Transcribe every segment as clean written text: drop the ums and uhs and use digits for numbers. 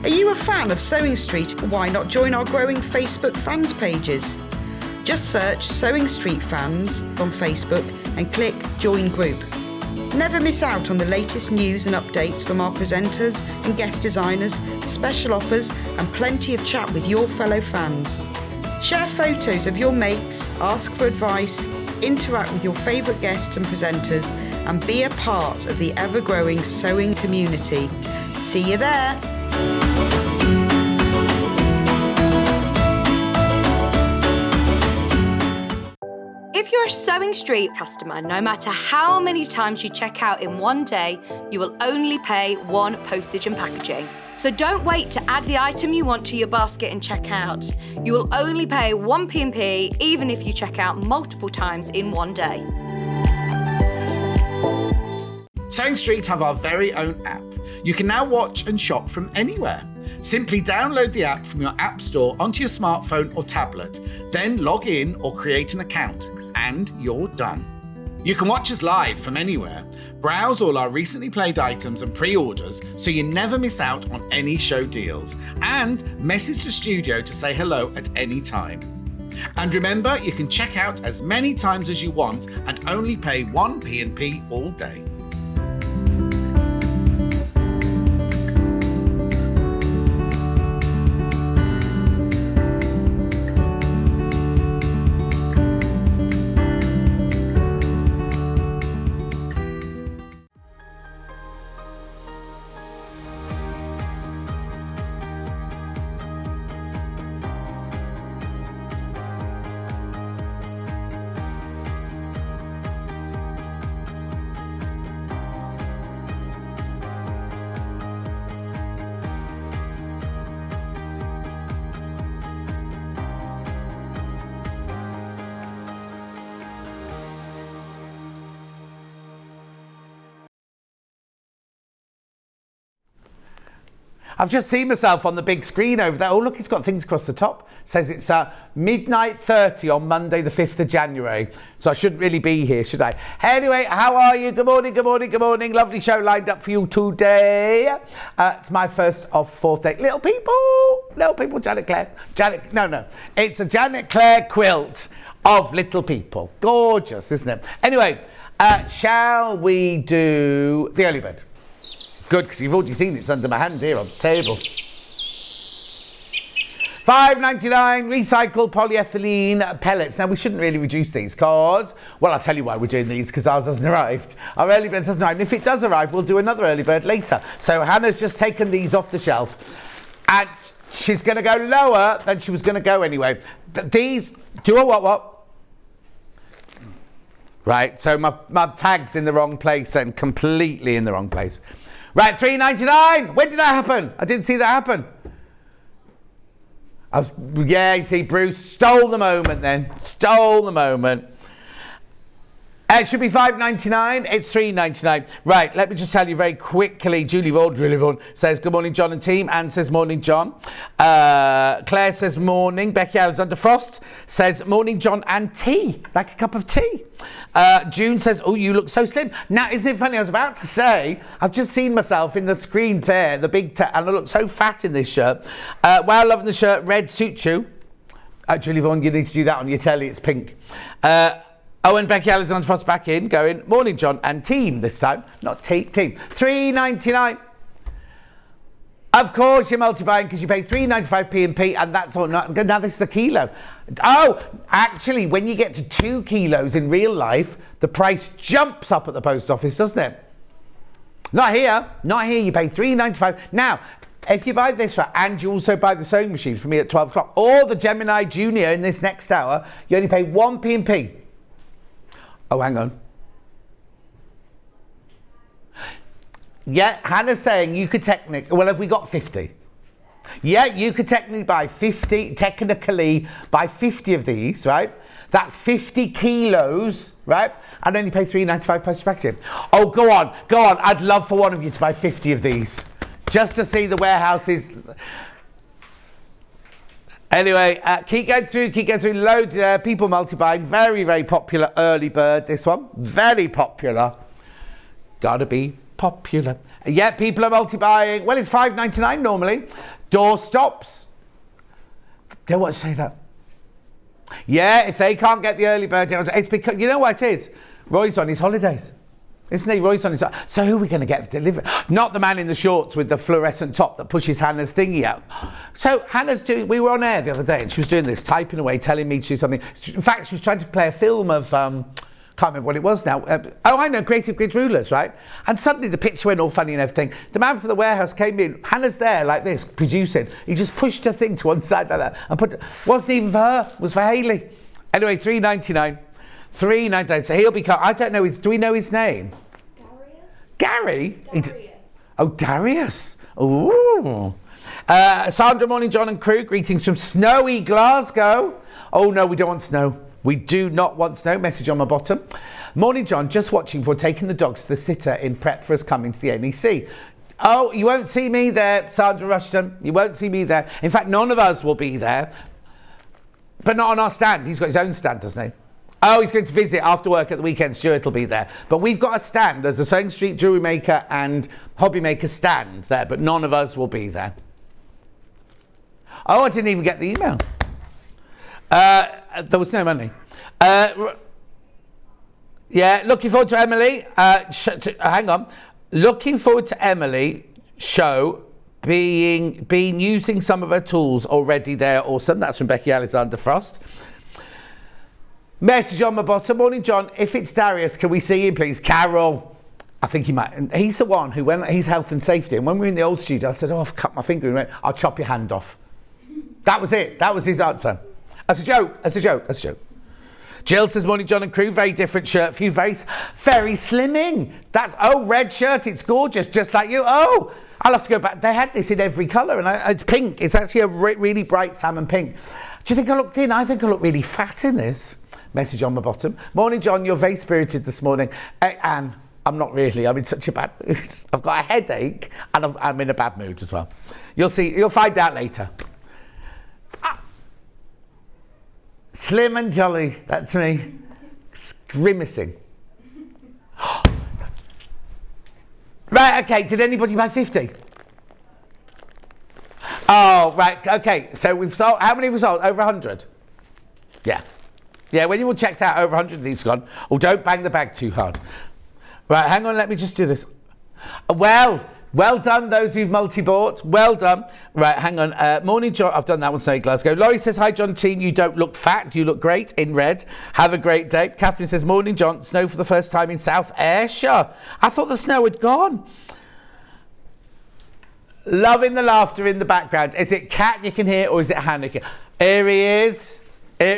Are you a fan of Sewing Street? Why not join our growing Facebook fans pages? Just search Sewing Street Fans on Facebook and click Join Group. Never miss out on the latest news and updates from our presenters and guest designers, special offers and plenty of chat with your fellow fans. Share photos of your makes, ask for advice, interact with your favourite guests and presenters and be a part of the ever-growing sewing community. See you there! If you're a Sewing Street customer, no matter how many times you check out in one day, you will only pay one postage and packaging. So don't wait to add the item you want to your basket and check out. You will only pay one P&P even if you check out multiple times in one day. Sewing Street have our very own app. You can now watch and shop from anywhere. Simply download the app from your app store onto your smartphone or tablet, then log in or create an account, and you're done. You can watch us live from anywhere, browse all our recently played items and pre-orders so you never miss out on any show deals, and message the studio to say hello at any time. And remember, you can check out as many times as you want and only pay one P&P all day. I've just seen myself on the big screen over there. Oh, look, it's got things across the top. It says it's midnight 30 on Monday, the 5th of January. So I shouldn't really be here, should I? Anyway, how are you? Good morning, good morning, good morning. Lovely show lined up for you today. It's my first of 4th day. Little people, Janet Clare. No. It's a Janet Clare quilt of little people. Gorgeous, isn't it? Anyway, shall we do the early bird? Good, because you've already seen it's under my hand here on the table. $5.99 recycled polyethylene pellets. Now, we shouldn't really reduce these because, well, I'll tell you why we're doing these, because ours hasn't arrived. Our early bird hasn't arrived. And if it does arrive, we'll do another early bird later. So Hannah's just taken these off the shelf and she's going to go lower than she was going to go anyway. These do a what? Right, so my tag's in the wrong place and completely in the wrong place. Right, $3.99. When did that happen? I didn't see that happen. Yeah, you see, Bruce stole the moment then. Stole the moment. It should be $5.99. It's $3.99. Right, let me just tell you very quickly. Julie Vaughan says, good morning, John and team. Anne says, morning, John. Claire says, morning. Becky Alexander Frost says, morning, John and tea. Like a cup of tea. June says, oh, you look so slim. Now, isn't it funny? I was about to say, I've just seen myself in the screen there, the big, and I look so fat in this shirt. Wow, loving the shirt. Red suits you. Julie Vaughan, you need to do that on your telly. It's pink. And Becky Alexander Frost back in, going, morning, John and team this time. Not team. $3.99. Of course you're multi-buying because you pay $3.95 P&P and that's all. Now this is a kilo. Oh, actually, when you get to 2 kilos in real life, the price jumps up at the post office, doesn't it? Not here. You pay $3.95. Now, if you buy this and you also buy the sewing machine for me at 12 o'clock or the Gemini Junior in this next hour, you only pay 1 P&P. Oh, hang on. Yeah, Hannah's saying you could technically... Well, have we got 50? Yeah, you could technically buy 50 of these, right? That's 50 kilos, right? And then you pay $3.95 post packaging. Oh, go on. I'd love for one of you to buy 50 of these. Just to see the warehouses... Anyway, keep going through loads there. People multi-buying. Very, very popular early bird, this one. Very popular. Gotta be popular. Yeah, people are multi-buying. Well, it's $5.99 normally. Door stops. Don't want to say that. Yeah, if they can't get the early bird deal, it's because, you know what it is? Roy's on his holidays. Isn't he? Roy's on his... So who are we going to get delivered? Not the man in the shorts with the fluorescent top that pushes Hannah's thingy out. So Hannah's doing... We were on air the other day and she was doing this, typing away, telling me to do something. In fact, she was trying to play a film of... can't remember what it was now. I know, Creative Grid Rulers, right? And suddenly the picture went all funny and everything. The man from the warehouse came in. Hannah's there like this, producing. He just pushed her thing to one side like that and put... Wasn't even for her. It was for Hayley. Anyway, $3.99. $3.99. So he'll be... I don't know his... Do we know his name? Gary? Darius. Oh, Darius. Ooh. Sandra, morning, John and crew. Greetings from snowy Glasgow. Oh, no, we don't want snow. We do not want snow. Message on my bottom. Morning, John. Just watching before taking the dogs to the sitter in prep for us coming to the NEC. Oh, you won't see me there, Sandra Rushton. You won't see me there. In fact, none of us will be there. But not on our stand. He's got his own stand, doesn't he? Oh, he's going to visit after work at the weekend. Stuart will be there. But we've got a stand. There's a Sewing Street jewellery maker and hobby maker stand there, but none of us will be there. Oh, I didn't even get the email. There was no money. Yeah, looking forward to Emily. Hang on. Looking forward to Emily show being using some of her tools already there. Awesome. That's from Becky Alexander Frost. Message on my bottom. Morning, John. If it's Darius, can we see him, please? Carol. I think he might. He's the one who, when he's health and safety, and when we were in the old studio, I said, oh, I've cut my finger. And he went, I'll chop your hand off. That was it. That was his answer. As a joke. As a joke. As a joke. Jill says, morning, John and crew. Very different shirt for you. Very slimming. Red shirt. It's gorgeous. Just like you. Oh, I'll have to go back. They had this in every colour, and it's pink. It's actually a really bright salmon pink. Do you think I looked in? I think I look really fat in this. Message on my bottom. Morning, John. You're very spirited this morning. Anne, I'm not really. I'm in such a bad mood. I've got a headache and I'm in a bad mood as well. You'll see. You'll find out later. Slim and jolly. That's me. Grimacing. Right, okay. Did anybody buy 50? Oh, right. Okay. So we've sold. How many we sold? Over 100? Yeah. Yeah, when you all checked out, over 100 of these gone. Oh, don't bang the bag too hard. Right, hang on, let me just do this. Well done, those who've multi-bought. Well done. Right, hang on. Morning, John. I've done that one, say Glasgow. Laurie says, hi, John team. You don't look fat. You look great in red. Have a great day. Catherine says, morning, John. Snow for the first time in South Ayrshire. I thought the snow had gone. Loving the laughter in the background. Is it Kat you can hear or is it Hannah? Here he is.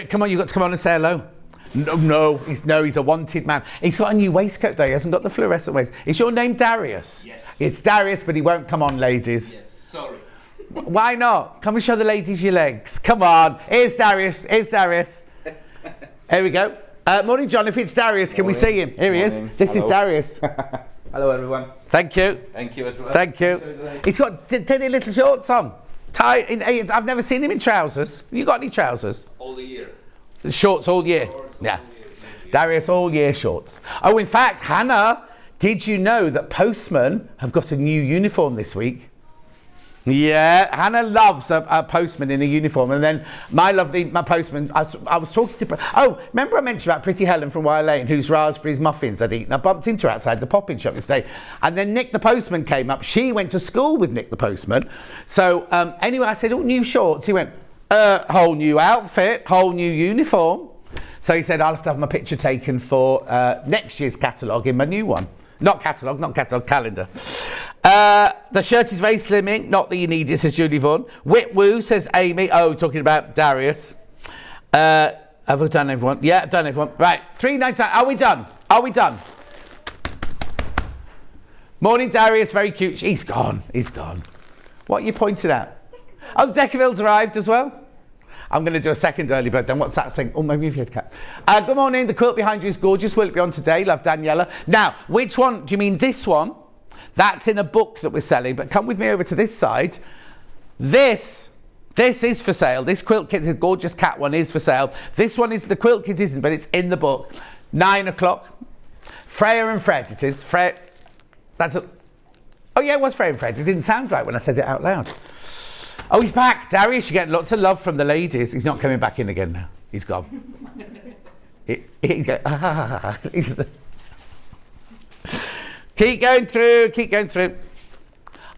Come on, you've got to come on and say hello. No, he's a wanted man. He's got a new waistcoat though, he hasn't got the fluorescent waist. Is your name Darius? Yes. It's Darius, but he won't come on, ladies. Yes, sorry. Why not? Come and show the ladies your legs. Come on. Here's Darius. Here we go. Morning, John. If it's Darius, can we see him? Here he is. This is Darius. Hello, everyone. Thank you. Thank you as well. Thank you. He's got tiny little shorts on. I've never seen him in trousers. Have you got any trousers? All the year. Shorts all year. Yeah. Darius all year shorts. Oh, in fact, Hannah, did you know that postmen have got a new uniform this week? Yeah, Hannah loves a postman in a uniform. And then my postman, I was talking to... Oh, remember I mentioned about Pretty Helen from Wire Lane, whose raspberries muffins I'd eaten? I bumped into her outside the pop-in shop yesterday. And then Nick the postman came up. She went to school with Nick the postman. So anyway, I said, oh, new shorts. He went, whole new outfit, whole new uniform. So he said, I'll have to have my picture taken for next year's catalogue in my new one. Not catalogue, calendar. The shirt is very slimming. Not that you need it, says Julie Vaughan. Whitwoo, says Amy. Oh, talking about Darius. Have we done everyone? Yeah, I've done everyone. Right, $3.99. Are we done? Morning, Darius. Very cute. He's gone. What are you pointing at? Oh, the Deckerville's arrived as well. I'm going to do a second early bird then. What's that thing? Oh, maybe you've heard Cat. Good morning. The quilt behind you is gorgeous. Will it be on today? Love, Daniela. Now, which one? Do you mean this one? That's in a book that we're selling, but come with me over to this side. This is for sale. This quilt kit, the gorgeous cat one, is for sale. This one is, the quilt kit isn't, but it's in the book. 9 o'clock. Freya and Fred, it is. Freya, that's a... Oh yeah, it was Freya and Fred. It didn't sound right when I said it out loud. Oh, he's back. Darius, you're getting lots of love from the ladies. He's not coming back in again now. He's gone. Keep going through.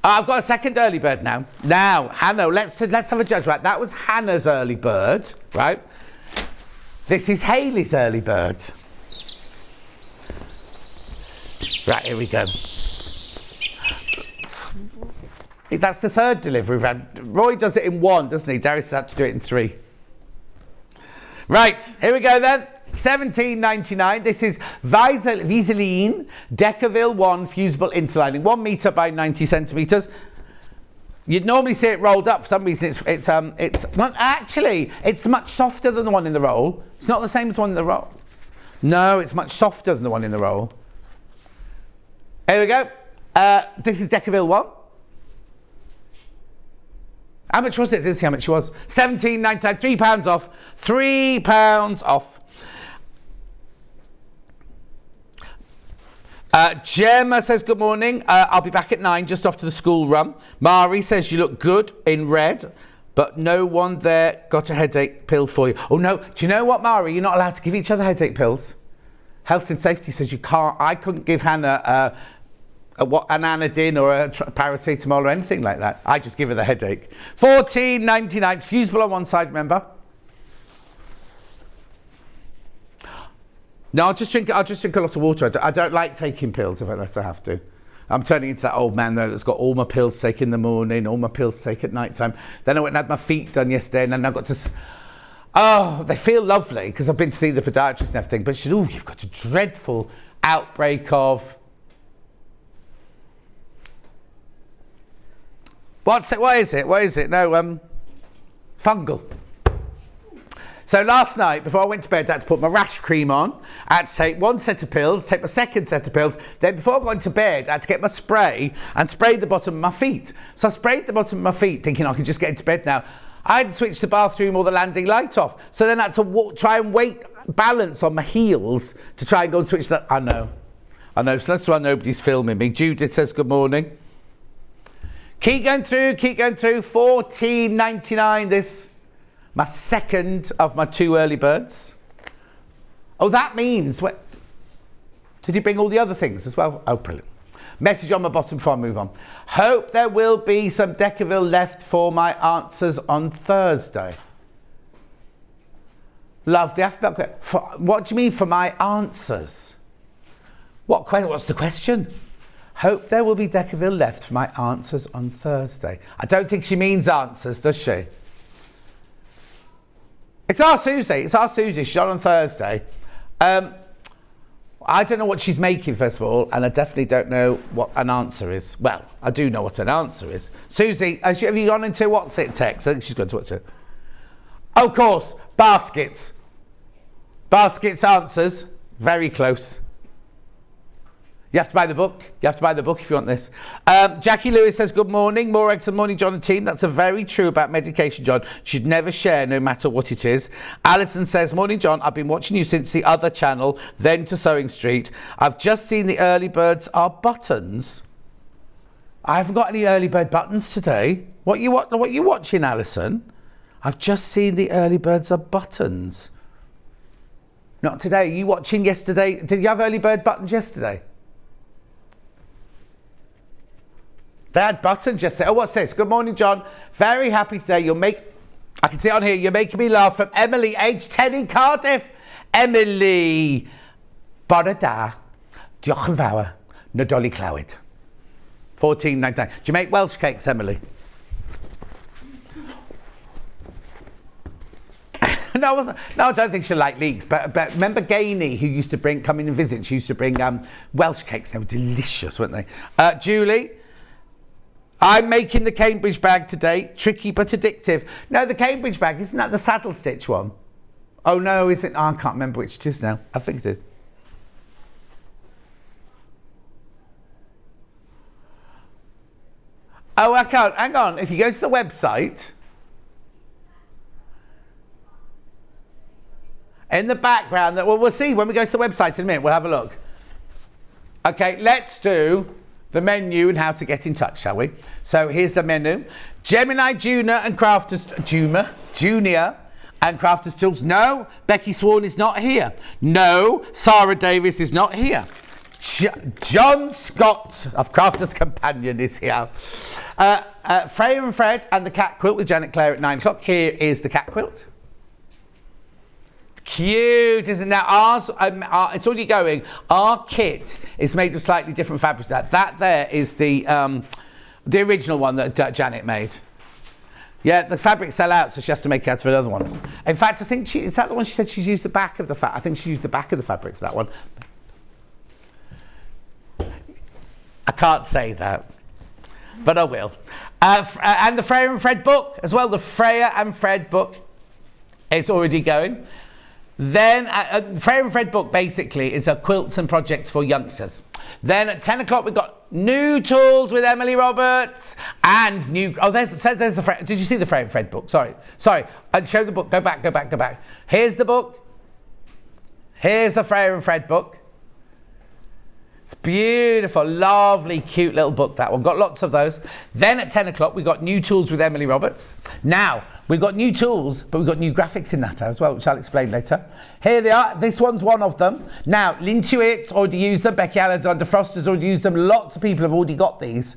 I've got a second early bird now. Now, Hannah, let's have a judge. Right, that was Hannah's early bird, right? This is Hayley's early bird. Right, here we go. That's the third delivery we've had. Roy does it in one, doesn't he? Darius had to do it in three. Right, here we go then. $17.99. This is Viseline Decaville 1 fusible interlining, 1 metre by 90 centimetres. You'd normally see it rolled up. For some reason, it's not actually. It's much softer than the one in the roll. It's not the same as the one in the roll. No, it's much softer than the one in the roll. Here we go. This is Decaville 1. How much was it? I didn't see how much it was. £17.99, £3 off. £3 off. Gemma says good morning. I'll be back at 9, just off to the school run. Mari says you look good in red, but no one there got a headache pill for you. Oh no, do you know what, Mari? You're not allowed to give each other headache pills. Health and safety says you can't. I couldn't give Hannah an Anadin or a paracetamol or anything like that. I just give her the headache. $14.99. It's fusible on one side, remember? No, I'll just drink a lot of water. I don't like taking pills unless I have to. I'm turning into that old man though that's got all my pills to take in the morning, all my pills to take at night time. Then I went and had my feet done yesterday, and then I got to. Oh, they feel lovely because I've been to see the podiatrist and everything. But she said, "Oh, you've got a dreadful outbreak of." What is it? No, fungal. So last night, before I went to bed, I had to put my rash cream on. I had to take one set of pills, take my second set of pills. Then before going to bed, I had to get my spray and spray the bottom of my feet. So I sprayed the bottom of my feet, thinking I could just get into bed now. I hadn't switched the bathroom or the landing light off. So then I had to try and balance on my heels to try and go and switch that. I know. So that's why nobody's filming me. Judith says good morning. Keep going through. $14.99 this. My second of my 2 early birds. Oh, that means... Did you bring all the other things as well? Oh, brilliant. Message on my bottom before I move on. Hope there will be some Decaville left for my answers on Thursday. Love the alphabet. What do you mean for my answers? What's the question? Hope there will be Decaville left for my answers on Thursday. I don't think she means answers, does she? It's our Susie. She's on Thursday. I don't know what she's making, first of all, and I definitely don't know what an answer is. Well, I do know what an answer is. Susie, have you gone into what's it text? I think she's gone to what's it. Oh, of course, baskets. Baskets answers. Very close. You have to buy the book. If you want this. Jackie Lewis says, good morning. More eggs and morning, John and team. That's very true about medication, John. You should never share, no matter what it is. Alison says, morning, John. I've been watching you since the other channel, then to Sewing Street. I've just seen the early birds are buttons. I haven't got any early bird buttons today. What you watching, Alison? I've just seen the early birds are buttons. Not today. You watching yesterday? Did you have early bird buttons yesterday? They had buttons yesterday. Oh, what's this? Good morning, John. Very happy today. I can see it on here. You're making me laugh. From Emily, age 10 in Cardiff. Emily. Bore da. Diolch yn fawr. Nadolig clywed. $14.99. Do you make Welsh cakes, Emily? No, I don't think she'll like leeks. But remember Gainey, who used to come in and visit? She used to bring Welsh cakes. They were delicious, weren't they? Julie. I'm making the Cambridge bag today. Tricky but addictive. No, the Cambridge bag, isn't that the saddle stitch one? Oh no, is it? Oh, I can't remember which it is now. I think it is. Oh, I can't. Hang on. If you go to the website, in the background, we'll see when we go to the website in a minute. We'll have a look. Okay, let's do the menu and how to get in touch, shall we? So here's the menu. Gemini Junior and Crafters Junior and Crafters Tools. No, Becky Swan is not here. No, Sarah Davis is not here. John Scott of Crafters Companion is here. Freya and Fred and the cat quilt with Janet Clare at 9 o'clock. Here is the cat quilt. Cute, isn't that? Ours, it's already going. Our kit is made of slightly different fabrics. That there is the original one that Janet made. Yeah, the fabrics sell out, so she has to make it out of another one. In fact, I think is that the one she said she's used the back of the I think she used the back of the fabric for that one. I can't say that, but I will. And the Freya and Fred book as well. The Freya and Fred book, it's already going. Then Freya and Fred book basically is a quilts and projects for youngsters. Then at 10 o'clock we've got new tools with Emily Roberts and new. Oh, there's the Freya. Did you see the Freya and Fred book? Sorry. Show the book. Go back. Here's the book. Here's the Freya and Fred book. It's beautiful, lovely, cute little book, that one. Got lots of those. Then at 10 o'clock, we got new tools with Emily Roberts. Now, we've got new tools, but we've got new graphics in that as well, which I'll explain later. Here they are. This one's one of them. Now, Lintuit already used them. Becky Alexander Froster's already used them. Lots of people have already got these.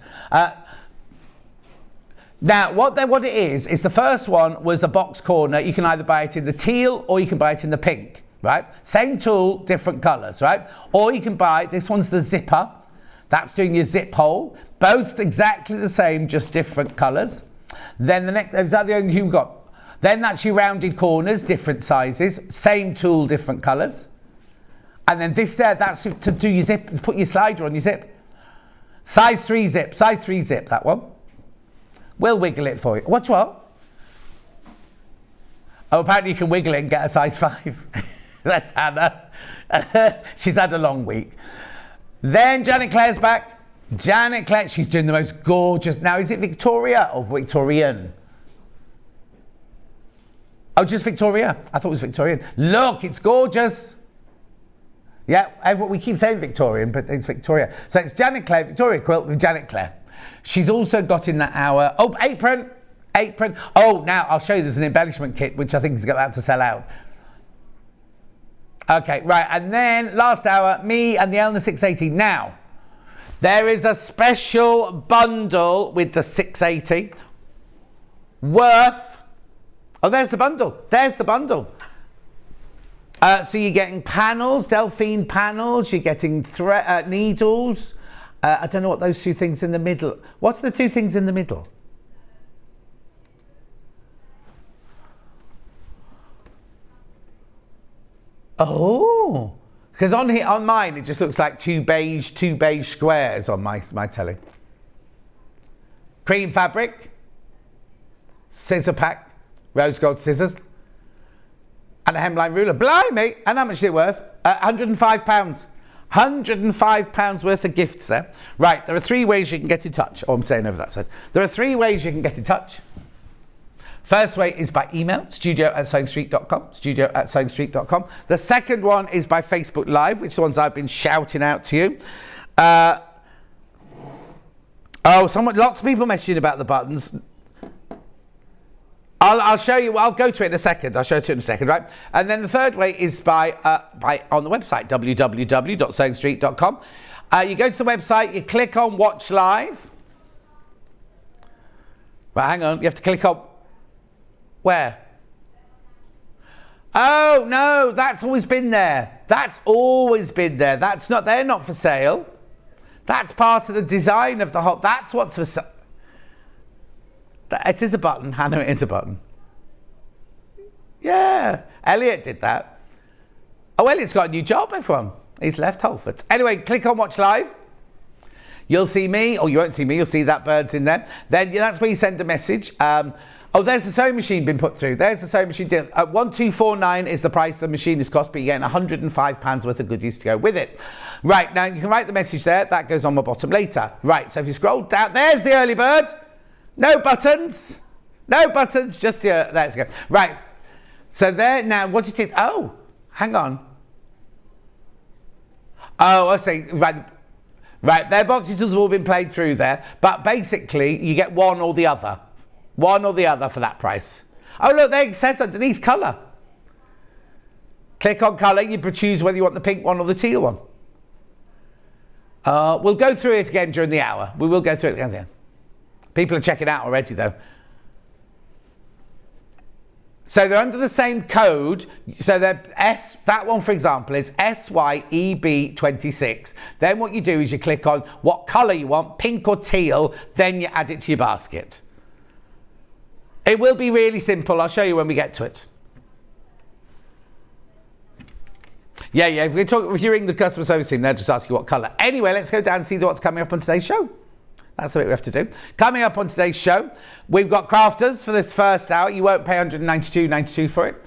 Now, what it is the first one was a box corner. You can either buy it in the teal or you can buy it in the pink. Right? Same tool, different colours, right? Or you can buy, this one's the zipper. That's doing your zip hole. Both exactly the same, just different colours. Then the next, is that the only you've got? Then that's your rounded corners, different sizes. Same tool, different colours. And then this there, that's to do your zip, put your slider on your zip. Size 3 zip, that one. We'll wiggle it for you. What? Oh, apparently you can wiggle it and get a size 5. That's Hannah. She's had a long week. Then Janet Clare's back. Janet Clare, she's doing the most gorgeous. Now, is it Victoria or Victorian? Oh, just Victoria. I thought it was Victorian. Look, it's gorgeous. Yeah, we keep saying Victorian, but it's Victoria. So it's Janet Clare, Victoria quilt with Janet Clare. She's also got in that hour. Oh, apron. Oh, now I'll show you. There's an embellishment kit, which I think is about to sell out. Okay, right, and then last hour, me and the Elna 680. Now, there is a special bundle with the 680 worth. Oh, there's the bundle. So you're getting panels, Delphine panels. You're getting needles. I don't know what those two things in the middle. What's the two things in the middle? Oh, because on mine it just looks like two beige squares on my telly. Cream fabric, scissor pack, rose gold scissors, and a hemline ruler. Blimey! And how much is it worth? £105. £105 worth of gifts there. Right, there are 3 ways you can get in touch. Oh, I'm saying over that side. There are 3 ways you can get in touch. First way is by email, studio@sewingstreet.com. The second one is by Facebook Live, which are the ones I've been shouting out to you. Lots of people messaging about the buttons. I'll show you. I'll go to it in a second. Right? And then the third way is by on the website, www.sewingstreet.com. You go to the website, you click on Watch Live. Right, hang on. You have to click on... Where? Oh, no, that's always been there. That's not, they're not for sale. That's part of the design of the whole, that's what's for sale. It is a button, Hannah, it is a button. Yeah, Elliot did that. Oh, Elliot's got a new job, everyone. He's left Holford. Anyway, click on Watch Live. You'll see me, or you won't see me, you'll see that bird's in there. Then that's where you send a message. Oh, there's the sewing machine been put through. There's the sewing machine deal. 1249 is the price the machine is cost, but you're getting £105 worth of goodies to go with it. Right, now you can write the message there. That goes on my bottom later. Right, so if you scroll down, there's the early bird. No buttons, just the, there you go. Right, so there, now what it is, oh, hang on. Oh, I see, right. Right, their boxy tools have all been played through there, but basically you get one or the other. One or the other for that price. Oh look, there it says underneath colour. Click on colour, you choose whether you want the pink one or the teal one. We'll go through it again during the hour. We will go through it again. People are checking out already though. So they're under the same code. So they're that one for example is SYEB26. Then what you do is you click on what colour you want, pink or teal, then you add it to your basket. It will be really simple. I'll show you when we get to it. Yeah, if you ring the customer service team, they'll just ask you what colour. Anyway, let's go down and see what's coming up on today's show. That's the bit we have to do. Coming up on today's show, we've got crafters for this first hour. You won't pay $192.92 for it.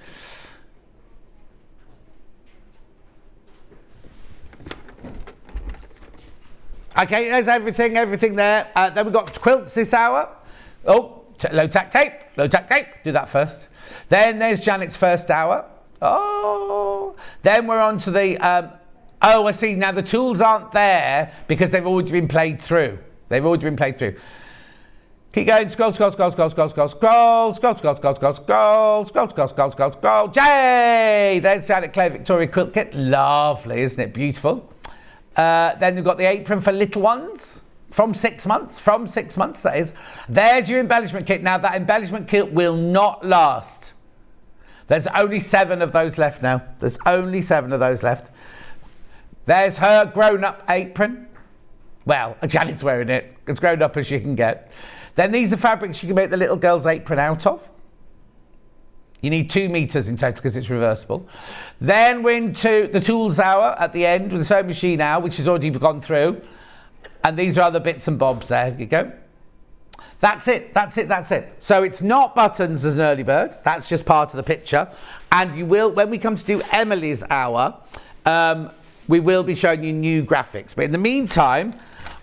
Okay, there's everything there. Then we've got quilts this hour. Oh, low tack tape. Do that first. Then there's Janet's first hour. Oh, then we're on to the, oh, I see. Now the tools aren't there because they've already been played through. Keep going. Scroll. Jay! There's Janet Clare Victoria Quilt Kit. Lovely, isn't it? Beautiful. Then we've got the apron for little ones. From 6 months, that is. There's your embellishment kit. Now that embellishment kit will not last. There's only 7 of those left now. There's her grown-up apron. Well, Janet's wearing it. As grown up as she can get. Then these are fabrics you can make the little girl's apron out of. You need 2 meters in total because it's reversible. Then we're into the tools hour at the end with the sewing machine hour, which has already gone through. And these are other bits and bobs there. Here you go. That's it. So it's not buttons as an early bird. That's just part of the picture. And you will, when we come to do Emily's hour, we will be showing you new graphics. But in the meantime,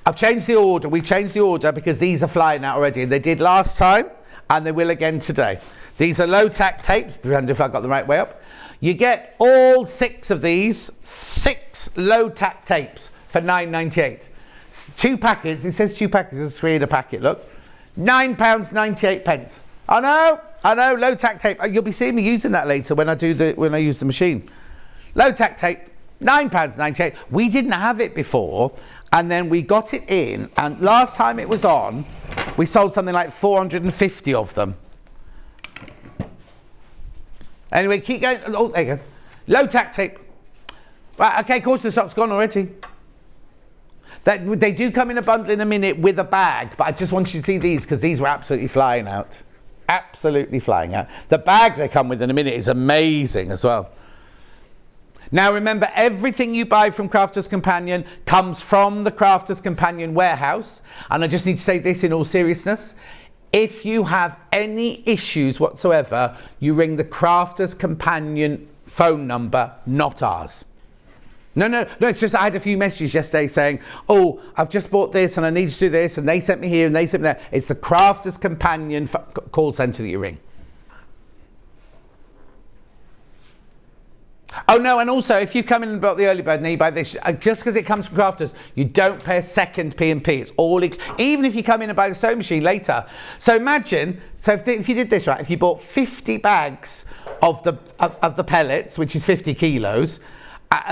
I've changed the order. We've changed the order because these are flying out already. And they did last time, and they will again today. These are low-tack tapes. Pretend if I got the right way up. You get all 6 of these, 6 low-tack tapes for $9.98. 2 packets. It says 2 packets. There's 3 in a packet. Look, £9.98. I know. Low-tack tape. You'll be seeing me using that later when I use the machine. Low-tack tape. £9.98. We didn't have it before, and then we got it in, and last time it was on, we sold something like 450 of them. Anyway, keep going. Oh, there you go. Low tack tape. Right, okay, course the stock's gone already. They do come in a bundle in a minute with a bag, but I just want you to see these because these were absolutely flying out. The bag they come with in a minute is amazing as well. Now remember, everything you buy from Crafters Companion comes from the Crafters Companion warehouse. And I just need to say this in all seriousness. If you have any issues whatsoever, you ring the Crafters Companion phone number, not ours. No, it's just I had a few messages yesterday saying, oh, I've just bought this and I need to do this, and they sent me here and they sent me there. It's the Crafters Companion call centre that you ring. Oh no, and also if you come in and bought the early bird and you buy this, just because it comes from Crafters, you don't pay a second P&P. It's all, even if you come in and buy the sewing machine later. So imagine, if you did this right, if you bought 50 bags of the pellets, which is 50 kilos,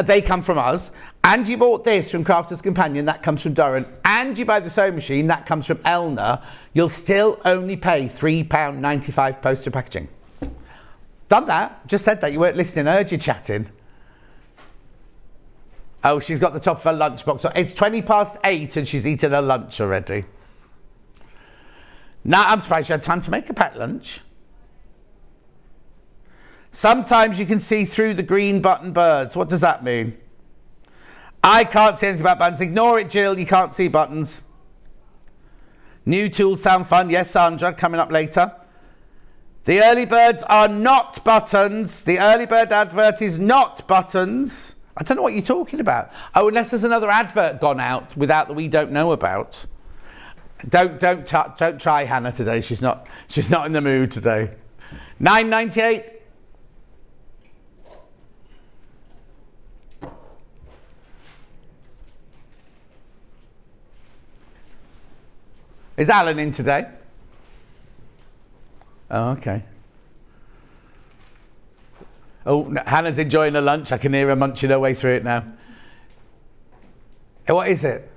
they come from us, and you bought this from Crafters Companion, that comes from Durham, and you buy the sewing machine, that comes from Elna, you'll still only pay £3.95 postage packaging. Done that. Just said that. You weren't listening. I heard you chatting. Oh, she's got the top of her lunchbox. It's 8:20 and she's eaten her lunch already. Now, I'm surprised you had time to make a packed lunch. Sometimes you can see through the green button birds. What does that mean? I can't see anything about buttons. Ignore it, Jill. You can't see buttons. New tools sound fun. Yes, Sandra, coming up later. The early birds are not buttons. The early bird advert is not buttons. I don't know what you're talking about. Oh, unless there's another advert gone out without that we don't know about. Don't try Hannah today. She's not in the mood today. $9.98. Is Alan in today? Oh, okay. Oh, Hannah's enjoying her lunch. I can hear her munching her way through it now. What is it?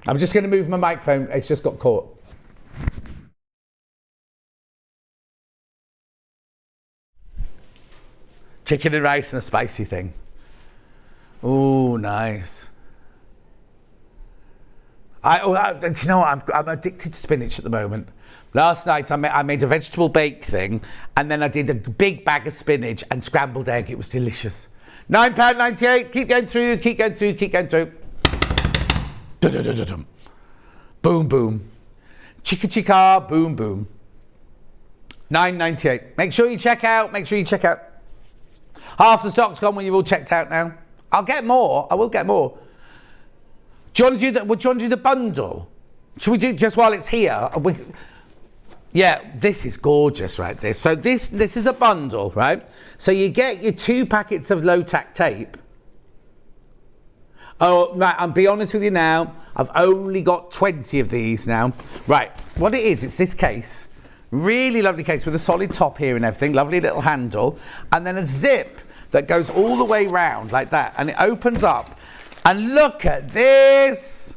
I'm just going to move my microphone. It's just got caught. Chicken and rice and a spicy thing. Oh, nice. Do you know what? I'm addicted to spinach at the moment. Last night I made a vegetable bake thing, and then I did a big bag of spinach and scrambled egg. It was delicious. £9.98. Keep going through. Keep going through. Keep going through. Dum-dum-dum-dum-dum. Boom, boom. Chicka chicka, boom, boom. £9.98. Make sure you check out. Make sure you check out. Half the stock's gone when you've all checked out now. I'll get more. I will get more. Do you want to do would you want to do the bundle? Should we do just while it's here? Yeah, this is gorgeous right there. So this is a bundle, right? So you get your 2 packets of low-tack tape. Oh, right, I'll be honest with you now. I've only got 20 of these now. Right, what it is, it's this case. Really lovely case with a solid top here and everything. Lovely little handle. And then a zip that goes all the way round like that. And it opens up. And look at this.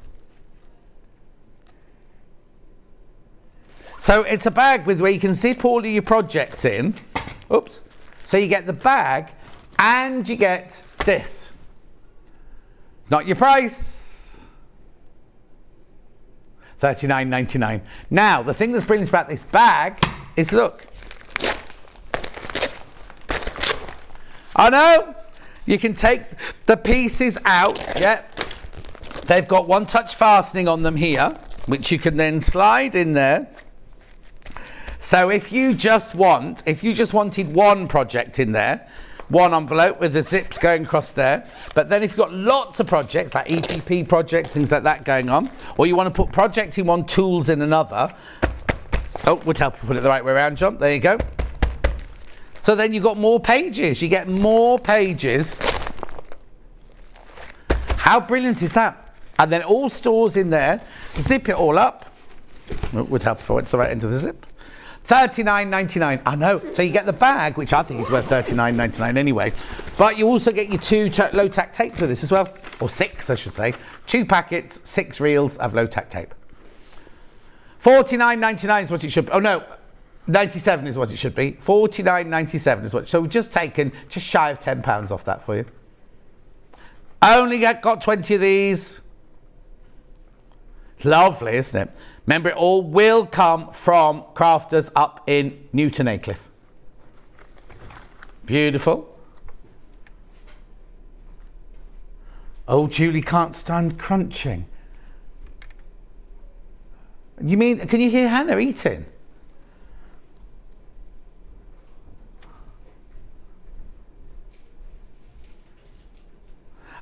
So it's a bag where you can zip all of your projects in. Oops. So you get the bag and you get this. Not your price. $39.99. Now, the thing that's brilliant about this bag is, look. I know. You can take the pieces out. Yeah. They've got one-touch fastening on them here, which you can then slide in there. So if you just wanted one project in there, one envelope with the zips going across there, but then if you've got lots of projects, like EPP projects, things like that going on, or you want to put projects in one, tools in another, would help if you put it the right way around, John. There you go. So then you've got more pages. You get more pages. How brilliant is that? And then all stores in there. Zip it all up. It would help if I went to the right end of the zip. $39.99. I know. So you get the bag, which I think is worth $39.99 anyway. But you also get your 2 low-tack tapes with this as well. Or 6, I should say. 2 packets, 6 reels of low-tack tape. $49.99 is what it should be. Oh, no. 97 is what it should be. $49.97 is what. So we've just taken just shy of £10 off that for you. Only got 20 of these. It's lovely, isn't it? Remember, it all will come from crafters up in Newton Aycliffe. Beautiful. Oh, Julie can't stand crunching. You mean, can you hear Hannah eating?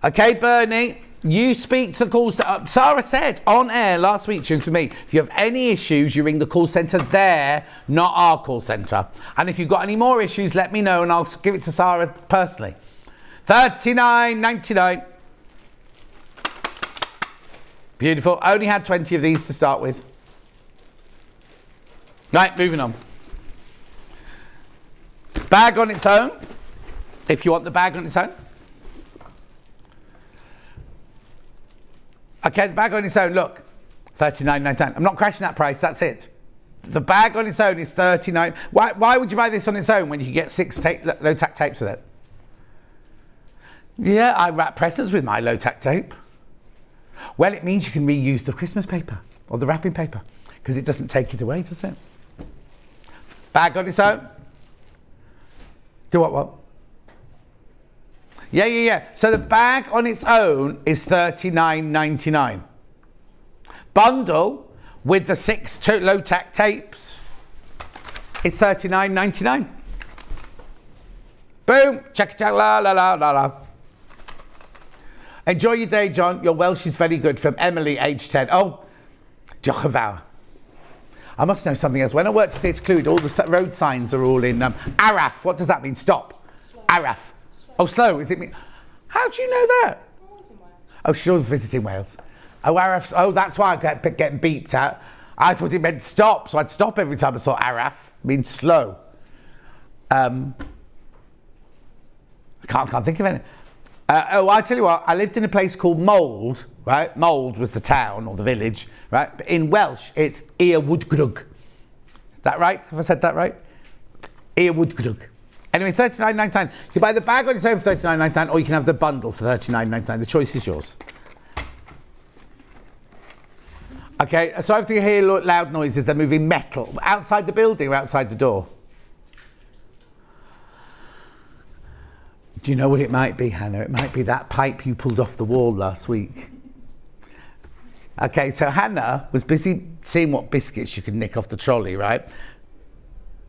Okay, Bernie, you speak to the call centre. Sarah said on air last week, to me, if you have any issues, you ring the call centre there, not our call centre. And if you've got any more issues, let me know and I'll give it to Sarah personally. $39.99. Beautiful. Only had 20 of these to start with. Right, moving on. Bag on its own, if you want the bag on its own. Okay, the bag on its own, look, $39.99. I'm not crashing that price, that's it. The bag on its own is $39. Why would you buy this on its own when you can get 6 low-tack tapes with it? Yeah, I wrap presents with my low-tack tape. Well, it means you can reuse the Christmas paper or the wrapping paper because it doesn't take it away, does it? Bag on its own. Do what? Yeah. So the bag on its own is $39.99. Bundle with the 6 low-tack tapes is $39.99. Boom! Check it out. La la la la la. Enjoy your day, John. Your Welsh is very good. From Emily, age 10. Oh, diolch yn fawr. I must know something else. When I worked at Theatre Clwyd, all the road signs are all in Araf. What does that mean? Stop. Slow. Araf. Slow. Oh, slow. Is it me? How do you know that? Oh, she's visiting Wales. Oh, Araf. Oh, that's why I get getting beeped at. I thought it meant stop, so I'd stop every time I saw Araf. Means slow. I can't think of any. I tell you what, I lived in a place called Mold, right? Mold was the town or the village, right? But in Welsh, it's Iarwoodgrug. Is that right? Have I said that right? Iarwoodgrug. Anyway, $39.99. You can buy the bag on its own for $39.99, or you can have the bundle for $39.99. The choice is yours. Okay, so if you hear loud noises, they're moving metal outside the building or outside the door. Do you know what it might be, Hannah? It might be that pipe you pulled off the wall last week. Okay, so Hannah was busy seeing what biscuits she could nick off the trolley, right?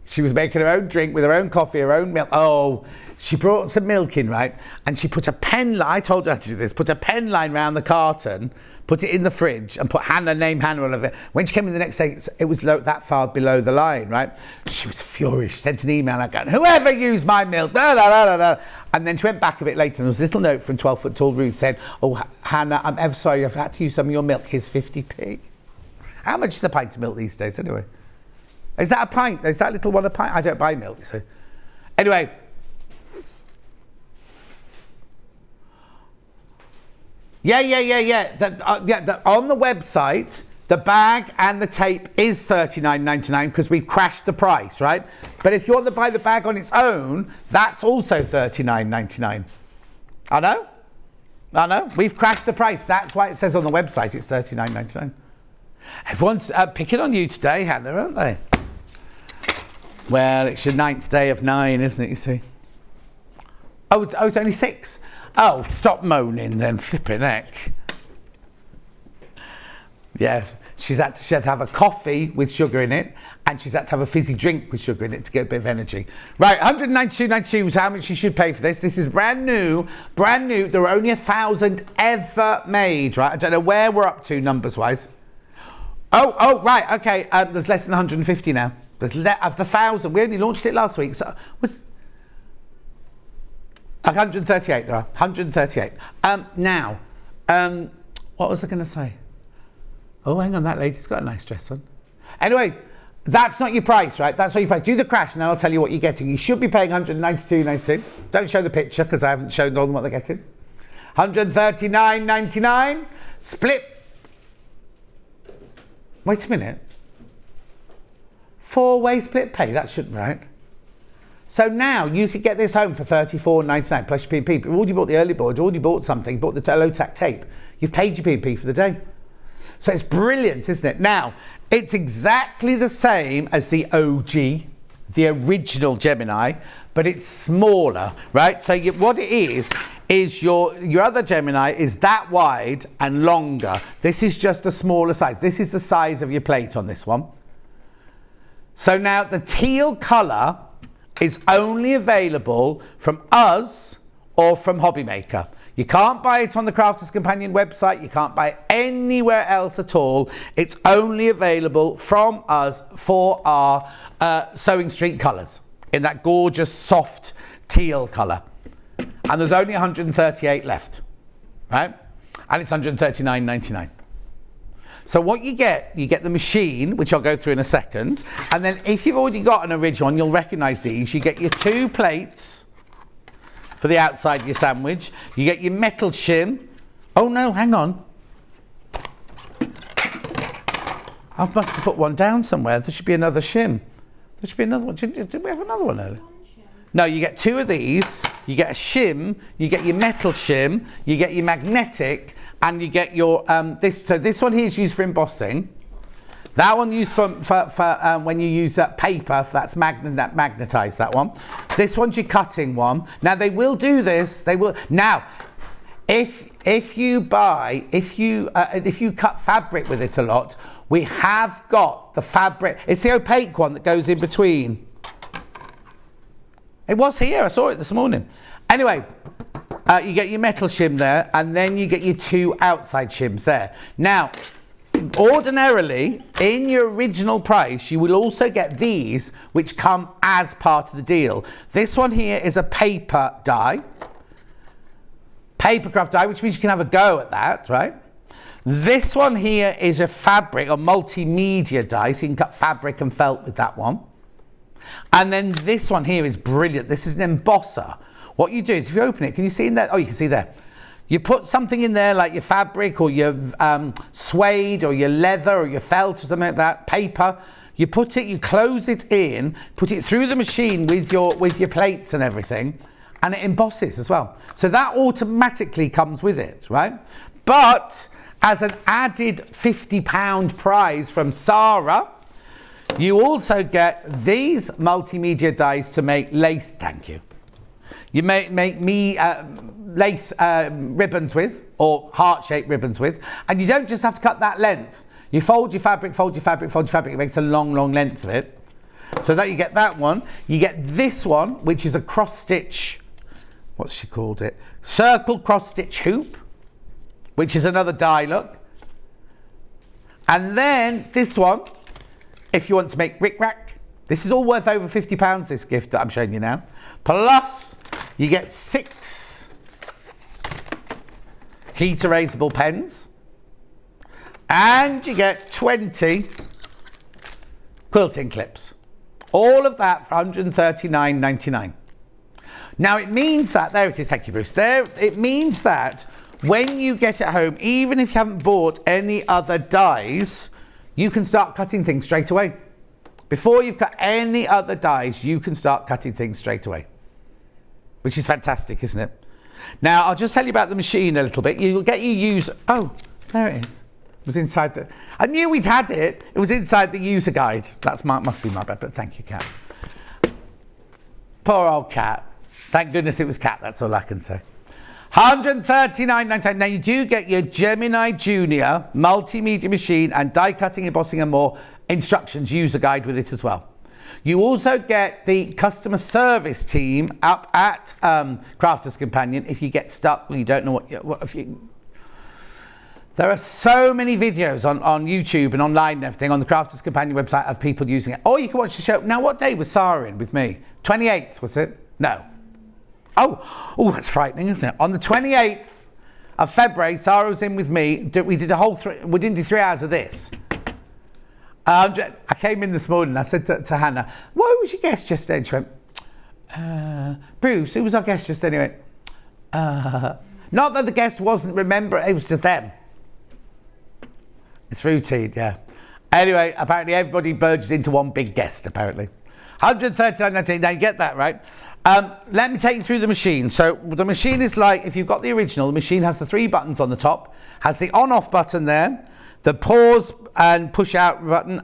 She was making her own drink with her own coffee, her own milk. Oh, she brought some milk in, right? And she put a pen line, I told her how to do this, put a pen line round the carton, put it in the fridge and put name Hannah all over it. When she came in the next day, it was that far below the line, right? She was furious. She sent an email out going, whoever used my milk, blah, blah, blah, blah. And then she went back a bit later and there was a little note from 12-foot tall Ruth saying, oh, Hannah, I'm ever sorry, I've had to use some of your milk. Here's 50p. How much is a pint of milk these days anyway? Is that a pint? Is that little one a pint? I don't buy milk. So. Anyway. Yeah. On the website, the bag and the tape is $39.99 because we've crashed the price, right? But if you want to buy the bag on its own, that's also $39.99. I know. We've crashed the price. That's why it says on the website it's $39.99. Everyone's picking on you today, Hannah, aren't they? Well, it's your 9th day of 9, isn't it, you see? Oh, it's only 6. Oh, stop moaning then, flipping heck. Yes, she had to have a coffee with sugar in it, and she's had to have a fizzy drink with sugar in it to get a bit of energy. Right, $192.92 is how much you should pay for this. This is brand new. There are only 1,000 ever made, right? I don't know where we're up to numbers-wise. Oh, right, okay, there's less than 150 now. Of the 1,000, we only launched it last week, so was 138 there are, 138. Now, what was I going to say? Oh, hang on, that lady's got a nice dress on. Anyway, that's not your price, right? That's not your price. Do the crash and then I'll tell you what you're getting. You should be paying $192.92. Don't show the picture because I haven't shown all them what they're getting. $139.99. Split. Wait a minute. 4-way split pay, that shouldn't be right. So now you could get this home for $34.99 plus your P&P. You've already bought the early board, you've already bought something, bought the low-tack tape. You've paid your P&P for the day. So it's brilliant, isn't it? Now, it's exactly the same as the OG, the original Gemini, but it's smaller, right? So what it is your other Gemini is that wide and longer. This is just a smaller size. This is the size of your plate on this one. So now the teal colour is only available from us or from Hobbymaker. You can't buy it on the Crafter's Companion website. You can't buy it anywhere else at all. It's only available from us for our Sewing Street colours in that gorgeous soft teal colour. And there's only 138 left, right? And it's $139.99. So what you get the machine, which I'll go through in a second, and then if you've already got an original one, you'll recognise these. You get your 2 plates for the outside of your sandwich. You get your metal shim. Oh no, hang on. I must have put one down somewhere. There should be another shim. There should be another one. Did we have another one earlier? No, you get 2 of these. You get a shim. You get your metal shim. You get your magnetic. And you get your, this one here is used for embossing. That one used for when you use paper, that's magnetised, that one. This one's your cutting one. Now they will do this, they will. Now, if you cut fabric with it a lot, we have got the fabric, it's the opaque one that goes in between. It was here, I saw it this morning. Anyway, you get your metal shim there, and then you get your 2 outside shims there. Now, ordinarily, in your original price, you will also get these, which come as part of the deal. This one here is a paper die, papercraft die, which means you can have a go at that, right? This one here is a fabric or multimedia die, so you can cut fabric and felt with that one. And then this one here is brilliant. This is an embosser. What you do is if you open it, can you see in there? Oh, you can see there. You put something in there like your fabric or your suede or your leather or your felt or something like that, paper. You put it, you close it in, put it through the machine with your plates and everything, and it embosses as well. So that automatically comes with it, right? But as an added £50 prize from Sarah, you also get these multimedia dies to make lace, thank you. You make me lace ribbons with, or heart-shaped ribbons with, and you don't just have to cut that length. You fold your fabric, fold your fabric, fold your fabric, it makes a long, long length of it. So that you get that one. You get this one, which is a cross-stitch, what's she called it? Circle cross-stitch hoop, which is another die look. And then this one, if you want to make rick-rack. This is all worth over £50, this gift that I'm showing you now. Plus, you get 6 heat erasable pens. And you get 20 quilting clips. All of that for £139.99. Now it means that, there it is, thank you Bruce, there, it means that when you get it home, even if you haven't bought any other dies, you can start cutting things straight away. Before you've cut any other dies, you can start cutting things straight away. Which is fantastic, isn't it? Now, I'll just tell you about the machine a little bit. You'll get you use, oh, there it is. It was inside the, I knew we'd had it. It was inside the user guide. That's must be my bad, but thank you, Cat. Poor old Cat. Thank goodness it was Cat, that's all I can say. £139.99. Now you do get your Gemini Junior multimedia machine and die cutting, embossing and more instructions user guide with it as well. You also get the customer service team up at Crafter's Companion if you get stuck or you don't know what if you. There are so many videos on YouTube and online and everything on the Crafter's Companion website of people using it. Or you can watch the show. Now, what day was Sarah in with me? 28th, was it? No. Oh, that's frightening, isn't it? On the 28th of February, Sarah was in with me. We did a whole we didn't do 3 hours of this. I came in this morning, I said to Hannah, what was your guest just then? She went, Bruce, who was our guest just then? He went, not that the guest wasn't, remember, it was just them. It's routine, yeah. Anyway, apparently everybody merged into one big guest, apparently. 139.19, now you get that, right? Let me take you through the machine. So the machine is like, if you've got the original, the machine has the 3 buttons on the top, has the on-off button there, the pause and push out button,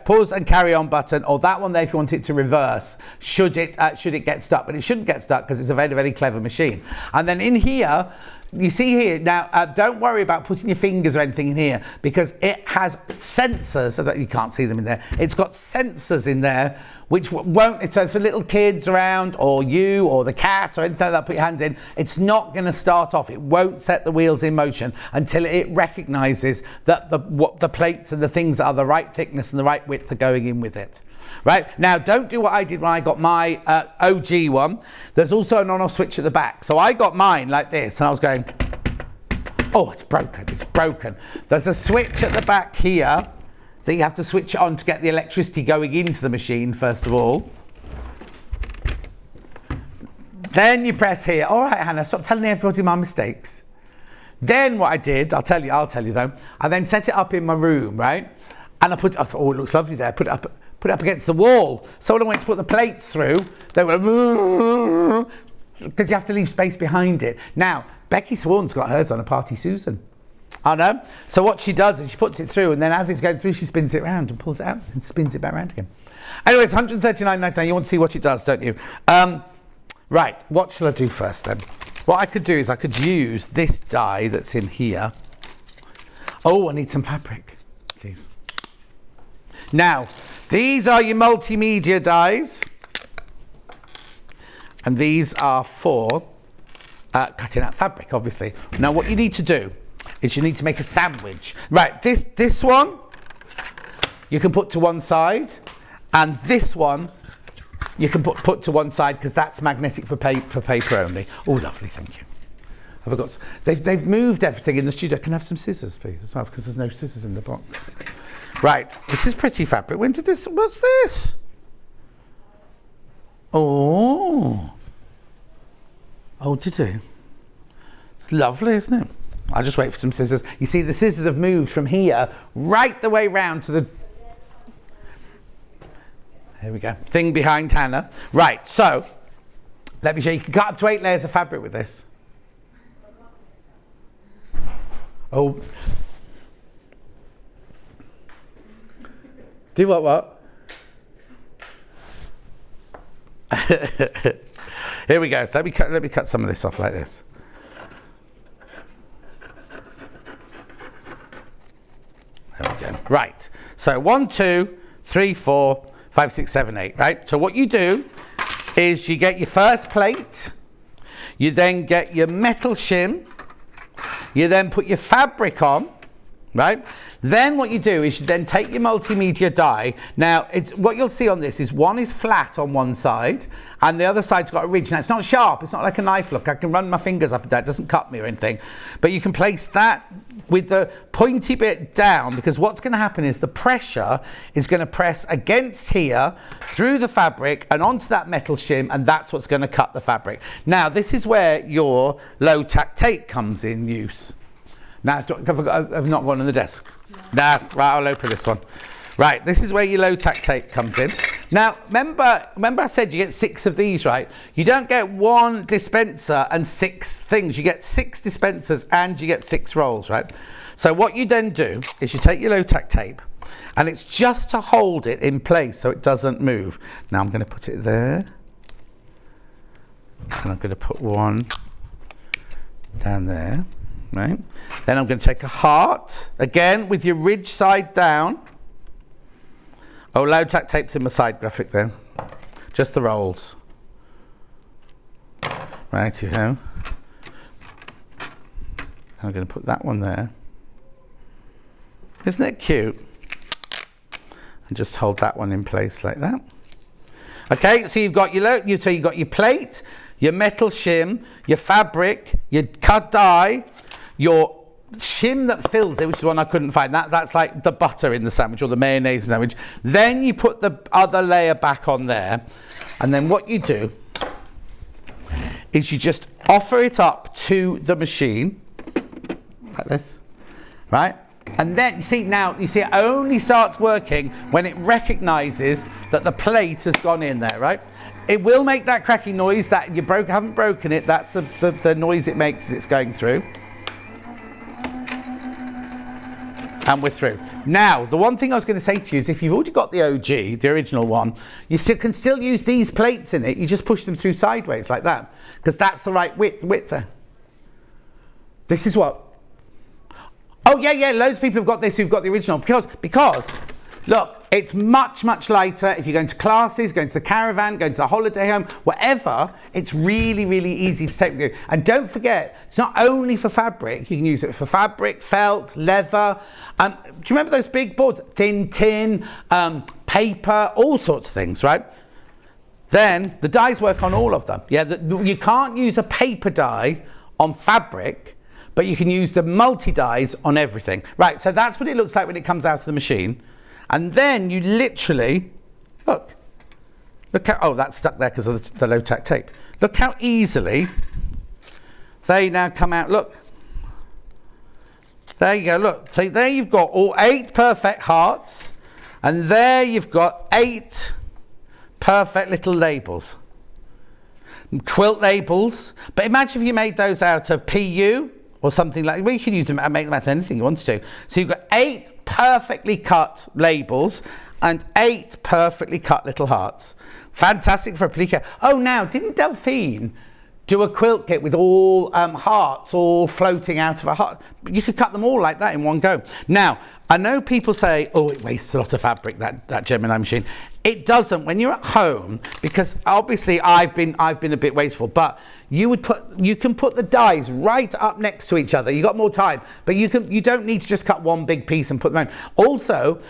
pause and carry on button, or that one there if you want it to reverse, should it get stuck, but it shouldn't get stuck because it's a very, very clever machine. And then in here, you see here, now don't worry about putting your fingers or anything in here because it has sensors, so that you can't see them in there. It's got sensors in there which won't, so for little kids around or you or the cat or anything like that, put your hands in, it's not going to start off. It won't set the wheels in motion until it recognises that the plates and the things are the right thickness and the right width are going in with it. Right, now don't do what I did when I got my OG one. There's also an on-off switch at the back. So I got mine like this and I was going, oh, it's broken. There's a switch at the back here that you have to switch it on to get the electricity going into the machine first of all. Then you press here. All right, Hannah, stop telling everybody my mistakes. Then what I did, I'll tell you though, I then set it up in my room, right? And I thought, oh, it looks lovely there. Put it up against the wall. So when I went to put the plates through, they were, because you have to leave space behind it. Now, Becky Swan's got hers on a Party Susan. I know. So what she does is she puts it through, and then as it's going through, she spins it around and pulls it out and spins it back around again. Anyway, it's £139.99. You want to see what it does, don't you? Right, what shall I do first then? What I could do is I could use this die that's in here. Oh, I need some fabric. Please. Now, these are your multimedia dies. And these are for cutting out fabric, obviously. Now, what you need to do is you need to make a sandwich. Right, this one you can put to one side, and this one you can put to one side because that's magnetic for paper only. Oh, lovely, thank you. Have I got? They've moved everything in the studio. Can I have some scissors, please, as well? Because there's no scissors in the box. Right, this is pretty fabric. When did this? What's this? Oh, did he? It's lovely, isn't it? I'll just wait for some scissors. You see, the scissors have moved from here right the way round to the. Here we go. Thing behind Hannah. Right, so let me show you. You can cut up to 8 layers of fabric with this. Oh. Do what? Here we go. So let me cut some of this off like this. There we go. Right. So 1, 2, 3, 4, 5, 6, 7, 8. Right. So what you do is you get your first plate. You then get your metal shim. You then put your fabric on. Right. Then what you do is you then take your multimedia die. Now, what you'll see on this is one is flat on one side and the other side's got a ridge. Now, it's not sharp. It's not like a knife look. I can run my fingers up and down. It doesn't cut me or anything. But you can place that with the pointy bit down, because what's going to happen is the pressure is going to press against here through the fabric and onto that metal shim, and that's what's going to cut the fabric. Now, this is where your low-tack tape comes in use. Now, I've not gone on the desk. Nah, right, I'll open this one. Right, this is where your low-tack tape comes in. Now, remember I said you get 6 of these, right? You don't get 1 dispenser and 6 things. You get 6 dispensers and you get 6 rolls, right? So what you then do is you take your low-tack tape, and it's just to hold it in place so it doesn't move. Now I'm going to put it there. And I'm going to put one down there. Right. Then I'm going to take a heart, again with your ridge side down. Oh, low-tack tape's in my side graphic there. Just the rolls. Right, you go. I'm going to put that one there. Isn't it cute? And just hold that one in place like that. Okay, so you've got your plate, your metal shim, your fabric, your cut die, your shim that fills it, which is the one I couldn't find. That's like the butter in the sandwich or the mayonnaise sandwich. Then you put the other layer back on there, and then what you do is you just offer it up to the machine like this, right? And then you see it only starts working when it recognizes that the plate has gone in there, right? It will make that cracking noise that you haven't broken it. That's the noise it makes as it's going through. And we're through. Now, the one thing I was going to say to you is if you've already got the OG, the original one, you can still use these plates in it. You just push them through sideways like that, because that's the right width there. This is what? Oh, yeah, loads of people have got this who've got the original, because look, it's much, much lighter. If you're going to classes, going to the caravan, going to the holiday home, whatever, it's really, really easy to take with you. And don't forget, it's not only for fabric. You can use it for fabric, felt, leather. Do you remember those big boards? Thin tin, paper, all sorts of things, right? Then the dies work on all of them. Yeah, you can't use a paper die on fabric, but you can use the multi-dies on everything. Right, so that's what it looks like when it comes out of the machine. And then you literally, look how, oh, that's stuck there because of the low-tack tape. Look how easily they now come out, look. There you go, look. So there you've got all 8 perfect hearts, and there you've got 8 perfect little labels. Quilt labels, but imagine if you made those out of PU or something like, well, you can use them and make them out of anything you wanted to. So you've got 8 perfectly cut labels and 8 perfectly cut little hearts. Fantastic for a plique. Oh, now, didn't Delphine do a quilt kit with all hearts all floating out of a heart? You could cut them all like that in one go. Now, I know people say, oh, it wastes a lot of fabric, that Gemini machine. It doesn't when you're at home, because obviously I've been a bit wasteful, but you can put the dies right up next to each other. You got more time, but you don't need to just cut one big piece and put them in. Also,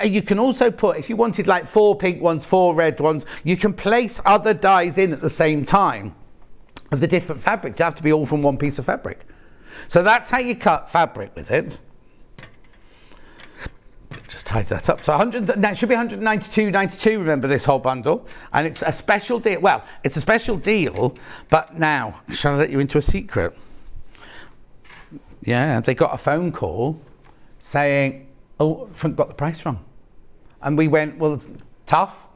you can also put, if you wanted like 4 pink ones, 4 red ones, you can place other dies in at the same time. of the different fabrics. You have to be all from one piece of fabric. So that's how you cut fabric with it. Just tidy that up. So that should be 192.92. Remember this whole bundle, and it's a special deal. Well, it's a special deal, but now shall I let you into a secret? Yeah, they got a phone call saying, "Oh, Front got the price wrong," and we went, "Well, tough.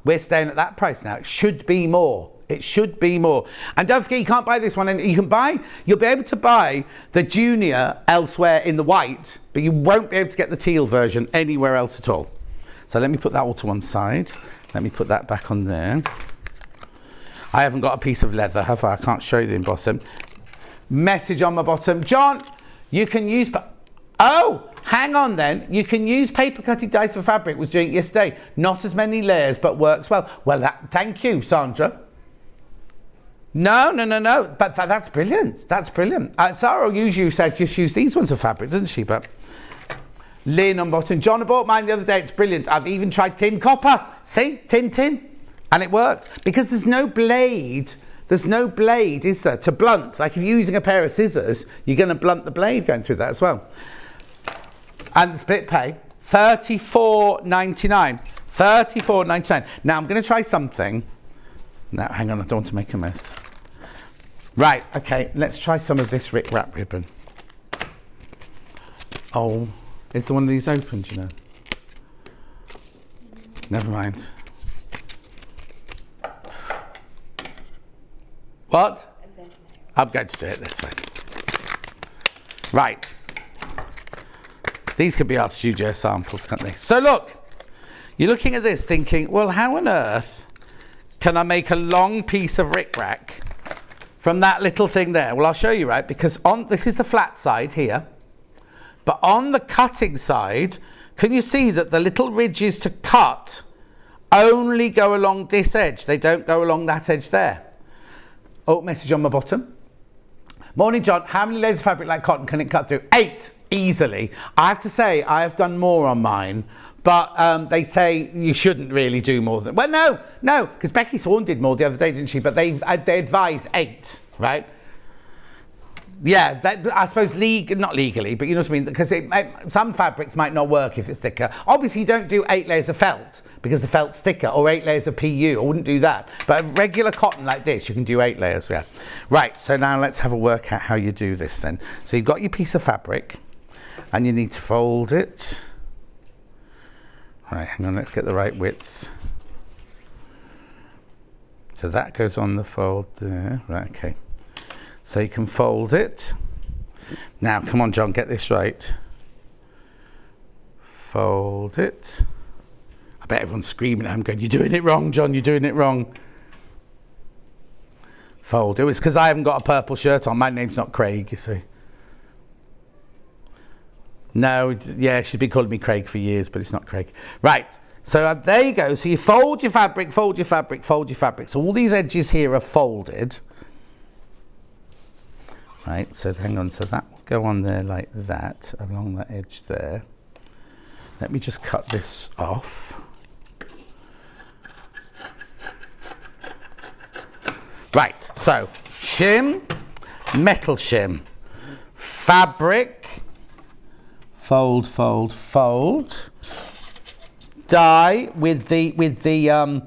We're staying at that price now. It should be more. It should be more." And don't forget, you can't buy this one. And you'll be able to buy the junior elsewhere in the white, but you won't be able to get the teal version anywhere else at all. So let me put that all to one side. Let me put that back on there. I haven't got a piece of leather, have I? I can't show you the bottom. Message on my bottom. John, you can use... Oh, hang on then. You can use paper cutting dies for fabric. Was doing it yesterday. Not as many layers, but works well. Well, thank you, Sandra. No. But that's brilliant. That's brilliant. Sarah usually said just use these ones for fabric, doesn't she? But Lynn on bottom. John, I bought mine the other day. It's brilliant. I've even tried tin copper. See? Tin. And it works. Because there's no blade. There's no blade, is there, to blunt? Like if you're using a pair of scissors, you're going to blunt the blade going through that as well. And the split pay, $34.99. $34.99. Now I'm going to try something. Now, hang on, I don't want to make a mess. Right, okay, let's try some of this Rick Wrap ribbon. Oh, is the one of these open, do you know? Never mind. What? I'm going to do it this way. Right. These could be our studio samples, can't they? So look, you're looking at this thinking, well, how on earth can I make a long piece of rickrack from that little thing there? Well, I'll show you, right? Because this is the flat side here. But on the cutting side, can you see that the little ridges to cut only go along this edge? They don't go along that edge there. Oh, message on my bottom. Morning, John. How many layers of fabric like cotton can it cut through? 8, easily. I have to say, I have done more on mine, but they say you shouldn't really do more than... Well, no, because Becky Swan did more the other day, didn't she? But they advise 8, right? Yeah, I suppose not legally, but you know what I mean? Because some fabrics might not work if it's thicker. Obviously, you don't do 8 layers of felt because the felt's thicker, or 8 layers of PU. I wouldn't do that. But regular cotton like this, you can do 8 layers, yeah. Right, so now let's have a work out how you do this then. So you've got your piece of fabric, and you need to fold it. All right, hang on, let's get the right width. So that goes on the fold there, right, okay. So you can fold it. Now, come on, John, get this right. Fold it. I bet everyone's screaming at him going, you're doing it wrong, John, you're doing it wrong. Fold it. It's because I haven't got a purple shirt on. My name's not Craig, you see. No, yeah, she's been calling me Craig for years, but it's not Craig. Right, so there you go. So you fold your fabric, fold your fabric, fold your fabric. So all these edges here are folded. Right, so hang on, so that will go on there like that, along that edge there. Let me just cut this off. Right, so shim, metal shim, fabric, fold, fold, fold, dye with the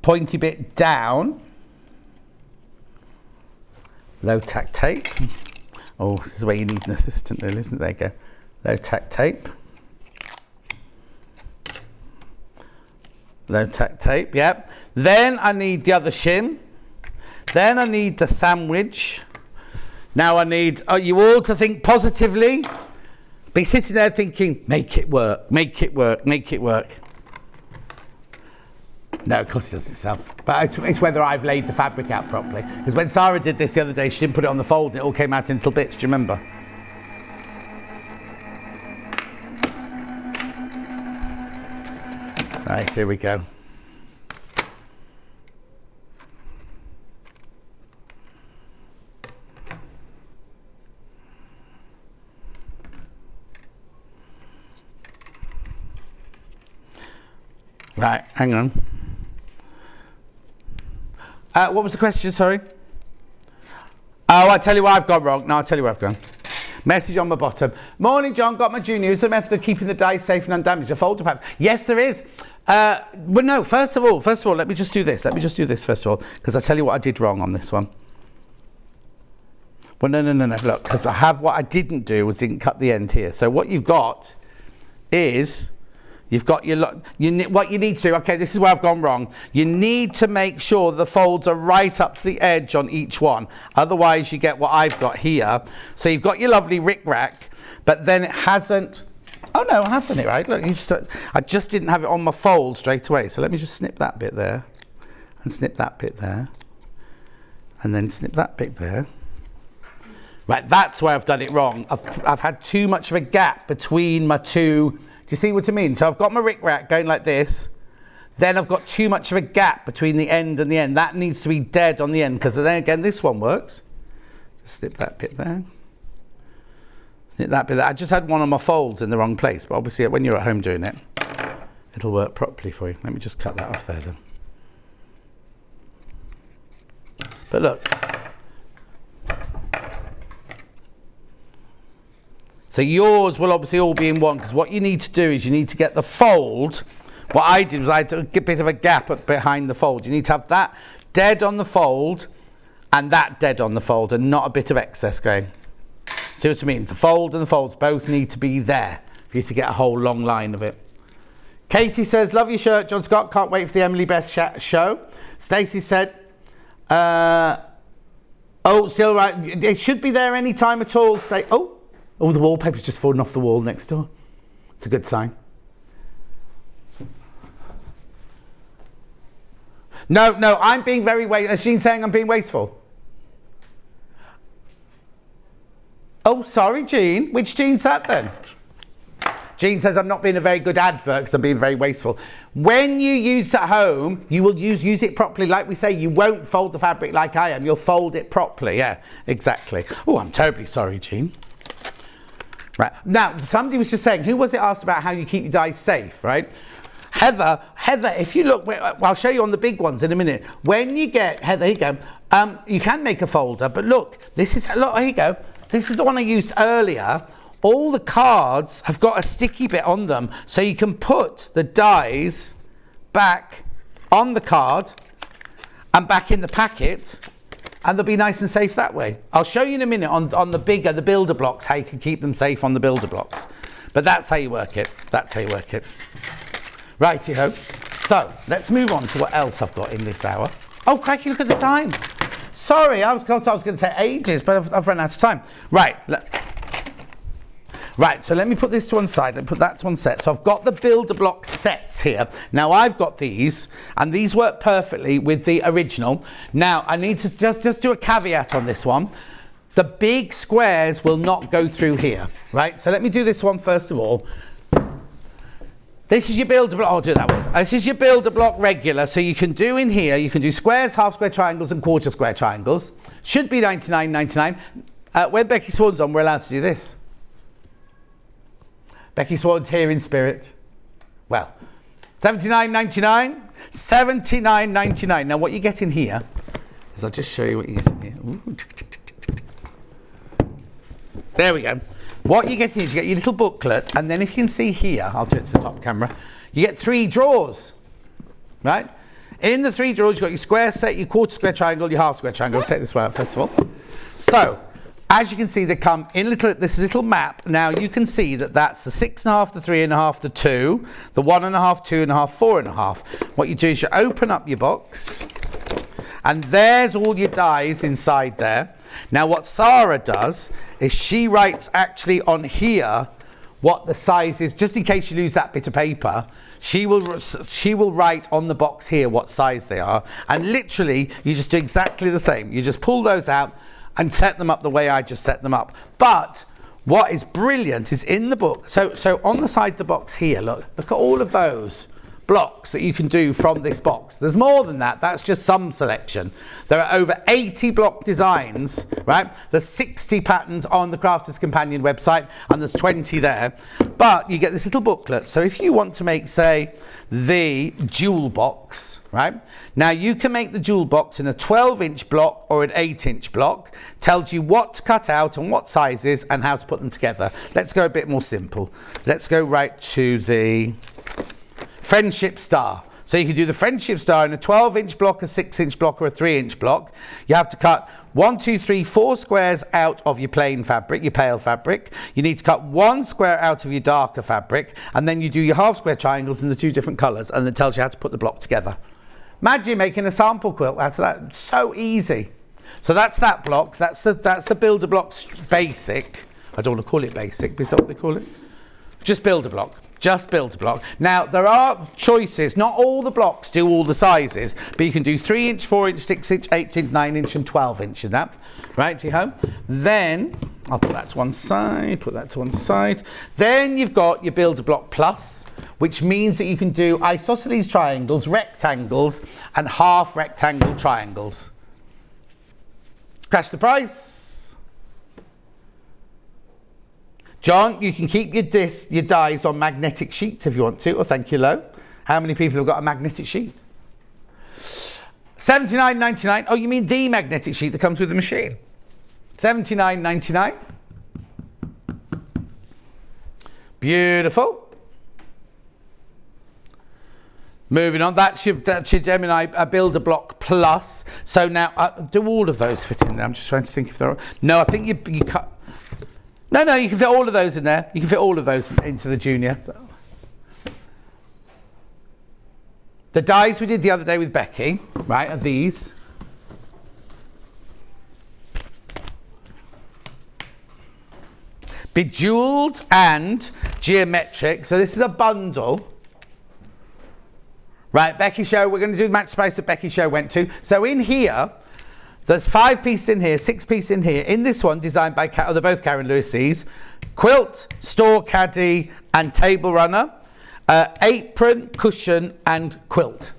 pointy bit down. Low tack tape. Oh, this is where you need an assistant really, isn't it? There you go. Low tack tape. Low tack tape, yep. Then I need the other shim. Then I need the sandwich. Now I need you all to think positively. Be sitting there thinking, make it work, make it work, make it work. No, of course it does itself. But it's whether I've laid the fabric out properly. Because when Sarah did this the other day, she didn't put it on the fold and it all came out in little bits. Do you remember? Right, here we go. Right, hang on. What was the question, sorry? Oh, I tell you what I've got wrong. No, I'll tell you what I've gone. Message on the bottom. Morning, John. Got my junior. Is the method of keeping the dice safe and undamaged a folder pattern? Yes, there is. Well, no. First of all, let me just do this. First of all, because I tell you what I did wrong on this one. Well, no. Look, because what I didn't do was didn't cut the end here. So what you've got is. You've got what you need to do, okay, this is where I've gone wrong. You need to make sure the folds are right up to the edge on each one. Otherwise, you get what I've got here. So you've got your lovely rick-rack, but then it hasn't... Oh, no, I have done it right. Look, I just didn't have it on my fold straight away. So let me just snip that bit there, and snip that bit there, and then snip that bit there. Right, that's where I've done it wrong. I've had too much of a gap between my two... Do you see what I mean? So I've got my rick-rack going like this. Then I've got too much of a gap between the end and the end. That needs to be dead on the end, because then again, this one works. Just snip that bit there. Snip that bit there. I just had one of my folds in the wrong place, but obviously when you're at home doing it, it'll work properly for you. Let me just cut that off there then. But look. So yours will obviously all be in one, because what you need to do is you need to get the fold. What I did was I had a bit of a gap behind the fold. You need to have that dead on the fold and that dead on the fold, and not a bit of excess going. See what I mean? The fold and the folds both need to be there for you to get a whole long line of it. Katie says, love your shirt, John Scott. Can't wait for the Emily Beth show. Stacey said, oh, still right. It should be there any time at all. Oh, the wallpaper's just fallen off the wall next door. It's a good sign. No, I'm being very wasteful. Is Jean saying I'm being wasteful? Oh, sorry, Jean. Which Jean's that then? Jean says I'm not being a very good advert because I'm being very wasteful. When you use it at home, you will use it properly. Like we say, you won't fold the fabric like I am. You'll fold it properly. Yeah, exactly. Oh, I'm terribly sorry, Jean. Right. Now, somebody was just saying, who was it asked about how you keep your dice safe, right? Heather, if you look, I'll show you on the big ones in a minute. When you get, Heather, here you go, you can make a folder, but look, here you go. This is the one I used earlier. All the cards have got a sticky bit on them, so you can put the dies back on the card and back in the packet, and they'll be nice and safe that way. I'll show you in a minute on the builder blocks, how you can keep them safe on the builder blocks. But that's how you work it. Righty-ho. So, let's move on to what else I've got in this hour. Oh, crikey, look at the time. Sorry, I was going to say ages, but I've run out of time. Right, so let me put this to one side and put that to one set. So I've got the builder block sets here. Now I've got these, and these work perfectly with the original. Now I need to just do a caveat on this one. The big squares will not go through here, right? So let me do this one first of all. This is your builder block. I'll do it that way. This is your builder block regular. So you can do in here, you can do squares, half square triangles, and quarter square triangles. Should be $99.99. When Becky Swan's on, we're allowed to do this. Becky Swan's here in spirit. Well, $79.99. $79.99. Now what you get in here is, I'll just show you what you get in here. Ooh. There we go. What you get is you get your little booklet, and then if you can see here, I'll do it to the top camera, you get 3 drawers, right? In the 3 drawers, you've got your square set, your quarter square triangle, your half square triangle. I'll take this one out first of all. So, as you can see, they come in this little map. Now you can see that that's the 6.5, the 3.5, the 2, the 1.5, 2.5, 4.5. What you do is you open up your box, and there's all your dies inside there. Now what Sarah does is she writes actually on here what the size is, just in case you lose that bit of paper. She will write on the box here what size they are, and literally you just do exactly the same. You just pull those out and set them up the way I just set them up. But what is brilliant is in the book, so on the side of the box here, look at all of those blocks that you can do from this box. There's more than that. That's just some selection. There are over 80 block designs, right? There's 60 patterns on the Crafters Companion website, and there's 20 there. But you get this little booklet. So if you want to make, say, the jewel box, right? Now you can make the jewel box in a 12-inch block or an 8-inch block. Tells you what to cut out and what sizes and how to put them together. Let's go a bit more simple. Let's go right to the Friendship Star. So you can do the Friendship Star in a 12-inch block, a 6-inch block, or a 3-inch block. You have to cut 1, 2, 3, 4 squares out of your plain fabric, your pale fabric. You need to cut 1 square out of your darker fabric, and then you do your half square triangles in the 2 different colours, and it tells you how to put the block together. Imagine making a sample quilt out of that. It's so easy. So that's that block. That's the Builder Block Basic. I don't want to call it basic, but is that what they call it? Just Builder Block. Just Builder Block. Now, there are choices. Not all the blocks do all the sizes, but you can do 3-inch, 4-inch, 6-inch, 8-inch, 9-inch, and 12-inch in that. Right, to your home. Then, I'll put that to one side, put that to one side. Then you've got your Builder Block Plus, which means that you can do isosceles triangles, rectangles, and half rectangle triangles. Crash the price. John, you can keep your dies on magnetic sheets if you want to. Oh, thank you, Lo. How many people have got a magnetic sheet? $79.99. Oh, you mean the magnetic sheet that comes with the machine? $79.99. Beautiful. Moving on, that's your Gemini Builder Block Plus. So now, do all of those fit in there? I'm just trying to think if there are. No, I think you cut. No, you can fit all of those in there. You can fit all of those into the Junior. The dies we did the other day with Becky, right, are these. Bejeweled and geometric. So this is a bundle. Right, Becky Show, we're going to do the match space that Becky Show went to. So in here, there's 5 pieces in here, 6 pieces in here. In this one, designed by, they're both Karen Lewis, these. Quilt, store caddy, and table runner. Apron, cushion, and quilt.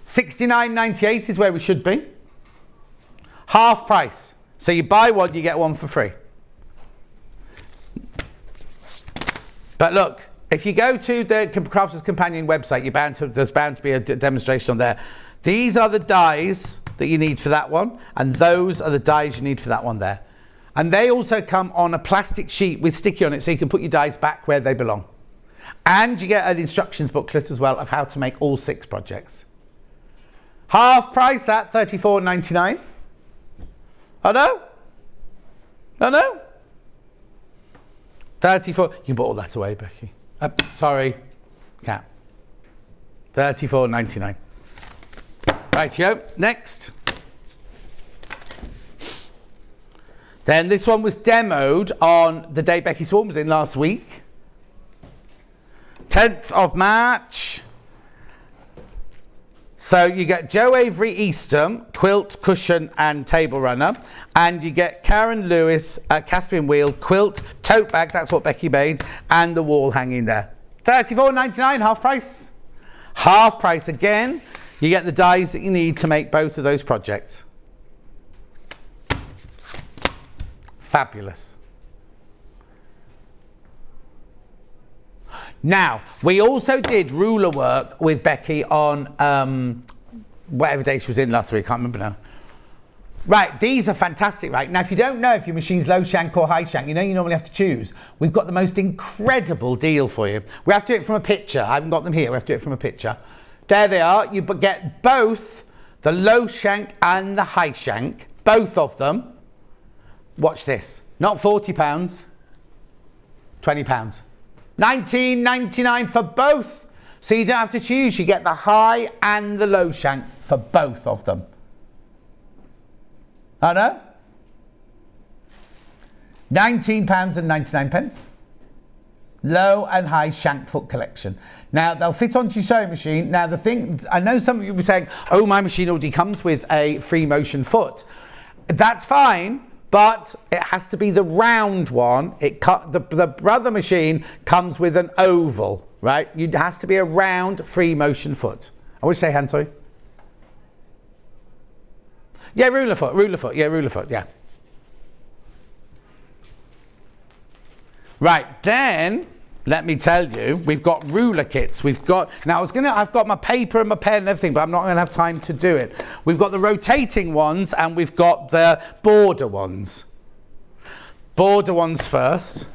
$69.98 is where we should be. Half price. So you buy one, you get one for free. But look, if you go to the Crafters Companion website, there's bound to be a demonstration on there. These are the dies that you need for that one, and those are the dies you need for that one there. And they also come on a plastic sheet with sticky on it, so you can put your dies back where they belong. And you get an instructions booklet as well of how to make all 6 projects. Half price at $34.99. Oh no? No? 34. You can put all that away, Becky. Sorry, Cat. $34.99. Rightio, next. Then this one was demoed on the day Becky Swan was in last week. 10th of March. So you get Joe Avery Eastham, quilt, cushion and table runner. And you get Karen Lewis, Catherine Wheel, quilt, tote bag, that's what Becky made, and the wall hanging there. $34.99, half price. Half price again. You get the dies that you need to make both of those projects. Fabulous. Now, we also did ruler work with Becky on whatever day she was in last week, I can't remember now. Right, these are fantastic, right? Now, if you don't know if your machine's low shank or high shank, you know you normally have to choose. We've got the most incredible deal for you. We have to do it from a picture. I haven't got them here. We have to do it from a picture. There they are. You get both the low shank and the high shank, both of them. Watch this. Not £40, £20. $19.99 for both. So you don't have to choose. You get the high and the low shank for both of them. I know. £19.99. Low and high shank foot collection. Now they'll fit onto your sewing machine. Now the thing, I know some of you will be saying, oh, my machine already comes with a free motion foot. That's fine, but it has to be the round one. The brother machine comes with an oval, right? It has to be a round, free motion foot. I would say hand toy. Yeah, ruler foot, yeah. Right, then, let me tell you, we've got ruler kits. I've got my paper and my pen and everything, but I'm not gonna have time to do it. We've got the rotating ones and we've got the border ones. Border ones first.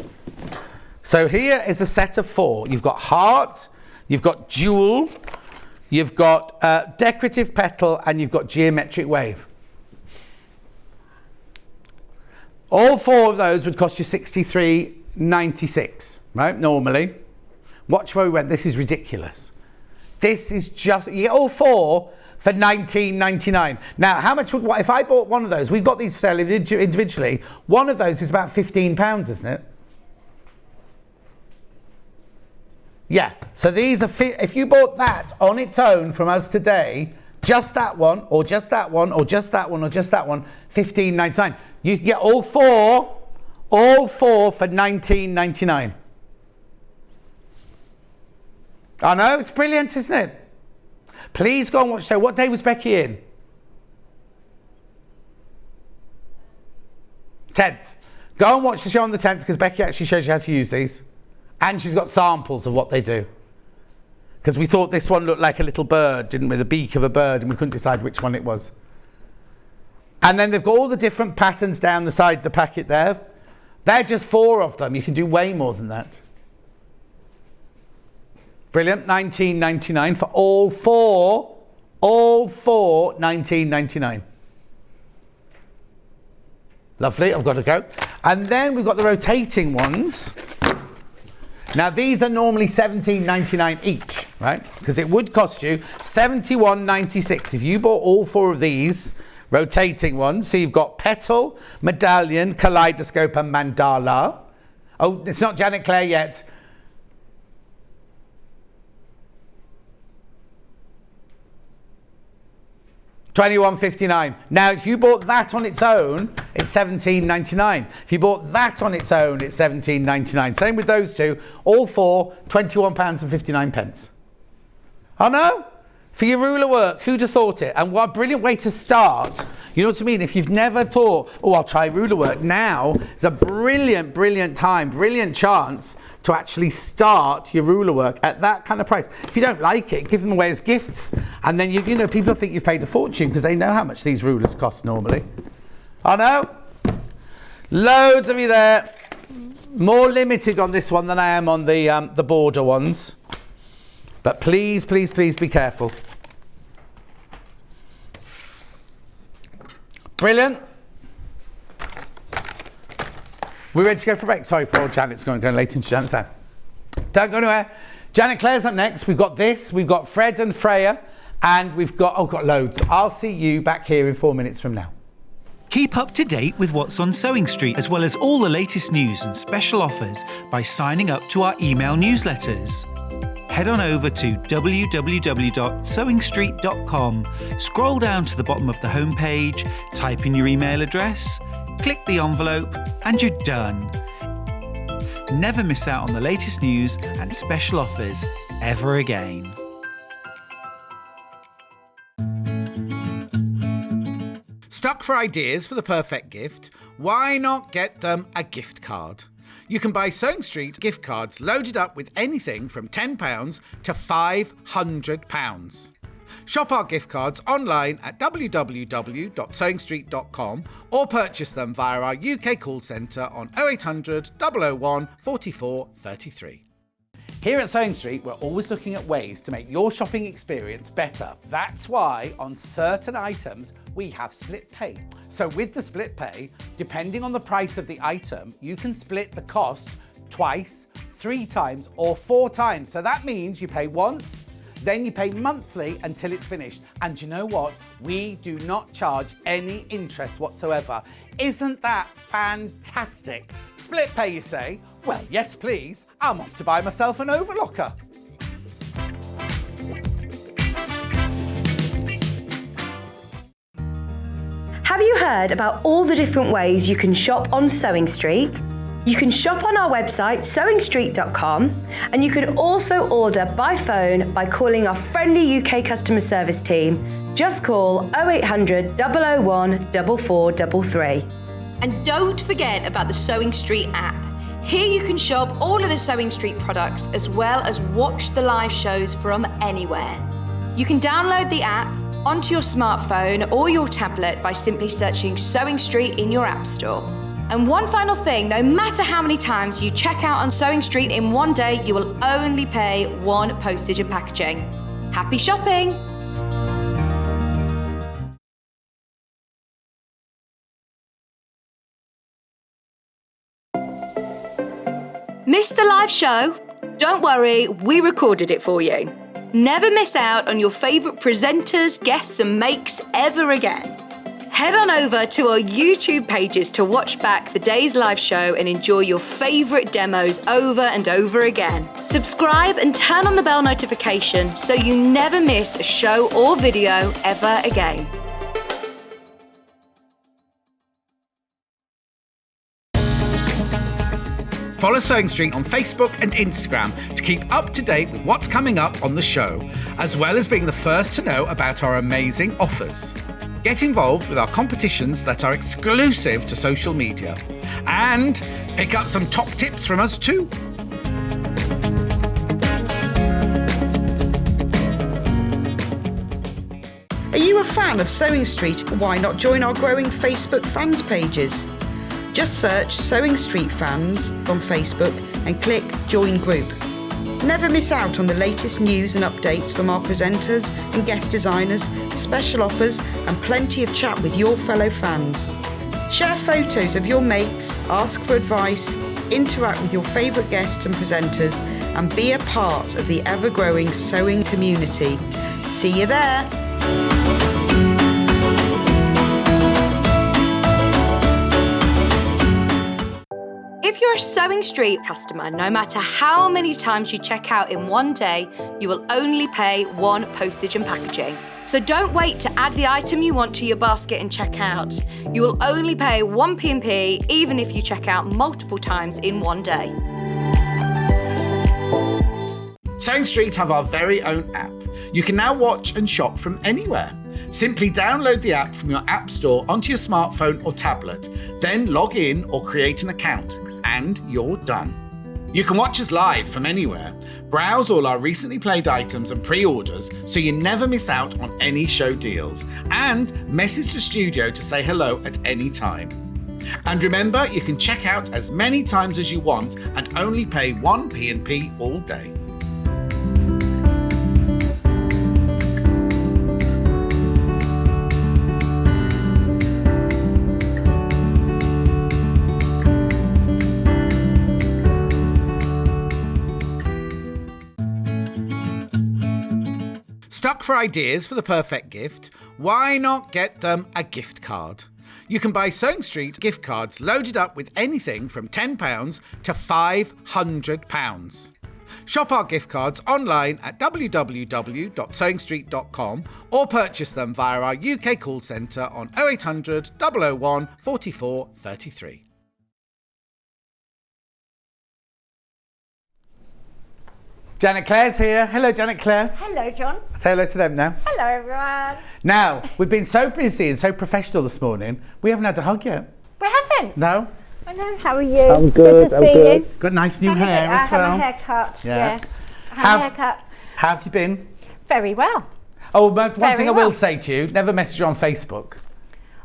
So here is a set of 4. You've got heart, you've got jewel, you've got decorative petal, and you've got geometric wave. All 4 of those would cost you $63.96, right? Normally. Watch where we went. This is ridiculous. This is just, you get all 4 for $19.99. Now, how much would, if I bought one of those, we've got these for sale individually, one of those is about £15, isn't it? Yeah, so these are, if you bought that on its own from us today, just that one, or just that one, or just that one, or just that one, $15.99. You can get all 4 for $19.99. I know, it's brilliant, isn't it? Please go and watch the show. What day was Becky in? 10th. Go and watch the show on the 10th because Becky actually shows you how to use these. And she's got samples of what they do. Because we thought this one looked like a little bird, didn't we? The beak of a bird, and we couldn't decide which one it was. And then they've got all the different patterns down the side of the packet there. They're just 4 of them. You can do way more than that. Brilliant. $19.99 for all 4. All 4, $19.99. Lovely. I've got to go. And then we've got the rotating ones. Now these are normally $17.99 each, right? Because it would cost you $71.96 if you bought all 4 of these rotating ones. So you've got petal, medallion, kaleidoscope, and mandala. Oh, it's not Janet Clare yet. $21.59. Now, if you bought that on its own, it's $17.99. If you bought that on its own, it's $17.99. Same with those 2. All 4, £21.59. I know. For your ruler work, who'd have thought it? And what a brilliant way to start. You know what I mean? If you've never thought, oh, I'll try ruler work, now is a brilliant, brilliant time, brilliant chance to actually start your ruler work at that kind of price. If you don't like it, give them away as gifts. And then, you know, people think you've paid a fortune because they know how much these rulers cost normally. I know. Loads of you there. More limited on this one than I am on the border ones. But please, please, please be careful. Brilliant. We're ready to go for a break. Sorry, poor Janet's going late into Janet's time. Don't go anywhere. Janet Clare's up next. We've got this. We've got Fred and Freya. And we've got loads. I'll see you back here in 4 minutes from now. Keep up to date with what's on Sewing Street, as well as all the latest news and special offers by signing up to our email newsletters. Head on over to www.sewingstreet.com, scroll down to the bottom of the homepage, type in your email address, click the envelope, and you're done. Never miss out on the latest news and special offers ever again. Stuck for ideas for the perfect gift? Why not get them a gift card? You can buy Sewing Street gift cards loaded up with anything from £10 to £500. Shop our gift cards online at www.sewingstreet.com or purchase them via our UK call centre on 0800 001 44 33. Here at Sewing Street, we're always looking at ways to make your shopping experience better. That's why on certain items, we have split pay. So with the split pay, depending on the price of the item, you can split the cost twice, 3 times, or 4 times. So that means you pay once, then you pay monthly until it's finished. And you know what? We do not charge any interest whatsoever. Isn't that fantastic? Split pay, you say? Well, yes, please. I'm off to buy myself an overlocker. Have you heard about all the different ways you can shop on Sewing Street? You can shop on our website, sewingstreet.com, and you can also order by phone by calling our friendly UK customer service team. Just call 0800 001 4433. And don't forget about the Sewing Street app. Here you can shop all of the Sewing Street products as well as watch the live shows from anywhere. You can download the app onto your smartphone or your tablet by simply searching Sewing Street in your app store. And one final thing, no matter how many times you check out on Sewing Street in one day, you will only pay one postage and packaging. Happy shopping! Missed the live show? Don't worry, we recorded it for you. Never miss out on your favourite presenters, guests and makes ever again. Head on over to our YouTube pages to watch back the day's live show and enjoy your favourite demos over and over again. Subscribe and turn on the bell notification so you never miss a show or video ever again. Follow Sewing Street on Facebook and Instagram to keep up to date with what's coming up on the show, as well as being the first to know about our amazing offers. Get involved with our competitions that are exclusive to social media. And pick up some top tips from us too. Are you a fan of Sewing Street? Why not join our growing Facebook fans pages? Just search Sewing Street Fans on Facebook and click Join Group. Never miss out on the latest news and updates from our presenters and guest designers, special offers and plenty of chat with your fellow fans. Share photos of your makes, ask for advice, interact with your favourite guests and presenters and be a part of the ever-growing sewing community. See you there! If you're a Sewing Street customer, no matter how many times you check out in one day, you will only pay one postage and packaging. So don't wait to add the item you want to your basket and check out. You will only pay one P&P even if you check out multiple times in one day. Sewing Street have our very own app. You can now watch and shop from anywhere. Simply download the app from your app store onto your smartphone or tablet, then log in or create an account, and you're done. You can watch us live from anywhere, browse all our recently played items and pre-orders so you never miss out on any show deals, and message the studio to say hello at any time. And remember, you can check out as many times as you want and only pay one P&P all day. Stuck for ideas for the perfect gift? Why not get them a gift card? You can buy Sewing Street gift cards loaded up with anything from £10 to £500. Shop our gift cards online at www.sewingstreet.com or purchase them via our UK call centre on 0800 001 44 33. Janet Clare's here. Hello, Janet Clare. Hello, John. Say hello to them now. Hello, everyone. Now, we've been so busy and so professional this morning, we haven't had a hug yet. We haven't. No? I know. How are you? I'm good, to I'm see good. you. Got nice new hair I as well. have a haircut. Yeah. Yes. I have a haircut. How have you been? Very well. Oh, but one Very thing I well. will say to you, never message you on Facebook.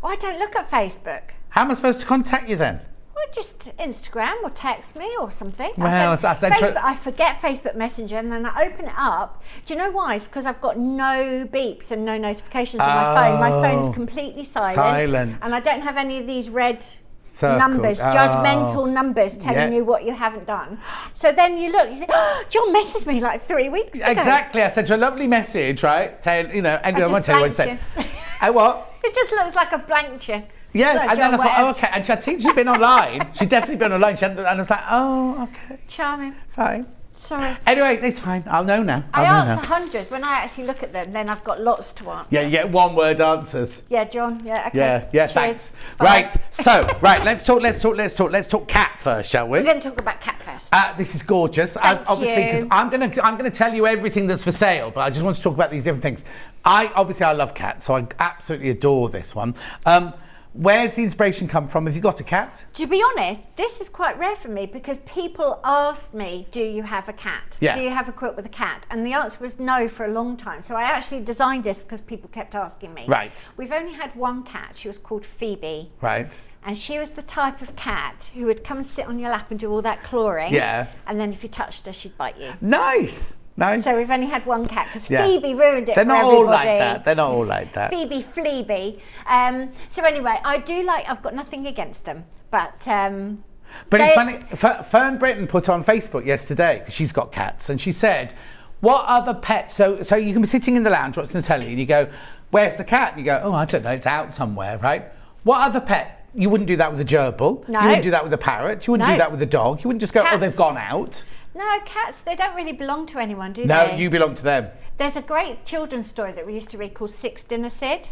Oh, I don't look at Facebook. How am I supposed to contact you then? Well, just Instagram or text me or something. Well, I said I forget Facebook Messenger and then I open it up. Do you know why? It's because I've got no beeps and no notifications on my phone. My phone's completely silent. And I don't have any of these red numbers, judgmental numbers telling you what you haven't done. So then you look, you think, oh, John messaged me like 3 weeks ago. Exactly. I sent you a lovely message, right? Saying, you know, anyway, I won't tell you what I said. What? It just looks like a blank check. Yeah, So, and then John, I thought, whatever. oh, okay. And I'd seen she'd been online. She'd definitely been online. And I was like, oh, okay. Charming. Fine. Sorry. Anyway, it's fine. I'll know now. I I'll know answer hundreds. When I actually look at them, then I've got lots to answer. Yeah, you get one word answers. Yeah, John. Yeah, okay. Yeah, Cheers. thanks. Bye. Right, so, let's talk cat first, shall we? We're going to talk about cat first. This is gorgeous. Thank Obviously, because you. I'm gonna tell you everything that's for sale, but I just want to talk about these different things. I love cats, so I absolutely adore this one. Where's the inspiration come from? Have you got a cat? To be honest, this is quite rare for me because people asked me, do you have a cat? Yeah. Do you have a quilt with a cat? And the answer was no for a long time. So I actually designed this because people kept asking me. Right. We've only had one cat. She was called Phoebe. Right. And she was the type of cat who would come and sit on your lap and do all that clawing. Yeah. And then if you touched her, she'd bite you. Nice. So we've only had one cat because Yeah. Phoebe ruined it They're for not everybody. all like that. They're not all like that. Phoebe, Fleeby. So anyway, I've got nothing against them, but But it's funny, Fern Britton put on Facebook yesterday, because she's got cats, and she said, what other pets, so you can be sitting in the lounge watching the telly, and you go, where's the cat? And you go, oh, I don't know, it's out somewhere, right? What other pet? You wouldn't do that with a gerbil. No. You wouldn't do that with a parrot. You wouldn't No. do that with a dog. You wouldn't just go, Cats. oh, they've gone out. no, cats, they don't really belong to anyone, do No, they? you belong to them. There's a great children's story that we used to read called Six Dinner Sid.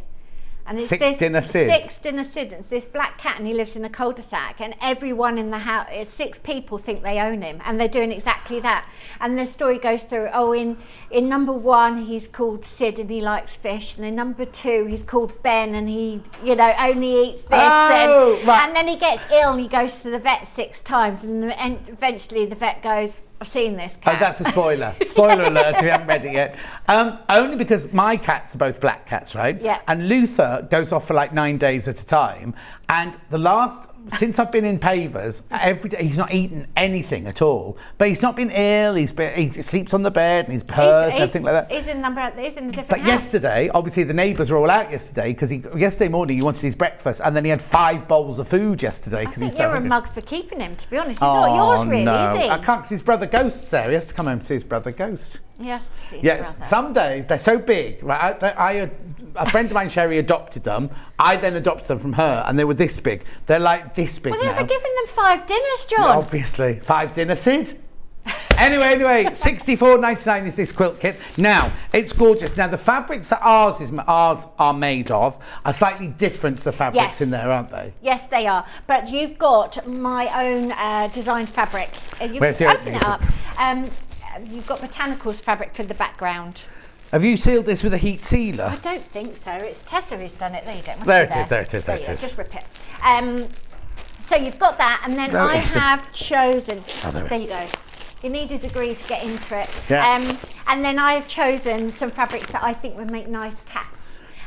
And it's Six this Dinner Sid? Six Dinner Sid. It's this black cat and he lives in a cul-de-sac and everyone in the house, 6 people think they own him and they're doing exactly that. And the story goes through, in number 1 he's called Sid and he likes fish, and in number 2 he's called Ben and he, only eats this. Oh, right. And then he gets ill and he goes to the vet 6 times and eventually the vet goes, I've seen this cat. Oh, that's a spoiler. Spoiler alert if you haven't read it yet. Only because my cats are both black cats, right? Yeah. And Luther goes off for like 9 days at a time. And since I've been in Pavers, every day he's not eaten anything at all. But he's not been ill. He sleeps on the bed and he's purrs and everything like that. He's in a different But house. yesterday, obviously the neighbours were all out yesterday because yesterday morning he wanted his breakfast and then he had 5 bowls of food yesterday. I think you're a mug for keeping him, to be honest. He's not yours really, no. is he? I can't because his brother Ghost's there. He has to come home to see his brother Ghost. He has to see his Yes, brother. some days they're so big. Right, a friend of mine, Sherry, adopted them. I then adopted them from her, and they were this big. They're like this big Well, now. you're giving them 5 dinners, John. Obviously, 5 dinner, Sid. Anyway, $64.99 is this quilt kit. Now, it's gorgeous. Now, the fabrics that ours are made of are slightly different to the fabrics Yes. in there, aren't they? Yes, they are. But you've got my own designed fabric. You Where's the open opening? it up. You've got Botanicals fabric for the background. Have you sealed this with a heat sealer? I don't think so. It's Tessa who's done it. There you go. Must There be it is, there it is, there it you go. is. Just rip it. So you've got that, and then There it I is. have chosen. Oh, there it there you go. You need a degree to get into it. Yeah. And then I've chosen some fabrics that I think would make nice cats.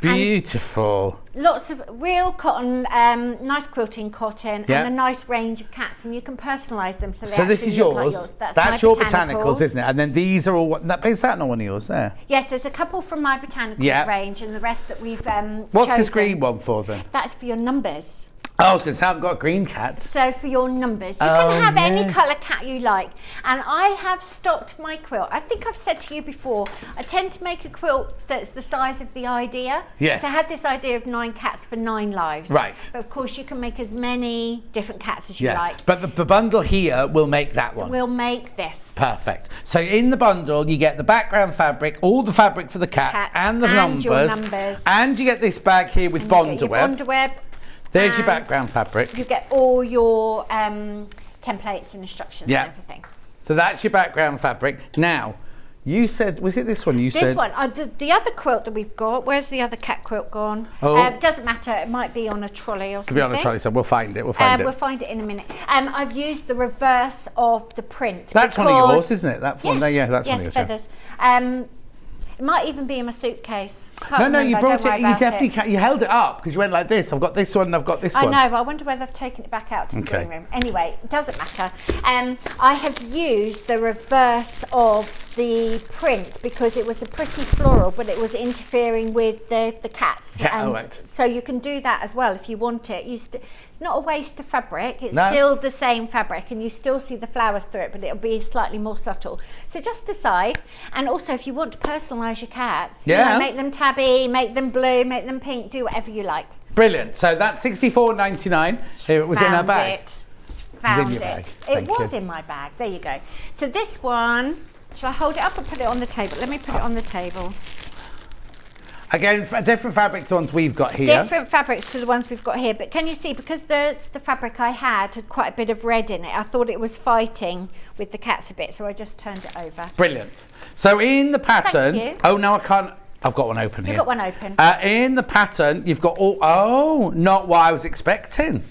And Beautiful. lots of real cotton, nice quilting cotton, Yeah. and a nice range of cats, and you can personalise them so they So this actually is look like yours. yours. That's my your botanicals, isn't it? And then these are all. Is that not one of yours there? Yes, there's a couple from my botanicals Yeah. range, and the rest that we've What's chosen. this green one for then? That's for your numbers. Oh, I was going to say I've got a green cat. So for your numbers, you Oh, can have any yes. colour cat you like. And I have stocked my quilt. I think I've said to you before, I tend to make a quilt that's the size of the idea. Yes. So I had this idea of 9 cats for 9 lives. Right. But of course you can make as many different cats as you like. But the bundle here will make that one. We'll make this. Perfect. So in the bundle, you get the background fabric, all the fabric for the cats, and the and your numbers. numbers. And you get this bag here with And you bonder get your web. bonder web. There's your and background fabric. You get all your templates and instructions Yeah. and everything. So that's your background fabric. Now, you said, was it this one you said? This one, the other quilt that we've got, where's the other cat quilt gone? Oh. Doesn't matter, it might be on a trolley or something. Could be on a trolley, so we'll find it. We'll find We'll it. find it in a minute. I've used the reverse of the print. That's one of because- yours, isn't it? That one there, yeah, that's yes, one of yours. yeah. feathers. It might even be in my suitcase. Can't No, you remember, brought don't worry it. You about definitely you held it up because you went like this. I've got this one and I've got this I one. know, but I wonder whether I've taken it back out to the Okay. green room. Anyway, it doesn't matter. I have used the reverse of the print because it was a pretty floral, but it was interfering with the cats. Yeah, and right. so you can do that as well if you want it. It's not a waste of fabric. It's No. still the same fabric, and you still see the flowers through it, but it'll be slightly more subtle. So just decide. And also, if you want to personalise your cats, you Yeah. know, make them tabby, make them blue, make them pink, do whatever you like. Brilliant. So that's $64.99. Here it was in our Found bag. it. found your it. bag. It Thank was you. in my bag. There you go. So this one, shall I hold it up or put it on the table? Let me put it on the table. Again, different fabric to the ones we've got here. Different fabrics to the ones we've got here, but can you see, because the fabric I had quite a bit of red in it, I thought it was fighting with the cats a bit, so I just turned it over. Brilliant. So in the pattern, Thank you. oh no, I can't. I've got one open here. You've got one open. In the pattern, you've got all. Oh, not what I was expecting.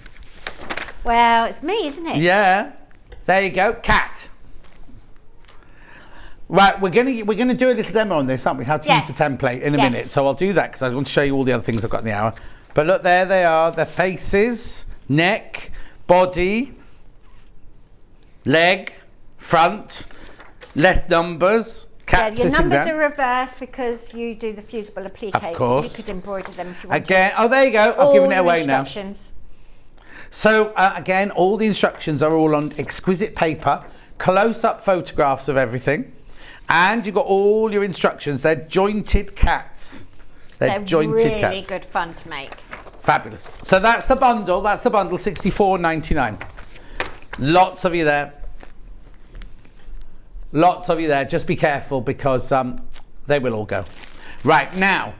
Well, it's me, isn't it? Yeah. There you go, cat. Right, we're gonna do a little demo on this, aren't we? How to use the template in a Yes. minute. So I'll do that because I want to show you all the other things I've got in the hour. But look, there they are. Their faces, neck, body, leg, front, left numbers. Cat Yeah, your sitting numbers down. are reversed because you do the fusible applique. Of course. You could embroider them if you wanted. Again, oh there you go. I've All given it your away now. instructions. So again, all the instructions are all on exquisite paper, close-up photographs of everything, and you've got all your instructions. They're jointed cats. They're jointed really cats. good fun to make. Fabulous. So that's the bundle. That's the bundle, $64.99. Lots of you there. Lots of you there. Just be careful because they will all go. Right now.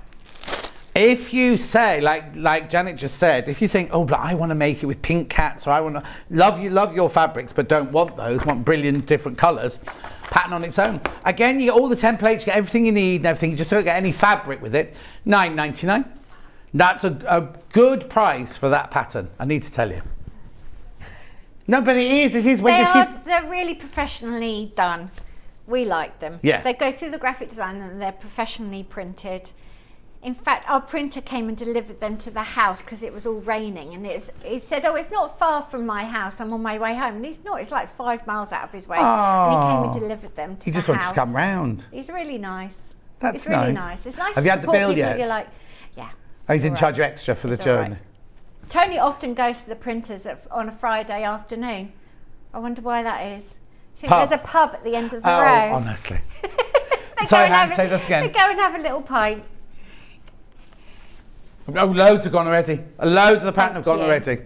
If you say, like Janet just said, if you think, oh, but I want to make it with pink cats, or I want to love your fabrics, but don't want those, want brilliant different colours, pattern on its own. Again, you get all the templates, you get everything you need and everything. You just don't get any fabric with it. $9.99. That's a good price for that pattern. I need to tell you. No, but it is. It is. They're really professionally done. We like them. Yeah. They go through the graphic design and they're professionally printed. In fact, our printer came and delivered them to the house because it was all raining, and he said, oh, it's not far from my house, I'm on my way home. And he's not, it's like 5 miles out of his way. And he came and delivered them to He the just house. wants to come round. He's really nice. That's it's really nice. nice. It's nice Have to you had the support bill people yet? You're like, yeah. Oh, he it's didn't all charge right. you extra for the It's all journey. right. Tony often goes to the printers on a Friday afternoon. I wonder why that is. See, Pub. there's a pub at the end of the Oh, road. honestly. They Sorry, go and Han, have say that again. They go and have a little pint. Oh, loads have gone already. Loads of the pattern have Thank gone you. already.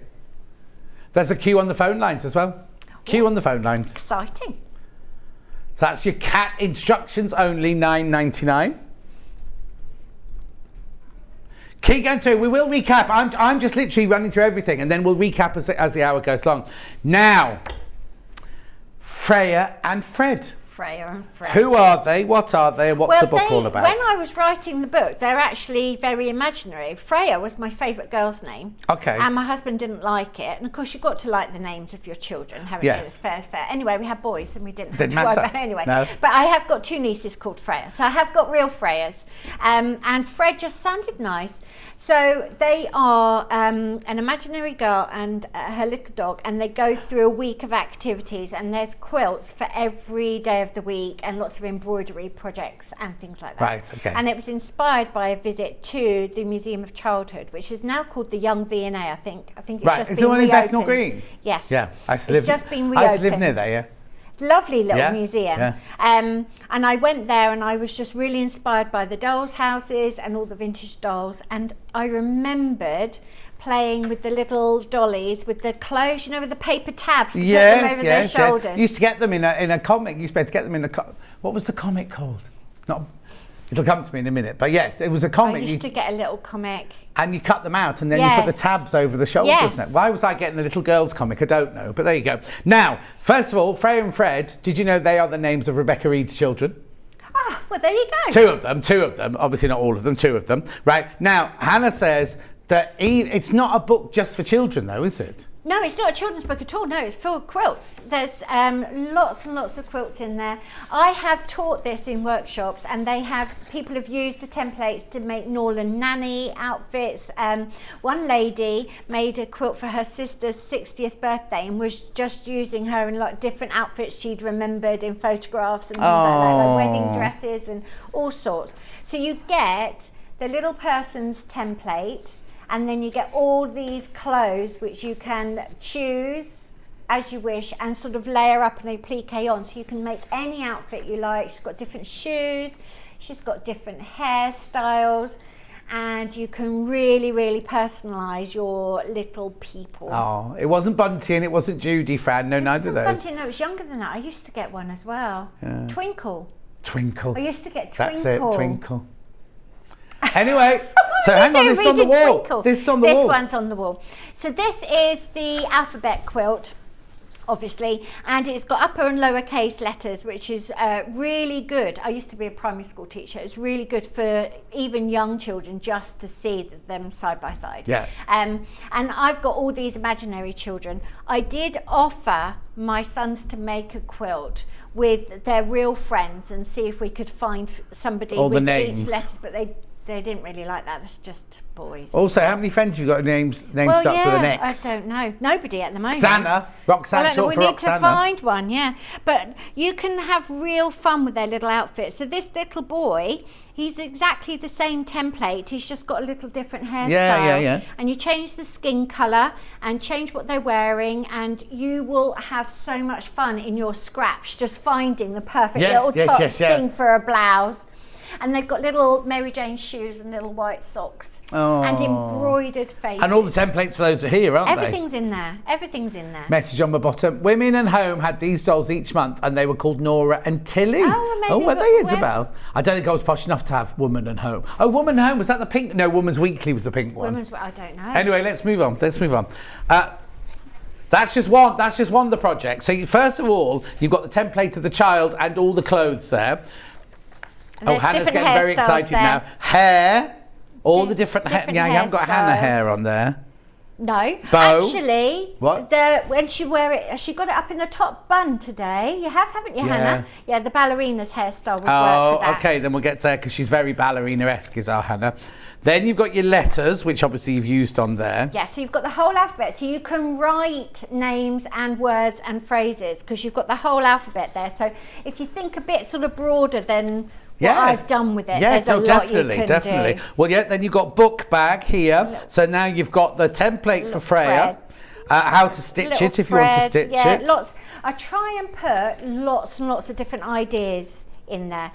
There's a queue on the phone lines as well. Queue on the phone lines. Exciting. So that's your cat instructions only, $9.99. Keep going through. We will recap. I'm just literally running through everything, and then we'll recap as the hour goes along. Now, Freya and Fred. Freya and Fred. Who are they? What are they? And what's the book all about? When I was writing the book, they're actually very imaginary. Freya was my favourite girl's name. Okay. And my husband didn't like it. And of course, you've got to like the names of your children, haven't Yes. you? It's fair, it's fair. Anyway, we had boys and we didn't Didn't have to worry matter. about it anyway. No. But I have got 2 nieces called Freya. So I have got real Freyas. And Fred just sounded nice. So they are an imaginary girl and her little dog, and they go through a week of activities, and there's quilts for every day of the week and lots of embroidery projects and things like that. Right, okay. And it was inspired by a visit to the Museum of Childhood, which is now called the Young V&A, I think. I think it's Right, just is been the one in reopened. Bethnal Green? Yes. Yeah, I used to It's live. just been I used to live reopened. near there. Yeah. It's a lovely little Yeah, museum. yeah. And I went there and I was just really inspired by the dolls' houses and all the vintage dolls. And I remembered playing with the little dollies with the clothes, you know, with the paper tabs to put them over their shoulders. Yes. Used to get them in a comic. You used to be able to get them in a. What was the comic called? Not. It'll come to me in a minute. But yeah, it was a I comic. used to get a little comic. And you cut them out and then you put the Yes. tabs over the shoulders. Yes. Now. Why was I getting a little girl's comic? I don't know, but there you go. Now, first of all, Freya and Fred, did you know they are the names of Rebecca Reed's children? Ah, well, there you go. Two of them, obviously not all of them, 2 of them. Right, now, Hannah says that it's not a book just for children though, is it? No, it's not a children's book at all. No, it's full of quilts. There's lots and lots of quilts in there. I have taught this in workshops, and people have used the templates to make Norland nanny outfits. One lady made a quilt for her sister's 60th birthday and was just using her in like different outfits she'd remembered in photographs and things like wedding dresses and all sorts. So you get the little person's template, and then you get all these clothes which you can choose as you wish and sort of layer up and applique on, so you can make any outfit you like. She's got different shoes, she's got different hairstyles, and you can really, really personalise your little people. Oh, it wasn't Bunty and it wasn't Judy, Fran. No, neither of those. Bunty, no, it was younger than that. I used to get one as well. Yeah. Twinkle. Twinkle. I used to get Twinkle. That's it, Twinkle. Anyway, so hang on, this is on the wall. Twinkle. This is on the wall. This one's on the wall. So this is the alphabet quilt, obviously, and it's got upper and lower case letters, which is really good. I used to be a primary school teacher. It's really good for even young children just to see them side by side. Yeah. And I've got all these imaginary children. I did offer my sons to make a quilt with their real friends and see if we could find somebody All the with names. each letter, but they didn't really like that. It's just boys. Also, how many friends have you got names starts with an X? I don't know. Nobody at the moment. Xana. Roxanne, Well, short we for need to Roxana. find one, yeah. But you can have real fun with their little outfits. So this little boy, he's exactly the same template. He's just got a little different hairstyle. Yeah. And you change the skin colour and change what they're wearing, and you will have so much fun in your scraps just finding the perfect little top thing for a blouse. And they've got little Mary Jane shoes and little white socks and embroidered faces. And all the templates for those are here, aren't Everything's in there. Everything's in there. Message on the bottom. Women and Home had these dolls each month and they were called Nora and Tilly. Were they, Isabel? I don't think I was posh enough to have Woman and Home. Oh, Woman and Home, was that the pink? No, Woman's Weekly was the pink one. I don't know. Anyway, let's move on. That's just one of the projects. So first of all, you've got the template of the child and all the clothes there. Oh, Hannah's getting very excited now. Hair, all the different hair. Yeah, you haven't got Hannah hair on there. No, Bow. actually, What? When she wear it, she got it up in a top bun today. You have, haven't you, Yeah. Hannah? Yeah, the ballerina's hairstyle would work for that. Okay, then we'll get there because she's very ballerina-esque, is our Hannah. Then you've got your letters, which obviously you've used on there. Yeah, so you've got the whole alphabet, so you can write names and words and phrases because you've got the whole alphabet there. So if you think a bit sort of broader than what I've done with it, there's a lot you can do. Well, yeah, then you've got book bag here. So now you've got the template for Freya. How to stitch it if you want to stitch it. Lots. I try and put lots and lots of different ideas in there.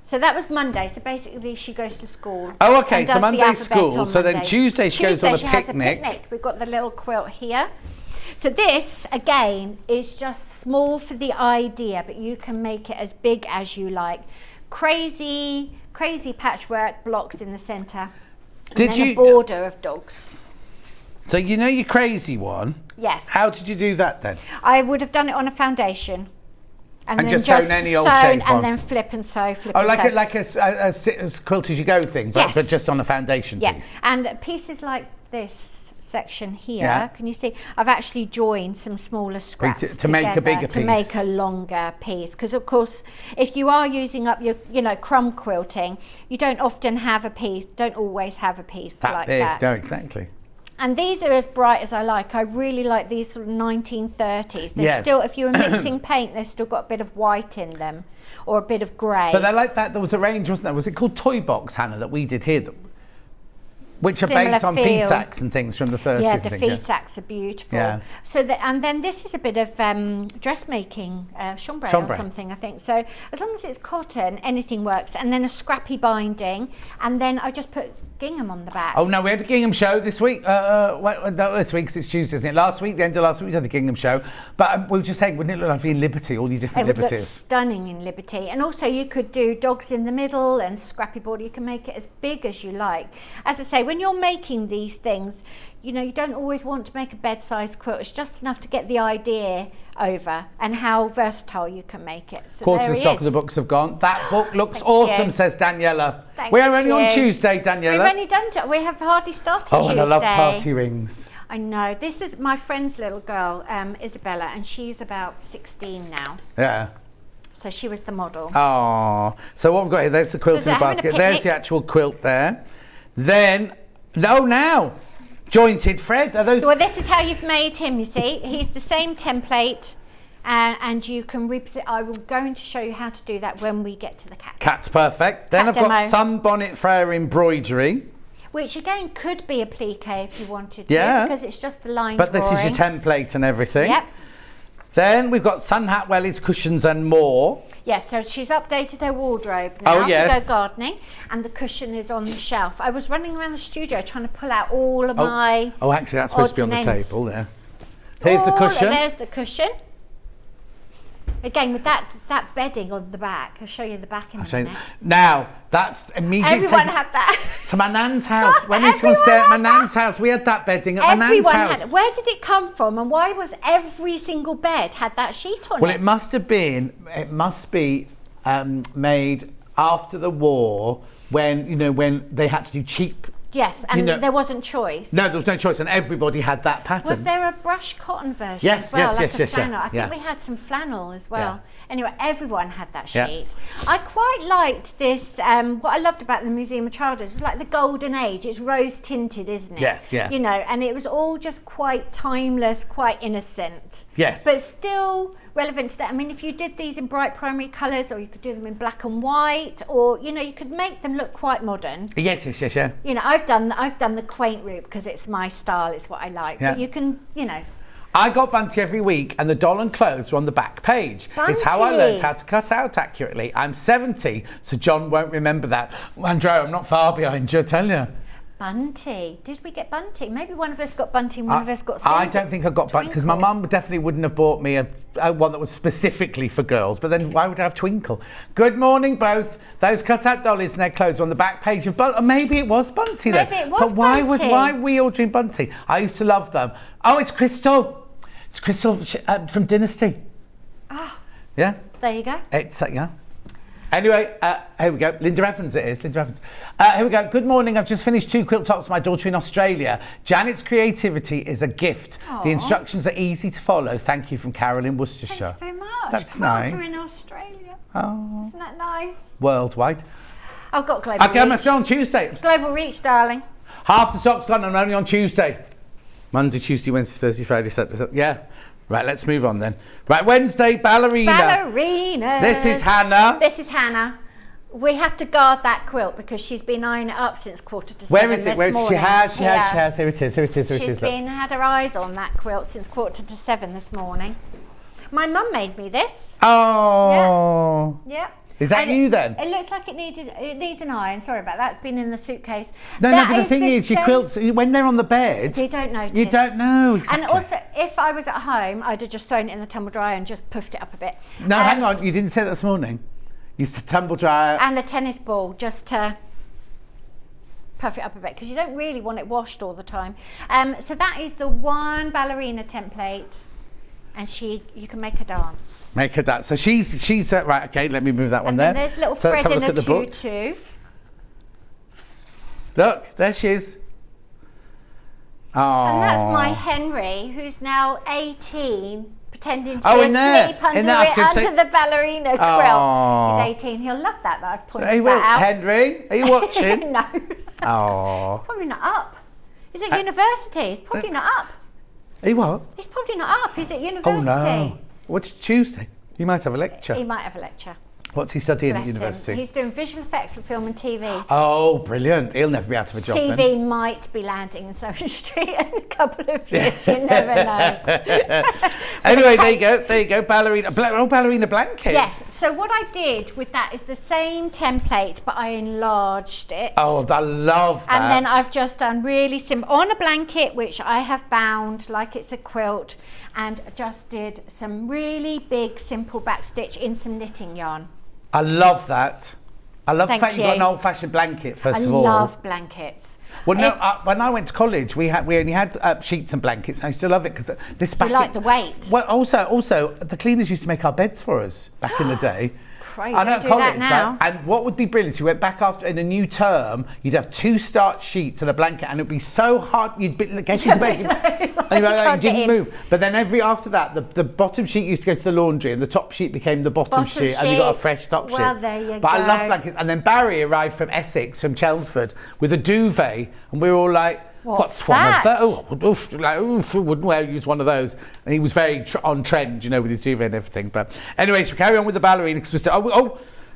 So that was Monday. So basically, she goes to school. Oh, okay. and So does the Monday's alphabet school. on So then Monday. Tuesday she goes on a Tuesday she has picnic. We've got the little quilt here. So this, again, is just small for the idea, but you can make it as big as you like. Crazy patchwork blocks in the centre. And then a border of dogs. So you know your crazy one? Yes. How did you do that then? I would have done it on a foundation. And then just sewn any old shape on. And then flip and sew, like a quilt as you go thing, but just on a foundation piece. Yeah, and pieces like this section here, Yeah. can you see? I've actually joined some smaller scraps to make a bigger to piece. make a longer piece. Because of course, if you are using up your, crumb quilting, you don't often have a piece. Don't always have a piece like big. that. No, exactly. And these are as bright as I like. I really like these sort of 1930s. They're still, if you were mixing paint, they've still got a bit of white in them or a bit of grey. But they're like that. There was a range, wasn't there? Was it called Toy Box, Hannah, that we did here? Which Similar are based on feed feel. sacks and things from the 30s. Yeah, the feed sacks are beautiful. Yeah. So and then this is a bit of dressmaking, chambray or something, I think. So as long as it's cotton, anything works. And then a scrappy binding, and then I just put gingham on the back. Oh no, we had a gingham show this week. Not this week, 'cause it's Tuesday, isn't it? Last week, the end of last week, we had the gingham show. But we were just saying, wouldn't it look lovely in Liberty, all your different It would look liberties? stunning in Liberty. And also you could do dogs in the middle and scrappy border. You can make it as big as you like. As I say, when you're making these things, you don't always want to make a bed-sized quilt. It's just enough to get the idea over and how versatile you can make it. So Quarter there of the he stock is. of the books have gone. That book looks Thank awesome, you. says Daniela. Thank We're only on you. Tuesday, Daniela. We've only done, we have hardly started Oh, Tuesday. and I love party rings. I know. This is my friend's little girl, Isabella, and she's about 16 now. Yeah. So she was the model. Oh, so what we've got here, there's the quilt So in the they're having a basket. There's picnic. the actual quilt there. Then, now, jointed Fred. Are those? Well, this is how you've made him, you see. He's the same template, and you can represent. I will going to show you how to do that when we get to the cat. Cat's perfect. Then Cat I've got demo. sunbonnet Freya embroidery. Which again could be applique if you wanted to, Yeah. because it's just a line But this is your drawing. template and everything. Yep. Then we've got Sun Hatwelly's Cushions and More. Yes, so she's updated her wardrobe now to go gardening, and the cushion is on the shelf. I was running around the studio trying to pull out all of my. Oh, actually, that's supposed to be on the table there. Here's the cushion. There's the cushion. Again, with that bedding on the back. I'll show you the back in a minute. Now, that's immediately. Everyone had that. To my nan's house. When we used to go and stay at my nan's house, we had that bedding at my nan's house. Had. Where did it come from, and why was every single bed had that sheet on it? Well, it must be made after the war when they had to do cheap. Yes, and there wasn't choice. No, there was no choice, and everybody had that pattern. Was there a brushed cotton version yes, as well? Yes, yes. I think we had some flannel as well. Yeah. Anyway, everyone had that sheet. Yeah. I quite liked this. What I loved about the Museum of Childhood was like the golden age. It's rose tinted, isn't it? Yes, yeah. And it was all just quite timeless, quite innocent. Yes. But still relevant today. I mean, if you did these in bright primary colours, or you could do them in black and white, or you could make them look quite modern. Yes, yeah. I've done the quaint route because it's my style, it's what I like. Yeah. But you can, I got Bunty every week, and the doll and clothes are on the back page. Bunty. It's how I learned how to cut out accurately. I'm 70, so John won't remember that. Andrew, I'm not far behind you, I tell you. Bunty. Did we get Bunty? Maybe one of us got Bunty and one of us got Cindy. I don't think I got Bunty, because my mum definitely wouldn't have bought me a one that was specifically for girls, but then why would I have Twinkle? Good morning, both. Those cut-out dollies and their clothes are on the back page of Bunty. Maybe it was Bunty then. Maybe it was But why Bunty. why were we ordering Bunty? I used to love them. Oh, it's Crystal. It's Crystal from Dynasty. Ah. Yeah? There you go. It's, yeah. Anyway, here we go. Linda Evans it is. Linda Evans. Here we go. Good morning. I've just finished 2 quilt tops for my daughter in Australia. Janet's creativity is a gift. Aww. The instructions are easy to follow. Thank you from Carol in Worcestershire. Thank you very much. That's Quilts nice. are in Australia. Oh. Isn't that nice? Worldwide. I've got Global Okay, I'm Reach. on Tuesday. Global Reach, darling. Half the stock's gone. I'm only on Tuesday. Monday, Tuesday, Wednesday, Thursday, Friday, Saturday. Yeah. Right, let's move on then. Right, Wednesday, ballerina. Ballerina. This is Hannah. This is Hannah. We have to guard that quilt because she's been eyeing it up since 6:45 Where is it? this morning. She has. Here it is. She's had her eyes on that quilt since 6:45 this morning. My mum made me this. Oh. Yeah. Is that you then? It looks like it needs an iron. Sorry about that. It's been in the suitcase. No, but the thing is, your quilts, when they're on the bed, you don't notice. You don't know exactly. And also, if I was at home, I'd have just thrown it in the tumble dryer and just puffed it up a bit. No, hang on. You didn't say that this morning. You said tumble dryer. And a tennis ball, just to puff it up a bit, because you don't really want it washed all the time. So that is the one ballerina template, and you can make her dance. Make her dance. So she's right. Okay, let me move that one and there. Then there's little so Fred in a tutu. Look, there she is. Oh. And that's my Henry, who's now 18. Pretending to in there. sleep under the ballerina quilt. Oh. He's 18. He'll love that I've pointed Hey, that out. Henry, are you watching? No. Oh. He's probably not up. He's at university. He's probably not up. Are you what? He's probably not up. He's at university. Oh no. What's Tuesday? He might have a lecture. He might have a lecture. What's he studying Bless at university? him. He's doing visual effects for film and TV. Oh, brilliant. He'll never be out of a job CV then. might be landing in Sowing Street in a couple of years. You never know. Anyway, there you go. Ballerina blankets. Yes. So what I did with that is the same template, but I enlarged it. Oh, I love that. And then I've just done really simple on a blanket, which I have bound like it's a quilt, and just did some really big simple backstitch in some knitting yarn. I love that. I love the fact you. you've got an old-fashioned blanket, first of all. I love blankets. Well, no, when I went to college, we only had sheets and blankets. I still love it because this back. You like the weight. Well, also the cleaners used to make our beds for us back in the day. Christ, I know don't at do college, that now. right? And what would be brilliant? If you went back after in a new term, you'd have 2 starched sheets and a blanket, and it'd be so hard you'd get into bed and you didn't move. But then after that, the bottom sheet used to go to the laundry, and the top sheet became the bottom sheet, and you got a fresh top sheet. Well, there you go. But I love blankets. And then Barry arrived from Essex, from Chelmsford, with a duvet, and we were all like, What's one of that? those? Wouldn't use one of those. And he was very on trend, with his duvet and everything. But anyway, so we carry on with the ballerina.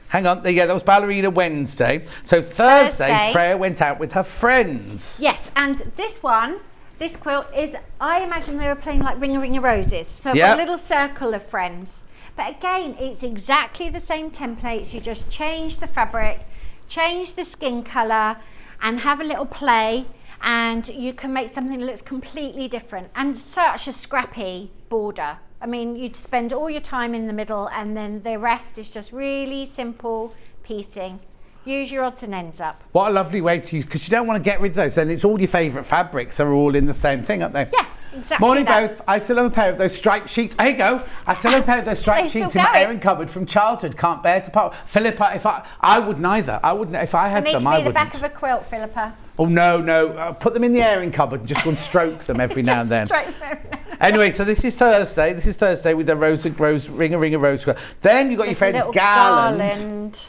Hang on, there you go, that was Ballerina Wednesday. So Thursday, Freya went out with her friends. Yes, and this one, This quilt is, I imagine they were playing like Ring a Ring of Roses. So I've got a little circle of friends. But again, it's exactly the same templates. You just change the fabric, change the skin colour, and have a little play, and you can make something that looks completely different. And such a scrappy border. I mean, you'd spend all your time in the middle, and then the rest is just really simple piecing. Use your odds and ends up. What a lovely way to use, because you don't want to get rid of those. Then it's all your favourite fabrics are all in the same thing, aren't they? Yeah, exactly. Morning both. I still have a pair of those striped sheets. Here you go. I still have a pair of those striped sheets in my airing cupboard from childhood. Can't bear to part. Philippa, if I wouldn't either. I wouldn't if I had them. I wouldn't. They need to be the back of a quilt, Philippa. Oh no! Put them in the airing cupboard and just go and stroke them every now and then. Anyway, so this is Thursday. This is Thursday with the ring a rose. Then you got your friend's garland.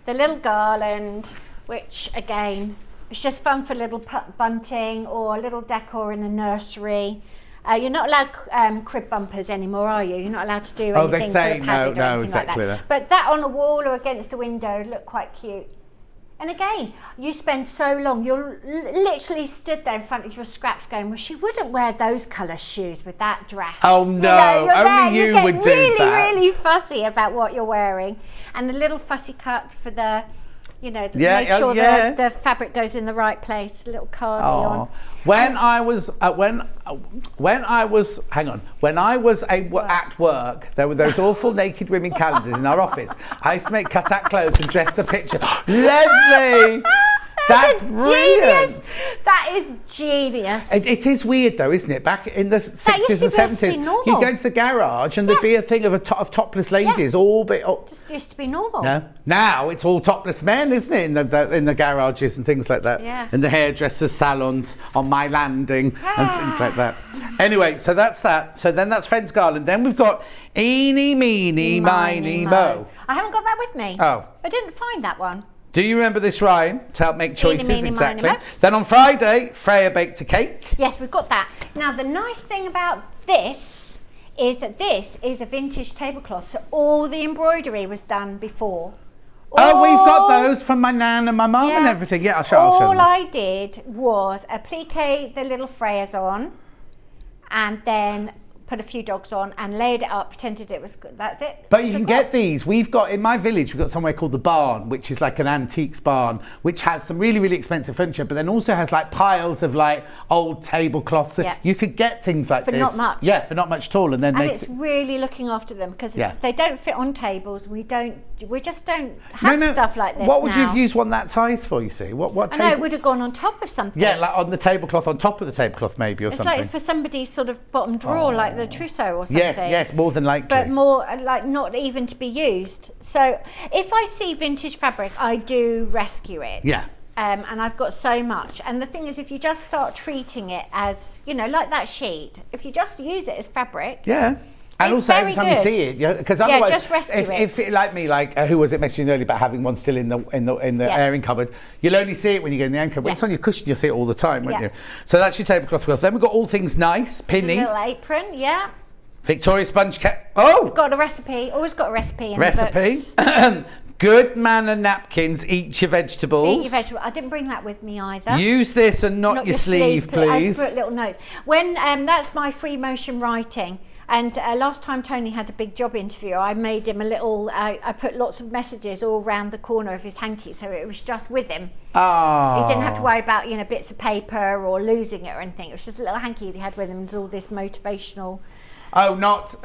The little garland, which again, it's just fun for little bunting or little decor in a nursery. You're not allowed crib bumpers anymore, are you? You're not allowed to do anything they say sort of padded or anything exactly like that. But that on a wall or against a window would look quite cute. And again, you spend so long, you're literally stood there in front of your scraps going, well, she wouldn't wear those colour shoes with that dress. Oh no, only you would do that. You're really fussy about what you're wearing. And a little fussy cut for the, make sure the fabric goes in the right place, a little cardigan. When I was at work, there were those awful naked women calendars in our office. I used to make cut-out clothes and dress the picture. Leslie, that's brilliant. Genius. That is genius. It is weird though, isn't it? Back in the 60s and 70s, you'd go into the garage and there'd be a thing of topless ladies, all bit. Just used to be normal. No, now it's all topless men, isn't it? In the garages and things like that. Yeah. In the hairdressers' salons, on my landing and things like that. Anyway, so that's that. So then that's Friends Garland. Then we've got Eeny, Meeny, Miny, Mo. I haven't got that with me. Oh. I didn't find that one. Do you remember this rhyme to help make choices? Eeny, meeny, exactly. miny, mo. Then on Friday, Freya baked a cake. Yes, we've got that. Now, the nice thing about this is that this is a vintage tablecloth. So all the embroidery was done before. Oh, we've got those from my nan and my mum and everything. Yeah, I'll show All them. I did was applique the little Freyas on and then put a few dogs on and laid it up, pretended it was good. That's it. But you can get these. We've got, in my village, we've got somewhere called the Barn, which is like an antiques barn, which has some really, really expensive furniture, but then also has like piles of like old tablecloths. Yeah. You could get things like this. For not much. Yeah, for not much at all. And then it's really looking after them because they don't fit on tables. We just don't have stuff like this. What would you have used one that size for, you see? What I know, it would have gone on top of something. Yeah, like on the tablecloth, on top of the tablecloth maybe, or it's something. It's like for somebody's sort of bottom drawer, like the trousseau or something. Yes, more than likely. But more like not even to be used. So if I see vintage fabric, I do rescue it. Yeah. And I've got so much. And the thing is, if you just start treating it as, like that sheet, if you just use it as fabric. Yeah. And it's also every time you see it, because otherwise, just rescue if like me, who was it mentioned earlier about having one still in the airing cupboard, you'll only see it when you go in the airing cupboard. It's on your cushion, you'll see it all the time, won't you? So that's your tablecloth quilt. Then we've got all things nice, pinny. Little apron, yeah. Victoria sponge cap. Oh! Got a recipe. Always got a recipe in the books. Good manner napkins. Eat your vegetables. Eat your vegetables. I didn't bring that with me either. Use this and not your sleeve, please. I put little notes. When that's my free motion writing. And last time Tony had a big job interview, I made him a little. I put lots of messages all around the corner of his hanky, so it was just with him. Oh. He didn't have to worry about bits of paper or losing it or anything. It was just a little hanky he had with him. There's all this motivational. Oh, not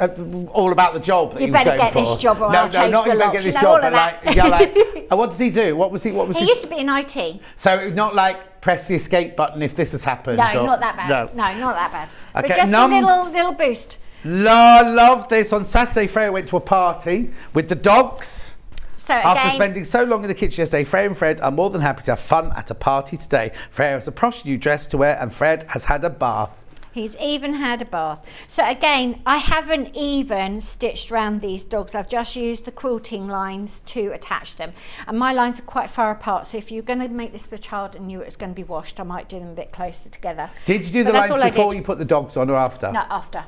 all about the job that you he was better going for. This job or no, I'll change not the you better lock. get this job, but what does he do? What was he? He used to be in IT. So not like press the escape button if this has happened. No, not that bad. No, not that bad. Okay, but just a little boost. Love this. On Saturday, Freya went to a party with the dogs. So after spending so long in the kitchen yesterday, Freya and Fred are more than happy to have fun at a party today. Freya has a posh new dress to wear and Fred has had a bath. He's even had a bath. So again, I haven't even stitched around these dogs. I've just used the quilting lines to attach them. And my lines are quite far apart. So if you're going to make this for a child and knew it was going to be washed, I might do them a bit closer together. Did you do the lines before you put the dogs on or after? No, after.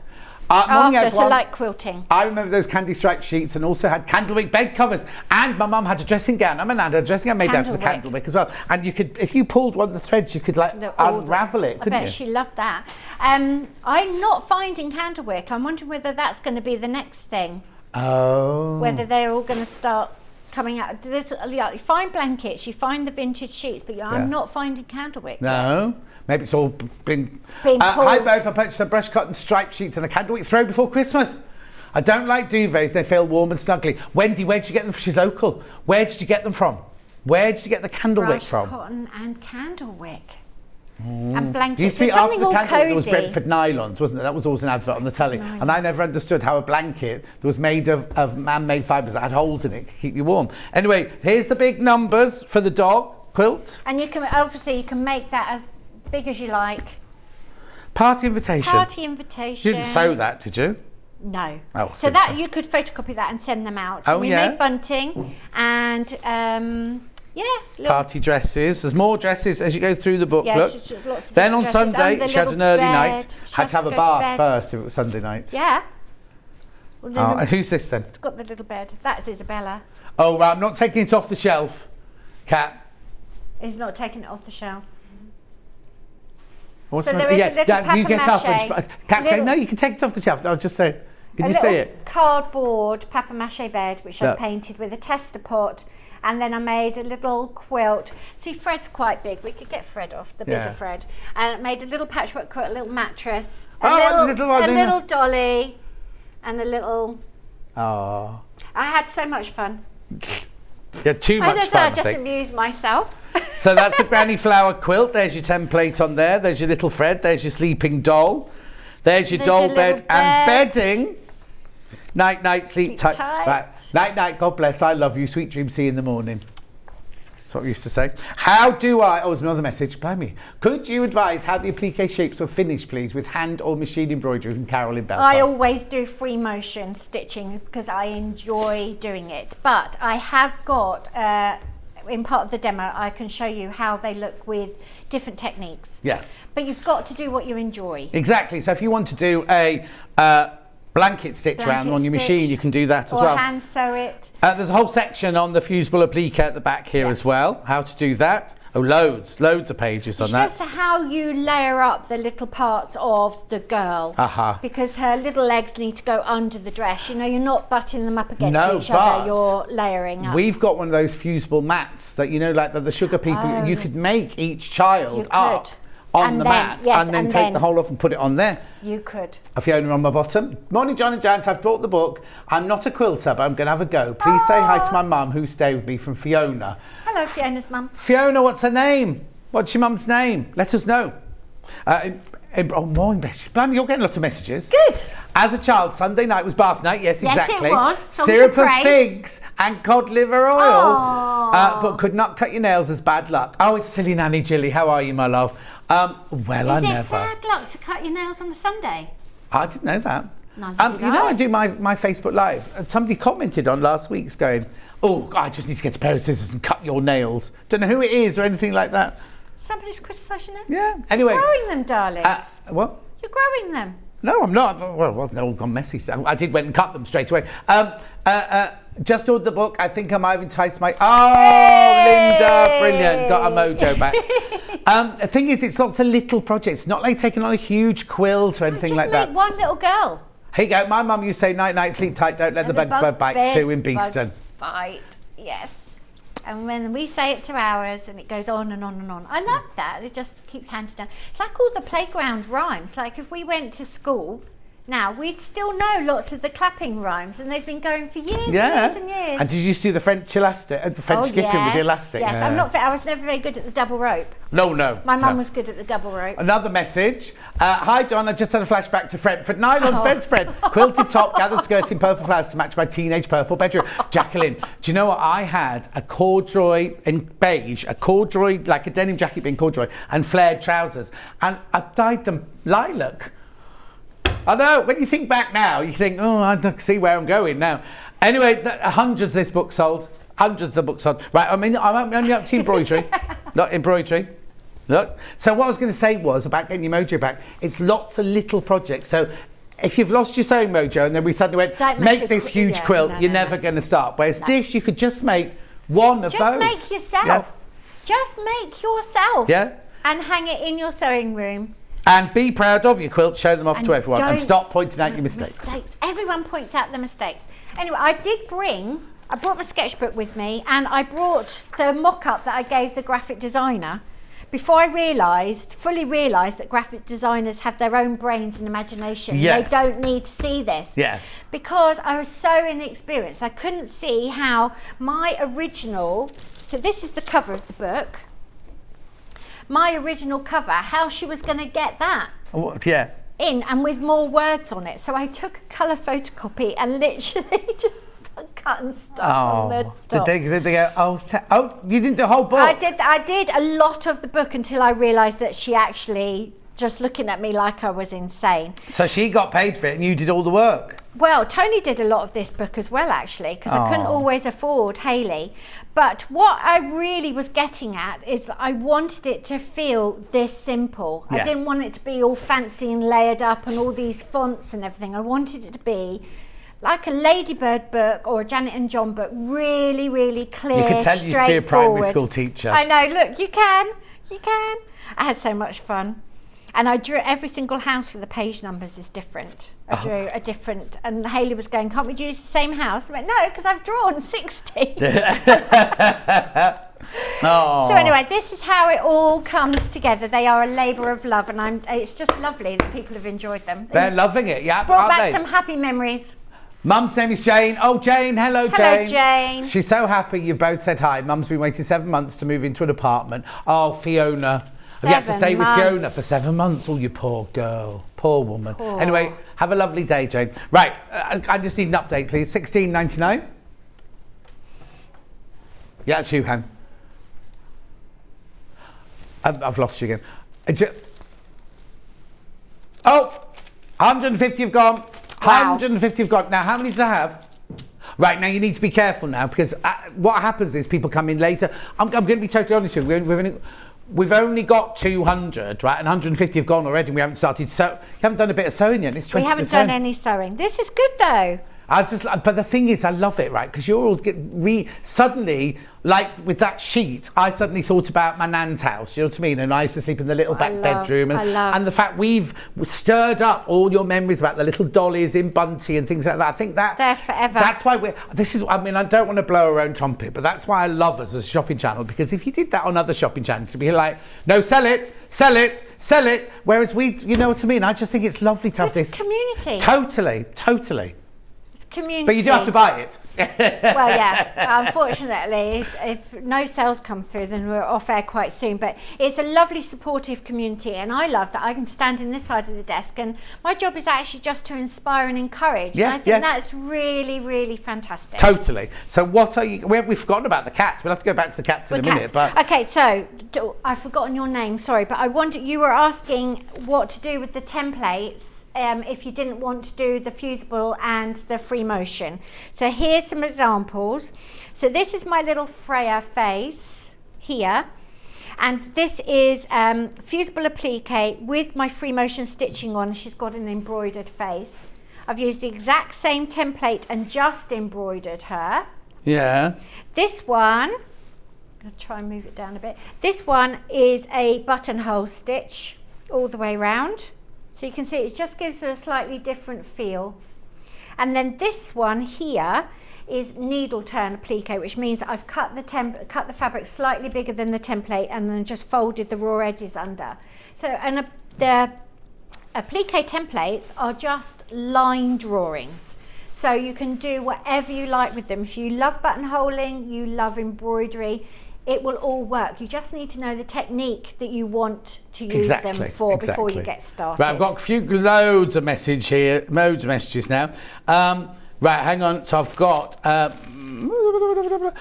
Mummy had After, so one. like quilting. I remember those candy stripe sheets, and also had candlewick bed covers. And my mum had a dressing gown. I had a dressing gown made out of the candlewick as well. And you could, if you pulled one of the threads, you could like unravel it, couldn't you? I bet she loved that. I'm not finding candlewick. I'm wondering whether that's going to be the next thing. Oh. Whether they're all going to start coming out. There's, you find blankets, you find the vintage sheets, but I'm not finding candlewick. No. Yet. Maybe it's all been pulled. Hi both, I purchased some brush cotton striped sheets and a candlewick throw before Christmas. I don't like duvets, they feel warm and snuggly. Wendy, where did you get them from? She's local. Where did you get them from? Where did you get the candlewick Brush from? cotton and candlewick. And blankets. Used to be There's after something the all candlewick, there was cosy. Brentford nylons, wasn't it? That was always an advert on the telly. Nylons. And I never understood how a blanket that was made of man-made fibres that had holes in it could keep you warm. Anyway, here's the big numbers for the dog quilt. And you can make that as big as you like. Party invitation. Party invitation. You didn't sew that, did you? No. Oh, so that you could photocopy that and send them out. Oh, we made bunting and party dresses. There's more dresses as you go through the book. Yeah, look. lots of Then on dresses. Sunday, And the she had an little early bed. night. She Had has to have to a go to bath bed. first if it was Sunday night. Yeah. Well, Oh, and who's this then? it's got the little bed. That's Isabella. Oh, right, I'm not taking it off the shelf. Cat. He's not taking it off the shelf. What's So my- there is a little you get up and papier-mâché. Cat's going, Little- no, you can take it off the shelf. No, I was just saying. Can you little see it? cardboard papier-mâché bed, which I Look. painted with a tester pot. And then I made a little quilt. See, Fred's quite big. We could get Fred off, the bigger Yeah. Fred. And it made a little patchwork quilt, a little mattress, Oh, and the little one, a didn't little dolly, and a little... Oh. I had so much fun. Yeah, too I much don't know, fun, I I just think. amused myself. So that's the granny flower quilt. There's your template on there. There's your little Fred. There's your sleeping doll. There's your There's doll your bed little and bed. bedding. Night, night, sleep Sleep tight. tight. Right. Night, night, God bless. I love you. Sweet dreams, see you in the morning. That's what we used to say. How do I... Oh, there's another message. Blimey. Could you advise how the applique shapes were finished, please, with hand or machine embroidery from Carol in Belfast? I always do free motion stitching because I enjoy doing it. But I have got, in part of the demo, I can show you how they look with different techniques. Yeah. But you've got to do what you enjoy. Exactly. So if you want to do a blanket stitch round on your machine, you can do that as or well. hand sew it. There's a whole section on the fusible applique at the back here as well, how to do that. Oh, loads of pages on It's that. just how you layer up the little parts of the girl. Uh-huh. Because her little legs need to go under the dress. You know, you're not butting them up against No, each but other, you're layering up. We've got one of those fusible mats that, you know, like the sugar people, you could make each child You up could. on And the then- mat yes, and then and take then- the whole off and put it on there. You could. A Fiona on my bottom. Morning, John and Jant. I've bought the book. I'm not a quilter, but I'm going to have a go. Please say hi to my mum who stayed with me from Fiona. Hello, Fiona's mum. Fiona, what's her name? What's your mum's name? Let us know. Oh, morning, bless you. Blimey, you're getting lots of messages. Good. As a child, Sunday night was bath night. Yes, Yes, exactly. it was. Songs Syrup of of praise. figs and cod liver oil. Aw. But could not cut your nails as bad luck. Oh, it's silly Nanny Jilly. How are you, my love? Well, I Is it never. bad luck to cut your nails on a Sunday? I didn't know that. Neither did You know, I. I do my Facebook Live. And somebody commented on last week's going, oh, I just need to get a pair of scissors and cut your nails. Don't know who it is or anything like that. Somebody's criticising it? Yeah. Anyway. You're growing them, darling. What? You're growing them. No, I'm not. Well, they've all gone messy. So I did went and cut them straight away. Just ordered the book. I think I might have enticed my... Oh, Linda, brilliant. Got a mojo back. The thing is, it's lots of little projects. Not like taking on a huge quilt or anything like Just that. make one little girl. Here you go. My mum used to say, night, night, sleep tight, don't let the bug bite. Sue in Beeston. Bite, yes. And when we say it to ours, and it goes on and on and on. I love that. It just keeps handed down. It's like all the playground rhymes. Like if we went to school now, we'd still know lots of the clapping rhymes, and they've been going for years and years and years. And did you used to do the French elastic, the French skipping with the elastic? Yes, Yeah. I was never very good at the double rope. No. My mum was good at the double rope. Another message. Hi, John. I just had a flashback to Brentford. Nylon's bedspread. Quilted top, gathered skirt in purple flowers to match my teenage purple bedroom. Jacqueline, do you know what? I had a corduroy in beige, a corduroy, like a denim jacket being corduroy, and flared trousers. And I dyed them lilac. I know. When you think back now, you think, oh, I can see where I'm going now. Anyway, hundreds this book sold. Hundreds of the books sold. Right, I'm only up to embroidery. Not embroidery. Look. So what I was going to say was about getting your mojo back. It's lots of little projects. So if you've lost your sewing mojo and then we suddenly went, Don't make make this a huge yeah, quilt, no, you're no, never no. going to start. Whereas this, you could just make one of Just those. make yourself. Yeah. Just make yourself. Yeah. And hang it in your sewing room. And be proud of your quilt, show them off And to everyone, and don't stop pointing out your make mistakes. Everyone points out the mistakes. Anyway, I brought my sketchbook with me, and I brought the mock-up that I gave the graphic designer before I fully realised that graphic designers have their own brains and imagination. Yes. They don't need to see this. Yeah. Because I was so inexperienced. I couldn't see how my original, so this is the cover of the book, my original cover, how she was going to get that Yeah. in and with more words on it. So I took a colour photocopy and literally just cut and stuck on the top. Did they go, oh, you didn't do the whole book? I did a lot of the book until I realised that she actually just looking at me like I was insane. So she got paid for it and you did all the work? Well, Tony did a lot of this book as well, actually, because I couldn't always afford Hayley. But what I really was getting at is I wanted it to feel this simple. Yeah. I didn't want it to be all fancy and layered up and all these fonts and everything. I wanted it to be like a Ladybird book or a Janet and John book, really, really clear, You could tell you used to be a primary school teacher. I know, look, you can. I had so much fun. And I drew every single house for the page numbers is different. I drew a different, and Hayley was going, can't we use the same house? I went, no, because I've drawn 60. So anyway, this is how it all comes together. They are a labour of love, and it's just lovely that people have enjoyed them. They're loving it, yeah, Brought aren't back they? some happy memories. Mum's name is Jane. Oh, Jane, hello, Jane. Hello, Jane. She's so happy you both said hi. Mum's been waiting 7 months to move into an apartment. Oh, Fiona. You had to 7 stay with months. Fiona for 7 months. Oh, you poor girl. Poor woman. Poor. Anyway, have a lovely day, Jane. Right, I just need an update, please. $16.99. Yeah, it's you, Han. I've lost you again. Oh, 150 have gone. Wow. 150 have gone. Now, how many do I have? Right, now you need to be careful now, because what happens is people come in later. I'm going to be totally honest with you. We've only got 200, right? And 150 have gone already, and we haven't started. You haven't done a bit of sewing yet. It's 20 We haven't to 10. done any sewing. This is good though. But the thing is, I love it, right? Because you're all suddenly, like with that sheet, I suddenly thought about my nan's house. You know what I mean? And I used to sleep in the little back bedroom, and the fact we've stirred up all your memories about the little dollies in Bunty and things like that. I think that They're forever. That's why I don't want to blow our own trumpet, but that's why I love us as a shopping channel. Because if you did that on other shopping channels, you'd be like, no, sell it. Whereas you know what I mean? I just think it's lovely to have It's this community. Totally. Community. But you do have to buy it. Well, yeah. Unfortunately, if no sales come through, then we're off air quite soon. But it's a lovely, supportive community, and I love that I can stand in this side of the desk, and my job is actually just to inspire and encourage. Yeah, and I think that's really, really fantastic. Totally. So what are you? We've forgotten about the cats. We'll have to go back to the cats in a minute. But okay, so I've forgotten your name. Sorry, but I wonder. You were asking what to do with the templates. If you didn't want to do the fusible and the free motion. So here's some examples. So this is my little Freya face here, and this is fusible applique with my free motion stitching on. She's got an embroidered face. I've used the exact same template and just embroidered her. yeah. This one, I'll try and move it down a bit. This one is a buttonhole stitch all the way round. So you can see it just gives her a slightly different feel. And then this one here is needle turn applique, which means that I've cut the fabric slightly bigger than the template and then just folded the raw edges under. So, and the applique templates are just line drawings. So you can do whatever you like with them. If you love buttonholing, you love embroidery, it will all work. You just need to know the technique that you want to use them for before you get started. Right, I've got loads of messages now. Right, hang on. So I've got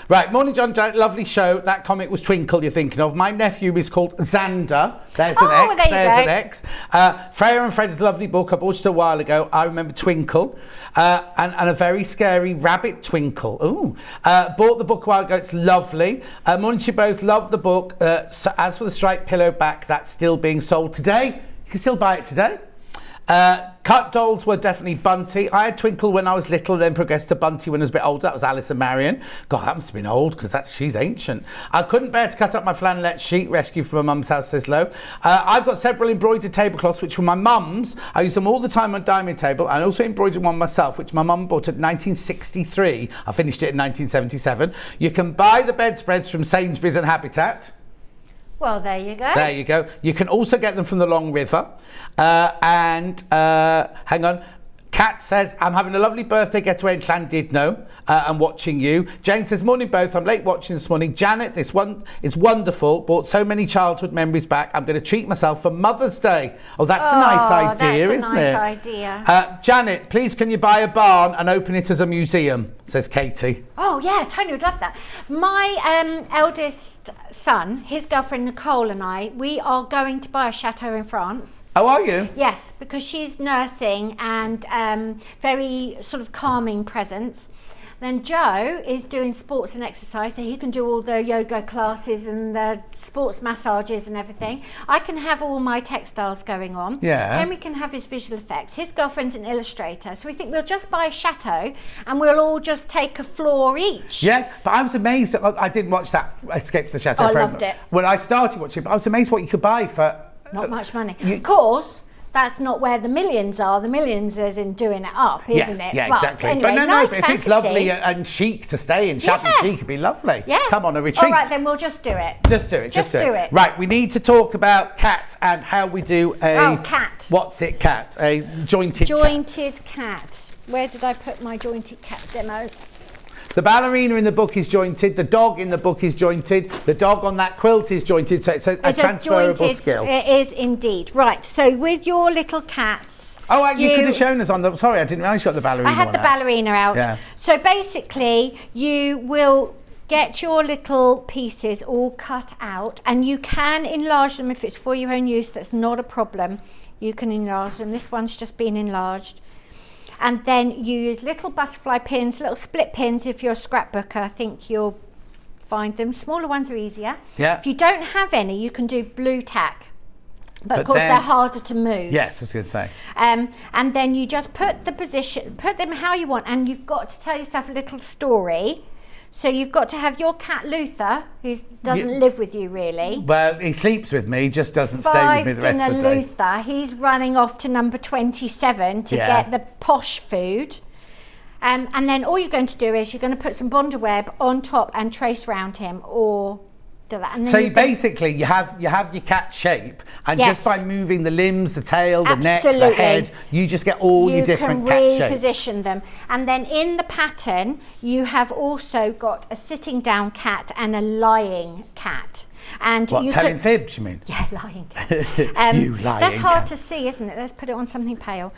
right, morning John, lovely show. That comic was Twinkle you're thinking of. My nephew is called Xander. There's an X. There's an X. Freya and Fred's lovely book. I bought it a while ago. I remember Twinkle. And a very scary rabbit Twinkle. Ooh. Bought the book a while ago. It's lovely. Morning to you both. Love the book. So as for the striped pillow back, that's still being sold today. You can still buy it today. Cut dolls were definitely Bunty. I had Twinkle when I was little, then progressed to Bunty when I was a bit older. That was Alice and Marion. God, that must have been old because she's ancient. I couldn't bear to cut up my flannelette sheet, rescued from my mum's house, says Lo. I've got several embroidered tablecloths, which were my mum's. I use them all the time on dining table. I also embroidered one myself, which my mum bought in 1963. I finished it in 1977. You can buy the bedspreads from Sainsbury's and Habitat. Well, there you go. There you go. You can also get them from the Long River. Hang on. Kat says, I'm having a lovely birthday getaway in Llandudno and watching you. Jane says, morning both. I'm late watching this morning. Janet, this one is wonderful. Brought so many childhood memories back. I'm going to treat myself for Mother's Day. Oh, that's a nice idea, isn't it? That's a nice idea. Janet, please can you buy a barn and open it as a museum, says Katie. Oh, yeah, Tony would love that. My eldest son, his girlfriend Nicole and I, we are going to buy a chateau in France. Oh, are you? Yes, because she's nursing and very sort of calming presence. Then Joe is doing sports and exercise, so he can do all the yoga classes and the sports massages and everything. I can have all my textiles going on. Yeah. Henry can have his visual effects. His girlfriend's an illustrator, so we think we'll just buy a chateau and we'll all just take a floor each. Yeah, but I was amazed that I didn't watch that Escape to the Chateau I program loved it. when I started watching it, but I was amazed what you could buy for... Not much money. Of course, that's not where the millions are. The millions is in doing it up, isn't it? Yeah, but exactly. Anyway, but no, nice but if fantasy. it's lovely and chic to stay in, shabby chic, it'd be lovely. Yeah. Come on, a retreat. All right, then we'll just do it. Just do it. Just do it. Right, we need to talk about Cat and how we do a... cat. What's it, Cat? A jointed cat. Where did I put my jointed cat demo? The ballerina in the book is jointed. The dog in the book is jointed. The dog on that quilt is jointed. So it's a transferable skill. It is indeed. Right, so with your little cats... Oh, you could have shown us on the... Sorry, I didn't realise you got the ballerina I had the ballerina out. Yeah. So basically, you will get your little pieces all cut out, and you can enlarge them if it's for your own use. That's not a problem. You can enlarge them. This one's just been enlarged. And then you use little butterfly pins, little split pins. If you're a scrapbooker, I think you'll find them. Smaller ones are easier. Yeah. If you don't have any, you can do blue tack. But of course, they're harder to move. Yes, I was going to say. And then you just put them how you want, and you've got to tell yourself a little story. So you've got to have your cat Luther, who doesn't live with you really. Well, he sleeps with me, just doesn't stay with me the rest of the day. Luther, he's running off to number 27 to get the posh food. And then all you're going to do is you're going to put some Bonder web on top and trace round him, or do that. And then so you basically you have your cat shape, and just by moving the limbs, the tail, the neck, the head, you just get all your different cat shapes. You can reposition them. And then in the pattern, you have also got a sitting down cat and a lying cat. And what, telling fibs, you mean? Yeah, lying cat. You lying That's hard cat. to see, isn't it? Let's put it on something pale.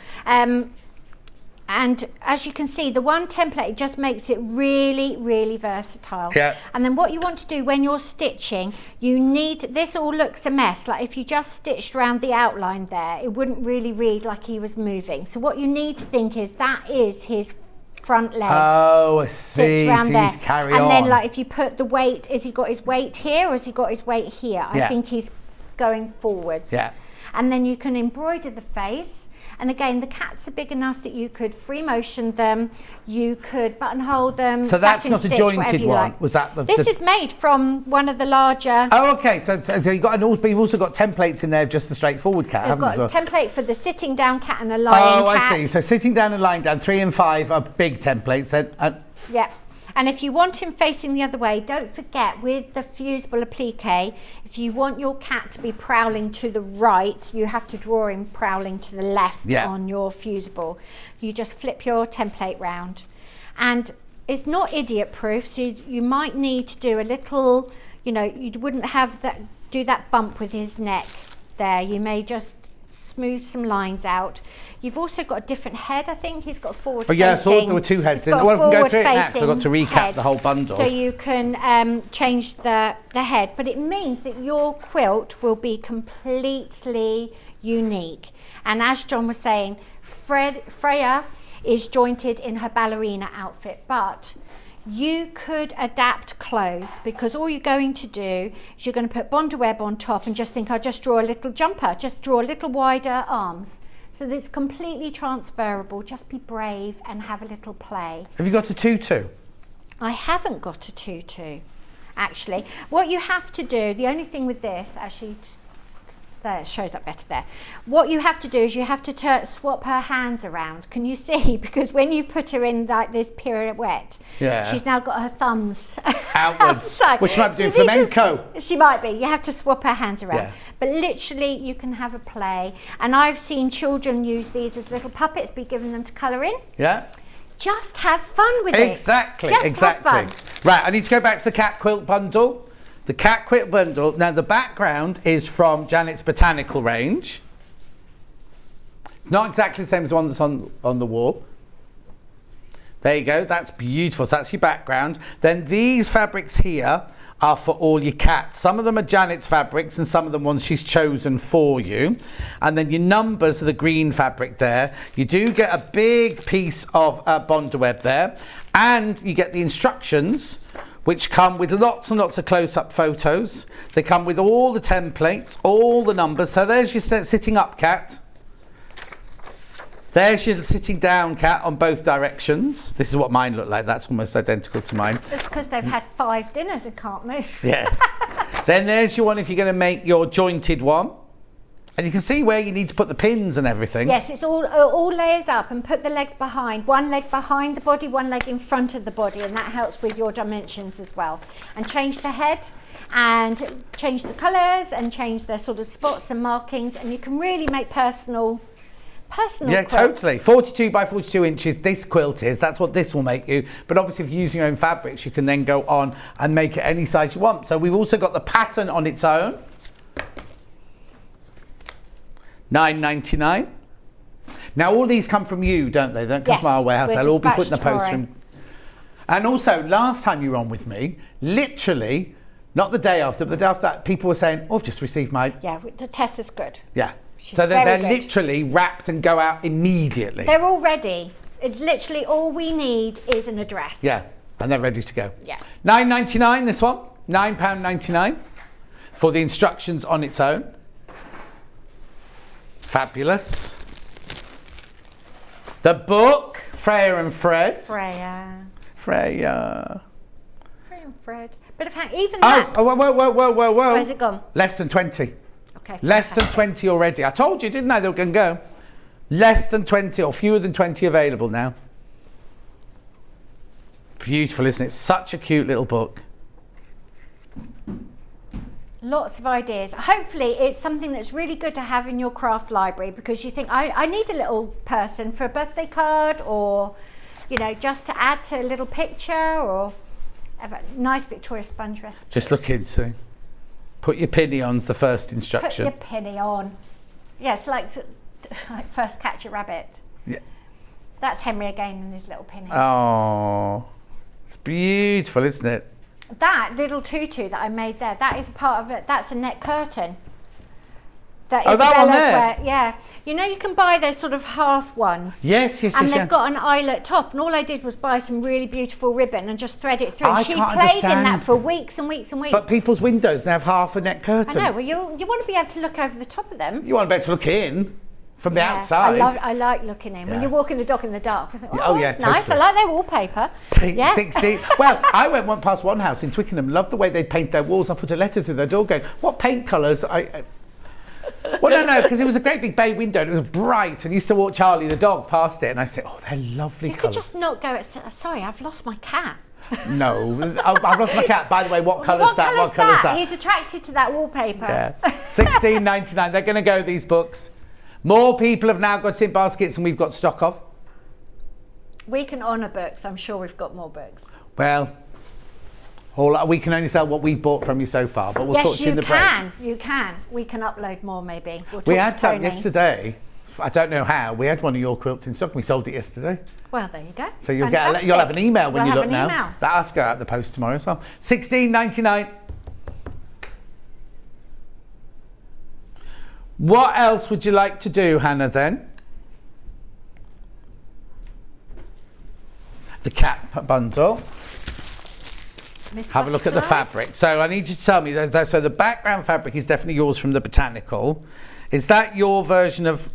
And as you can see, the one template just makes it really, really versatile. Yeah. And then what you want to do when you're stitching, you need, this all looks a mess. Like if you just stitched around the outline there, it wouldn't really read like he was moving. So what you need to think is that is his front leg. Oh, I see. Around so there. he's carry and on. then like if you put the weight, has he got his weight here or has he got his weight here? I think he's going forwards. Yeah. And then you can embroider the face. And again, the cats are big enough that you could free motion them, you could buttonhole them. So that's not a jointed one. Like. Was that the? This is made from one of the larger. Oh, okay. So you got but you've also got templates in there of just the straightforward cat. I've got you? a template for the sitting down cat and a lying cat. Oh, I see. So sitting down and lying down, 3 and 5 are big templates. Then. Yeah. And if you want him facing the other way, don't forget with the fusible applique, if you want your cat to be prowling to the right, you have to draw him prowling to the left on your fusible. You just flip your template round. And it's not idiot proof, so you might need to do a little, you wouldn't have do that bump with his neck there. You may just smooth some lines out. You've also got a different head, I think. He's got forward facing. Oh yeah, I saw there were 2 heads in. Well, I can go through it next. I've got to recap the whole bundle. So you can change the head, but it means that your quilt will be completely unique. And as John was saying, Freya is jointed in her ballerina outfit, but you could adapt clothes because all you're going to do is you're going to put Bonder web on top and just think, I'll just draw a little jumper, just draw a little wider arms. So So it's completely transferable. Just be brave and have a little play. Have you got a tutu? I haven't got a tutu, actually. What you have to do, the only thing with this, actually, there, it shows up better there. What you have to do is you have to swap her hands around. Can you see? Because when you put her in like this pirouette, she's now got her thumbs outwards. outside. Which she might be doing flamenco. She might be. You have to swap her hands around. Yeah. But literally, you can have a play. And I've seen children use these as little puppets, be given them to colour in. Yeah. Just have fun with it. Exactly, Just exactly. have fun. Right, I need to go back to the cat quilt bundle. The cat quilt bundle. Now, the background is from Janet's botanical range. Not exactly the same as the one that's on the wall. There you go. That's beautiful. So that's your background. Then these fabrics here are for all your cats. Some of them are Janet's fabrics and some of them ones she's chosen for you. And then your numbers are the green fabric there. You do get a big piece of Bonder web there. And you get the instructions, which come with lots and lots of close-up photos. They come with all the templates, all the numbers. So there's your sitting up cat. There's your sitting down cat on both directions. This is what mine look like. That's almost identical to mine. It's because they've had 5 dinners and can't move. Yes. Then there's your one if you're going to make your jointed one. And you can see where you need to put the pins and everything. Yes, it's all layers up, and put the legs behind. One leg behind the body, one leg in front of the body, and that helps with your dimensions as well. And change the head, and change the colours, and change the sort of spots and markings, and you can really make personal yeah, quilts. Totally. 42 by 42 inches, this quilt is. That's what this will make you. But obviously, if you're using your own fabrics, you can then go on and make it any size you want. So we've also got the pattern on its own. $9.99. Now, all these come from you, don't they? They don't come from our warehouse. They'll all be put in the post room. And also, last time you were on with me, literally, not the day after, but the day after that, people were saying, oh, I've just received my... Yeah, the test is good. Yeah. She's so they're very good. literally wrapped and go out immediately. They're all ready. It's literally all we need is an address. Yeah, and they're ready to go. Yeah. $9.99 this one. £9.99 for the instructions on its own. Fabulous. The book, Freya and Fred. Freya. Freya. Freya and Fred. Bit of even that. Oh, whoa. Where's it gone? Less than 20. Okay. Less than 20 already. I told you, didn't I, they were going to go. Less than 20 or fewer than 20 available now. Beautiful, isn't it? Such a cute little book. Lots of ideas. Hopefully it's something that's really good to have in your craft library, because you think, I need a little person for a birthday card, or, you know, just to add to a little picture, or a nice Victoria sponge recipe. Just look into. Put your penny on's the first instruction. Put your penny on. Yeah, it's like first catch a rabbit. Yeah. That's Henry again and his little penny. Oh, it's beautiful, isn't it? That little tutu that I made there, that is a part of it. That's a net curtain. That Oh, that one Isabella's there? yeah. You know, you can buy those sort of half ones. Yes. And they've got an eyelet top, and all I did was buy some really beautiful ribbon and just thread it through. I She can't played in understand. that for weeks and weeks and weeks. But people's windows, they have half a net curtain. I know. Well, you want to be able to look over the top of them. You want to be able to look in from the Yeah, outside. I like looking in. When Yeah. you're walking the dog in the dark, I think, oh, Oh, yeah, that's nice. totally. I like their wallpaper. Yeah. 16. Well, I went past one house in Twickenham, loved the way they paint their walls. I put a letter through their door going, what paint colours? Well, no, because it was a great big bay window and it was bright, and used to walk Charlie the dog past it, and I said, oh, they're lovely You could colours. just not go, sorry, I've lost my cat. No, I've lost my cat. By the way, what colour's that? What colour's that? He's attracted to that wallpaper. Yeah. $16.99. They're going to go, these books. More people have now got it in baskets than we've got stock of. We can honour books. I'm sure we've got more books. Well, we can only sell what we've bought from you so far, but we'll talk to you in the break. You can. We can upload more, maybe. We'll talk We to had Tony. some yesterday. I don't know how. We had one of your quilts in stock and we sold it yesterday. Well, there you go. So you'll Fantastic. you'll have an email when We'll you have look an now. email. That'll have to go out the post tomorrow as well. $16.99. What else would you like to do, Hannah, then? The cat bundle. Miss Have a look at the Butterfly. fabric. So I need you to tell me, so the background fabric is definitely yours from the botanical. Is that your version of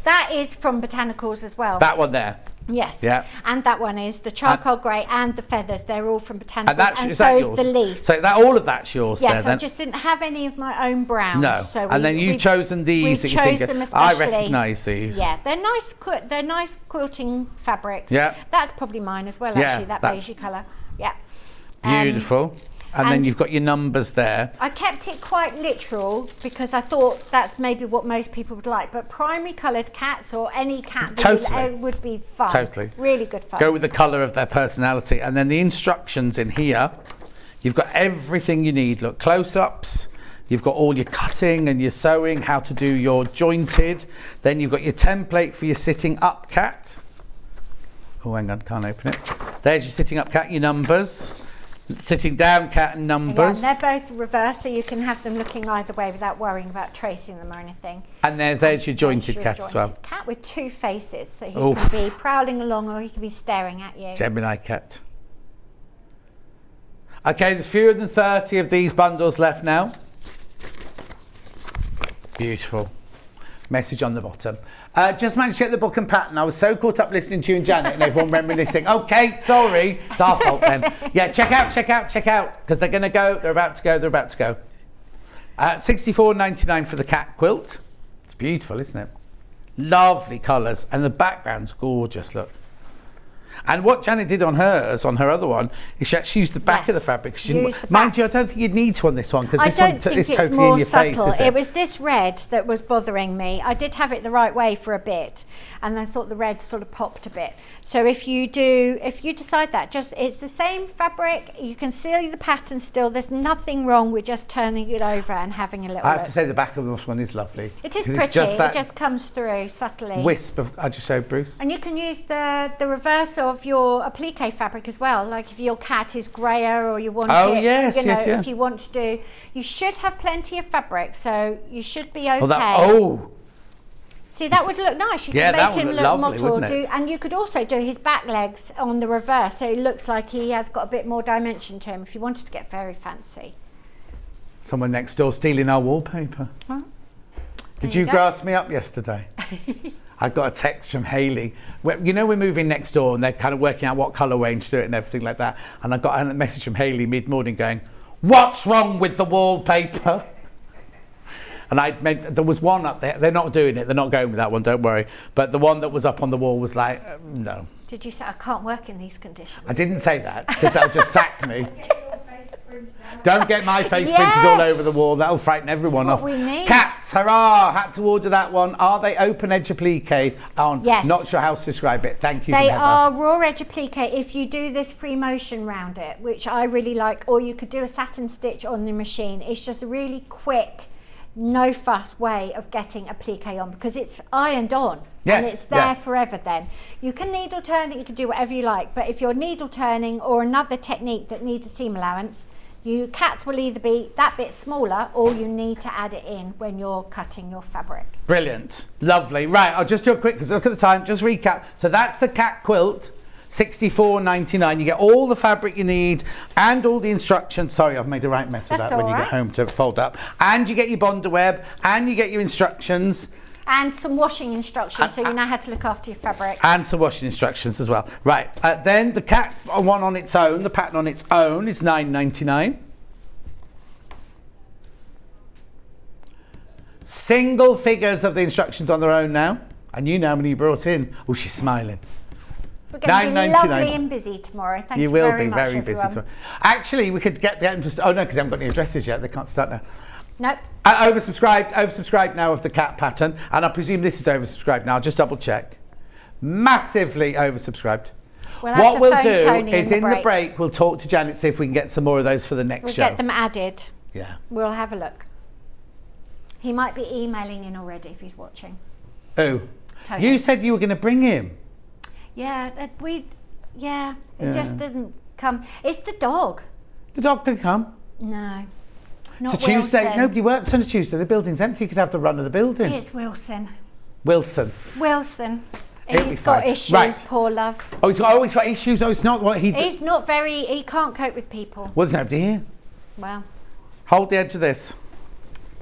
That is from Botanicals as well. That one there. Yes. Yeah. And that one is the charcoal grey and the feathers. They're all from Botanicals. And is yours? the leaf. So all of that's yours Yes, there then? I just didn't have any of my own browns. No. So And then you've chosen these that We you think chose them I especially. recognise these. Yeah, they're nice. They're nice quilting fabrics. Yeah. That's probably mine as well. Yeah, Actually, that that's- beigey colour. Yeah. Beautiful. And then and- you've got your numbers there. I kept it quite literal because I thought that's maybe what most people would like. But primary coloured cats or any cat Totally. would be fun. Totally. Really good fun. Go with the colour of their personality. And then the instructions in here, you've got everything you need. Look, close-ups. You've got all your cutting and your sewing, how to do your jointed. Then you've got your template for your sitting up cat. Oh, hang on, can't open it. There's your sitting up cat, your numbers. Sitting down cat and numbers. Yeah, and they're both reversed, so you can have them looking either way without worrying about tracing them or anything. And there's your jointed There's your cat as well. jointed cat with two faces, so he Oof. can be prowling along or he can be staring at you. Gemini cat. Okay, there's fewer than 30 of these bundles left now. Beautiful. Message on the bottom. Just managed to get the book and pattern. I was so caught up listening to you and Janet and everyone reminiscing. Okay, sorry, it's our fault then. Yeah, check out, because they're going to go, they're about to go. $64.99 for the cat quilt. It's beautiful, isn't it? Lovely colours, and the background's gorgeous, look. And what Janet did on hers, on her other one, is she actually used the back of the fabric. She didn't, mind you, I don't think you'd need to on this one, because this one is totally more in your subtle. face, isn't It was this red that was bothering me. I did have it the right way for a bit, and I thought the red sort of popped a bit. So if you decide that, it's the same fabric, you can see the pattern still. There's nothing wrong with just turning it over and having a little I have look. to say the back of this one is lovely. It is 'Cause pretty, it's just that it just comes through subtly. wisp of, I just showed Bruce. And you can use the reverse of your applique fabric as well. Like if your cat is grayer or you want if you want to do, you should have plenty of fabric, so you should be okay. See, that would look nice. You can make him look mottled. And you could also do his back legs on the reverse, so it looks like he has got a bit more dimension to him if you wanted to get very fancy. Someone next door stealing our wallpaper. Huh? Did you grass me up yesterday? I got a text from Hayley. You know, we're moving next door and they're kind of working out what colour range to do it and everything like that. And I got a message from Hayley mid-morning going, "What's wrong with the wallpaper?" And there was one up there. They're not doing it. They're not going with that one, don't worry. But the one that was up on the wall was like, no. Did you say, I can't work in these conditions? I didn't say that, because that'll just sack me. Don't get my face printed all over the wall. That'll frighten everyone off. That's what we need. Cats, hurrah! Had to order that one. Are they open edge applique? Yes. Not sure how to describe it. Thank you. They are raw edge applique if you do this free motion round it, which I really like. Or you could do a satin stitch on the machine. It's just a really quick, no fuss way of getting applique on because it's ironed on. Yes, and it's there forever then. You can needle turn it, you can do whatever you like, but if you're needle turning or another technique that needs a seam allowance, cats will either be that bit smaller or you need to add it in when you're cutting your fabric. Brilliant. Lovely. Right, I'll just do a quick, because look at the time, just recap. So that's the cat quilt, $64.99. You get all the fabric you need and all the instructions. Sorry, I've made a right mess of That's that when you all get right. home to fold up. And you get your bonder web and you get your instructions. And some washing instructions so you know how to look after your fabric. And some washing instructions as well. Right, then the cat one on its own, the pattern on its own is $9.99. Single figures of the instructions on their own now. And you know how many you brought in. Oh, she's smiling. We're going to be lovely and busy tomorrow. Thank you very much, You will be very busy everyone. tomorrow. Actually, we could get them to... Oh, no, because they haven't got any addresses yet. They can't start now. Nope. Oversubscribed now of the cat pattern. And I presume this is oversubscribed now. I'll just double check. Massively oversubscribed. What we'll do is in the break, we'll talk to Janet, see if we can get some more of those for the next show. We'll get them added. Yeah. We'll have a look. He might be emailing in already if he's watching. Oh. Tony. You said you were going to bring him. Yeah, it just doesn't come. It's the dog. The dog can come. No. Not It's a Tuesday. Wilson. Nobody works on a Tuesday. The building's empty. You could have the run of the building. It's Wilson. Wilson. He'll be He's got fine. issues, Right. poor love. Oh, he's always got issues. Oh, it's not what he... He's not very, he can't cope with people. Was nobody here? Well. Hold the edge of this.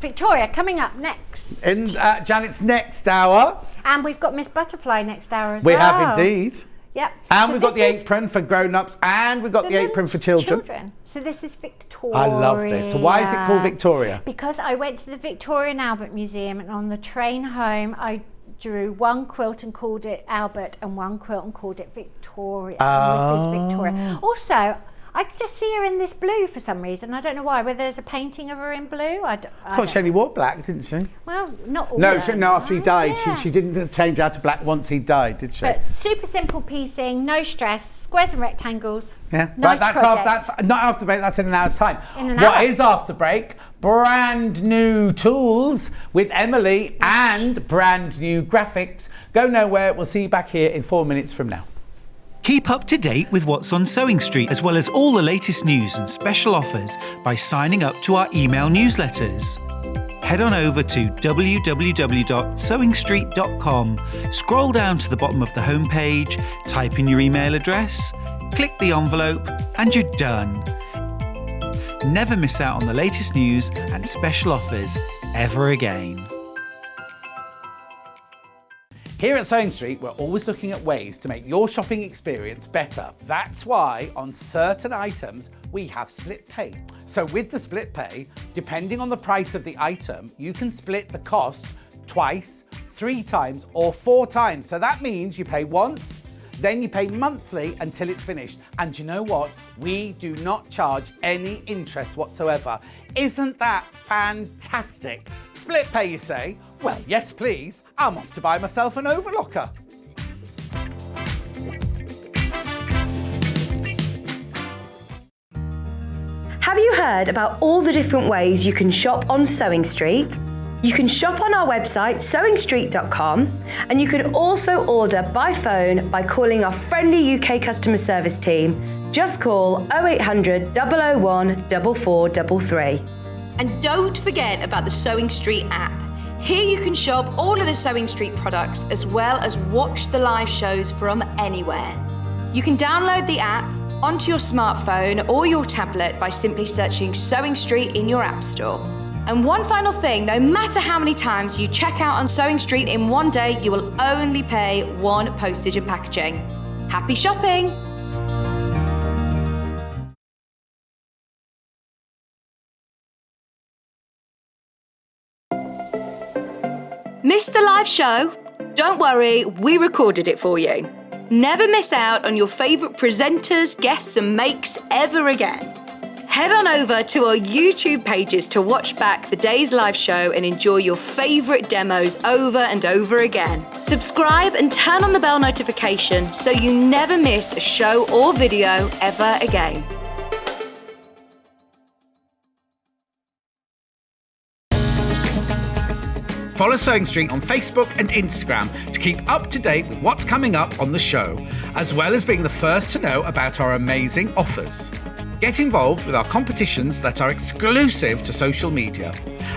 Victoria, coming up next. In Janet's next hour. And we've got Miss Butterfly next hour as We well. have indeed. Yep. And So we've got the this is apron for grown-ups, and we've got the apron for children. So this is Victoria. I love this. So why is it called Victoria? Because I went to the Victoria and Albert Museum, and on the train home, I drew one quilt and called it Albert, and one quilt and called it Victoria. And this is Victoria. Also, I could just see her in this blue for some reason. I don't know why. Whether there's a painting of her in blue. I thought she only wore black, didn't she? Well, not all. No, after he died, Yeah. she didn't change out to black once he died, did she? But super simple piecing, no stress, squares and rectangles. Yeah, Nice right, project. that's not after break, that's in an hour's time. In an What hour. is after break? Brand new tools with Emily and brand new graphics. Go nowhere, we'll see you back here in 4 minutes from now. Keep up to date with what's on Sewing Street, as well as all the latest news and special offers by signing up to our email newsletters. Head on over to www.sewingstreet.com, scroll down to the bottom of the homepage, type in your email address, click the envelope, and you're done. Never miss out on the latest news and special offers ever again. Here at Sewing Street, we're always looking at ways to make your shopping experience better. That's why on certain items, we have split pay. So with the split pay, depending on the price of the item, you can split the cost twice, 3 times, or 4 times. So that means you pay once, then you pay monthly until it's finished. And you know what? We do not charge any interest whatsoever. Isn't that fantastic? Split pay, you say? Well, yes, please. I'm off to buy myself an overlocker. Have you heard about all the different ways you can shop on Sewing Street? You can shop on our website, sewingstreet.com, and you can also order by phone by calling our friendly UK customer service team. Just call 0800 001 4433. And don't forget about the Sewing Street app. Here you can shop all of the Sewing Street products as well as watch the live shows from anywhere. You can download the app onto your smartphone or your tablet by simply searching Sewing Street in your app store. And one final thing, no matter how many times you check out on Sewing Street in one day, you will only pay 1 postage and packaging. Happy shopping! Missed the live show? Don't worry, we recorded it for you. Never miss out on your favourite presenters, guests and makes ever again. Head on over to our YouTube pages to watch back the day's live show and enjoy your favourite demos over and over again. Subscribe and turn on the bell notification so you never miss a show or video ever again. Follow Sewing Street on Facebook and Instagram to keep up to date with what's coming up on the show, as well as being the first to know about our amazing offers. Get involved with our competitions that are exclusive to social media.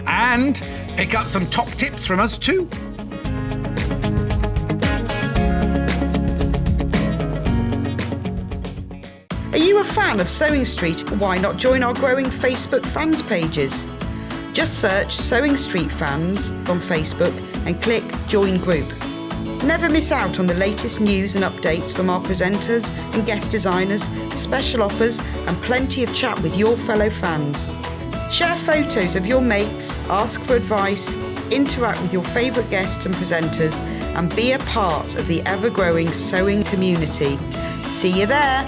And pick up some top tips from us too. Are you a fan of Sewing Street? Why not join our growing Facebook fans pages? Just search Sewing Street Fans on Facebook and click Join Group. Never miss out on the latest news and updates from our presenters and guest designers, special offers and plenty of chat with your fellow fans. Share photos of your makes, ask for advice, interact with your favourite guests and presenters and be a part of the ever-growing sewing community. See you there!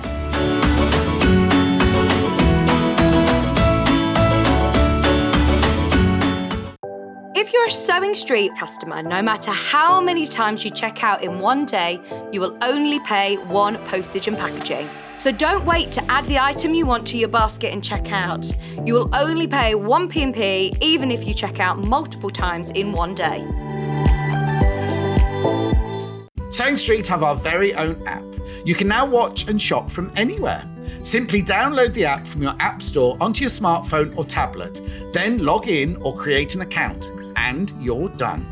If you're a Sewing Street customer, no matter how many times you check out in one day, you will only pay 1 postage and packaging. So don't wait to add the item you want to your basket and check out. You will only pay 1 P&P even if you check out multiple times in one day. Sewing Street have our very own app. You can now watch and shop from anywhere. Simply download the app from your app store onto your smartphone or tablet, then log in or create an account, and you're done.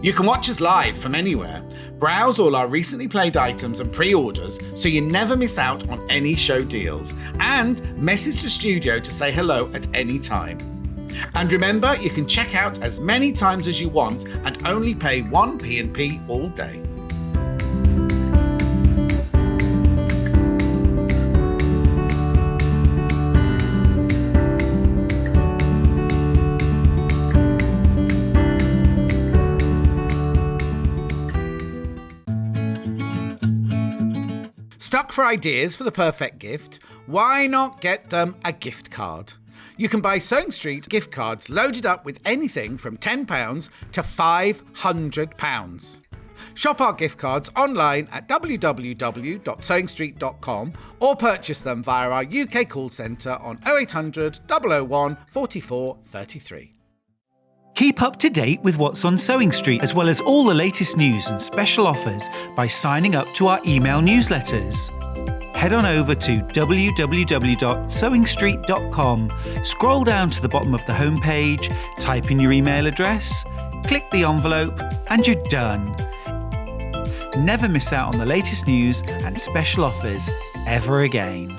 You can watch us live from anywhere, browse all our recently played items and pre-orders so you never miss out on any show deals, and message the studio to say hello at any time. And remember, you can check out as many times as you want and only pay 1 P&P all day. Stuck for ideas for the perfect gift? Why not get them a gift card? You can buy Sewing Street gift cards loaded up with anything from £10 to £500. Shop our gift cards online at www.sewingstreet.com or purchase them via our UK call centre on 0800 001 44 33. Keep up to date with what's on Sewing Street, as well as all the latest news and special offers by signing up to our email newsletters. Head on over to www.sewingstreet.com, scroll down to the bottom of the homepage, type in your email address, click the envelope, and you're done. Never miss out on the latest news and special offers ever again.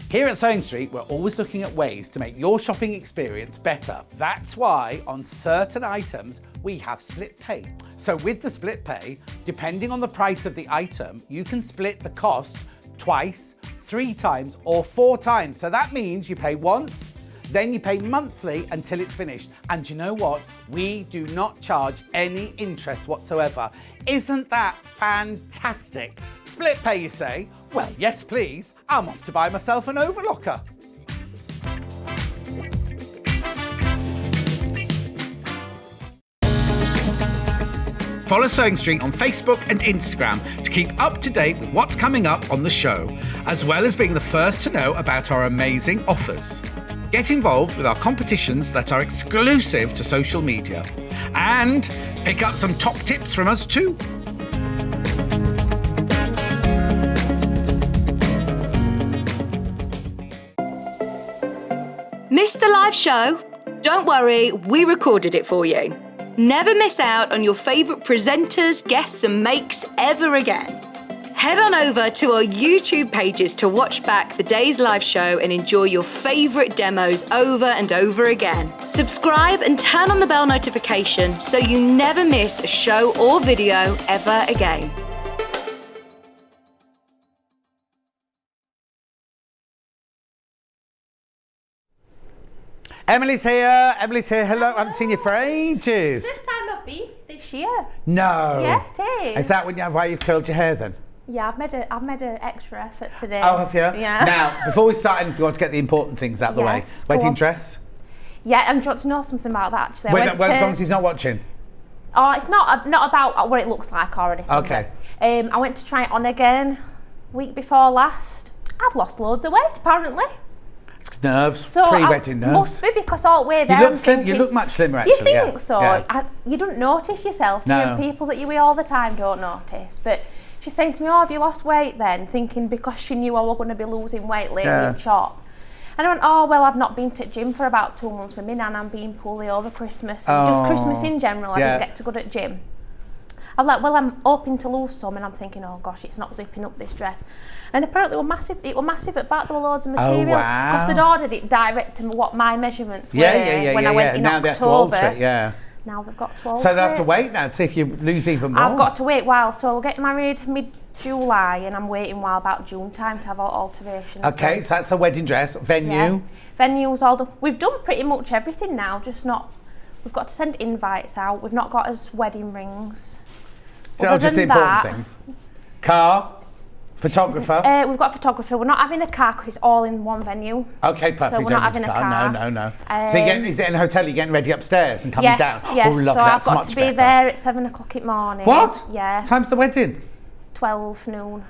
Here at Sewing Street, we're always looking at ways to make your shopping experience better. That's why on certain items, we have split pay. So with the split pay, depending on the price of the item, you can split the cost twice, 3 times, or 4 times. So that means you pay once, then you pay monthly until it's finished. And you know what? We do not charge any interest whatsoever. Isn't that fantastic? Split pay, you say? Well, yes, please. I'm off to buy myself an overlocker. Follow Sewing Street on Facebook and Instagram to keep up to date with what's coming up on the show, as well as being the first to know about our amazing offers. Get involved with our competitions that are exclusive to social media. And pick up some top tips from us too. Missed the live show? Don't worry, we recorded it for you. Never miss out on your favourite presenters, guests and makes ever again. Head on over to our YouTube pages to watch back the day's live show and enjoy your favourite demos over and over again. Subscribe and turn on the bell notification so you never miss a show or video ever again. Emily's here. Emily's here. Hello. I haven't seen you for ages. First time I've been this year. No. Yeah, it is. Is that why you've curled your hair then? Yeah, I've made an extra effort today. Oh, have you? Yeah. Now, before we start anything, we want to get the important things out of the way. Yes, go Wedding on. dress. Yeah, and do you want to know something about that actually? As long as he's not watching. Oh, it's not about what it looks like or anything. Okay. But, I went to try it on again week before last. I've lost loads of weight apparently. It's nerves. So Pre-wedding nerves. Must be because all the way there. You look slim. You look much slimmer Do you actually. think so? Yeah. You don't notice yourself. Do No. you? People that you with all the time don't notice. But she's saying to me, "Oh, have you lost weight then?" Thinking because she knew I was going to be losing weight later in shop. And I went, "Oh well, I've not been to gym for about 2 months with me nan. I'm being poorly over Christmas and just Christmas in general. I didn't get to go to gym." I'm like, "Well, I'm hoping to lose some," and I'm thinking, "Oh gosh, it's not zipping up this dress." And apparently it was massive. It was massive at back. There were loads of material because they'd ordered it direct to what my measurements were when I went in now October. they have to alter it. Yeah. Now they've got to alter So they have it. to wait now to see if you lose even more. I've got to wait a while, so we'll get married mid-July, and I'm waiting while about June time to have all alterations. Okay, done. so that's the wedding dress. Venue. Yeah. Venue's all done. We've done pretty much everything now, just not. We've got to send invites out. We've not got us wedding rings. So Other just the than important that, things. Car, photographer. We've got a photographer. We're not having a car because it's all in one venue. Okay, perfect. So You we're don't not need having a car. No. So is it in a hotel? You're getting ready upstairs and coming Yes, down? yes. Oh, lovely. So That's I've got much to be better. there at 7 o'clock in the morning. What? Yeah. Time's the wedding? 12 noon.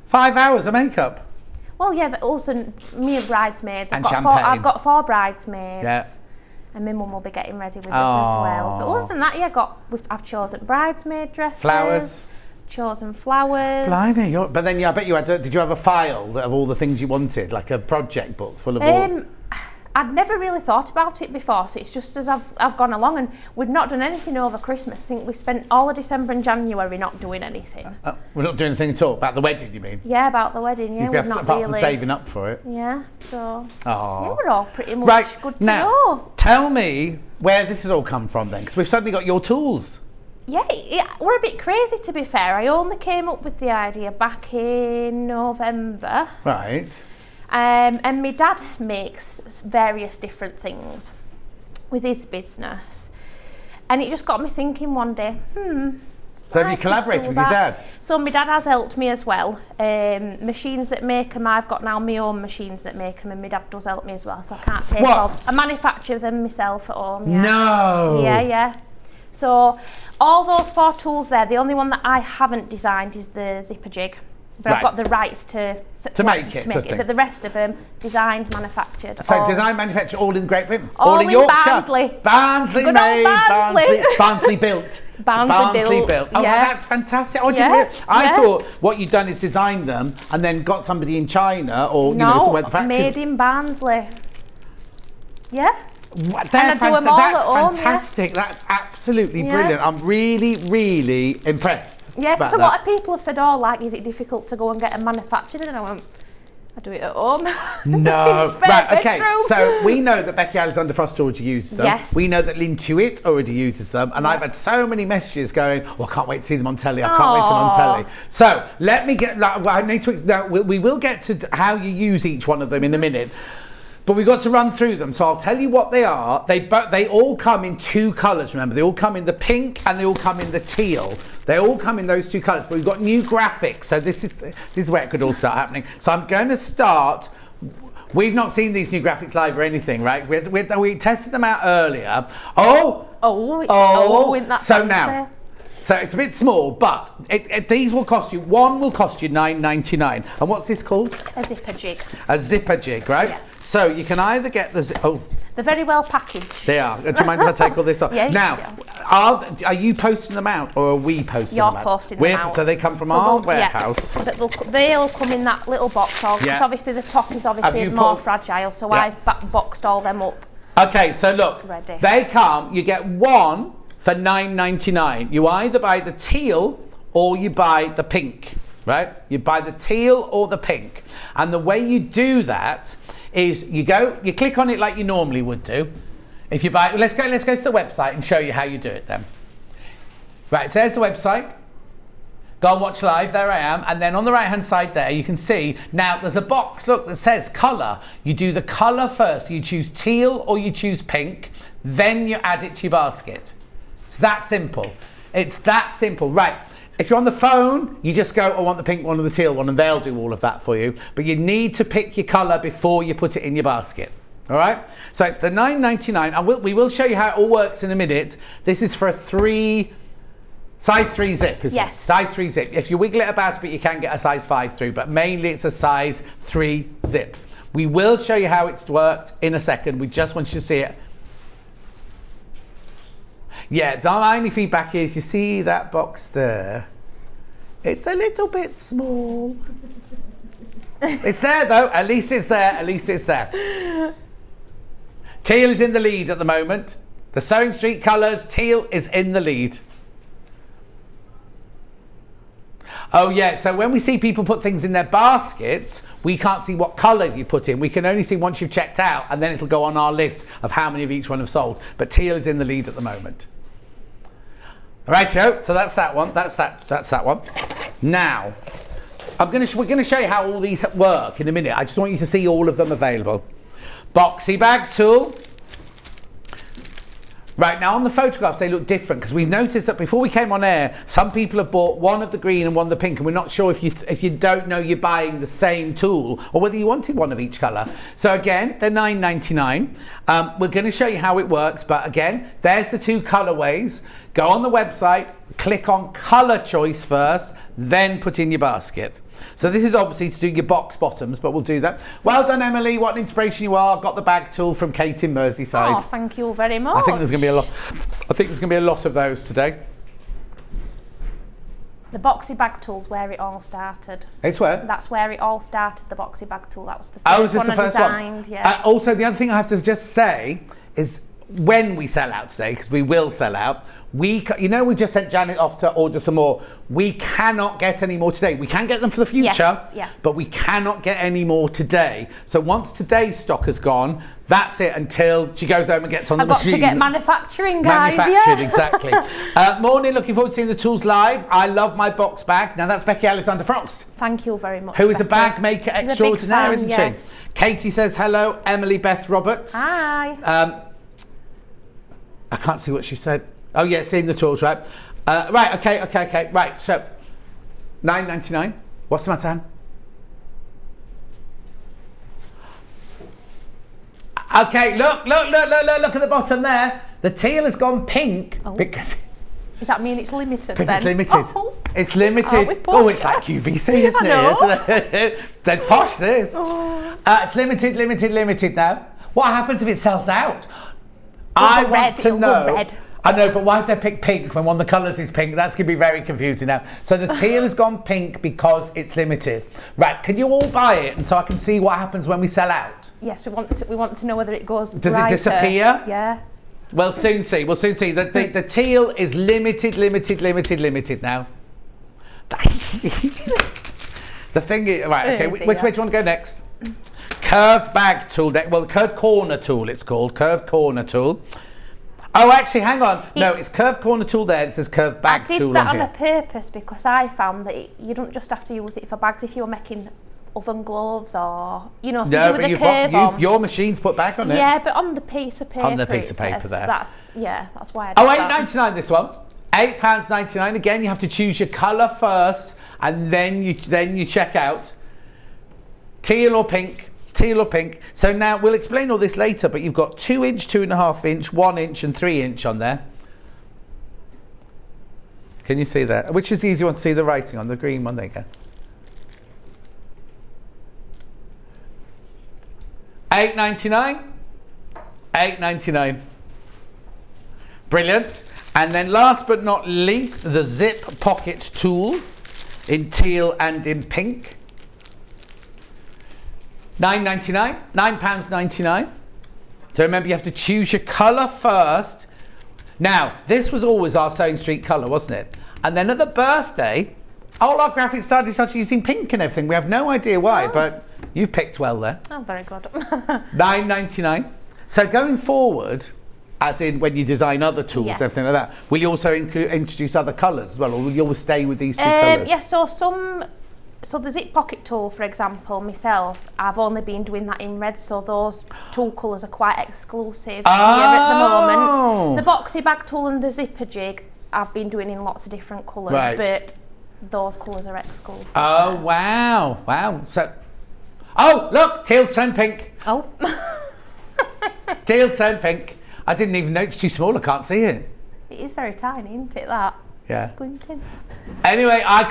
5 hours of makeup. Well, yeah, but also me and bridesmaids. And I've got 4 bridesmaids. Yeah. And my mum will be getting ready with us as well. But other than that, I've chosen bridesmaid dresses. Flowers. Chosen flowers. Blimey, but then I bet you did you have a file of all the things you wanted, like a project book full of all? I'd never really thought about it before, so it's just as I've gone along, and we've not done anything over Christmas. I think we spent all of December and January not doing anything. We're not doing anything at all? About the wedding, you mean? Yeah, about the wedding, yeah. You've apart from saving up for it. Yeah, so yeah, we're all pretty much good to go. Tell me where this has all come from then, because we've suddenly got your tools. Yeah, we're a bit crazy, to be fair. I only came up with the idea back in November. Right. And my dad makes various different things with his business. And it just got me thinking one day, So have you collaborated with your dad? So my dad has helped me as well. Machines that make them, I've got now my own machines that make them, and my dad does help me as well. So I can't take I manufacture them myself at home. Yeah. No! Yeah. So all those 4 tools there, the only one that I haven't designed is the zipper jig. But I've got the rights to make it. But the rest of them, designed, manufactured. So designed, manufactured, all in Great Britain? All in Yorkshire? Barnsley made, Barnsley built. Barnsley built. Oh, well, that's fantastic. I thought what you'd done is designed them and then got somebody in China or somewhere factory. Made in Barnsley. Yeah. That's fantastic. Yeah. That's absolutely brilliant. I'm really, really impressed. Yeah, because a lot of people have said, is it difficult to go and get them manufactured? And I went, I do it at home. No. Right, okay. So we know that Becky Alexander Frost already uses them. Yes. We know that Lintuit already uses them. And I've had so many messages going, I can't wait to see them on telly. I can't wait to see them on telly. So let me get, I need to, we will get to how you use each one of them in a minute. But we've got to run through them, so I'll tell you what they are. They all come in 2 colours, remember. They all come in the pink and they all come in the teal. They all come in those 2 colours, but we've got new graphics, so this is where it could all start happening. So I'm going to start. We've not seen these new graphics live or anything, right? We tested them out earlier. So now. So it's a bit small, but these will cost you, one will cost you $9.99. And what's this called? A zipper jig. A zipper jig, right? Yes. So you can either get the they're very well packaged. They are. Do you mind if I take all this off? Yeah. Now, are you posting them out or are we posting them out? You're posting them out. So they come from our warehouse. Yeah. But they'll come in that little box. Because obviously the top is obviously more fragile, so I've boxed all them up. Okay, so look, ready. They come, you get one for $9.99. You either buy the teal or you buy the pink, right? You buy the teal or the pink. And the way you do that is you click on it like you normally would do. If you buy, let's go to the website and show you how you do it then. Right, so there's the website. Go and watch live, there I am. And then on the right hand side there, you can see, now there's a box, look, that says colour. You do the colour first. You choose teal or you choose pink, then you add it to your basket. It's that simple. It's that simple. Right. If you're on the phone, you just go, I want the pink one or the teal one, and they'll do all of that for you. But you need to pick your colour before you put it in your basket. All right? So it's the $9.99. And we will show you how it all works in a minute. This is for a size 3 zip, isn't it? Yes. Size 3 zip. If you wiggle it about a bit, you can get a size 5 through, but mainly it's a size 3 zip. We will show you how it's worked in a second. We just want you to see it. Yeah, my only feedback is, you see that box there? It's a little bit small. It's there though, at least it's there, Teal is in the lead at the moment. The Sewing Street colours, teal is in the lead. Oh yeah, so when we see people put things in their baskets, we can't see what colour you put in. We can only see once you've checked out, and then it'll go on our list of how many of each one have sold. But teal is in the lead at the moment. Rightio, so that's that one. That's that one. Now, we're going to show you how all these work in a minute. I just want you to see all of them available. Boxy bag tool. Right, now on the photographs they look different because we've noticed that before we came on air, some people have bought one of the green and one of the pink, and we're not sure if you don't know you're buying the same tool or whether you wanted one of each colour. So again, they're $9.99. We're going to show you how it works, but again, there's the 2 colourways. Go on the website, click on colour choice first, then put in your basket. So this is obviously to do your box bottoms, but we'll do that. Well done, Emily. What an inspiration you are. Got the bag tool from Kate in Merseyside. Oh, thank you very much. I think there's going to be a lot of those today. The boxy bag tool's where it all started. It's where? That's where it all started, the boxy bag tool. That was the Oh, first is this one the I first designed, one? yeah. Also, the other thing I have to just say is when we sell out today, because we will sell out, we just sent Janet off to order some more. We cannot get any more today. We can get them for the future, Yes, yeah. but we cannot get any more today. So once today's stock has gone, that's it until she goes home and gets on the machine. I've got to get manufacturing, guys. Manufactured, Yeah. exactly. Morning, looking forward to seeing the tools live. I love my box bag. Now that's Becky Alexander Frost, Thank you very much. who is a Becky. bag maker She's a big extraordinaire, fan, isn't yes. she? Katie says hello. Emily Beth Roberts. Hi. I can't see what she said. Oh yeah, seeing the tools, right? Right, okay. Right, so $9.99. What's the matter, Anne? Okay, look at the bottom there. The teal has gone pink because Does that mean it's limited? it's then? limited. Oh. It's limited. Are we Oh, posh? it's like QVC, isn't I know. it? It's dead posh, this. It's limited now. What happens if it sells out? I go want red, to it'll go know. red. I know, but why have they picked pink when one of the colours is pink? That's going to be very confusing now. So the teal has gone pink because it's limited. Right, can you all buy it and so I can see what happens when we sell out? Yes, we want to know whether it goes Does brighter. it disappear? Yeah. We'll soon see. The teal is limited now. The thing is, right, okay, which way do you want to go next? Curved bag tool, well, the curved corner tool it's called, curved corner tool. Oh, actually, hang on. No, it's curved corner tool there, it says curved bag tool on here. I did that on purpose because I found that you don't just have to use it for bags if you're making oven gloves or, something with a curve on. Your machine's put back on it. Yeah, but on the piece of paper. On the piece of paper there. That's why I did Oh, that. £8.99 this one. £8.99. Again, you have to choose your colour first and then you check out. Teal or pink. So now we'll explain all this later, but you've got 2 inch, 2.5 inch, 1 inch and 3 inch on there. Can you see that? Which is the easy one to see the writing on? The green one, there you go. $8.99. Brilliant. And then last but not least, the zip pocket tool in teal and in pink. £9.99. So remember, you have to choose your colour first. Now, this was always our Sewing Street colour, wasn't it? And then at the birthday, all our graphics started using pink and everything. We have no idea why, but you've picked well there. Oh, very good. $9.99. So going forward, as in when you design other tools, Yes. everything like that, will you also introduce other colours as well, or will you always stay with these two colours? Yeah, so the zip pocket tool, for example, myself, I've only been doing that in red, so those tool colours are quite exclusive here at the moment. The boxy bag tool and the zipper jig, I've been doing in lots of different colours, Right. but those colours are exclusive. Oh, wow. So, oh, look, teal's turned pink. Oh. Teal's turned pink. I didn't even know it's too small, I can't see it. It is very tiny, isn't it, that? Yeah. Squinting. Anyway, I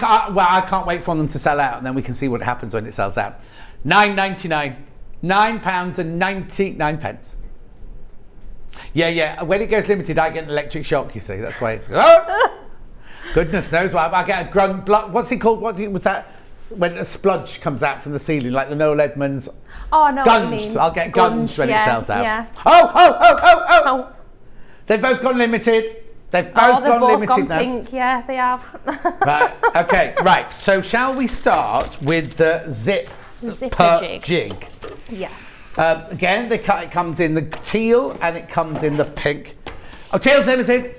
can't wait for them to sell out, and then we can see what happens when it sells out. £9.99. £9.99. Yeah. When it goes limited, I get an electric shock. You see, that's why it's. Oh! Goodness knows why. I get a grung. What's it called? What was that? When a spludge comes out from the ceiling, like the Noel Edmonds. Oh, no. Gunged. I'll get gunged when it sells out. Yeah. Oh! They've both gone limited. They've both gone limited now. Pink. Yeah, they have. Right. Okay. Right. So shall we start with the zipper jig? Yes. Again, it comes in the teal and it comes in the pink. Oh, teal's limited.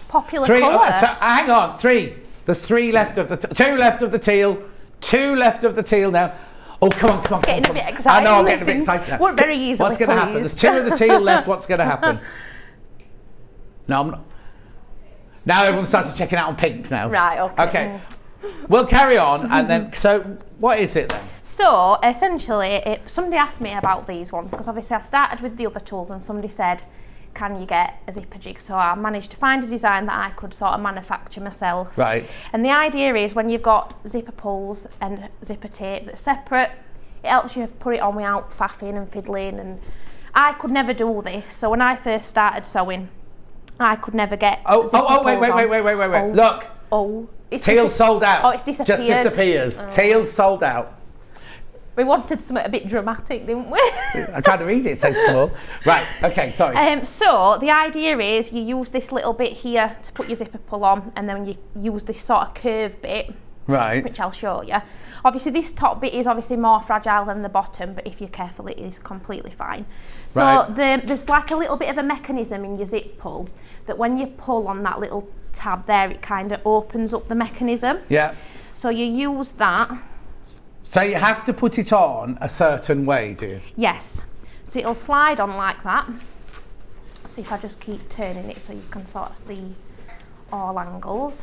Popular 3. colour. Hang on. 3. There's 3 left of the 2 left of the teal. 2 left of the teal now. Oh, come on. It's getting a bit exciting. I know, I'm getting a bit excited now. We're very easily What's going to happen? There's 2 of the teal left. What's going to happen? No, I'm not. Now everyone starts checking out on pink now. Right, Okay. We'll carry on and then, so what is it then? So essentially, somebody asked me about these ones because obviously I started with the other tools and somebody said, can you get a zipper jig? So I managed to find a design that I could sort of manufacture myself. Right. And the idea is when you've got zipper pulls and zipper tape that's separate, it helps you put it on without faffing and fiddling, and I could never do this. So when I first started sewing, I could never get zipper pulls wait. on. Look. Oh. Teal sold out. Oh, it's disappeared. Just disappears. Oh. Teal sold out. We wanted something a bit dramatic, didn't we? I'm trying to read it, so small. Right, okay, sorry. So the idea is you use this little bit here to put your zipper pull on, and then you use this sort of curve bit, Right. which I'll show you. Obviously this top bit is obviously more fragile than the bottom, but if you're careful it is completely fine. So Right. there's like a little bit of a mechanism in your zip pull that when you pull on that little tab there, it kind of opens up the mechanism. Yeah. So you use that. So you have to put it on a certain way, do you? Yes. So it'll slide on like that. So if I just keep turning it so you can sort of see all angles.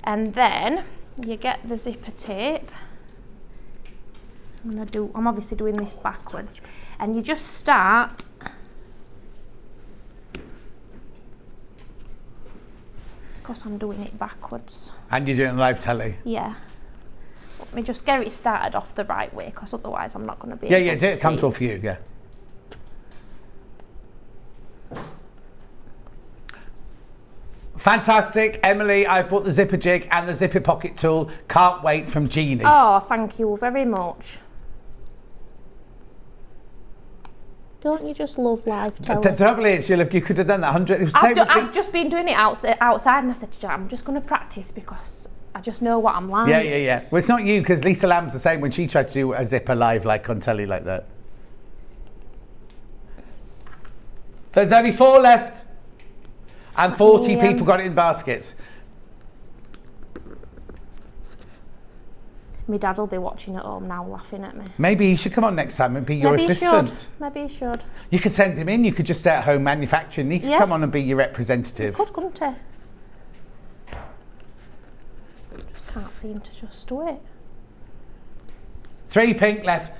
And then you get the zipper tape. I'm obviously doing this backwards. And you just start because I'm doing it backwards. And you're doing live telly? Yeah. Let me just get it started off the right way, because otherwise I'm not going to be Yeah, able yeah, to do it see. comfortable for you, yeah. Fantastic, Emily, I've bought the zipper jig and the zipper pocket tool. Can't wait from Jeannie. Oh, thank you very much. Don't you just love live telly? The trouble is, you could have done that 100. It was the same with I've just been doing it outside, and I said to Jan, I'm just going to practice because I just know what I'm like. Yeah. Well, it's not you, because Lisa Lamb's the same when she tried to do a zipper live like on telly like that. There's only 4 left. And 40 people got it in baskets. My dad will be watching at home now, laughing at me. Maybe he should come on next time and be your assistant. Maybe he should. You could send him in. You could just stay at home manufacturing. He could come on and be your representative. Good, couldn't he? Just can't seem to just do it. 3 pink left.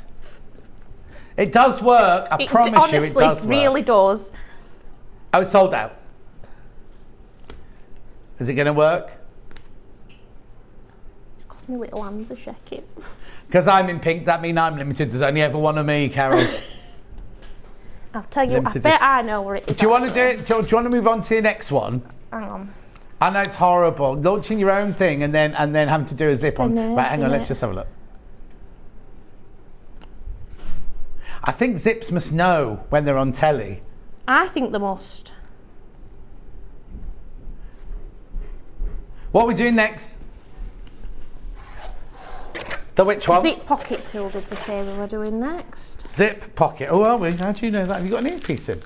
It does work. I promise you, it does work. Honestly, it really does. Oh, it's sold out. Is it going to work? It's because my little hands are shaking. Because I'm in pink, that means I'm limited. There's only ever one of me, Carol. I'll tell you, Limited. I bet I know where it is. Do you want to do it? Do you want to move on to the next one? Hang on. I know it's horrible. Launching your own thing and then having to do a zip on. nerves, Right, hang on, innit? let's just have a look. I think zips must know when they're on telly. I think the most. What are we doing next? The which one? Zip pocket tool, did we say we were doing next? Zip pocket. Oh, are we? How do you know that? Have you got an earpiece in?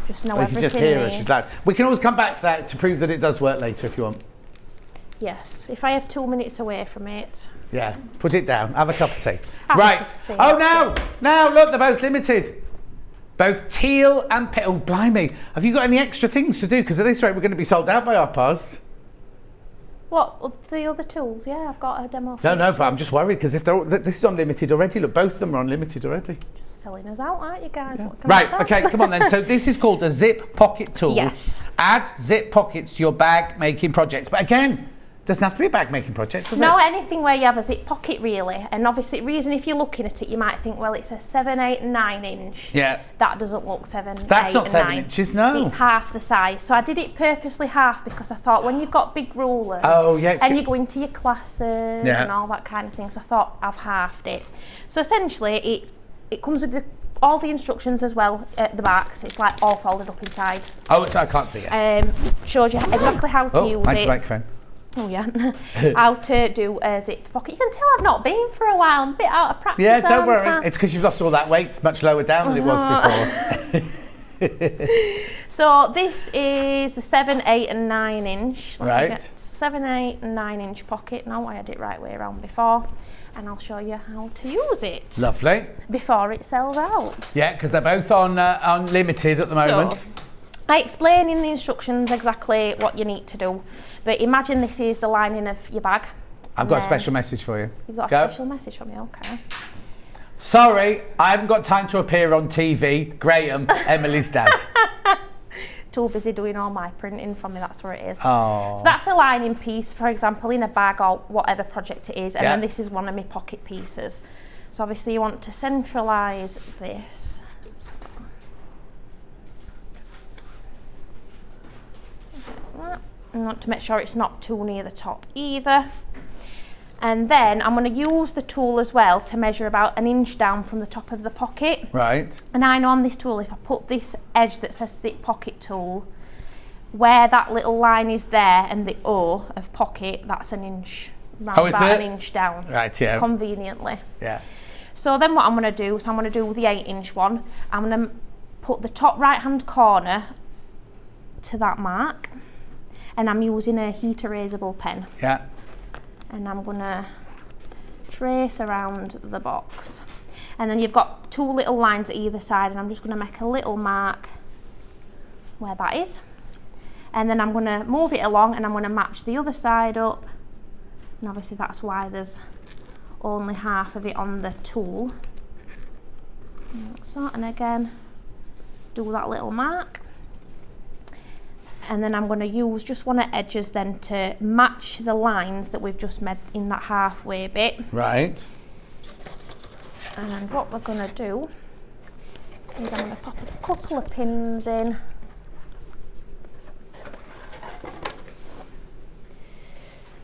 Just know Oh, you everything. can just hear her. here. She's loud. We can always come back to that to prove that it does work later if you want. Yes, if I have 2 minutes away from it. Yeah, put it down. Have a cup of tea. Have a Right. cup of tea, Oh, that's now, look, they're both limited. Both teal and pink. Oh, blimey. Have you got any extra things to do? Because at this rate, we're going to be sold out by our pause. What, the other tools? Yeah, I've got a demo. No, but I'm just worried because if this is unlimited already. Look, both of them are unlimited already. Just selling us out, aren't you guys? Yeah. What can I Right, say? okay, come on then. So this is called a zip pocket tool. Yes. Add zip pockets to your bag making projects. But again, doesn't have to be a bag making project, does No, it? anything where you have a zip pocket really. And obviously, the reason if you're looking at it, you might think, well, it's a 7, 8 and 9 inch. Yeah. That doesn't look 7, That's 8 not and 7 9. inches, no. It's half the size. So I did it purposely half because I thought when you've got big rulers Oh, yeah, it's and good. you go into your classes Yeah. and all that kind of thing, so I thought I've halved it. So essentially, it comes with all the instructions as well at the back, so it's like all folded up inside. Oh, so I can't see it. Shows you exactly how to use Thanks, it. microphone. Oh yeah, how to do a zip pocket. You can tell I've not been for a while. I'm a bit out of practice. Yeah, don't aren't I? worry. It's because you've lost all that weight. It's much lower down than it was before. So this is the 7, 8 and 9 inch. Let me Right. get 7, 8 and 9 inch pocket. Now I had it right way around before. And I'll show you how to use it Lovely. before it sells out. Yeah, because they're both on limited at the moment. So, I explain in the instructions exactly what you need to do. But imagine this is the lining of your bag. I've got a special message for you. You've got Go. a special message from me, okay. Sorry, I haven't got time to appear on TV. Graham, Emily's dad. Too busy doing all my printing for me, that's where it is. Oh. So that's the lining piece, for example, in a bag or whatever project it is, and Yeah. then this is one of my pocket pieces. So obviously you want to centralise this. want to make sure it's not too near the top either. And then I'm going to use the tool as well to measure about 1 inch down from the top of the pocket. Right. And I know on this tool, if I put this edge that says zip pocket tool, where that little line is there and the O of pocket, that's 1 inch, round about 1 inch down. Right, yeah. Conveniently. Yeah. So then what I'm going to do, I'm going to do the 8 inch one. I'm going to put the top right hand corner to that mark, and I'm using a heat erasable pen. Yeah. And I'm going to trace around the box. And then you've got 2 little lines at either side, and I'm just going to make a little mark where that is. And then I'm going to move it along, and I'm going to match the other side up. And obviously that's why there's only half of it on the tool. So, and again, do that little mark. And then I'm going to use just one of the edges then to match the lines that we've just made in that halfway bit. Right. And what we're going to do is I'm going to pop a couple of pins in.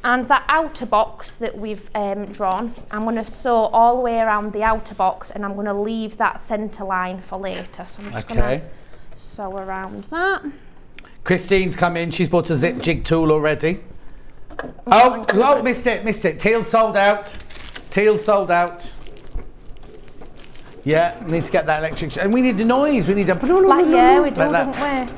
And that outer box that we've drawn, I'm going to sew all the way around the outer box, and I'm going to leave that centre line for later. So I'm just going to sew around that. Christine's come in. She's bought a zip jig tool already. Oh, missed it. Teal sold out. Yeah, need to get that electric. And we need the noise. We need a... Yeah, we do, don't we?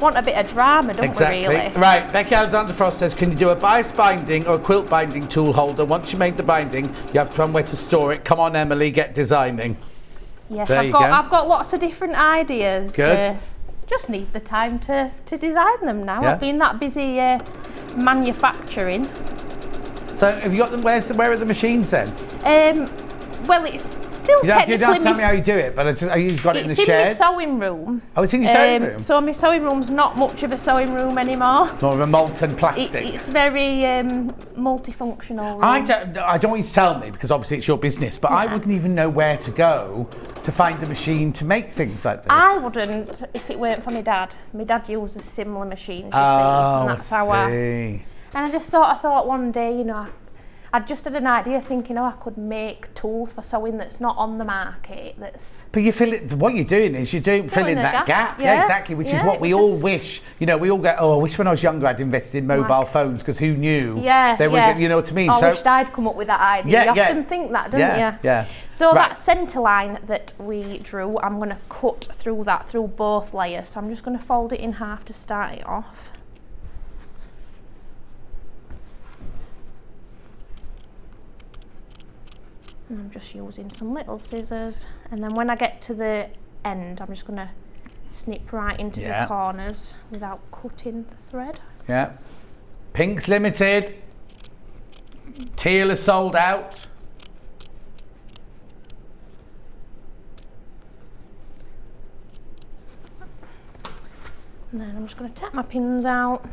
Want a bit of drama, don't we, really? Right, Becky Alexander Frost says, can you do a bias binding or a quilt binding tool holder? Once you make the binding, you have to find where to store it. Come on, Emily, get designing. Yes, I've got lots of different ideas. Good. Just need the time to design them now. Yeah. I've been that busy manufacturing. So have you got them? Where are the machines then? Well, it's still you technically... You don't have to tell me how you do it, but you've got it in the shed? It's in my sewing room. Oh, it's in your sewing room? So my sewing room's not much of a sewing room anymore. More of a molten plastic. It's very multifunctional room. I don't want you to tell me, because obviously it's your business, but I wouldn't even know where to go to find the machine to make things like this. I wouldn't if it weren't for my dad. My dad uses similar machines, you see. Oh, And that's how And I just sort of thought one day, I just had an idea thinking, I could make tools for sewing that's not on the market. But you fill it. What you're doing is you're filling that gap. Yeah, exactly. Which is what we all wish. We all go, I wish when I was younger I'd invested in mobile phones, because who knew they were. You know what I mean? I wished I'd come up with that idea. You often think that, don't you? Yeah. So that centre line that we drew, I'm going to cut through that through both layers. So I'm just going to fold it in half to start it off. And I'm just using some little scissors, and then when I get to the end, I'm just going to snip right into the corners without cutting the thread. Yeah. Pink's limited. Teal is sold out. And then I'm just going to take my pins out,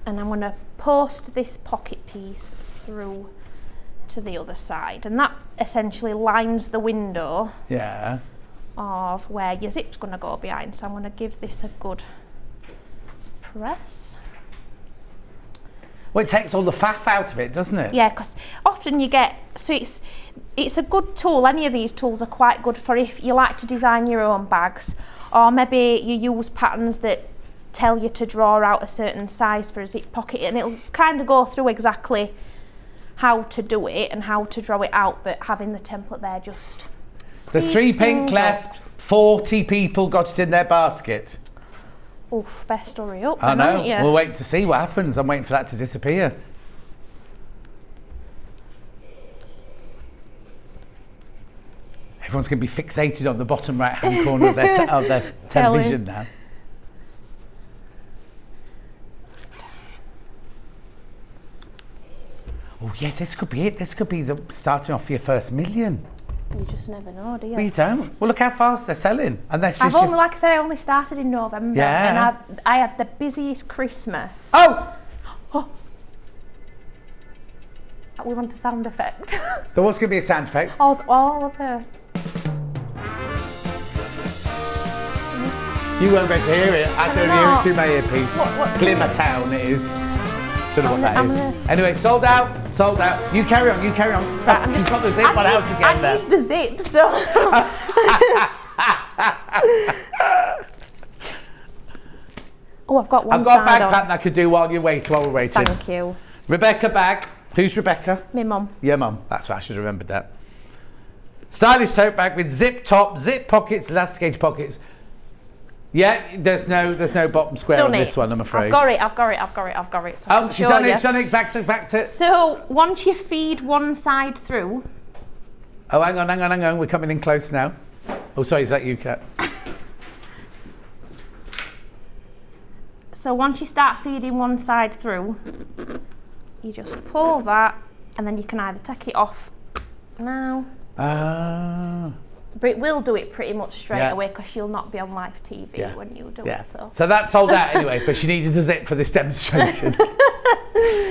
and I'm going to post this pocket piece through to the other side, and that essentially lines the window of where your zip's going to go behind. So I'm going to give this a good press. Well, it takes all the faff out of it, doesn't it? Yeah, because often you get, so it's a good tool. Any of these tools are quite good for if you like to design your own bags, or maybe you use patterns that tell you to draw out a certain size for a zip pocket, and it'll kind of go through exactly how to do it and how to draw it out, but having the template there just There's 3 pink left. 40 people got it in their basket. Oof, best hurry up. I know. Haven't you? We'll wait to see what happens. I'm waiting for that to disappear. Everyone's going to be fixated on the bottom right-hand corner of their television now. Oh yeah, this could be it. This could be the starting off for your first million. You just never know, do you? Well, you don't. Well, look how fast they're selling. And that's just like I said, I only started in November. Yeah. And I had the busiest Christmas. Oh! We want a sound effect. There was going to be a sound effect. Oh, there. You won't be able to hear it. I can only hear it through my earpiece. What Glimmer Town it is. Don't know what that I'm is. gonna- Anyway, sold out. Sold out. You carry on. Right, She's got the zip one out again I there. need the zip, so. Oh, I've got one I've got a side bag on. pattern I could do while we're waiting. Thank you. Rebecca bag. Who's Rebecca? Me mum. Yeah, Mum. That's right. I should have remembered that. Stylish tote bag with zip top, zip pockets, elasticated pockets. Yeah, there's no bottom square on this one, I'm afraid. I've got it. So Oh, she's done it. Back to. So once you feed one side through. Oh, hang on. We're coming in close now. Oh, sorry, is that you, Kat? So once you start feeding one side through, you just pull that, and then you can either take it off now. But it will do it pretty much straight away because you'll not be on live TV when you do it. So that's sold out anyway, but she needed the zip for this demonstration.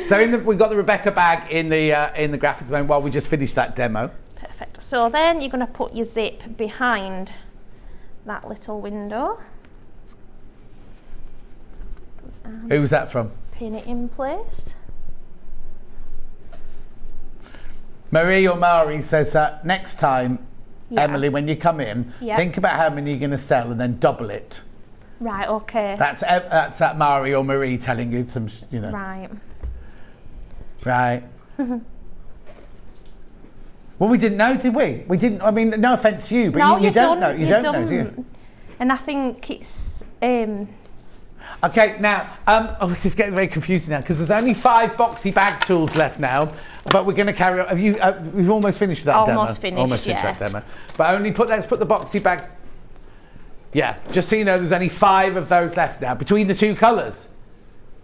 So we've got the Rebecca bag in the graphics moment while we just finish that demo. Perfect. So then you're going to put your zip behind that little window. Who was that from? Pin it in place. Marie or Mari says that next time, Emily, when you come in, think about how many you're going to sell and then double it. Right, okay. That's that Mari or Marie telling you some, Right. Right. Well, we didn't know, did we? We didn't. I mean, no offence to you, but No, you don't know. You don't know, do you? done. And I think it's. Okay, now, this is getting very confusing now because there's only 5 boxy bag tools left now, but we're going to carry on. Have you? We've almost finished with that demo. Almost finished that demo. But let's put the boxy bag. Yeah, just so you know, there's only 5 of those left now between the 2 colours.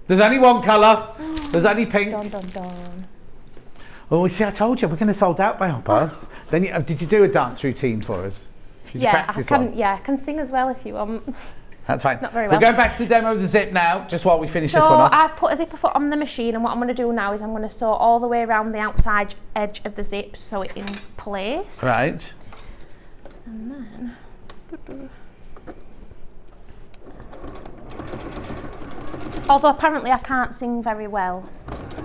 There's only one colour. There's only pink. Dun, dun, dun. Oh, see, I told you we're going to sold out by 1:30. Then, did you do a dance routine for us? Did you practice one? Yeah, I can sing as well if you want. That's fine. Not very well. We're going back to the demo of the zip now, just while we finish this one So off. I've put a zipper foot on the machine, and what I'm going to do now is I'm going to sew all the way around the outside edge of the zip, sew it in place. Right. And then. Although apparently I can't sing very well.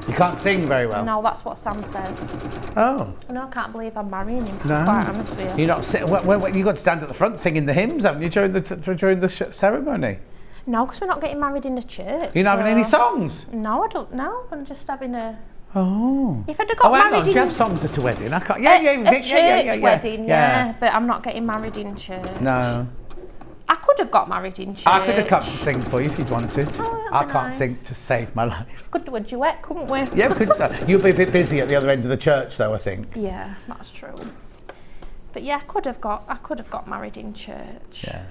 You can't sing very well. No, that's what Sam says. Oh. No, I can't believe I'm marrying him, to be quite honest with you. You're not sitting. You got to stand at the front singing the hymns, haven't you, during the ceremony? No, because we're not getting married in a church. You're not having any songs? No, I don't know. I'm just having a. Oh. If I'd have got hang married on. Do in you have songs at a wedding? I can't. a church wedding, yeah. But I'm not getting married in church. No. I could have got married in church. I could have come to sing for you if you'd wanted. Oh, I that'd be can't nice. sing to save my life. Could do a duet, couldn't we? Yeah, we could start. You'll be a bit busy at the other end of the church, though, I think. Yeah, that's true. But yeah, I could have got married in church. Yeah.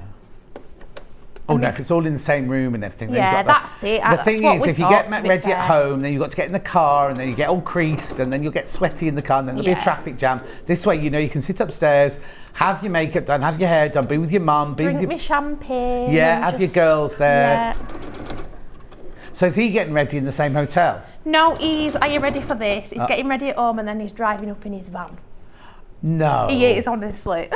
Oh no, if it's all in the same room and everything. Then Yeah, you've got that's it. The That's thing what is, we if you thought, get to be ready fair. at home, then you've got to get in the car and then you get all creased and then you'll get sweaty in the car and then there'll be a Yeah. traffic jam. This way, you can sit upstairs, have your makeup done, have your hair done, be with your mum, be Drink with your... me champagne. Yeah, and have your just- girls there. Yeah. So is he getting ready in the same hotel? No, are you ready for this? He's getting ready at home and then he's driving up in his van. No. He is, honestly.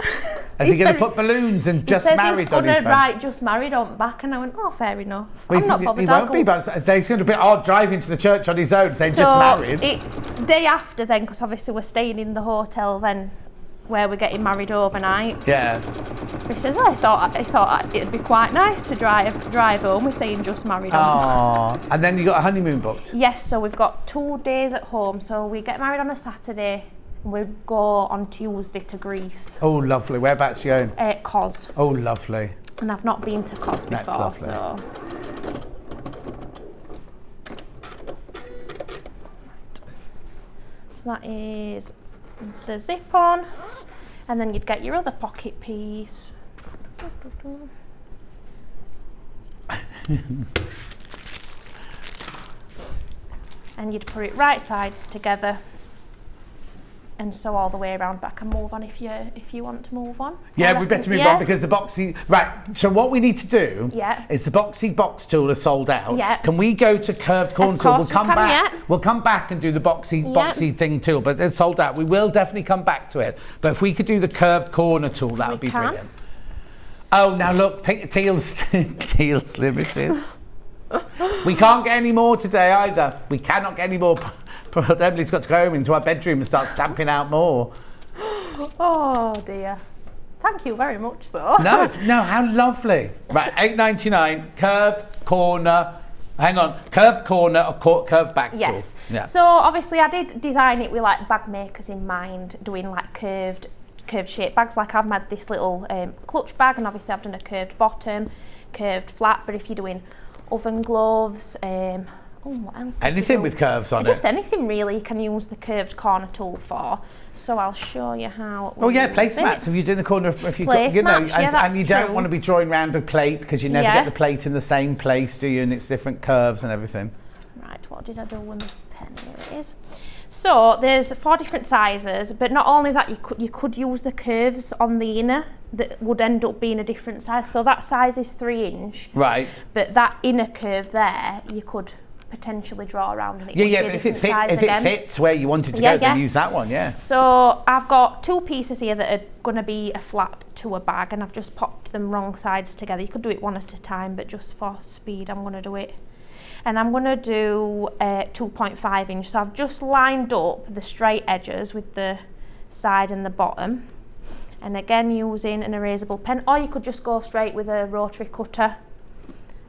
Is he going to put balloons and just married on his phone? Right, just married on the back, and I went, oh, fair enough. Well, I'm not bothered. He won't be, but he's going to be odd driving to the church on his own saying So just married. Day after then, because obviously we're staying in the hotel then, where we're getting married overnight. Yeah. He says, I thought it'd be quite nice to drive home. We're saying just married on. Oh, and then you got a honeymoon booked. Yes, so we've got 2 days at home. So we get married on a Saturday. We go on Tuesday to Greece. Oh, lovely. Whereabouts you going? Kos. Oh, lovely. And I've not been to Kos That's before, lovely. so. So that is the zip on, and then you'd get your other pocket piece. And you'd put it right sides together and sew all the way around back and move on if you want to move on. Yeah, we better move on because the boxy... Right, so what we need to do is the boxy box tool is sold out. Yeah. Can we go to curved corner Of tool? course we can, yeah. We'll come back and do the boxy thing too, but it's sold out. We will definitely come back to it. But if we could do the curved corner tool, that would be can. brilliant. Oh, now look, pink, teal's limited. We can't get any more today either. We cannot get any more. Emily's got to go into our bedroom and start stamping out more. Oh dear. Thank you very much, though. No, how lovely. Right, £8.99, curved corner. Hang on, curved corner or curved back tool? Yes. Yeah. So obviously I did design it with like bag makers in mind, doing like curved shaped bags. Like I've made this little clutch bag, and obviously I've done a curved bottom, curved flat. But if you're doing oven gloves, what else? Anything with curves on it? Just anything really you can use the curved corner tool for. So I'll show you how. Oh yeah, placemats. If you're doing the corner, if you've got, you know, and you don't want to be drawing around a plate because you never get the plate in the same place, do you? And it's different curves and everything. Right, what did I do with the pen? Here it is. So there's 4 different sizes, but not only that, you could use the curves on the inner that would end up being a different size. So that size is 3 inch. Right. But that inner curve there, you could potentially draw around, and it would be but if it fits where you want it to go, then use that one, So I've got 2 pieces here that are going to be a flap to a bag, and I've just popped them wrong sides together. You could do it one at a time, but just for speed I'm going to do it. And I'm going to do 2.5 inch. So I've just lined up the straight edges with the side and the bottom, and again using an erasable pen, or you could just go straight with a rotary cutter.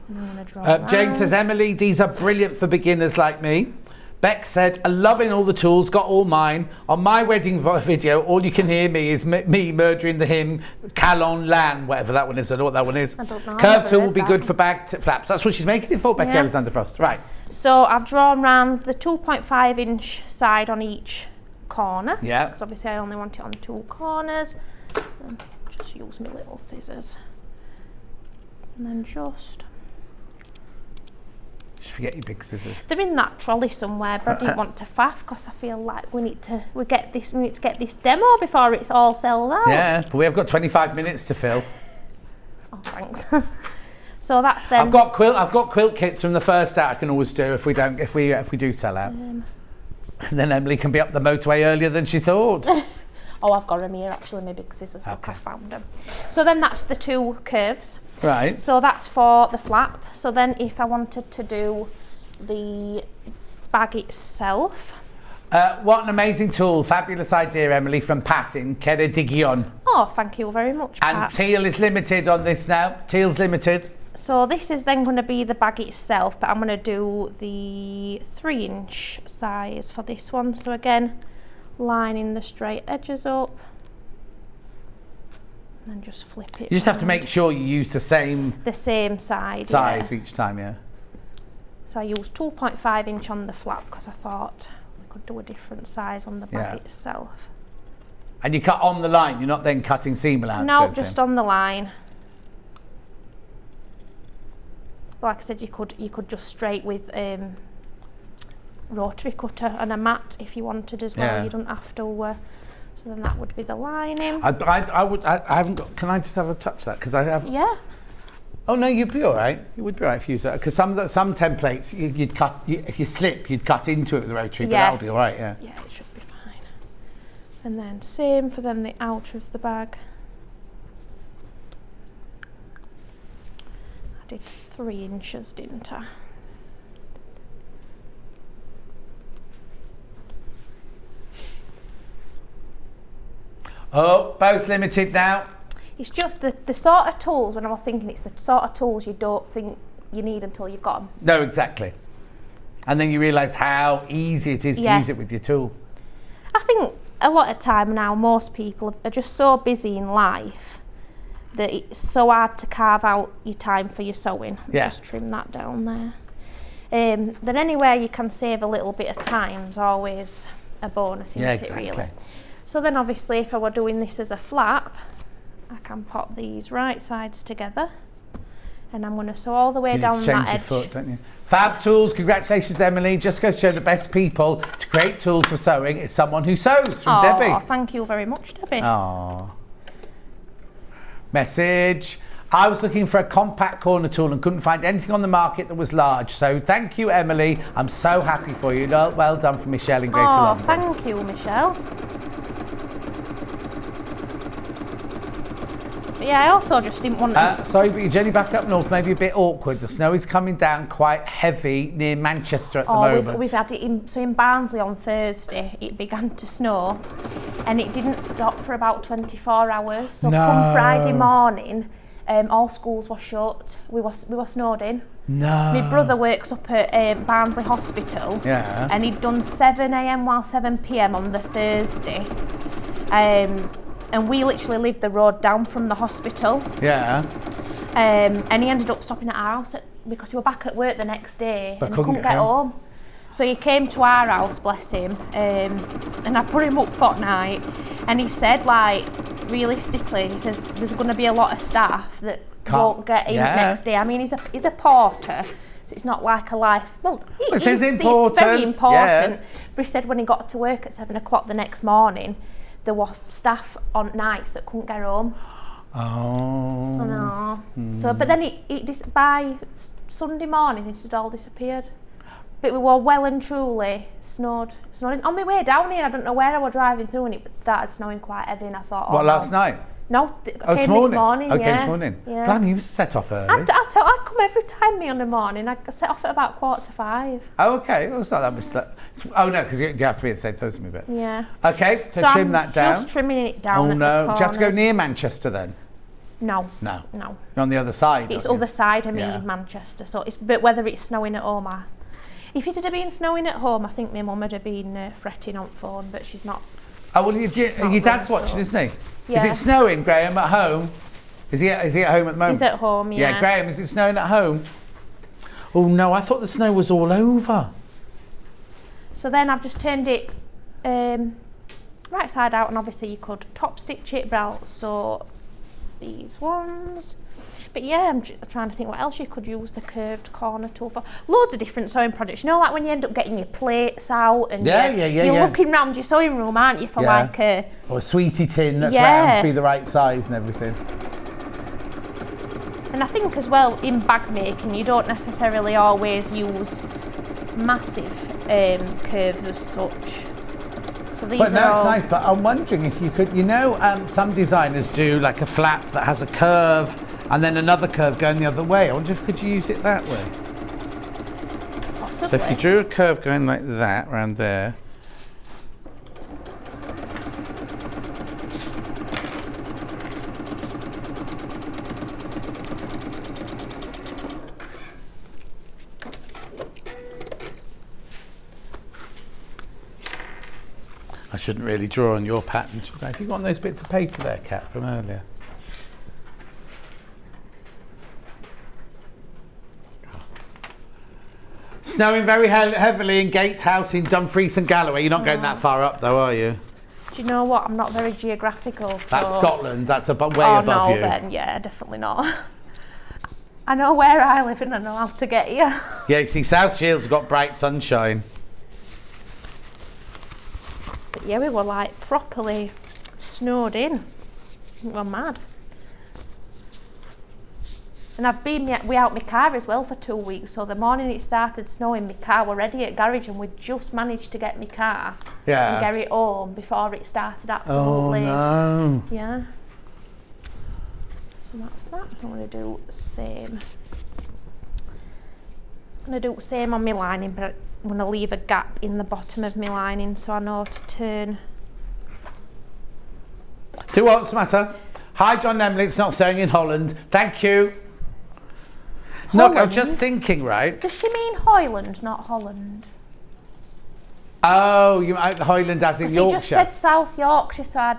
I'm going to draw Jane says, Emily, these are brilliant for beginners like me. Beck said, I'm loving all the tools, got all mine. On my wedding video, all you can hear me is me murdering the hymn Calon Lan, whatever that one is. I don't know what that one is. I don't know. Curved tool will be good for bag flaps. That's what she's making it for, Becky Alexander Frost. Right. So I've drawn around the 2.5 inch side on each corner. Yeah. Because obviously I only want it on 2 corners. And just use my little scissors. And then just forget your big scissors. They're in that trolley somewhere, but I didn't want to faff because I feel like we need to get this demo before it's all sold out. Yeah, but we have got 25 minutes to fill. Oh, thanks. So that's then. I've got quilt kits from the first out I can always do if we do sell out. And then Emily can be up the motorway earlier than she thought. Oh, I've got them here actually, my big scissors. Look, I found them. So then that's the 2 curves. Right. So that's for the flap. So then if I wanted to do the bag itself. What an amazing tool. Fabulous idea, Emily, from Pat in Ceredigion. Oh, thank you very much, Pat. And teal is limited on this now. Teal's limited. So this is then going to be the bag itself, but I'm going to do the 3 inch size for this one. So again, lining the straight edges up. And then just flip it. You just have to make sure you use the same side each time, yeah. So I used 2.5 inch on the flap because I thought we could do a different size on the bag itself. And you cut on the line, you're not then cutting seam allowance? No, just on the line. Like I said, you could just straight with rotary cutter and a mat if you wanted as well. You don't have to. So then that would be the lining. I haven't got. Can I just have a touch that? Because I have. Yeah. Oh no, you'd be all right. You would be all right if you use that. Because some templates you'd cut. If you slip, you'd cut into it with the rotary. But that'll be all right. Yeah. Yeah, it should be fine. And then same for then the outer of the bag. I did 3 inches, didn't I? Oh, both limited now. It's just the sort of tools, when I was thinking, it's the sort of tools you don't think you need until you've got them. No, exactly. And then you realise how easy it is to use it with your tool. I think a lot of time now, most people are just so busy in life that it's so hard to carve out your time for your sewing. Just trim that down there. Then anywhere you can save a little bit of time is always a bonus, isn't it, really? So then obviously if I were doing this as a flap, I can pop these right sides together, and I'm going to sew all the way down that edge. Your foot, don't you? Fab tools, congratulations, Emily. Just goes to show the best people to create tools for sewing is someone who sews, from Debbie. Oh, thank you very much, Debbie. Oh. Message. I was looking for a compact corner tool and couldn't find anything on the market that was large. So thank you, Emily. I'm so happy for you. Well done from Michelle in Greater London. Thank you, Michelle. yeah, I also just didn't want to... Sorry, but your journey back up north may be a bit awkward. The snow is coming down quite heavy near Manchester at the moment. We've had it in Barnsley on Thursday. It began to snow, and it didn't stop for about 24 hours. So come Friday morning, all schools were shut. We were snowed in. No. My brother works up at Barnsley Hospital. Yeah. And he'd done 7 a.m. while 7 p.m. on the Thursday. And we literally lived the road down from the hospital. Yeah. And he ended up stopping at our house because he was back at work the next day But and he couldn't get home. So he came to our house, bless him, and I put him up for night. And he said, like, realistically, he says there's going to be a lot of staff that won't get in next day. I mean, he's a porter, so it's not like a life. Well, it's very important. Yeah. But he said when he got to work at 7 o'clock the next morning, there were staff on nights that couldn't get home. Oh. I know. So, but then by Sunday morning, it had all disappeared. But we were well and truly snowed. On my way down here, I don't know where I was driving through, and it started snowing quite heavy, and I thought, What, last night? No, I came this morning. Okay, yeah. this morning. Yeah. Blimey, you set off early. I come every time me on the morning. I set off at about 4:45. Oh, okay. Well, it's not that much. Oh, no, because you have to be at the same time as me a bit. Yeah. Okay, so trim I'm that down. Just trimming it down. Oh, at no. the Do you have to go corners. near Manchester then? No. No. No. You're on the other side. It's aren't you? other side of me Yeah. in Manchester. So but whether it's snowing at home or... If it had been snowing at home, I think my mum would have been fretting on phone, but she's not. Oh, well, your dad's watching, so. isn't he? Yeah. Is it snowing, Graham, at home? Is he at home at the moment? He's at home, yeah. Yeah, Graham, is it snowing at home? Oh, no, I thought the snow was all over. So then I've just turned it right side out, and obviously you could top stitch it, but also these ones. But yeah, I'm trying to think what else you could use the curved corner tool for. Loads of different sewing projects. You know, like when you end up getting your plates out and you're looking round your sewing room, aren't you, for like a... Or a sweetie tin that's round to be the right size and everything. And I think as well, in bag making, you don't necessarily always use massive curves as such. So these But no, are it's all... nice, but I'm wondering if you could, some designers do like a flap that has a curve and then another curve going the other way. I wonder if could you use it that way? Possibly. So if you drew a curve going like that around there. I shouldn't really draw on your pattern, should I? Have you got those bits of paper there, Kat, from earlier? Snowing very heavily in Gatehouse in Dumfries and Galloway. You're not going that far up, though, are you? Do you know what? I'm not very geographical, so... That's Scotland. That's way above you. Oh, no, then, yeah, definitely not. I know where I live and I know how to get here. Yeah, you see, South Shields got bright sunshine. But yeah, we were like properly snowed in. We were mad. And I've been without my car as well for 2 weeks, so the morning it started snowing, my car were ready at garage and we just managed to get my car and get it home before it started absolutely. Oh, no. Yeah. So that's that. I'm going to do the same. I'm going to do the same on my lining, but I'm going to leave a gap in the bottom of my lining so I know to turn. Do what's the matter? Hi, John Nemlitz, not saying in Holland. Thank you. Holland? Look, I'm just thinking, right? Does she mean Hoyland, not Holland? Oh, you mean Hoyland as in Yorkshire? He just said South Yorkshire, so I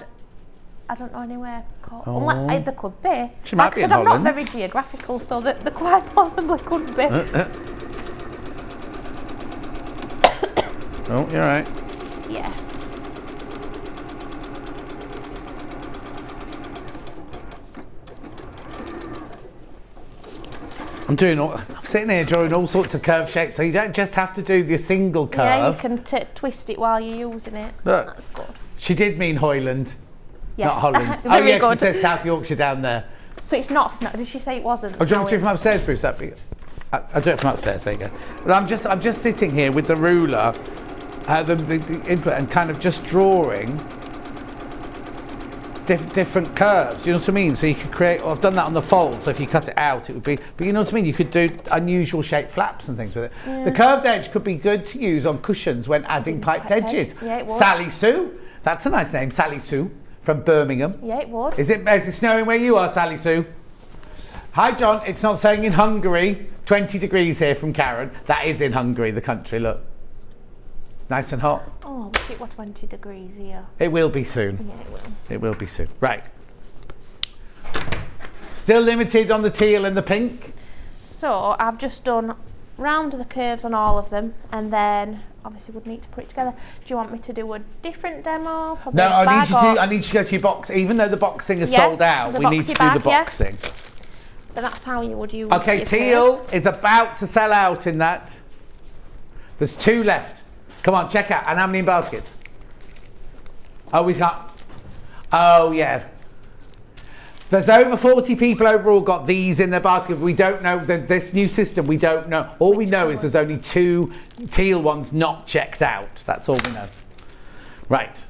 don't know anywhere called. Unless, there could be. She might like be I in said, I'm Holland. not very geographical, so that there quite possibly could be. Oh, you're right. Yeah. I'm sitting here drawing all sorts of curved shapes, so you don't just have to do the single curve. Yeah, you can twist it while you're using it. Look, that's good. She did mean Hoyland, Yes. not Holland. Oh, Very yes, good. it says South Yorkshire down there. So it's not snow. Did she say it wasn't? Oh, do you want me to do it snowing? from upstairs, Bruce? That'd be. I'll do it from upstairs. There you go. But I'm just sitting here with the ruler, the input, and kind of just drawing different curves. You know what I mean? So you could create. I've done that on the fold. So if you cut it out, it would be. But you know what I mean? You could do unusual shaped flaps and things with it. Yeah. The curved edge could be good to use on cushions when adding piped edges. Yeah, it would. Sally Sue. That's a nice name, Sally Sue from Birmingham. Yeah, it would. Is it snowing where you are, Sally Sue? Hi, John. It's not snowing in Hungary. 20 degrees here from Karen. That is in Hungary, the country. Look. Nice and hot. Oh, I wish it were 20 degrees here. It will be soon. Yeah, it will. It will be soon. Right. Still limited on the teal and the pink. So I've just done round the curves on all of them, and then obviously would need to put it together. Do you want me to do a different demo for the No, I bag, need you to go to your box. Even though the boxing is sold out, we need to do the boxing. But that's how you would use. Okay, teal is about to sell out in that. There's 2 left. Come on, check out. And how many in baskets? Oh, we can't. Oh, yeah. There's over 40 people overall got these in their basket. We don't know this new system. We don't know. All we know is there's only 2 teal ones not checked out. That's all we know. Right.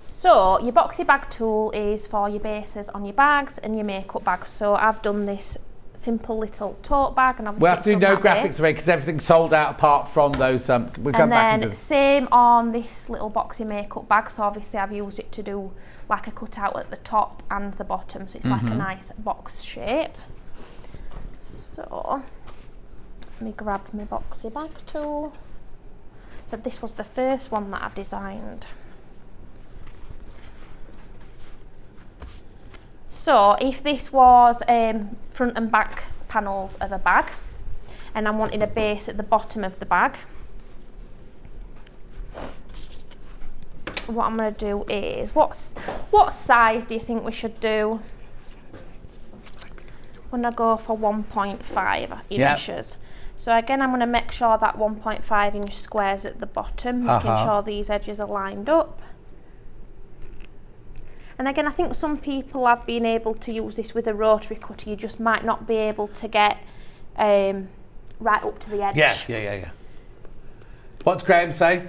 So your boxy bag tool is for your bases on your bags and your makeup bags. So I've done this simple little tote bag, and obviously we'll have to do no graphics array because everything's sold out apart from those. We'll come back and do. Same on this little boxy makeup bag. So obviously I've used it to do like a cutout at the top and the bottom, so it's like a nice box shape. So let me grab my boxy bag tool. So this was the first one that I designed. So if this was front and back panels of a bag, and I'm wanting a base at the bottom of the bag, what I'm going to do is, what size do you think we should do? I'm going to go for 1.5 inches. So again, I'm going to make sure that 1.5 inch squares at the bottom, making sure these edges are lined up. And again, I think some people have been able to use this with a rotary cutter. You just might not be able to get right up to the edge. Yeah. What's Graham say?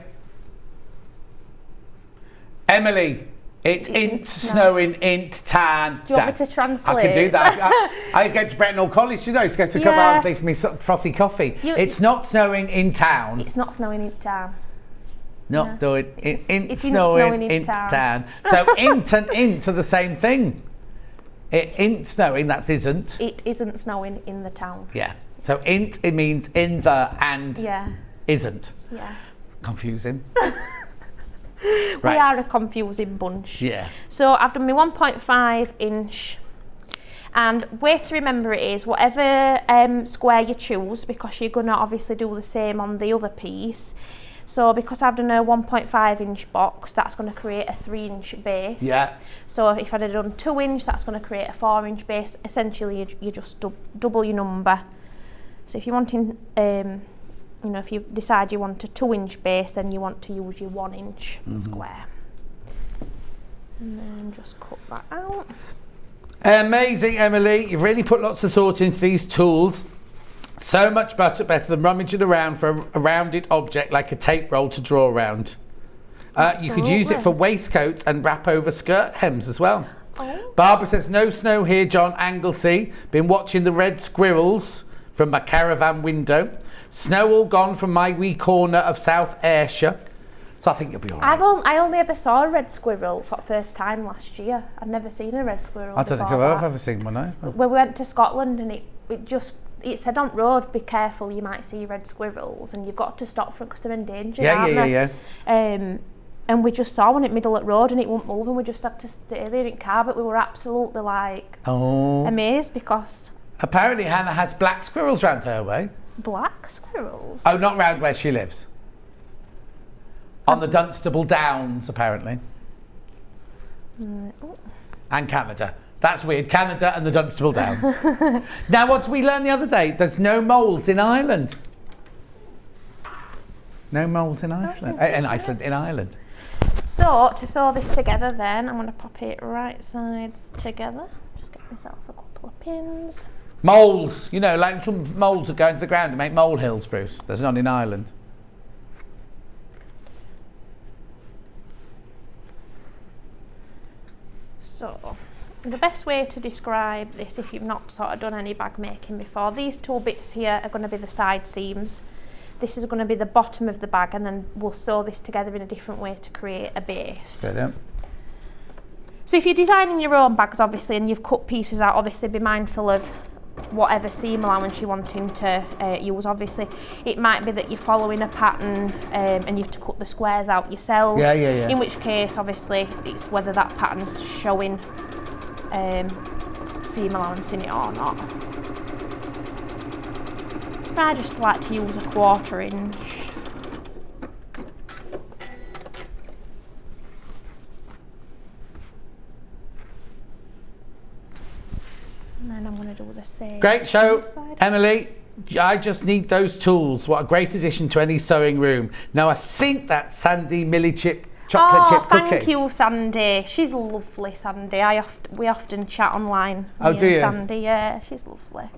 Emily, it ain't snowing, ain't tan. Do you want me to translate? I can do that. I get to Bretton College, you know, to go to come out and say for me frothy coffee. It's not snowing in town. It's not snowing in town. Not doing it. It's snowing in town. So int and int are the same thing. It ain't snowing. That isn't. It isn't snowing in the town. Yeah. So int, it means in the, and isn't. Yeah. Confusing. We are a confusing bunch. Yeah. So I've done my 1.5 inch. And way to remember it is whatever square you choose, because you're going to obviously do the same on the other piece. So because I've done a 1.5 inch box, that's going to create a 3 inch base. Yeah. So if I'd have done 2 inch, that's going to create a 4 inch base. Essentially, you just double your number. So if you're wanting, you know, if you decide you want a 2 inch base, then you want to use your 1 inch square. And then just cut that out. Amazing, Emily. You've really put lots of thought into these tools. So much better than rummaging around for a rounded object like a tape roll to draw around. You could use it for waistcoats and wrap over skirt hems as well. Barbara says, no snow here, John, Anglesey. Been watching the red squirrels from my caravan window. Snow all gone from my wee corner of South Ayrshire. So I think you'll be all right. I only ever saw a red squirrel for the first time last year. I've never seen a red squirrel I don't think I've ever seen one, no. When we went to Scotland, and it said on road, be careful, you might see red squirrels, and you've got to stop for it because they're endangered, aren't they? And we just saw one at middle at road and it wouldn't move, and we just had to stay there in car, but we were absolutely like amazed because... Apparently Hannah has black squirrels round her way. Black squirrels? Oh, not round where she lives. On the Dunstable Downs, apparently. And Canada. That's weird. Canada and the Dunstable Downs. Now, what did we learn the other day? There's no moles in Ireland. No moles in Iceland. In Ireland. So, to sew this together then, I'm going to pop it right sides together. Just get myself a couple of pins. Moles. You know, like little moles that go into the ground to make molehills, Bruce. There's none in Ireland. So, the best way to describe this, if you've not sort of done any bag making before, these two bits here are going to be the side seams. This is going to be the bottom of the bag, and then we'll sew this together in a different way to create a base. Brilliant. So if you're designing your own bags, obviously, and you've cut pieces out, obviously be mindful of whatever seam allowance you're wanting to use. Obviously, it might be that you're following a pattern and you have to cut the squares out yourself. Yeah. In which case, obviously, it's whether that pattern's showing seam allowance in it or not. I just like to use a 1/4 inch. And then I'm going to do the same. Great show, on this side. Emily. I just need those tools. What a great addition to any sewing room. Now I think that's Sandy Millie chip chocolate chip cookie. Thank you, Sandy. She's lovely, Sandy. We often chat online. Oh, do you? Sandy, yeah, she's lovely.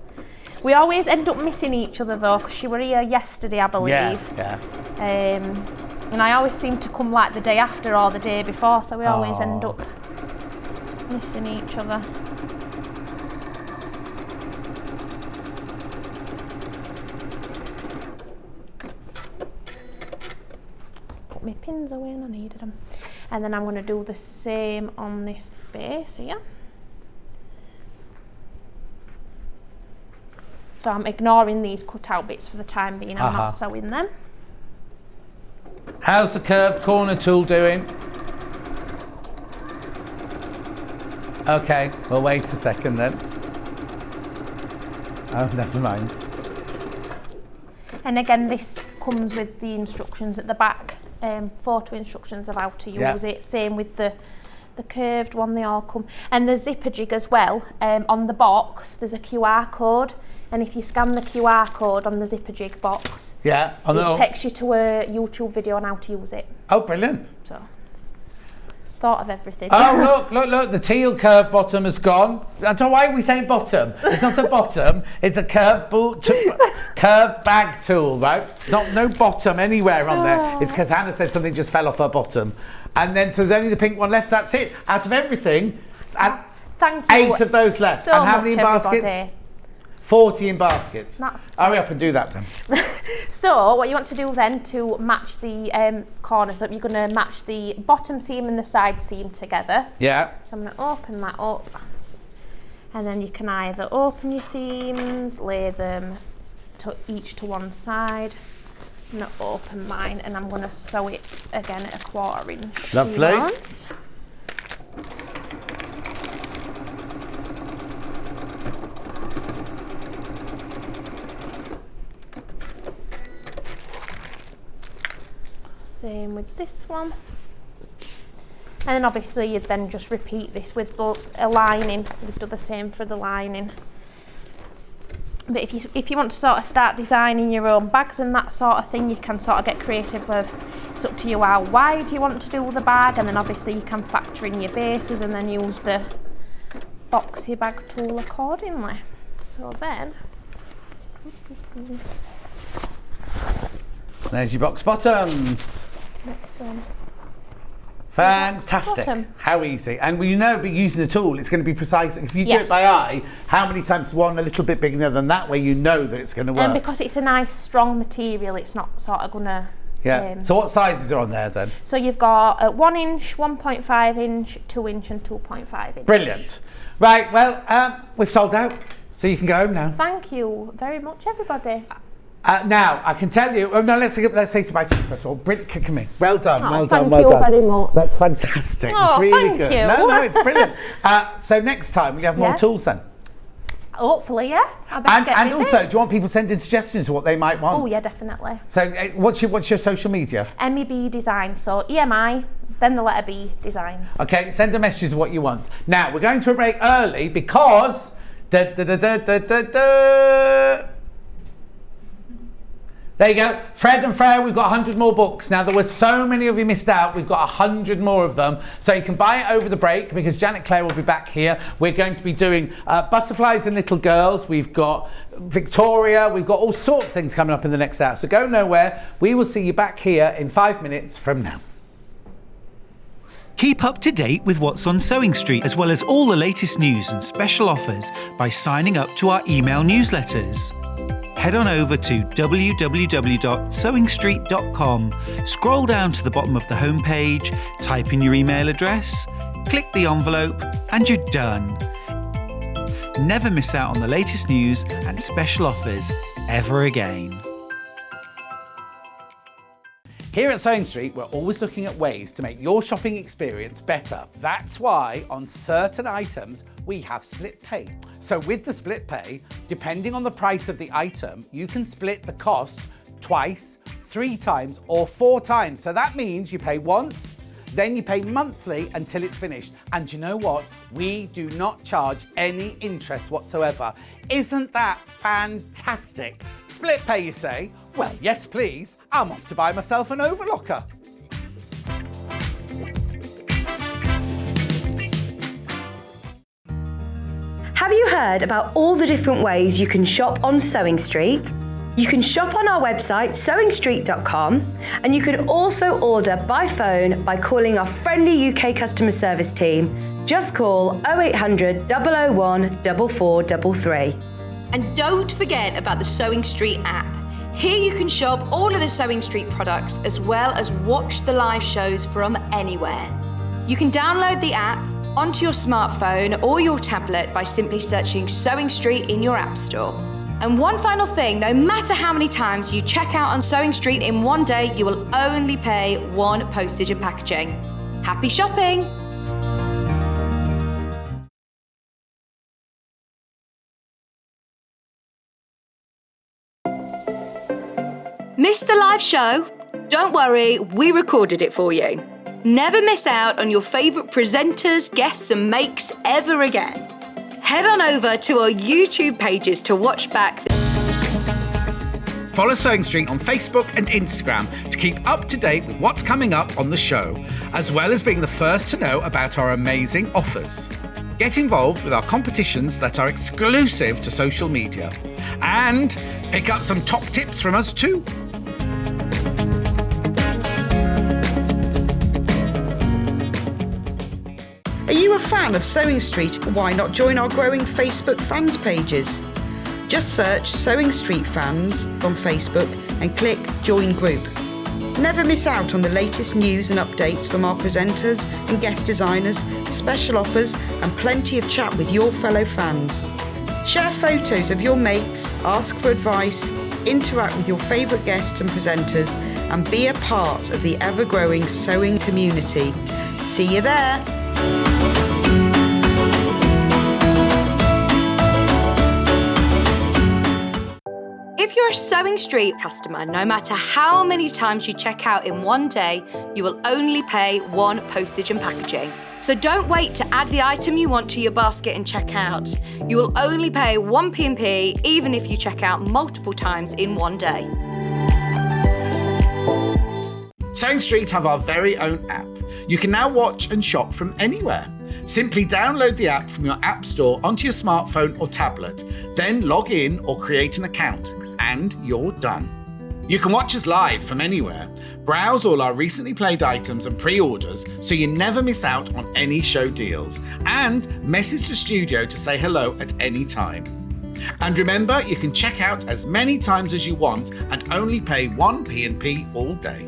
We always end up missing each other though, because she were here yesterday, I believe. Yeah. And I always seem to come like the day after or the day before, so we always end up missing each other. Put my pins away and I needed them. And then I'm going to do the same on this base here. So I'm ignoring these cut-out bits for the time being. I'm not sewing them. How's the curved corner tool doing? Okay, we'll wait a second then. Oh, never mind. And again, this comes with the instructions at the back, photo instructions of how to use it. Same with the curved one, they all come. And the zipper jig as well, on the box, there's a QR code. And if you scan the QR code on the zipper jig box, it takes you to a YouTube video on how to use it. Oh, brilliant. So, thought of everything. Oh, look, the teal curved bottom has gone. I don't know why are we saying bottom. It's not a bottom, it's a curved bag tool, right? No bottom anywhere on there. It's because Hannah said something just fell off her bottom. And then there's only the pink one left, that's it. Out of everything, and Thank you 8 of those left. so and how many in much, baskets? everybody. 40 in baskets. That's Hurry up and do that then. So what you want to do then to match the corners up, you're going to match the bottom seam and the side seam together. Yeah. So I'm going to open that up, and then you can either open your seams, lay them each to one side. I'm going to open mine and I'm going to sew it again at a 1/4 inch. Lovely. Same with this one. And then obviously you'd then just repeat this with a lining. We've done the same for the lining. But if you want to sort of start designing your own bags and that sort of thing, you can sort of get creative with, it's up to you how wide you want to do the bag, and then obviously you can factor in your bases and then use the box your bag tool accordingly. So then, there's your box bottoms. next one. Fantastic. Bottom. How easy. And you know, be using the tool, it's going to be precise. If you do it by eye, how many times one a little bit bigger than that way, you know that it's going to work. And because it's a nice strong material, it's not sort of going to... Yeah. So what sizes are on there then? So you've got 1 inch, 1.5 inch, 2 inch and 2.5 inch. Brilliant. Right, well, we've sold out. So you can go home now. Thank you very much, everybody. Now, I can tell you... Oh, no, let's say goodbye to you first of all. Brilliant, kick me. Well done, well done, Thank well you done. very much. That's fantastic. Oh, it's really thank good. you. No, it's brilliant. So next time, we have more tools then. Hopefully, yeah. I'll best get And busy. also, do you want people sending suggestions of what they might want? Oh, yeah, definitely. So what's your social media? MEB Design, so EMI, then the letter B Designs. Okay, send a message of what you want. Now, we're going to a break early because... There you go. Fred and Freya, we've got 100 more books. Now, there were so many of you missed out. We've got 100 more of them. So you can buy it over the break because Janet Clare will be back here. We're going to be doing Butterflies and Little Girls. We've got Victoria. We've got all sorts of things coming up in the next hour. So go nowhere. We will see you back here in 5 minutes from now. Keep up to date with what's on Sewing Street, as well as all the latest news and special offers by signing up to our email newsletters. Head on over to www.sewingstreet.com, scroll down to the bottom of the homepage, type in your email address, click the envelope, and you're done. Never miss out on the latest news and special offers ever again. Here at Sewing Street, we're always looking at ways to make your shopping experience better. That's why on certain items, we have split pay. So with the split pay, depending on the price of the item, you can split the cost twice, 3 times, or 4 times. So that means you pay once, then you pay monthly until it's finished. And you know what? We do not charge any interest whatsoever. Isn't that fantastic? Split pay, you say? Well, yes, please. I'm off to buy myself an overlocker. Have you heard about all the different ways you can shop on Sewing Street? You can shop on our website, sewingstreet.com, and you can also order by phone by calling our friendly UK customer service team. Just call 0800 001 4433. And don't forget about the Sewing Street app. Here you can shop all of the Sewing Street products as well as watch the live shows from anywhere. You can download the app onto your smartphone or your tablet by simply searching Sewing Street in your app store. And one final thing, no matter how many times you check out on Sewing Street in one day, you will only pay 1 postage and packaging. Happy shopping! Missed the live show? Don't worry, we recorded it for you. Never miss out on your favourite presenters, guests and makes ever again. Head on over to our YouTube pages to watch back. Follow Sewing Street on Facebook and Instagram to keep up to date with what's coming up on the show, as well as being the first to know about our amazing offers. Get involved with our competitions that are exclusive to social media. And pick up some top tips from us too. Are you a fan of Sewing Street? Why not join our growing Facebook fans pages? Just search Sewing Street Fans on Facebook and click Join Group. Never miss out on the latest news and updates from our presenters and guest designers, special offers and plenty of chat with your fellow fans. Share photos of your makes, ask for advice, interact with your favourite guests and presenters and be a part of the ever-growing sewing community. See you there! If you're a Sewing Street customer, no matter how many times you check out in one day, you will only pay 1 postage and packaging. So don't wait to add the item you want to your basket and check out. You will only pay 1 P&P even if you check out multiple times in one day. Sewing Street have our very own app. You can now watch and shop from anywhere. Simply download the app from your app store onto your smartphone or tablet, then log in or create an account, and you're done. You can watch us live from anywhere, browse all our recently played items and pre-orders so you never miss out on any show deals, and message the studio to say hello at any time. And remember, you can check out as many times as you want and only pay 1 P&P all day.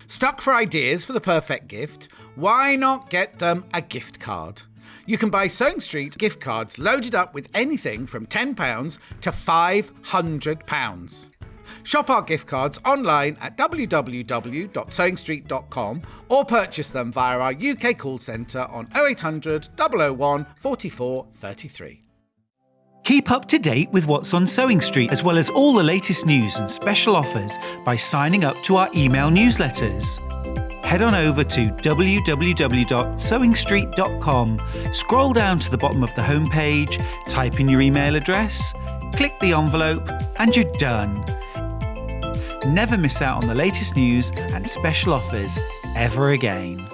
Stuck for ideas for the perfect gift? Why not get them a gift card? You can buy Sewing Street gift cards loaded up with anything from £10 to £500. Shop our gift cards online at www.sewingstreet.com or purchase them via our UK call centre on 0800 001 44 33. Keep up to date with what's on Sewing Street, as well as all the latest news and special offers by signing up to our email newsletters. Head on over to www.sewingstreet.com, scroll down to the bottom of the homepage, type in your email address, click the envelope, and you're done. Never miss out on the latest news and special offers ever again.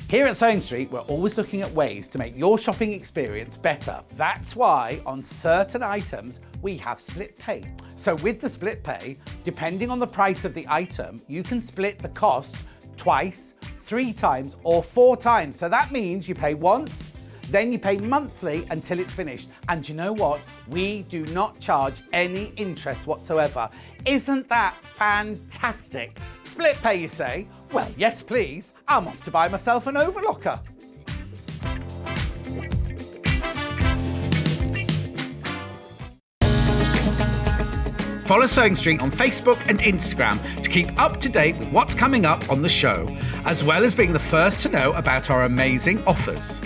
Here at Sewing Street, we're always looking at ways to make your shopping experience better. That's why on certain items, we have split pay. So with the split pay, depending on the price of the item, you can split the cost twice, 3 times, or 4 times. So that means you pay once, then you pay monthly until it's finished. And you know what? We do not charge any interest whatsoever. Isn't that fantastic? Split pay, you say? Well, yes, please. I'm off to buy myself an overlocker. Follow Sewing Street on Facebook and Instagram to keep up to date with what's coming up on the show, as well as being the first to know about our amazing offers.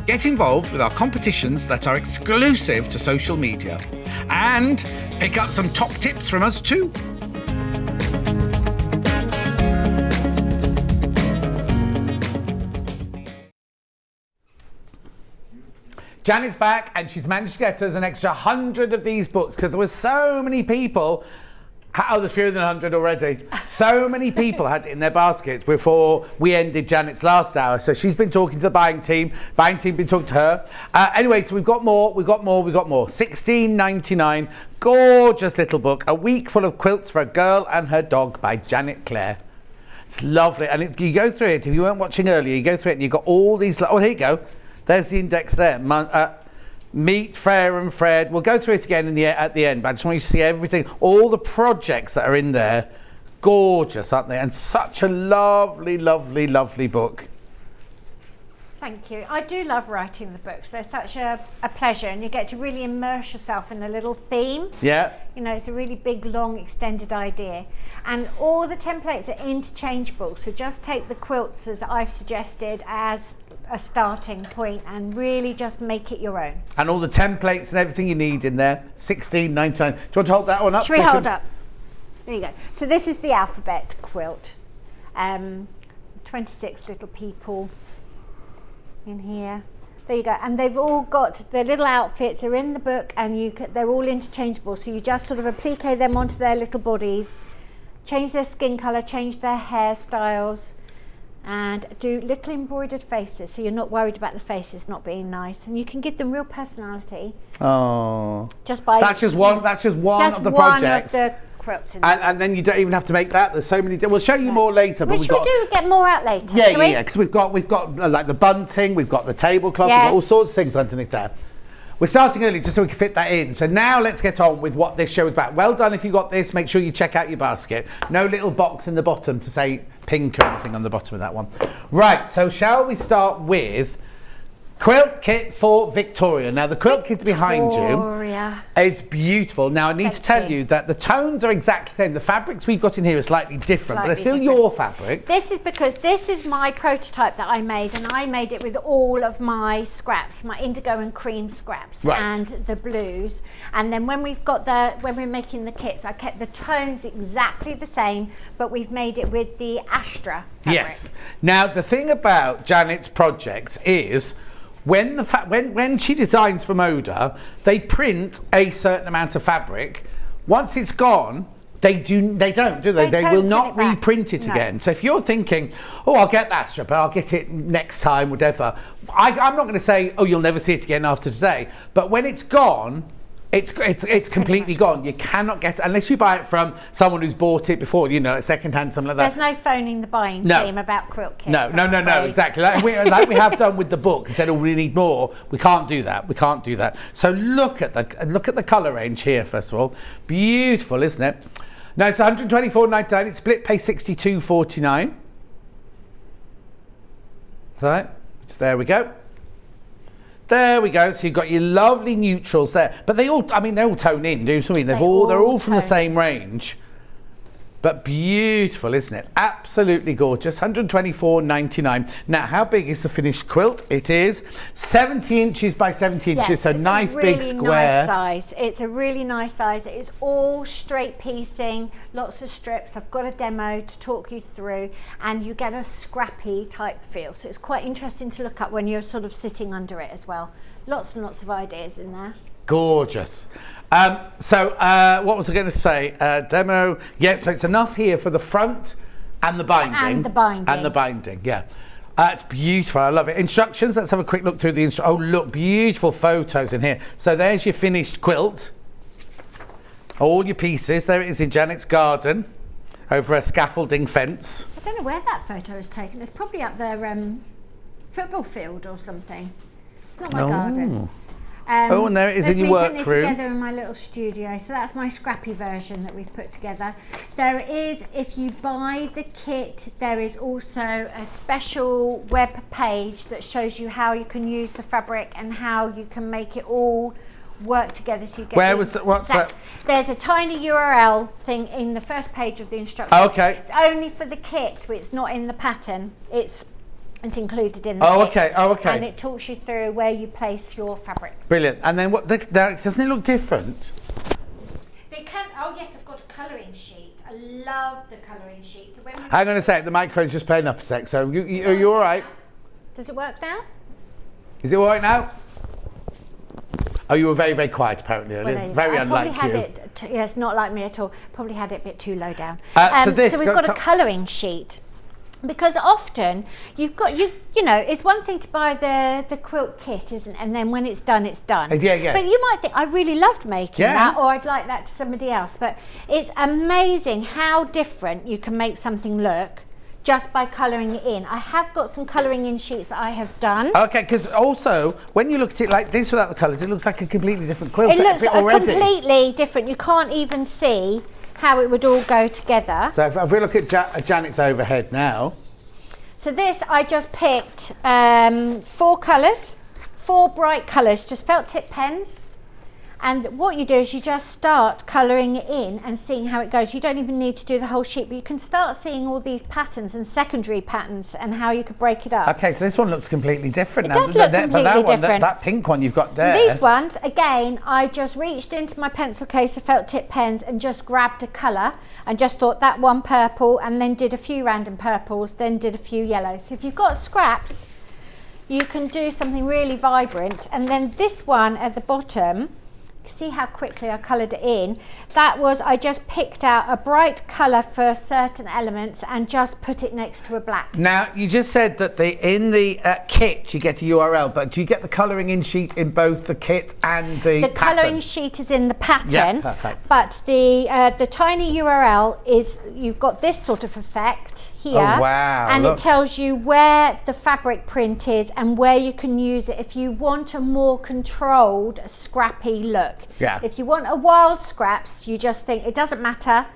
Get involved with our competitions that are exclusive to social media. And pick up some top tips from us too. Janet's back and she's managed to get us an extra 100 of these books because there were so many people. Oh, there's fewer than 100 already. So many people had it in their baskets before we ended Janet's last hour. So she's been talking to the buying team. Buying team been talking to her. Anyway, so we've got more. $16.99. Gorgeous little book. A week full of quilts for a girl and her dog by Janet Clare. It's lovely. And you go through it. If you weren't watching earlier, you go through it and you've got all these. Oh, here you go. There's the index there. Meet Freya and Fred. We'll go through it again at the end, but I just want you to see everything, all the projects that are in there. Gorgeous, aren't they? And such a lovely, lovely, lovely book. Thank you. I do love writing the books. They're such a pleasure, and you get to really immerse yourself in a little theme. Yeah. You know, it's a really big, long, extended idea. And all the templates are interchangeable, so just take the quilts as I've suggested as a starting point and really just make it your own. And all the templates and everything you need in there. $16.99. Do you want to hold that one up? Should we hold up? There you go. So this is the alphabet quilt. 26 little people in here. There you go. And they've all got their little outfits. They're in the book, and they're all interchangeable. So you just sort of applique them onto their little bodies, change their skin colour, change their hairstyles, and do little embroidered faces, so you're not worried about the faces not being nice, and you can give them real personality. Oh, just by that's just one of the projects. One of the quilts in and then you don't even have to make that. There's so many. We'll show you more later. Which we'll get more out later. Yeah. Because we've got like the bunting, we've got the tablecloth, we've got all sorts of things underneath there. We're starting early just so we can fit that in. So now let's get on with what this show is about. Well done if you got this. Make sure you check out your basket. No little box in the bottom to say pink or anything on the bottom of that one. Right, so shall we start with quilt kit for Victoria. Now the quilt kit behind you, it's beautiful. Now I need to tell you that the tones are exactly the same. The fabrics we've got in here are slightly different, but they're still your fabrics. This is because this is my prototype that I made, and I made it with all of my scraps, my indigo and cream scraps, and the blues. And then when we're making the kits, I kept the tones exactly the same, but we've made it with the Astra fabric. Yes. Now the thing about Janet's projects is, when she designs for Moda, they print a certain amount of fabric. Once it's gone, they don't, do they? They will not reprint it again. So if you're thinking, oh, I'll get that strip, but I'll get it next time, whatever. I'm not going to say, oh, you'll never see it again after today. But when it's gone, it's completely gone. You cannot get it unless you buy it from someone who's bought it before, second hand, something like that. There's no phoning the buying team about quilt kits. No, exactly. Like we have done with the book and said, oh, we need more. We can't do that. So look at the colour range here, first of all. Beautiful, isn't it? Now it's $124.99. It's split pay $62.49. So there we go. There we go. So you've got your lovely neutrals there, but they're all tone in. Do you know what I mean? They're all from the same range, but beautiful, isn't it? Absolutely gorgeous. $124.99. Now, how big is the finished quilt? It is 70 inches by 70 inches, so nice big square. Nice size. It's a really nice size. It is all straight piecing, lots of strips. I've got a demo to talk you through, and you get a scrappy type feel. So it's quite interesting to look at when you're sort of sitting under it as well. Lots and lots of ideas in there. Gorgeous. What was I going to say? Demo. Yeah, so it's enough here for the front and the binding. And the binding, yeah. It's beautiful. I love it. Instructions. Let's have a quick look through the instructions. Oh, look, beautiful photos in here. So there's your finished quilt. All your pieces. There it is in Janet's garden, over a scaffolding fence. I don't know where that photo is taken. It's probably up their football field or something. It's not my garden. And there it is in your workroom. There's me putting it together in my little studio. So that's my scrappy version that we've put together. There is, if you buy the kit, there is also a special web page that shows you how you can use the fabric and how you can make it all work together so you get what's that? There's a tiny URL thing in the first page of the instructions. Okay. It's only for the kit, but it's not in the pattern. It's included in the kit. Okay. And it talks you through where you place your fabrics. Brilliant. And then doesn't it look different? They can. Oh yes, I've got a colouring sheet. I love the colouring sheet. So when Hang on a sec. The microphone's just playing up a sec. So are you all right? Does it work now? Is it all right now? Oh, you were very, very quiet apparently. Very unlike you. Probably had it. Yes, not like me at all. Probably had it a bit too low down. So we've got a colouring sheet. Because often you've got you know, it's one thing to buy the quilt kit, isn't it? And then when it's done, it's done. Yeah. But you might think, I really loved making that, or I'd like that to somebody else. But it's amazing how different you can make something look just by colouring it in. I have got some colouring in sheets that I have done. Okay, because also when you look at it like this without the colours, it looks like a completely different quilt. It looks completely different. You can't even see how it would all go together. So if we look at Janet's overhead now. So this, I just picked 4 colours, 4 bright colours, just felt tip pens. And what you do is you just start colouring it in and seeing how it goes. You don't even need to do the whole sheet, but you can start seeing all these patterns and secondary patterns and how you could break it up. Okay, so this one looks completely different. It does look completely different. That pink one you've got there. These ones, again, I just reached into my pencil case of felt tip pens and just grabbed a colour and just thought that one purple, and then did a few random purples, then did a few yellows. So if you've got scraps, you can do something really vibrant. And then this one at the bottom, see how quickly I coloured it in. That was, I just picked out a bright colour for certain elements and just put it next to a black. Now, you just said that in the kit you get a URL, but do you get the colouring in sheet in both the kit and the pattern? The colouring sheet is in the pattern. Yeah, perfect. But the tiny URL is, you've got this sort of effect here. Oh, wow. And it tells you where the fabric print is and where you can use it if you want a more controlled, scrappy look. Yeah. If you want a wild scraps, you just think it doesn't matter,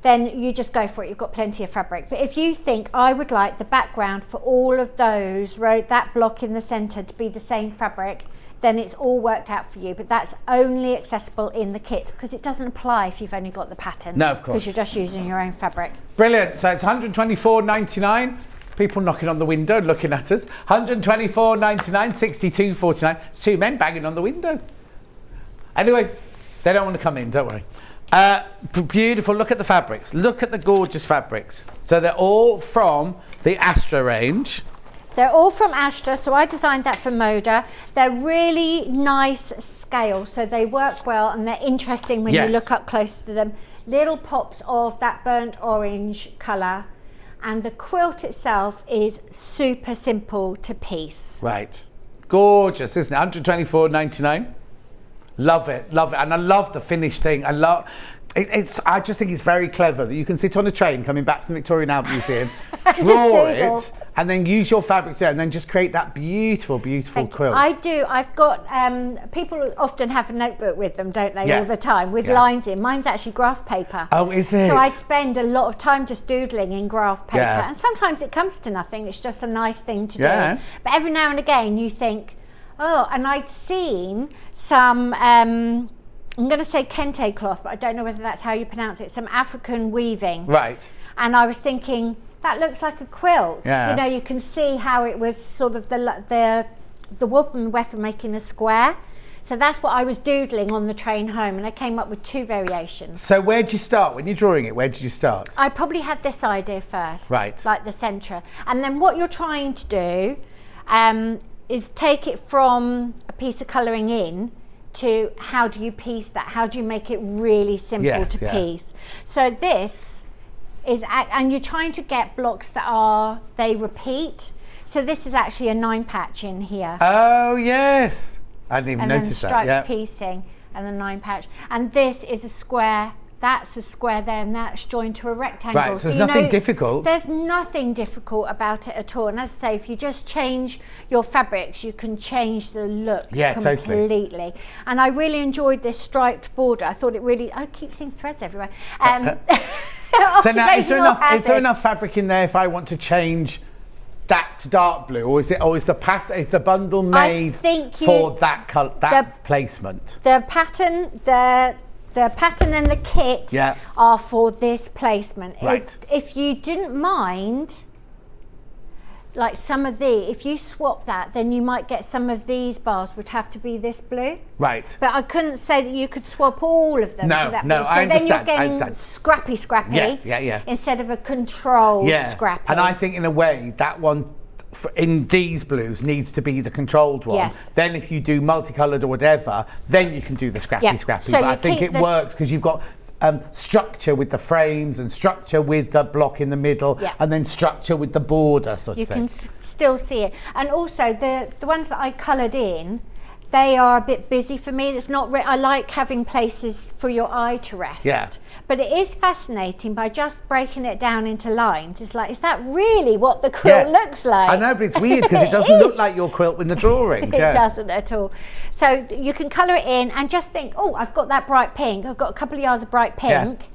then you just go for it. You've got plenty of fabric. But if you think I would like the background for all of those, that block in the centre to be the same fabric, then it's all worked out for you. But that's only accessible in the kit because it doesn't apply if you've only got the pattern. No, of course. Because you're just using your own fabric. Brilliant. So it's $124.99. People knocking on the window looking at us. $124.99, $62.49. It's 2 men banging on the window. Anyway, they don't want to come in, don't worry. Beautiful, look at the fabrics. Look at the gorgeous fabrics. So they're all from the Astra range. They're all from Astra, so I designed that for Moda. They're really nice scale, so they work well and they're interesting when you look up close to them. Little pops of that burnt orange colour. And the quilt itself is super simple to piece. Right. Gorgeous, isn't it? $124.99. Love it, and I love the finished thing. I love I just think it's very clever that you can sit on a train coming back from the Victorian Albert Museum, draw it, and then use your fabric there, and then just create that beautiful, beautiful quilt. I do. I've got people often have a notebook with them, don't they? All the time with lines in. Mine's actually graph paper. Oh, is it? So I spend a lot of time just doodling in graph paper, and sometimes it comes to nothing. It's just a nice thing to do. But every now and again, you think, oh, and I'd seen some, I'm going to say kente cloth, but I don't know whether that's how you pronounce it, some African weaving. Right. And I was thinking, that looks like a quilt. Yeah. You know, you can see how it was sort of the warp and weft of making a square. So that's what I was doodling on the train home, and I came up with 2 variations. So where did you start? When you're drawing it, where did you start? I probably had this idea first. Right. Like the centre. And then what you're trying to do is take it from a piece of colouring in to how do you piece that? How do you make it really simple to piece? So this is, and you're trying to get blocks that they repeat. So this is actually a 9 patch in here. Oh yes, I didn't even notice that. And then striped piecing and the 9 patch. And this is a square. That's a square there, and that's joined to a rectangle. Right, so there's nothing difficult. There's nothing difficult about it at all. And as I say, if you just change your fabrics, you can change the look completely. Totally. And I really enjoyed this striped border. I thought it really, I keep seeing threads everywhere. So now, is there enough fabric in there if I want to change that to dark blue, or is the bundle made for that placement? The pattern, the pattern and the kit are for this placement. Right. If you didn't mind, like some of if you swap that, then you might get some of these bars would have to be this blue. Right. But I couldn't say that you could swap all of them to that blue. So I understand. then you're getting scrappy. Yes, instead of a controlled scrappy. And I think in a way that one in these blues needs to be the controlled one. Yes. Then if you do multicoloured or whatever, then you can do the scrappy. So but I think it works because you've got structure with the frames and structure with the block in the middle and then structure with the border sort of thing. You can still see it. And also the ones that I coloured in, they are a bit busy for me. It's not. I like having places for your eye to rest. Yeah. But it is fascinating by just breaking it down into lines. It's like, is that really what the quilt looks like? I know, but it's weird because it doesn't look like your quilt in the drawings. It doesn't at all. So you can colour it in and just think, oh, I've got that bright pink. I've got a couple of yards of bright pink.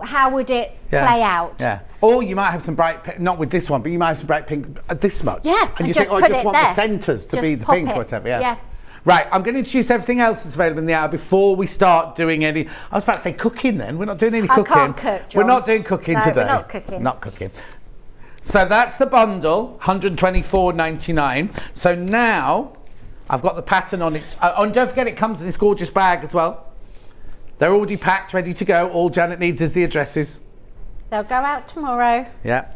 How would it play out? Yeah. Or you might have some bright pink, not with this one, but you might have some bright pink this much. Yeah. And you think, oh, I just want the centres to be the pink or whatever. Yeah. Right, I'm going to introduce everything else that's available in the hour before we start doing any. I was about to say cooking then. We're not doing any cooking. I can't cook, John. We're not doing cooking today. We're not cooking. Not cooking. So that's the bundle, $124.99. So now I've got the pattern on it. And don't forget, it comes in this gorgeous bag as well. They're already packed, ready to go. All Janet needs is the addresses. They'll go out tomorrow. Yeah.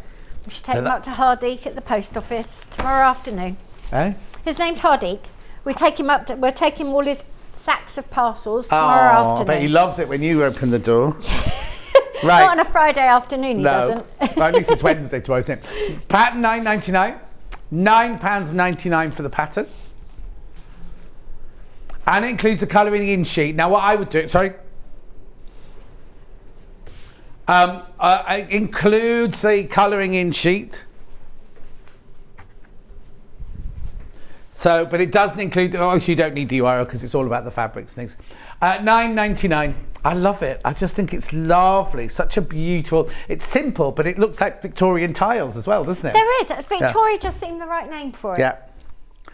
We should take them up to Hardeek at the post office tomorrow afternoon. Eh? His name's Hardeek. We're taking all his sacks of parcels tomorrow afternoon. But he loves it when you open the door. Right. Not on a Friday afternoon, he doesn't. At least it's Wednesday tomorrow, isn't it? Pattern £9.99. £9.99 for the pattern. And it includes the colouring in sheet. Now what I would do, it includes the colouring in sheet. So, but it doesn't include, actually you don't need the URL because it's all about the fabrics and things. $9.99. I love it. I just think it's lovely. Such a beautiful, it's simple, but it looks like Victorian tiles as well, doesn't it? There is. Victoria just seemed the right name for it. Yeah.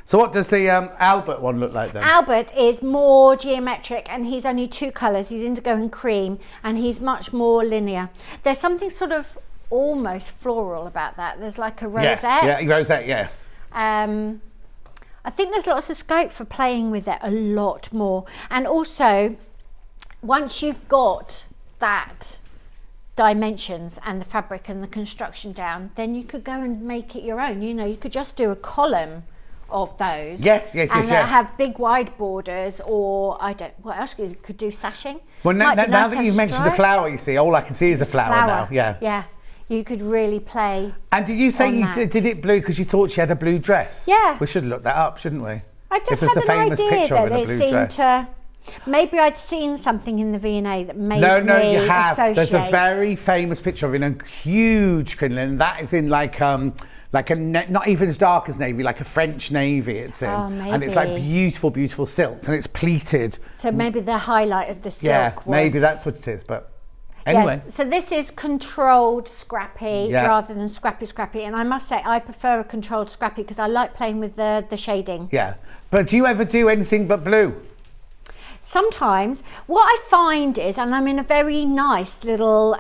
So what does the Albert one look like then? Albert is more geometric and he's only 2 colours. He's indigo and cream and he's much more linear. There's something sort of almost floral about that. There's like a rosette. Yes, yeah, rosette, yes. I think there's lots of scope for playing with it a lot more. And also, once you've got that dimensions and the fabric and the construction down, then you could go and make it your own. You know, you could just do a column of those. Yes. And have big wide borders, or what else you could do, sashing. Well, now that you've mentioned the flower, you see, all I can see is a flower now. Yeah. You could really play. And did you say you did it blue because you thought she had a blue dress? Yeah. We should look that up, shouldn't we? I just had an idea that it seemed to. Maybe I'd seen something in the V&A that made me you have. associate. There's a very famous picture of it in a huge crinoline. That is in like a not even as dark as navy, like a French navy it's in. Oh, maybe. And it's like beautiful, beautiful silks and it's pleated. So maybe the highlight of the silk was. Maybe that's what it is, but anyway. Yes, so this is controlled scrappy rather than scrappy. And I must say, I prefer a controlled scrappy because I like playing with the shading. Yeah, but do you ever do anything but blue? Sometimes. What I find is, and I'm in a very nice little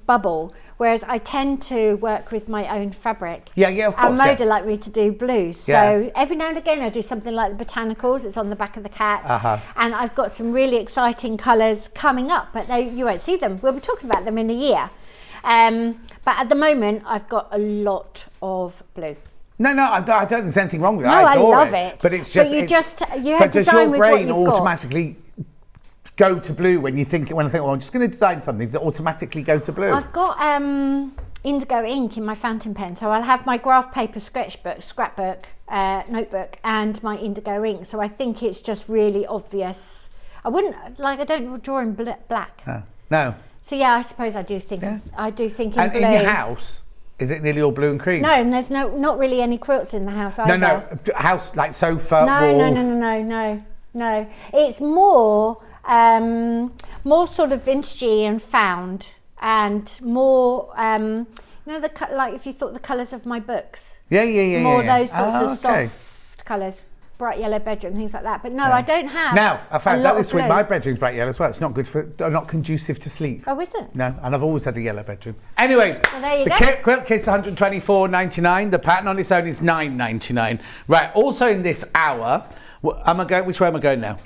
bubble, whereas I tend to work with my own fabric. Yeah, of course. And Moda like me to do blues. So every now and again I do something like the botanicals. It's on the back of the cat. And I've got some really exciting colours coming up, but you won't see them. We'll be talking about them in a year. But at the moment I've got a lot of blue. No, I don't think there's anything wrong with it. No, I adore love it. But it's just... you have design with what does your brain you've got. automatically go to blue when I think, well, I'm just going to design something, does it automatically go to blue? I've got indigo ink in my fountain pen, so I'll have my graph paper scrapbook, notebook, and my indigo ink. So I think it's just really obvious. I don't draw in black. No. So yeah, I suppose I do think in And blue. in your house, is it nearly all blue and cream? No, and there's not really any quilts in the house either. No, house like sofa, walls. No. It's more sort of vintagey and found, and more like if you thought the colours of my books. Yeah. More those sorts of okay. soft colours, bright yellow bedroom, things like that. But no, I don't have. Now, I found out this week, blue. my bedroom's bright yellow as well. It's not good not conducive to sleep. Oh, is it? No, and I've always had a yellow bedroom. Anyway, Well, there you the go. quilt kit's $124.99. The pattern on its own is $9.99. Right, also in this hour, which way am I going now?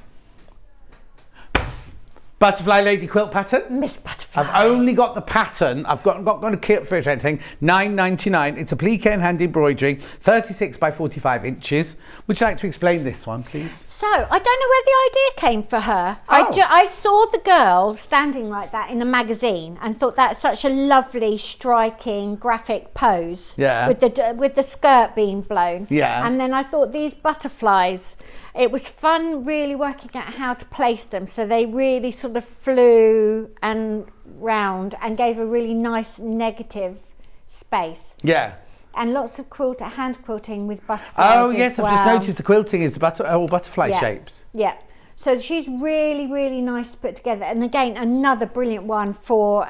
Butterfly Lady quilt pattern. Miss Butterfly. I've only got the pattern. I've not got a kit for it or anything. $9.99. It's a plique and hand embroidery, 36 by 45 inches. Would you like to explain this one, please? So, I don't know where the idea came for her. Oh. I saw the girl standing like that in a magazine and thought that's such a lovely, striking, graphic pose. Yeah. With the skirt being blown. Yeah. And then I thought these butterflies, it was fun really working out how to place them. So they really sort of flew and round and gave a really nice negative space. Yeah. And lots of hand quilting with butterflies. Oh, yes, I've just noticed the quilting is all butterfly shapes. Yeah. So she's really, really nice to put together. And again, another brilliant one for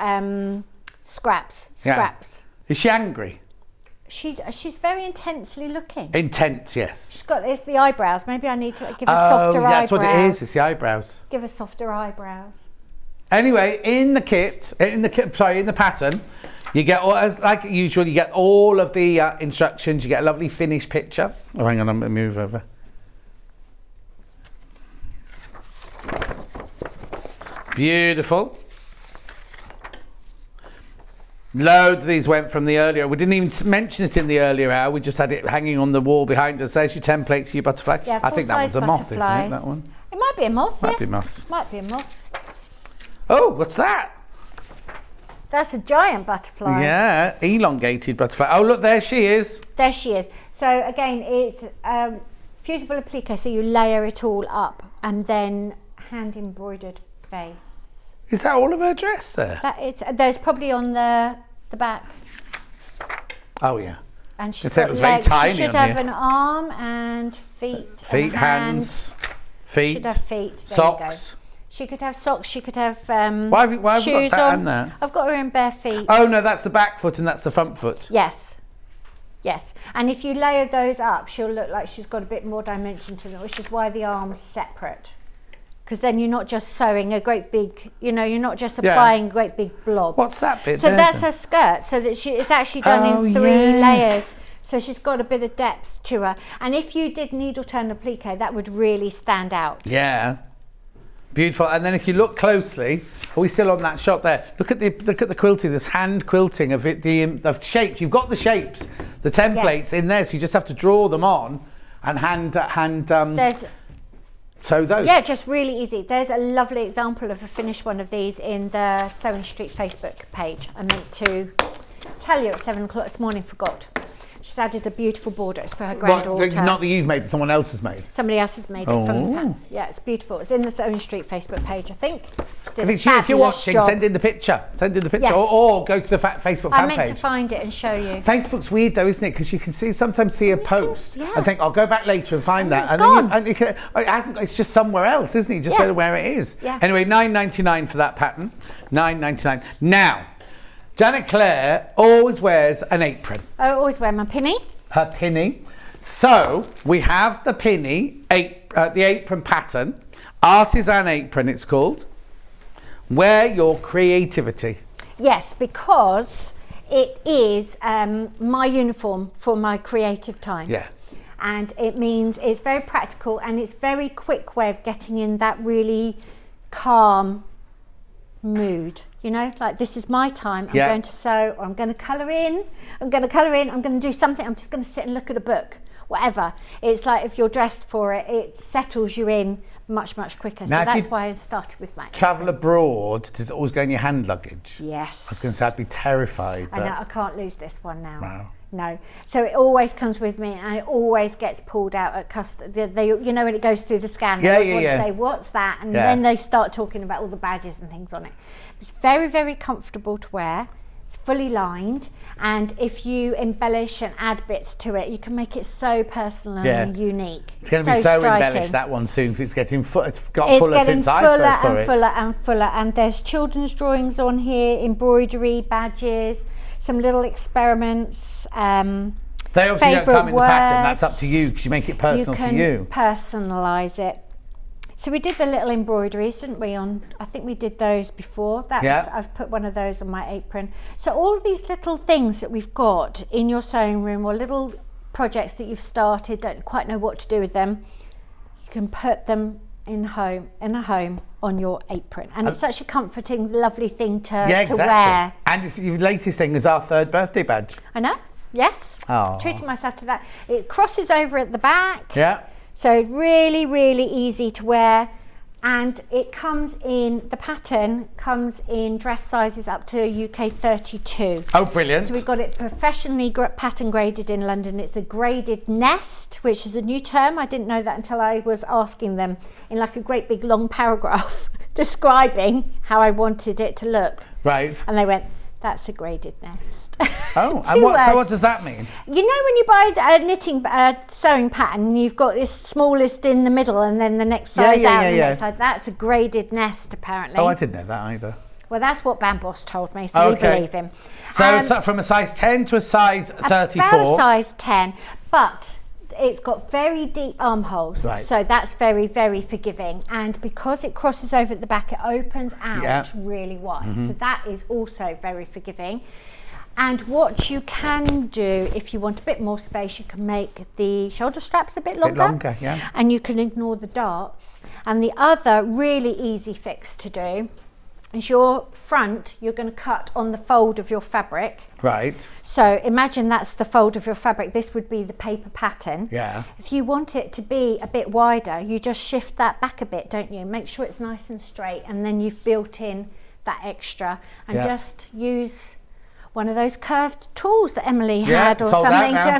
scraps. Yeah. Is she angry? She's very intensely looking. Intense, yes. She's got the eyebrows. Maybe I need to give her softer eyebrows. That's what it is. It's the eyebrows. Give her softer eyebrows. Anyway, in the pattern, you get, like usual, you get all of the instructions. You get a lovely finished picture. Oh, hang on, I'm going to move over. Beautiful. Loads of these went from the earlier. We didn't even mention it in the earlier hour. We just had it hanging on the wall behind us. There's your templates, your butterfly. Yeah, I think that one's a moth, isn't it, butterflies. that one? It might be a moth, Might be a moth. Might be a moth. Oh, what's that? That's a giant butterfly. Yeah, elongated butterfly. Oh, look, there she is. There she is. So again, it's fusible applique, so you layer it all up and then hand embroidered face. Is that all of her dress there? There's probably on the back. Oh, yeah. And she's It looks very tiny she should on have here. an arm and feet. Feet, hands, feet, Should have feet. There socks. You go. She could have socks. She could have Why have you got shoes that on. and that? I've got her in bare feet. Oh, no, that's the back foot and that's the front foot. Yes. And if you layer those up, she'll look like she's got a bit more dimension to it, which is why the arm's separate. Because then you're not just sewing a great big, you're not just applying a great big blob. What's that bit So there that's then? her skirt, so that it's actually done in 3 layers. So she's got a bit of depth to her. And if you did needle turn applique, that would really stand out. Yeah. Beautiful. And then if you look closely, are we still on that shot there? Look at the quilting, this hand quilting of it, the shapes. You've got the shapes, the templates in there, so you just have to draw them on and sew those. Yeah, just really easy. There's a lovely example of a finished one of these in the Sewing Street Facebook page. I meant to tell you at 7 o'clock this morning, forgot. She's added a beautiful border. It's for her granddaughter. Not that you've made, that someone else has made. Somebody else has made it from the pattern. Yeah, it's beautiful. It's in the Sewing Street Facebook page, I think. If you're watching, send in the picture. Yes. Or go to the Facebook fan I meant page. to find it and show you. Facebook's weird though, isn't it? Because you can sometimes see a post and think, I'll go back later and find that. It's and gone. It's just somewhere else, isn't it? You just don't know where it is. Yeah. Anyway, $9.99 for that pattern. $9.99. Now, Janet Clare always wears an apron. I always wear my pinny. Her pinny. So we have the pinny, the apron pattern, artisan apron it's called. Wear your creativity. Yes, because it is my uniform for my creative time. Yeah. And it means it's very practical and it's very quick way of getting in that really calm mood. You know, like this is my time. I'm going to sew, or I'm going to colour in. I'm going to do something. I'm just going to sit and look at a book. Whatever. It's like if you're dressed for it, it settles you in much quicker. Now, so that's why I started with my travel abroad. Does it always go in your hand luggage? Yes. I was going to say I'd be terrified. I know, I can't lose this one now. Wow. No. So it always comes with me, and it always gets pulled out at custom. You know, when it goes through the scan, they always want to say, what's that? And then they start talking about all the badges and things on it. It's very, very comfortable to wear. It's fully lined, and if you embellish and add bits to it, you can make it so personal and unique. It's going to be so embellished, that one, soon, because it's getting fuller since I first saw it. Fuller and fuller, and there's children's drawings on here, embroidery, badges, some little experiments. They obviously don't come in the pattern. That's up to you, because you make it personal to you. You can personalise it. So we did the little embroideries, didn't we? I think we did those before. I've put one of those on my apron. So all of these little things that we've got in your sewing room, or little projects that you've started, don't quite know what to do with them, you can put them in a home on your apron, and it's such a comforting, lovely thing to wear. And your latest thing is our 3rd birthday badge. I know. Yes. Oh. Treated myself to that. It crosses over at the back. Yeah. So really, really easy to wear, and it comes in, the pattern comes in dress sizes up to UK 32. Oh, brilliant. So we've got it professionally pattern graded in London. It's a graded nest, which is a new term. I didn't know that until I was asking them in like a great big long paragraph describing how I wanted it to look. Right. And they went, that's a graded nest. Oh, and what does that mean? You know, when you buy a sewing pattern, you've got this smallest in the middle and then the next size out the next side. That's a graded nest, apparently. Oh, I didn't know that either. Well, that's what Bamboss told me, so we believe him. So from a size 10 to a size 34. About a size 10, but it's got very deep armholes, so that's very, very forgiving. And because it crosses over at the back, it opens out really wide. So that is also very forgiving. And what you can do, if you want a bit more space, you can make the shoulder straps a bit longer. And you can ignore the darts. And the other really easy fix to do is your front, you're going to cut on the fold of your fabric. Right. So imagine that's the fold of your fabric. This would be the paper pattern. Yeah. If you want it to be a bit wider, you just shift that back a bit, don't you? Make sure it's nice and straight, and then you've built in that extra. And just use one of those curved tools that Emily had, or something to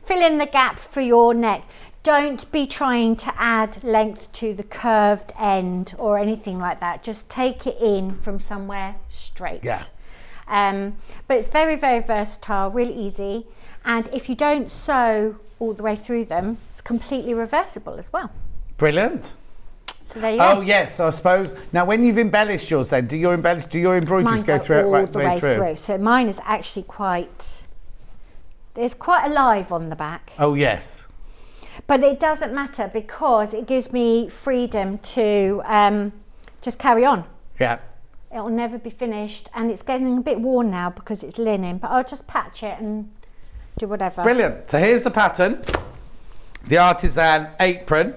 fill in the gap for your neck. Don't be trying to add length to the curved end or anything like that. Just take it in from somewhere straight. Yeah. But it's very, very versatile, really easy. And if you don't sew all the way through them, it's completely reversible as well. Brilliant. So there you go. Oh yes, I suppose. Now, when you've embellished yours, then do your embroideries go through it all the way through? So mine is actually there's quite alive on the back. Oh yes. But it doesn't matter, because it gives me freedom to just carry on. Yeah. It'll never be finished, and it's getting a bit worn now because it's linen, but I'll just patch it and do whatever. Brilliant. So here's the pattern. The artisan apron.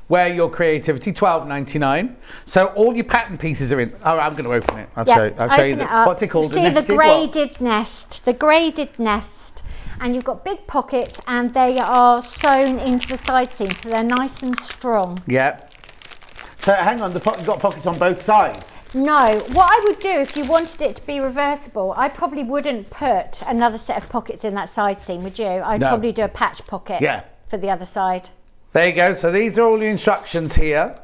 Wear your creativity, $12.99. So all your pattern pieces are in. Oh, I'm going to open it. I'll show you. What's it called? See the graded nest. The graded nest. And you've got big pockets, and they are sewn into the side seam, so they're nice and strong. Yeah. So hang on, you've got pockets on both sides? No. What I would do if you wanted it to be reversible, I probably wouldn't put another set of pockets in that side seam, would you? I'd probably do a patch pocket for the other side. There you go. So these are all the instructions here.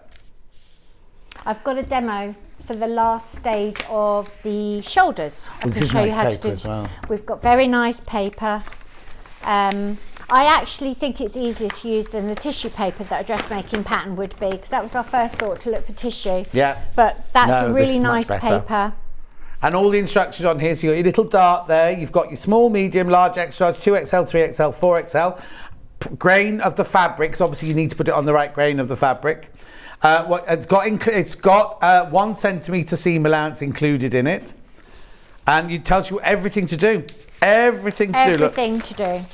I've got a demo for the last stage of the shoulders. I can show you how to do it. Well. We've got very nice paper. I actually think it's easier to use than the tissue paper that a dressmaking pattern would be, because that was our first thought, to look for tissue. Yeah. But that's a really nice paper. And all the instructions on here. So you've got your little dart there. You've got your small, medium, large, extra large, 2XL, 3XL, 4XL. Grain of the fabric, so obviously you need to put it on the right grain of the fabric. It's got 1 centimetre seam allowance included in it, and it tells you everything to do. Everything to do.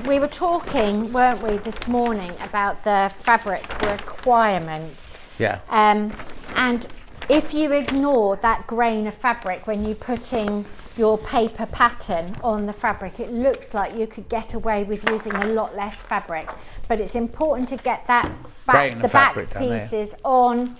We were talking, weren't we, this morning about the fabric requirements. Yeah. And if you ignore that grain of fabric when you're putting your paper pattern on the fabric, it looks like you could get away with using a lot less fabric. But it's important to get that the back pieces on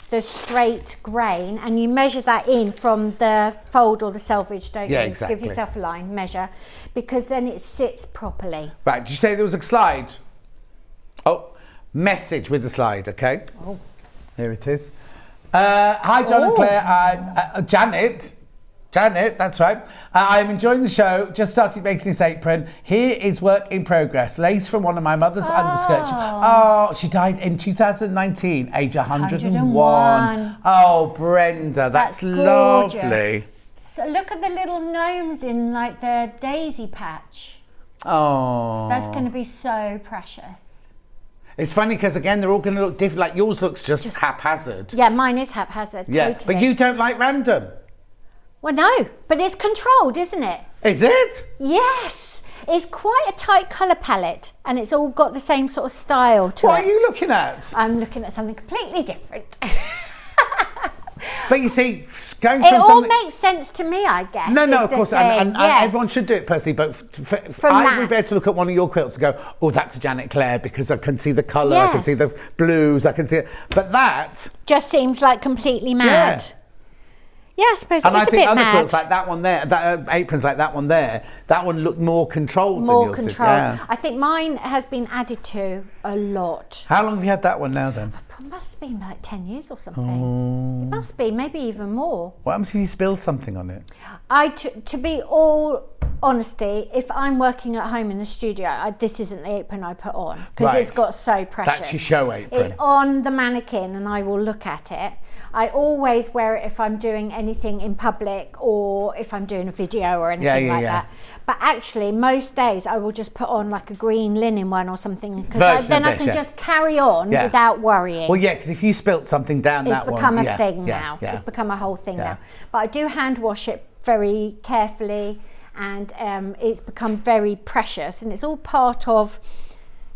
the straight grain, and you measure that in from the fold or the selvage, don't you? Exactly. Give yourself a line, measure, because then it sits properly. Right, did you say there was a slide? Oh, message with the slide, okay? Oh. Here it is. Hi, John and Claire. Janet, that's right. I'm enjoying the show. Just started making this apron. Here is work in progress. Lace from one of my mother's underskirts. Oh, she died in 2019, age 101. Oh, Brenda, that's lovely. So look at the little gnomes in like the daisy patch. Oh. That's going to be so precious. It's funny because, again, they're all going to look different. Like, yours looks just haphazard. Yeah, mine is haphazard, yeah, totally. But you don't like random. Well, no, but it's controlled, isn't it? Is it? Yes. It's quite a tight colour palette, and it's all got the same sort of style to it. What are you looking at? I'm looking at something completely different. But you see, going it from all something... makes sense to me, I guess. No, of course, and yes. everyone should do it personally, but I would be able to look at one of your quilts and go, oh, that's a Janet Clare, because I can see the colour, I can see the blues, I can see it. But that... just seems like completely mad. Yeah, I suppose and it is I a think bit other mad. quilts like that one there, that aprons like that one there, that one looked more controlled more than yours. controlled. Yeah. I think mine has been added to a lot. How long have you had that one now then? It must have been like 10 years or something. It must be, maybe even more. What happens if you spill something on it? To be all honesty, if I'm working at home in the studio, this isn't the apron I put on, because it's got so precious. That's your show apron. It's on the mannequin and I will look at it. I always wear it if I'm doing anything in public or if I'm doing a video or anything like that. But actually, most days I will just put on like a green linen one or something, because then I can just carry on without worrying. Well, yeah, because if you spilt something down that one... It's become a thing now. It's become a whole thing now. But I do hand wash it very carefully, and it's become very precious, and it's all part of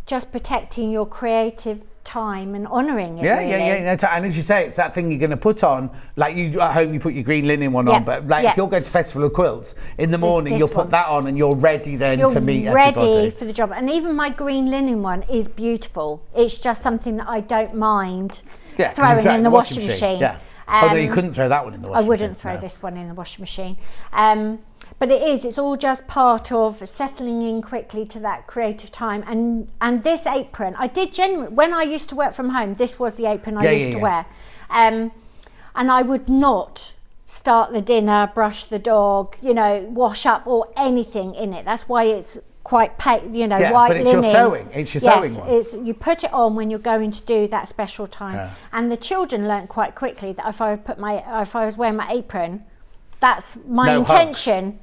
just protecting your creative time and honouring it. And as you say, it's that thing you're going to put on, like you at home you put your green linen one on, but like if you're going to Festival of Quilts in the morning, you'll put that on and you're ready then to meet everybody. You're ready for the job. And even my green linen one is beautiful. It's just something that I don't mind throwing in the washing machine. Oh no, you couldn't throw that one in the washing machine. I wouldn't throw this one in the washing machine. But it's all just part of settling in quickly to that creative time. And this apron, I did when I used to work from home, this was the apron I used to wear. And I would not start the dinner, brush the dog, wash up or anything in it. That's why it's quite white linen. But it's your sewing. It's your sewing one. Yes, you put it on when you're going to do that special time. And the children learnt quite quickly that if I was wearing my apron, that's my intention.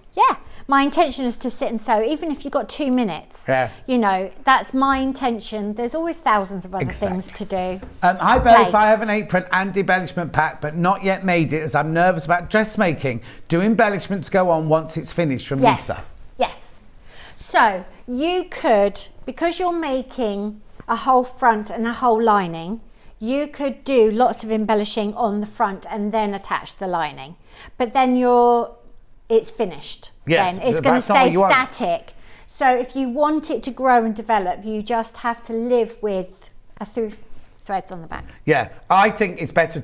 My intention is to sit and sew, even if you've got 2 minutes. That's my intention. There's always thousands of other things to do. Hi both, I have an apron and embellishment pack, but not yet made it as I'm nervous about dressmaking. Do embellishments go on once it's finished? From Lisa. Yes. So you could, because you're making a whole front and a whole lining, you could do lots of embellishing on the front and then attach the lining. But then it's finished. Yes, then it's going to stay static. So if you want it to grow and develop, you just have to live with a threads on the back. Yeah, I think it's better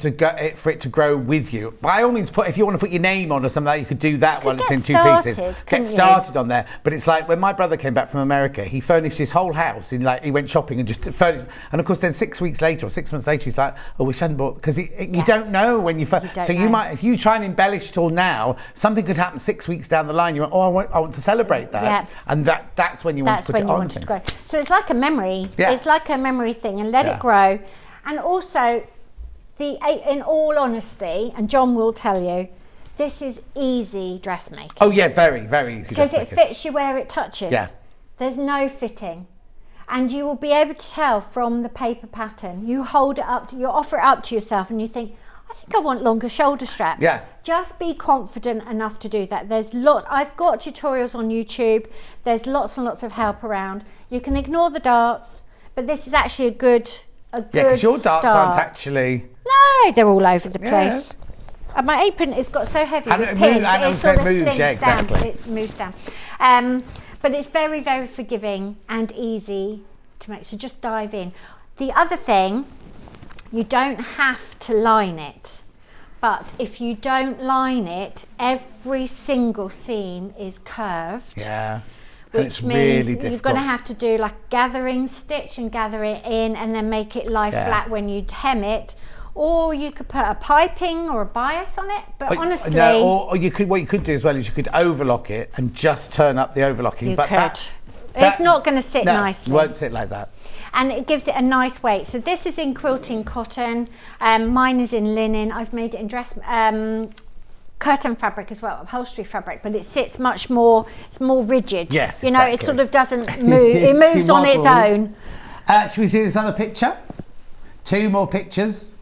for it to grow with you. By all means, if you want to put your name on or something like that, you could do that while it's in 2 pieces. Get started on there. But it's like when my brother came back from America, he furnished his whole house. He went shopping and just furnished. And of course, then 6 weeks later or 6 months later, he's like, "Oh, we shouldn't bought," because you don't know when you first. So you might, if you try and embellish it all now, something could happen 6 weeks down the line. You went, "Oh, I want to celebrate that," and that's when you want to put it on. So it's like a memory. It's like a memory thing, and let it grow. And also, in all honesty, and John will tell you, this is easy dressmaking. Oh yeah, very, very easy because it fits you where it touches. There's no fitting. And you will be able to tell from the paper pattern. You hold it up, you offer it up to yourself and you think, I think I want longer shoulder straps. Just be confident enough to do that. There's lots, I've got tutorials on YouTube. There's lots and lots of help around. You can ignore the darts, but this is actually a good because your darts aren't actually... No, they're all over the place. And my apron has got so heavy with pins, it sort of moves, down. It moves down. But it's very, very forgiving and easy to make, so just dive in. The other thing, you don't have to line it, but if you don't line it, every single seam is curved. Yeah. Which means you're going to have to do like gathering stitch and gather it in and then make it lie flat when you hem it. Or you could put a piping or a bias on it, but honestly... No, or you could, what you could do as well is you could overlock it and just turn up the overlocking. You could. It's not going to sit nicely. It won't sit like that. And it gives it a nice weight. So this is in quilting cotton, mine is in linen. I've made it in dress curtain fabric as well, upholstery fabric, but it sits much more, it's more rigid. Yes, you know, it sort of doesn't move, it moves on its own. Should we see this other picture? 2 more pictures.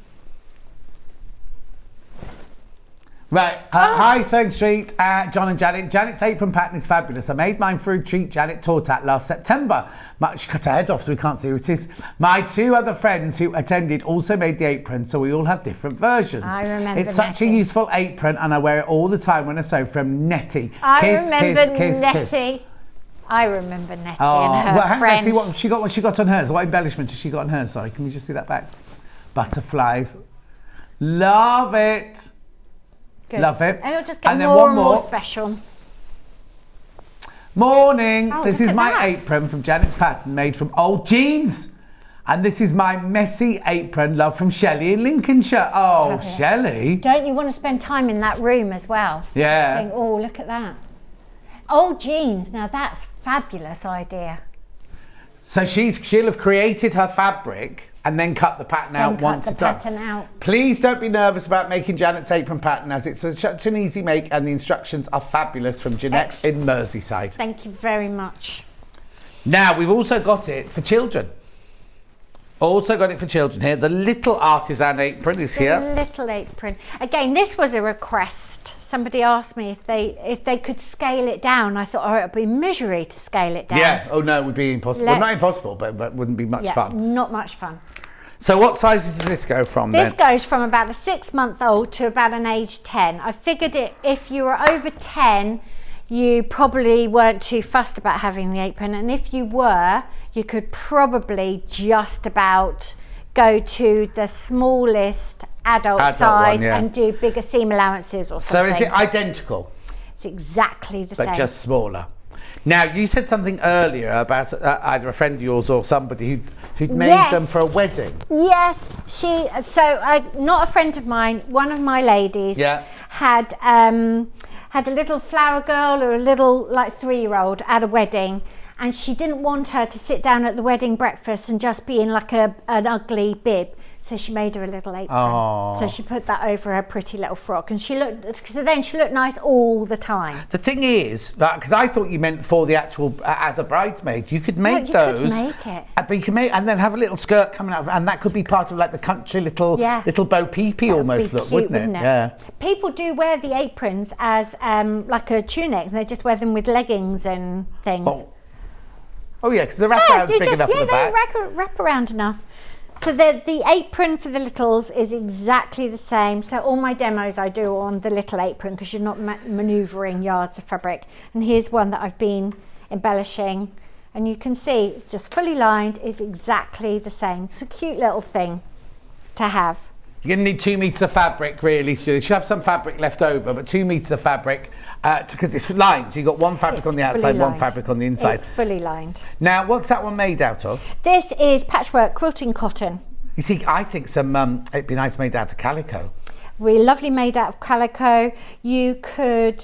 Right, hi Sewing Street, John and Janet. Janet's apron pattern is fabulous. I made mine through Treat Janet Tortat last September. She cut her head off so we can't see who it is. My 2 other friends who attended also made the apron, so we all have different versions. I remember It's such a useful apron and I wear it all the time when I sew from Nettie. I remember Nettie. I remember Nettie and her friends. See what she got on hers. What embellishment has she got on hers? Sorry, can we just see that back? Butterflies. Love it. Good. Love it. And it'll just get more and more special. Morning. This is my apron from Janet's pattern, made from old jeans. And this is my messy apron, love, from Shelley in Lincolnshire. Oh, Shelley. Don't you want to spend time in that room as well? Yeah. Think, oh, look at that. Old jeans. Now that's a fabulous idea. So she'll have created her fabric and then cut the pattern out once it's done. Please don't be nervous about making Janet's apron pattern, as it's such an easy make and the instructions are fabulous, from Jeanette in Merseyside. Thank you very much. Now, we've also got it for children. Also got it for children here. The little artisan apron is here. The little apron. Again, this was a request. Somebody asked me if they could scale it down. I thought, oh, it would be misery to scale it down. Yeah. Oh no, it would be impossible. Well, not impossible, but wouldn't be much fun. Not much fun. So what sizes does this go from then? This goes from about a 6-month-old to about an age 10. I figured if you were over 10, you probably weren't too fussed about having the apron, and if you were, you could probably just about go to the smallest adult size and do bigger seam allowances or something. So is it identical? It's exactly the same. But just smaller. Now, you said something earlier about either a friend of yours or somebody who'd made them for a wedding. Yes, not a friend of mine, one of my ladies had a little flower girl or a little like 3-year-old at a wedding, and she didn't want her to sit down at the wedding breakfast and just be in like an ugly bib. So she made her a little apron. Oh. So she put that over her pretty little frock, and she looked nice all the time. The thing is, because I thought you meant for the actual as a bridesmaid, you could make those. You could make it. But you can make, and then have a little skirt coming out, and that could be part of like the country little Bo Peepee almost look, wouldn't it? Yeah. People do wear the aprons as like a tunic, and they just wear them with leggings and things. Oh yeah, because the wraparound's big enough for the back. Wrap around enough. So the apron for the littles is exactly the same. So all my demos I do on the little apron, because you're not manoeuvring yards of fabric. And here's one that I've been embellishing, and you can see it's just fully lined, is exactly the same. It's a cute little thing to have. You're going to need 2 meters of fabric, really. So you should have some fabric left over, but 2 meters of fabric, because it's lined. You've got one fabric on the outside, one fabric on the inside. It's fully lined. Now, what's that one made out of? This is patchwork quilting cotton. You see, I think it'd be nice made out of calico. Really lovely made out of calico. You could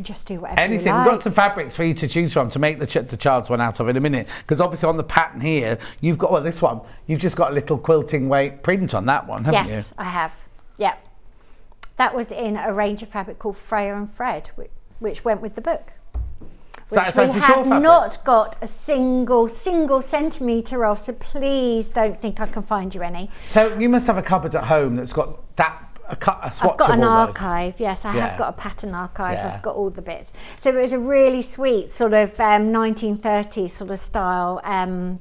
just do whatever anything. You like. We've got some fabrics for you to choose from to make the child's one out of in a minute. Because obviously on the pattern here, you've got, this one, you've just got a little quilting weight print on that one, haven't you? Yes, I have. Yeah. That was in a range of fabric called Freya and Fred, which went with the book. Which we have not got a single centimetre of, so please don't think I can find you any. So you must have a cupboard at home that's got that. I've got an archive, yes, I have got a pattern archive, I've got all the bits. So it was a really sweet sort of 1930s sort of style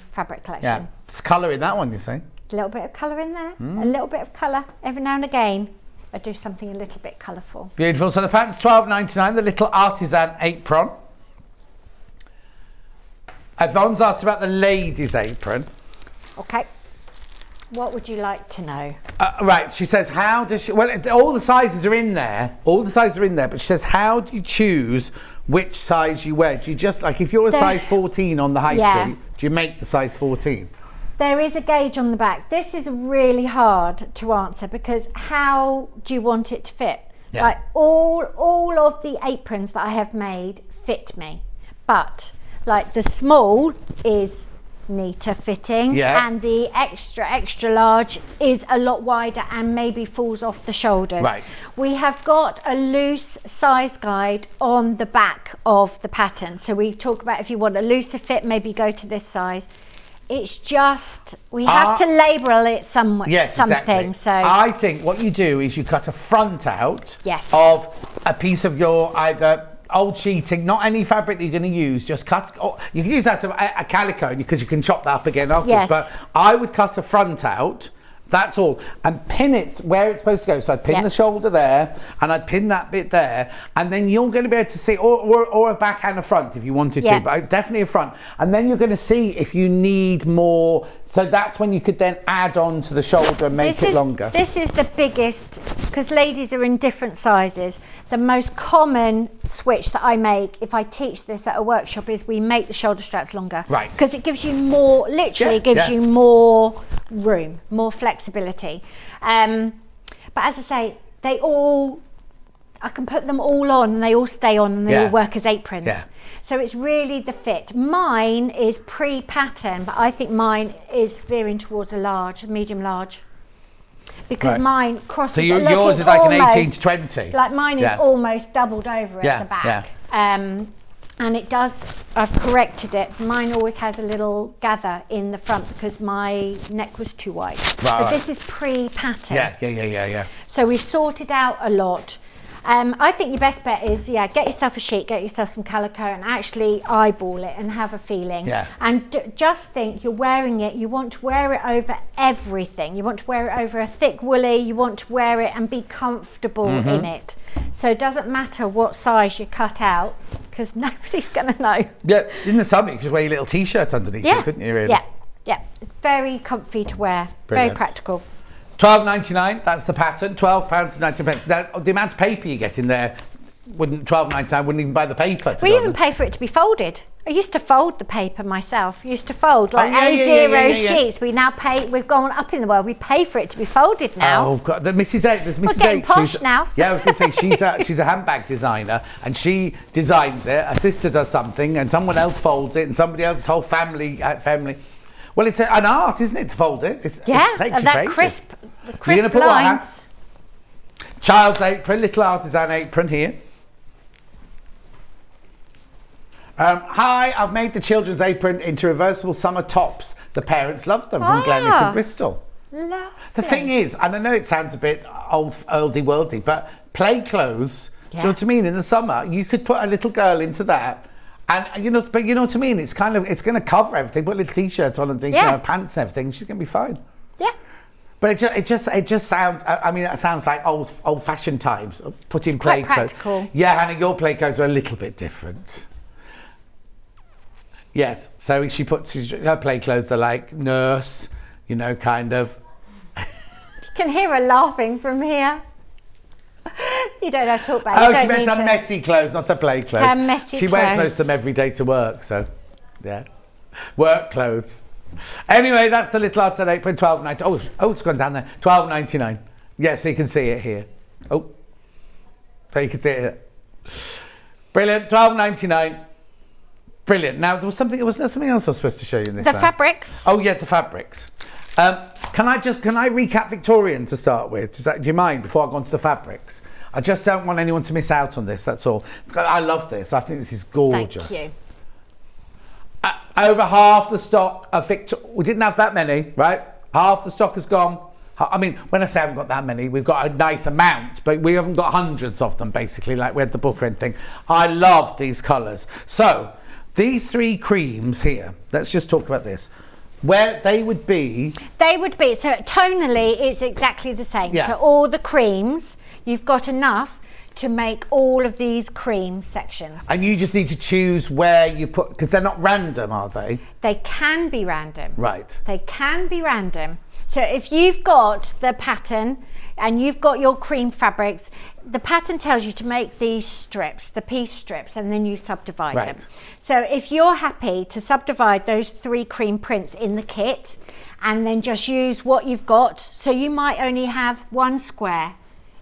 fabric collection. Yeah, it's colour in that one, you say? A little bit of colour in there, a little bit of colour every now and again. I do something a little bit colourful. Beautiful. So the pattern's £12.99, the little artisan apron. Yvonne's asked about the lady's apron. Okay. What would you like to know? Right, she says, how does she... Well, all the sizes are in there. All the sizes are in there, but she says, how do you choose which size you wear? Do you just, like, if you're a size 14 on the high street, do you make the size 14? There is a gauge on the back. This is really hard to answer because how do you want it to fit? Yeah. Like all of the aprons that I have made fit me, but like the small is neater fitting and the extra large is a lot wider and maybe falls off the shoulders. Right. We have got a loose size guide on the back of the pattern. So we talk about if you want a looser fit, maybe go to this size. It's just, we have to label it something. Exactly. So I think what you do is you cut a front out Yes. of a piece of your either old sheeting, not any fabric that you're going to use, just cut, you can use that to a calico because you can chop that up again afterwards, Yes. but I would cut a front out, that's all, and pin it where it's supposed to go. So I'd pin the shoulder there, and I'd pin that bit there, and then you're going to be able to see, or a back and a front if you wanted to, but definitely a front. And then you're going to see if you need more. So that's when you could then add on to the shoulder and make it longer. This is the biggest, because ladies are in different sizes. The most common switch that I make if I teach this at a workshop is we make the shoulder straps longer. Right. Because it gives you more, literally gives you more room, more flexibility. But as I say, I can put them all on and they all stay on and they all work as aprons. Yeah. So it's really the fit. Mine is pre-pattern, but I think mine is veering towards a medium large. Because mine crosses. So yours is like an 18 to 20. Like mine is almost doubled over at the back. And it does, I've corrected it. Mine always has a little gather in the front because my neck was too wide. But this is pre-pattern. Yeah. So we've sorted out a lot. I think your best bet is, get yourself a sheet, get yourself some calico and actually eyeball it and have a feeling. Yeah. And just think you're wearing it, you want to wear it over everything. You want to wear it over a thick woolly, you want to wear it and be comfortable in it. So it doesn't matter what size you cut out because nobody's going to know. Yeah, in the summer you could wear your little t-shirt underneath it, couldn't you really? Yeah. Very comfy to wear, Brilliant. very practical. £12.99, that's the pattern, £12.90. Now, the amount of paper you get in there, £12.99 wouldn't even buy the paper. We even pay for it to be folded. I used to fold the paper myself. I used to fold like A0 sheets. We now pay, we've gone up in the world, we pay for it to be folded now. Oh, God, there's Mrs. H. We're getting posh now. Yeah, I was going to say, she's a handbag designer and she designs it, her sister does something and someone else folds it and somebody else's whole family. Well, it's an art, isn't it, to fold it? It takes and that crisp You're gonna put lines. Child's apron, little artisan apron here. Hi, I've made the children's apron into reversible summer tops. The parents love them from Glennis in Bristol. Lovely. The thing is, and I know it sounds a bit oldie-worldy, but play clothes, do you know what I mean? In the summer, you could put a little girl into that. And you know what I mean? It's going to cover everything. Put a little t-shirt on and things, pants and everything. She's going to be fine. Yeah. But it just sounds. I mean, it sounds like old-fashioned times. Putting play quite clothes. practical. Yeah, Hannah, your play clothes are a little bit different. Yes. So her play clothes are like nurse. You know, kind of. You can hear her laughing from here. You don't have to talk about it. Oh, she meant her messy clothes, not her play clothes. Her messy She wears most of them every day to work, so yeah. Work clothes. Anyway, that's the little artisan apron, £12.99. Oh, it's gone down there. £12.99. Yeah, so you can see it here. Oh, so you can see it here. Brilliant, £12.99. Brilliant. Now there was something else I was supposed to show you in this. The fabrics. Oh yeah, the fabrics. Can I recap Victorian to start with? Do you mind before I go on to the fabrics? I just don't want anyone to miss out on this, that's all. I love this. I think this is gorgeous. Thank you. Over half the stock of we didn't have that many, right? Half the stock has gone. I mean, when I say I haven't got that many, we've got a nice amount, but we haven't got hundreds of them, basically, like we had the book or anything. I love these colours. So, these three creams here, let's just talk about this. where they would be. They would be, so tonally it's exactly the same. Yeah. So all the creams, you've got enough to make all of these cream sections. And you just need to choose where you put, because they're not random, are they? They can be random. Right. They can be random. So if you've got the pattern and you've got your cream fabrics, the pattern tells you to make these strips, the piece strips, and then you subdivide Right. them. So if you're happy to subdivide those 3 cream prints in the kit and then just use what you've got, so you might only have 1 square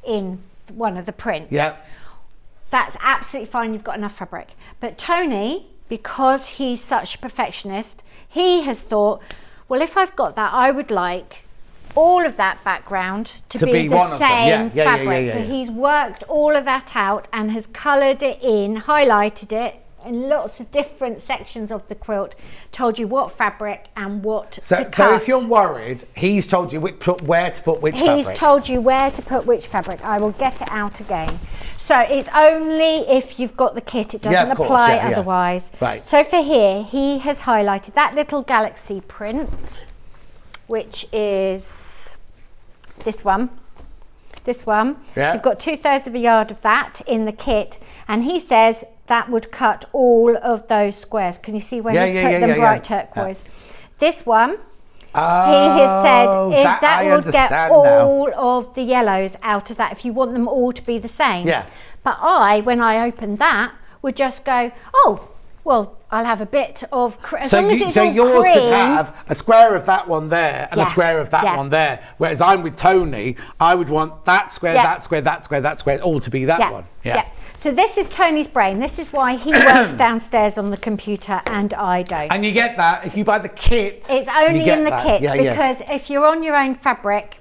in one of the prints. Yeah. That's absolutely fine, you've got enough fabric. But Tony, because he's such a perfectionist, he has thought, well, if I've got that, I would like all of that background to be one the of them. same Yeah, fabric. So he's worked all of that out and has coloured it in, highlighted it in lots of different sections of the quilt, told you what fabric and what to cut. So if you're worried, he's told you where to put which fabric. He's told you where to put which fabric. I will get it out again. So it's only if you've got the kit, it doesn't apply otherwise. Right. So for here, he has highlighted that little galaxy print, which is this one. This one. Yeah. You've got 2/3 of a yard of that in the kit, and he says that would cut all of those squares. Can you see where he's put them bright turquoise? This one, he has said if that will get all of the yellows out of that, if you want them all to be the same. Yeah. But I, when I opened that, would just go, oh, well, I'll have a bit of as long as it's all yours cream. could have a square of that one there and a square of that one there. Whereas I'm with Tony, I would want that square, that square, that square, that square, all to be that one. Yeah. So this is Tony's brain. This is why he works downstairs on the computer and I don't. And you get that if you buy the kit. It's only in the kit because if you're on your own fabric,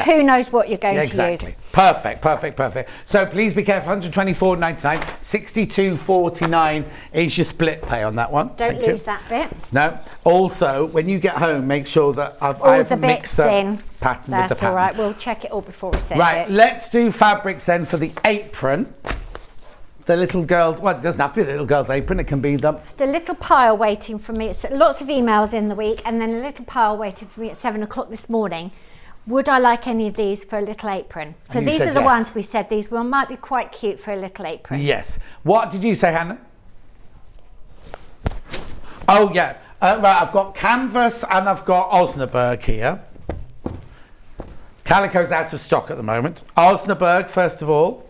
who knows what you're going to use. Perfect. So please be careful. 124.99, 62.49 is your split pay on that one. Don't lose that bit. No. Also, when you get home, make sure that I've mixed the pattern with the pattern. That's all right. We'll check it all before we send it. Right. Let's do fabrics then for the apron. The little girl's, well, it doesn't have to be the little girl's apron, it can be the little pile waiting for me. It's lots of emails in the week and then a little pile waiting for me at 7 o'clock this morning. Would I like any of these for a little apron? So these are the ones we said, these one might be quite cute for a little apron. Yes. What did you say, Hannah? Oh, yeah. Right, I've got canvas and I've got Osnaburg here. Calico's out of stock at the moment. Osnaburg, first of all.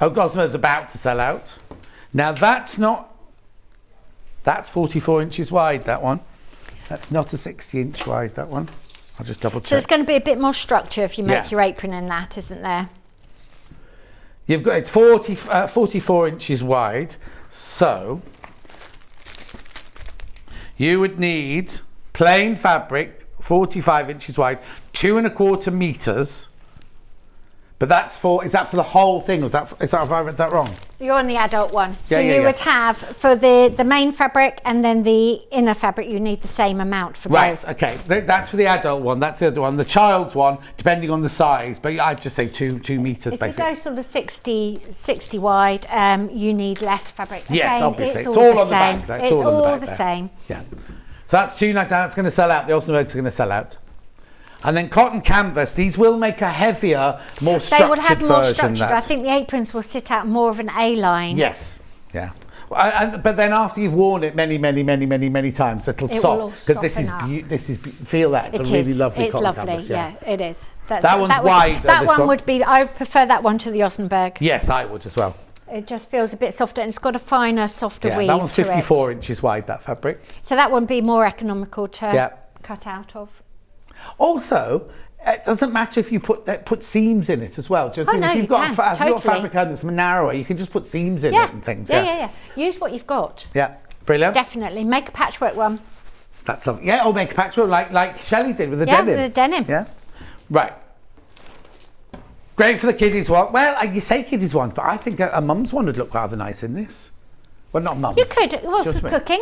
Oh, Osnaburg's about to sell out. Now that's 44 inches wide, that one. That's not a 60-inch wide, that one. I'll just double check. So there's going to be a bit more structure if you make your apron in that, isn't there? You've got, it's 44 inches wide. So you would need plain fabric, 45 inches wide, 2¼ meters. But that's is that for the whole thing? Is that have I read that wrong? You're on the adult one. So you would have for the main fabric and then the inner fabric, you need the same amount for both. Right, okay. That's for the adult one. That's the other one. The child's one, depending on the size, but I'd just say 2 meters if basically. If you go sort of 60 wide, you need less fabric. Yes, again, obviously. It's all on the back there. It's all the same. Yeah. So that's 2.99. That's going to sell out. The Osnaburgs are going to sell out. And then cotton canvas, these will make a heavier, more structured version. They would have more structured. I think the aprons will sit out more of an A-line. Yes, yeah. But then after you've worn it many times, it'll soft. Because this is feel that. It's a really lovely cotton canvas. Yeah, it is. That one's wide. That one would be, I would prefer that one to the Osnaburg. Yes, I would as well. It just feels a bit softer and it's got a finer, softer weave. That one's 54 inches wide, that fabric. So that would be more economical to cut out of. Also, it doesn't matter if you put seams in it as well. Do you know if you've got fabric that's narrower, you can just put seams in it and things. Yeah. Use what you've got. Yeah, brilliant. Definitely. Make a patchwork one. That's lovely. Yeah, or make a patchwork like Shelley did with the denim. Yeah, with the denim. Yeah. Right. Great for the kiddies one. Well, you say kiddies one, but I think a mum's one would look rather nice in this. Well, not mum's. You could. Well, for cooking.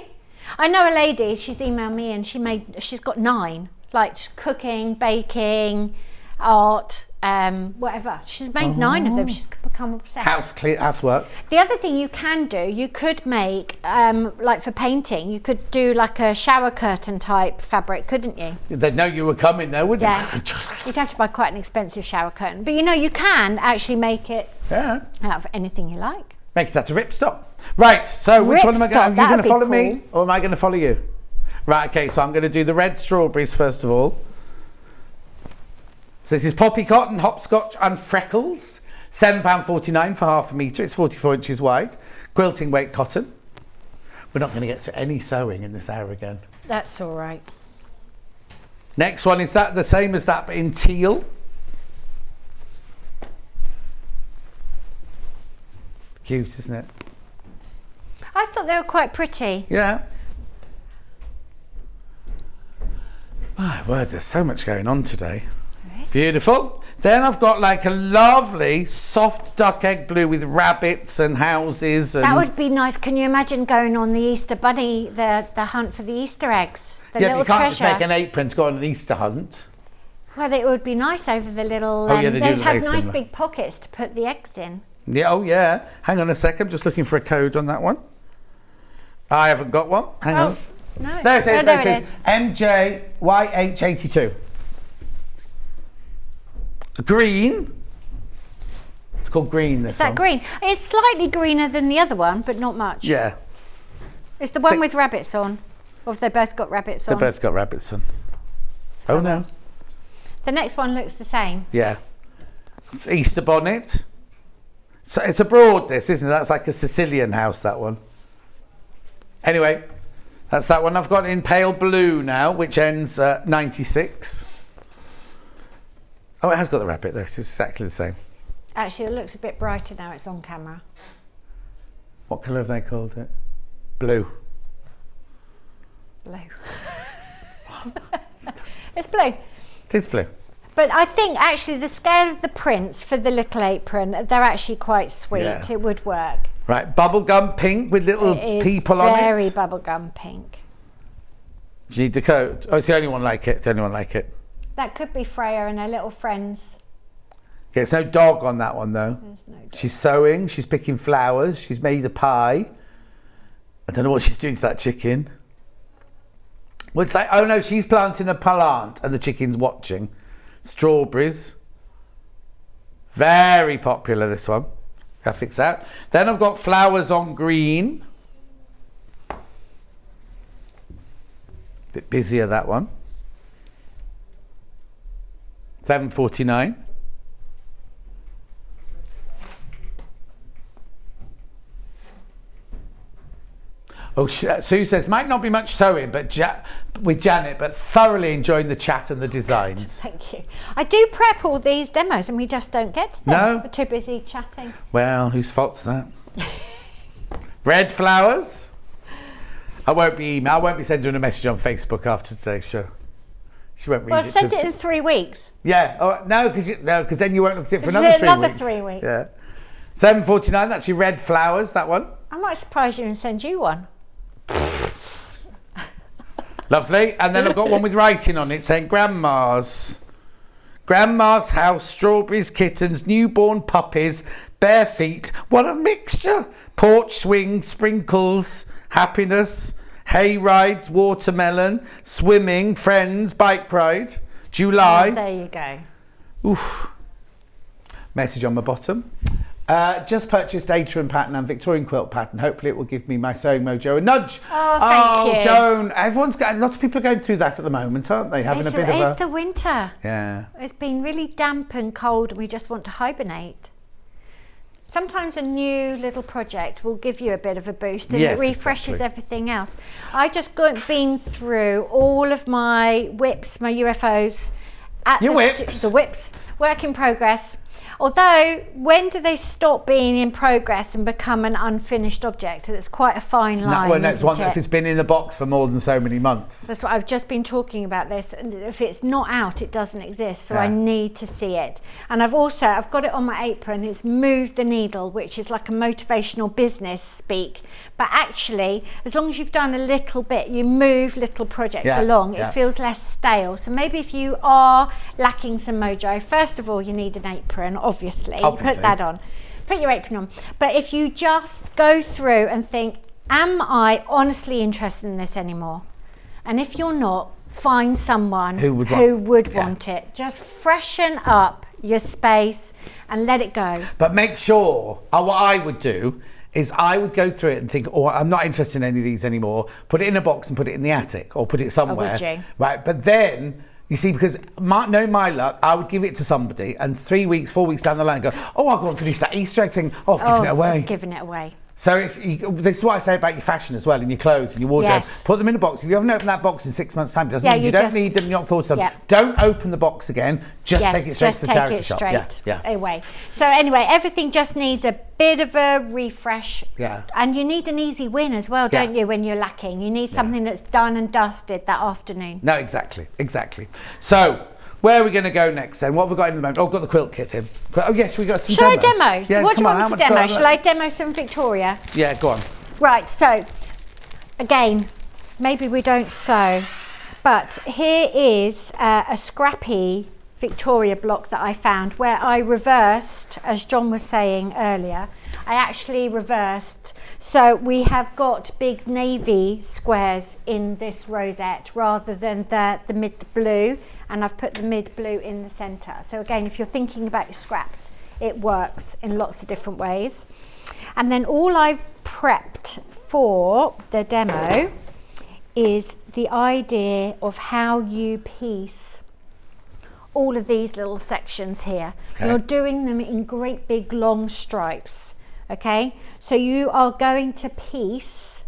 I know a lady, she's emailed me and she's got 9. Like cooking, baking, art, whatever. She's made 9 of them. She's become obsessed. Housework. The other thing you can do, you could make, like for painting, you could do like a shower curtain type fabric, couldn't you? They'd know you were coming though, wouldn't Yeah. You'd have to buy quite an expensive shower curtain. But you know, you can actually make it out of anything you like. Make that a ripstop. Right, so which one am I going to... Are you going to follow me or am I going to follow you? Right, okay, so I'm going to do the red strawberries first of all. So this is poppy cotton, hopscotch and freckles. £7.49 for half a metre. It's 44 inches wide. Quilting weight cotton. We're not going to get through any sewing in this hour again. That's all right. Next one is that the same as that, but in teal. Cute, isn't it? I thought they were quite pretty. Yeah. My word, there's so much going on today. Beautiful. Then I've got like a lovely soft duck egg blue with rabbits and houses. And that would be nice. Can you imagine going on the Easter bunny, the hunt for the Easter eggs? The yeah, little but you can't treasure. just make an apron to go on an Easter hunt. Well, it would be nice over the little... Oh, yeah, they do they'd look have very nice similar. big pockets to put the eggs in. Yeah, oh yeah. Hang on a second, I'm just looking for a code on that one. I haven't got one. Hang on. No. There it is, there it is. MJYH82. Green. It's called green, this Is that one. green? It's slightly greener than the other one, but not much. Yeah. It's the one with rabbits on. Or have they both got rabbits on? They've both got rabbits on. Oh no. The next one looks the same. Yeah. Easter bonnet. So it's abroad, this, isn't it? That's like a Sicilian house, that one. Anyway, that's that one. I've got in pale blue now, which ends 96. Oh, it has got the rabbit there. It's exactly the same. Actually, it looks a bit brighter now it's on camera. What colour have they called it? Blue. Blue. It's blue. It is blue. But I think actually the scale of the prints for the little apron, they're actually quite sweet. Yeah. It would work. Right, bubblegum pink with little people on it. Very bubblegum pink. Do you need the code? Oh, it's the only one like it. It's the only one like it. That could be Freya and her little friends. Yeah, it's no dog on that one though. There's no dog. She's sewing, she's picking flowers, she's made a pie. I don't know what she's doing to that chicken. Well, it's like, oh no, she's planting a plant and the chicken's watching. Strawberries. Very popular, this one. Graphics out. Then I've got flowers on green. Bit busier, that one. £7.49. Oh, Sue says, might not be much sewing but with Janet, but thoroughly enjoying the chat and the designs. Thank you. I do prep all these demos and we just don't get to them. No. We're too busy chatting. Well, whose fault's that? Red flowers. I won't be sending her a message on Facebook after today's show. She won't read Well, it. send it in 3 weeks. Yeah. Oh, no, because then you won't look at it for another 3 weeks. Another 3 weeks. Yeah. £7.49. That's your red flowers. That one. I might surprise you and send you one. Lovely. And then I've got one with writing on it saying Grandma's house, strawberries, kittens, newborn puppies, bare feet. What a mixture. Porch swing, sprinkles, happiness, hay rides, watermelon, swimming, friends, bike ride. July. Oh, there you go. Oof. Message on my bottom. Just purchased Adrian pattern and Victorian quilt pattern. Hopefully it will give me my sewing mojo a nudge. Oh, thank you. Joan. Everyone's got, lots of people are going through that at the moment, aren't they? Having a bit of a... It's the winter. Yeah. It's been really damp and cold and we just want to hibernate. Sometimes a new little project will give you a bit of a boost and Yes, it refreshes exactly. everything else. I just been through all of my whips, my UFOs. Your whips? The whips, work in progress. Although, when do they stop being in progress and become an unfinished object? It's quite a fine line, Well, next isn't one, it? if it's been in the box for more than so many months. That's what I've just been talking about this, and if it's not out, it doesn't exist, so Yeah. I need to see it. And I've got it on my apron, it's Move the Needle, which is like a motivational business speak, but actually, as long as you've done a little bit, you move little projects along, it feels less stale. So maybe if you are lacking some mojo, first of all, you need an apron, obviously. You put that on. put your apron on. But if you just go through and think, am I honestly interested in this anymore? And if you're not, find someone who would want it. Just freshen up your space and let it go. But make sure, what I would do is I would go through it and think, oh, I'm not interested in any of these anymore. Put it in a box and put it in the attic or put it somewhere. Would you? Right, but then, you see, because knowing my luck, I would give it to somebody and 3 weeks, 4 weeks down the line, go, oh, I'll go and finish that Easter egg thing. Oh, I've given it away. Giving it away. So this is what I say about your fashion as well, and your clothes and your wardrobe. Yes. Put them in a box. If you haven't opened that box in 6 months' time, it doesn't mean you don't need them, you're not thought of them. Yeah. Don't open the box again. Just take it straight to the charity shop. Away. So anyway, everything just needs a bit of a refresh. Yeah. And you need an easy win as well, don't you, when you're lacking? You need something that's done and dusted that afternoon. No, exactly. So, where are we going to go next then? What have we got in the moment? Oh, we've got the quilt kit in. Oh, yes, we got some Shall I demo? Yeah, what do you want me to demo? Shall I I demo some Victoria? Yeah, go on. Right, so, again, maybe we don't sew, but here is a scrappy Victoria block that I found where I reversed, as John was saying earlier, I actually reversed. So we have got big navy squares in this rosette rather than the mid blue, and I've put the mid blue in the centre. So again, if you're thinking about your scraps, it works in lots of different ways. And then all I've prepped for the demo is the idea of how you piece all of these little sections here. Okay. You're doing them in great big long stripes. Okay, so you are going to piece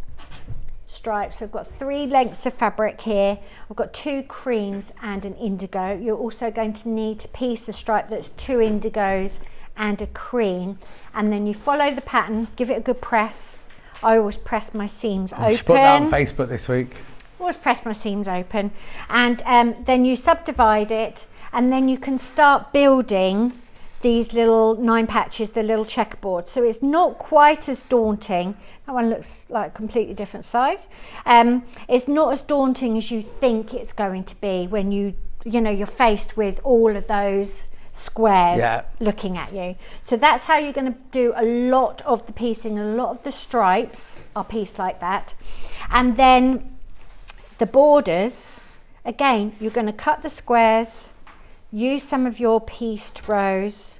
stripes. I've got 3 lengths of fabric here. I've got 2 creams and an indigo. You're also going to need to piece a stripe that's 2 indigos and a cream, and then you follow the pattern, give it a good press. I always press my seams open. Should put that on Facebook this week. Always press my seams open, and then you subdivide it, and then you can start building these little 9 patches, the little checkerboard. So it's not quite as daunting. That one looks like a completely different size. It's not as daunting as you think it's going to be when you're faced with all of those squares looking at you. So that's how you're going to do a lot of the piecing. A lot of the stripes are pieced like that. And then the borders, again, you're going to cut the squares, use some of your pieced rows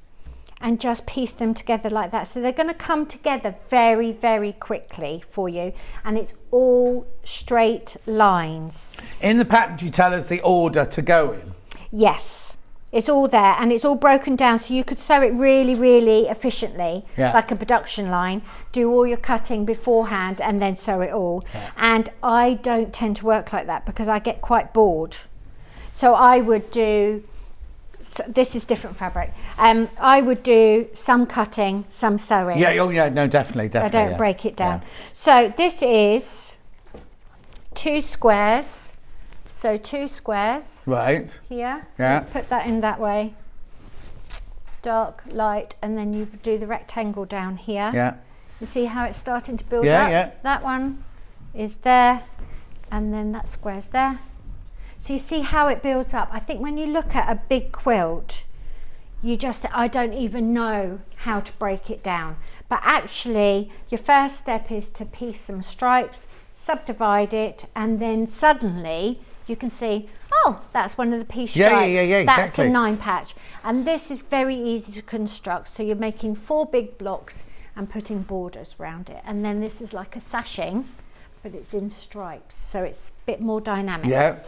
and just piece them together like that. So they're going to come together very, very quickly for you, and it's all straight lines. In the pattern, do you tell us the order to go in? Yes, it's all there, and it's all broken down so you could sew it really, really efficiently, like a production line. Do all your cutting beforehand and then sew it all. And I don't tend to work like that because I get quite bored. So I would do, this is different fabric. I would do some cutting, some sewing. Definitely. I don't break it down. So this is 2 squares. So 2 squares. Right. Here. Let's put that in that way. Dark, light, and then you do the rectangle down here. Yeah. You see how it's starting to build up? Yeah. That one is there, and then that square's there. So you see how it builds up. I think when you look at a big quilt, I don't even know how to break it down. But actually, your first step is to piece some stripes, subdivide it, and then suddenly you can see, oh, that's one of the piece stripes. Exactly. That's a 9 patch. And this is very easy to construct. So you're making 4 big blocks and putting borders around it. And then this is like a sashing, but it's in stripes. So it's a bit more dynamic. Yeah.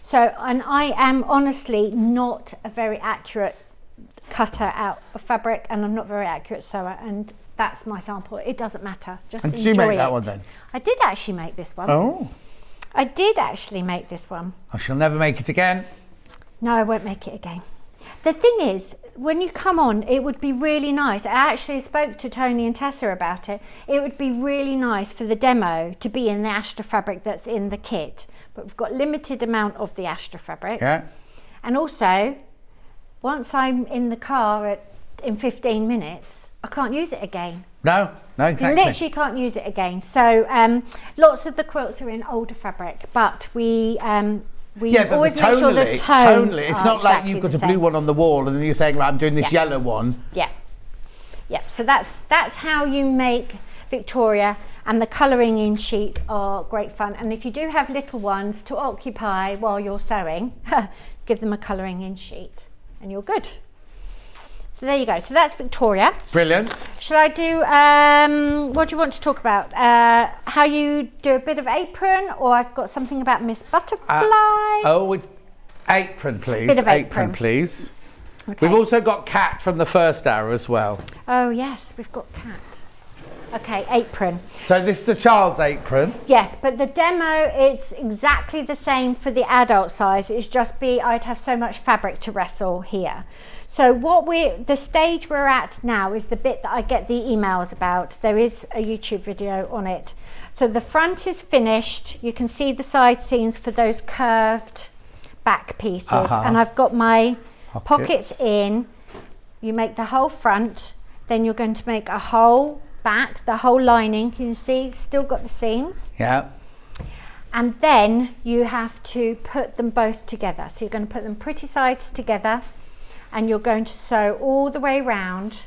So, and I am honestly not a very accurate cutter out of fabric, and I'm not very accurate sewer, and that's my sample. It doesn't matter. Just enjoy it. And did you make that one then? I did actually make this one. Oh. I did actually make this one. I shall never make it again. No, I won't make it again. The thing is, when you come on, it would be really nice. I actually spoke to Tony and Tessa about it. It would be really nice for the demo to be in the Astra fabric that's in the kit. But we've got limited amount of the Astra fabric. Yeah. And also, once I'm in the car in 15 minutes, I can't use it again. No, exactly. You literally can't use it again. So lots of the quilts are in older fabric, but we always make sure the tones it's not like you've got a blue one on the wall and then you're saying, right, I'm doing this yellow one. Yeah. Yep, so that's how you make Victoria, and the colouring in sheets are great fun. And if you do have little ones to occupy while you're sewing, give them a colouring in sheet and you're good. So there you go. So that's Victoria. Brilliant. Should I do, what do you want to talk about? How you do a bit of apron, or I've got something about Miss Butterfly. Apron, please. Bit of apron. Please. Okay. We've also got Cat from the first hour as well. Oh yes, we've got Cat. Okay, apron. So this is the child's apron. Yes, but the demo, it's exactly the same for the adult size. It's just I'd have so much fabric to wrestle here. So the stage we're at now is the bit that I get the emails about. There is a YouTube video on it. So the front is finished. You can see the side seams for those curved back pieces. And I've got my pockets in. You make the whole front, then you're going to make a whole back, the whole lining. Can you see? Still got the seams. Yeah. And then you have to put them both together. So you're going to put them pretty sides together, and you're going to sew all the way around,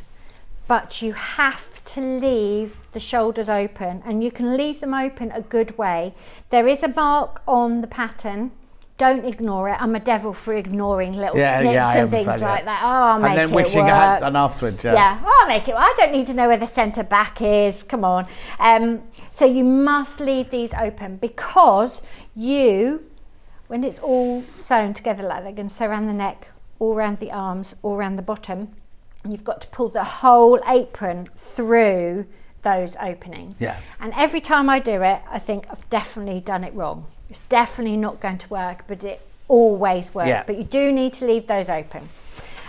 but you have to leave the shoulders open, and you can leave them open a good way. There is a mark on the pattern. Don't ignore it. I'm a devil for ignoring little snips and things like that. Oh, I'll make it work. And then wishing I had done afterwards, Yeah, I'll make it work. I don't need to know where the centre back is. Come on. So you must leave these open, because when it's all sewn together like that, you're going to sew around the neck, all around the arms, all around the bottom. And you've got to pull the whole apron through those openings. Yeah. And every time I do it, I think I've definitely done it wrong. It's definitely not going to work, but it always works. Yeah. But you do need to leave those open.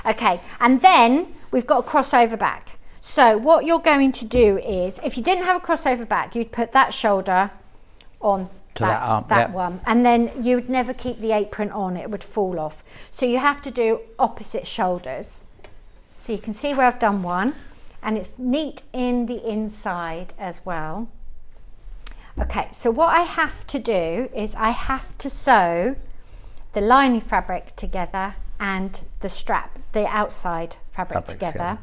Okay, and then we've got a crossover back. So what you're going to do is, if you didn't have a crossover back, you'd put that shoulder on that one, and then you would never keep the apron on, it would fall off. So you have to do opposite shoulders. So you can see where I've done one, and it's neat in the inside as well. Okay, so what I have to do is I have to sew the lining fabric together and the strap, the outside fabric together.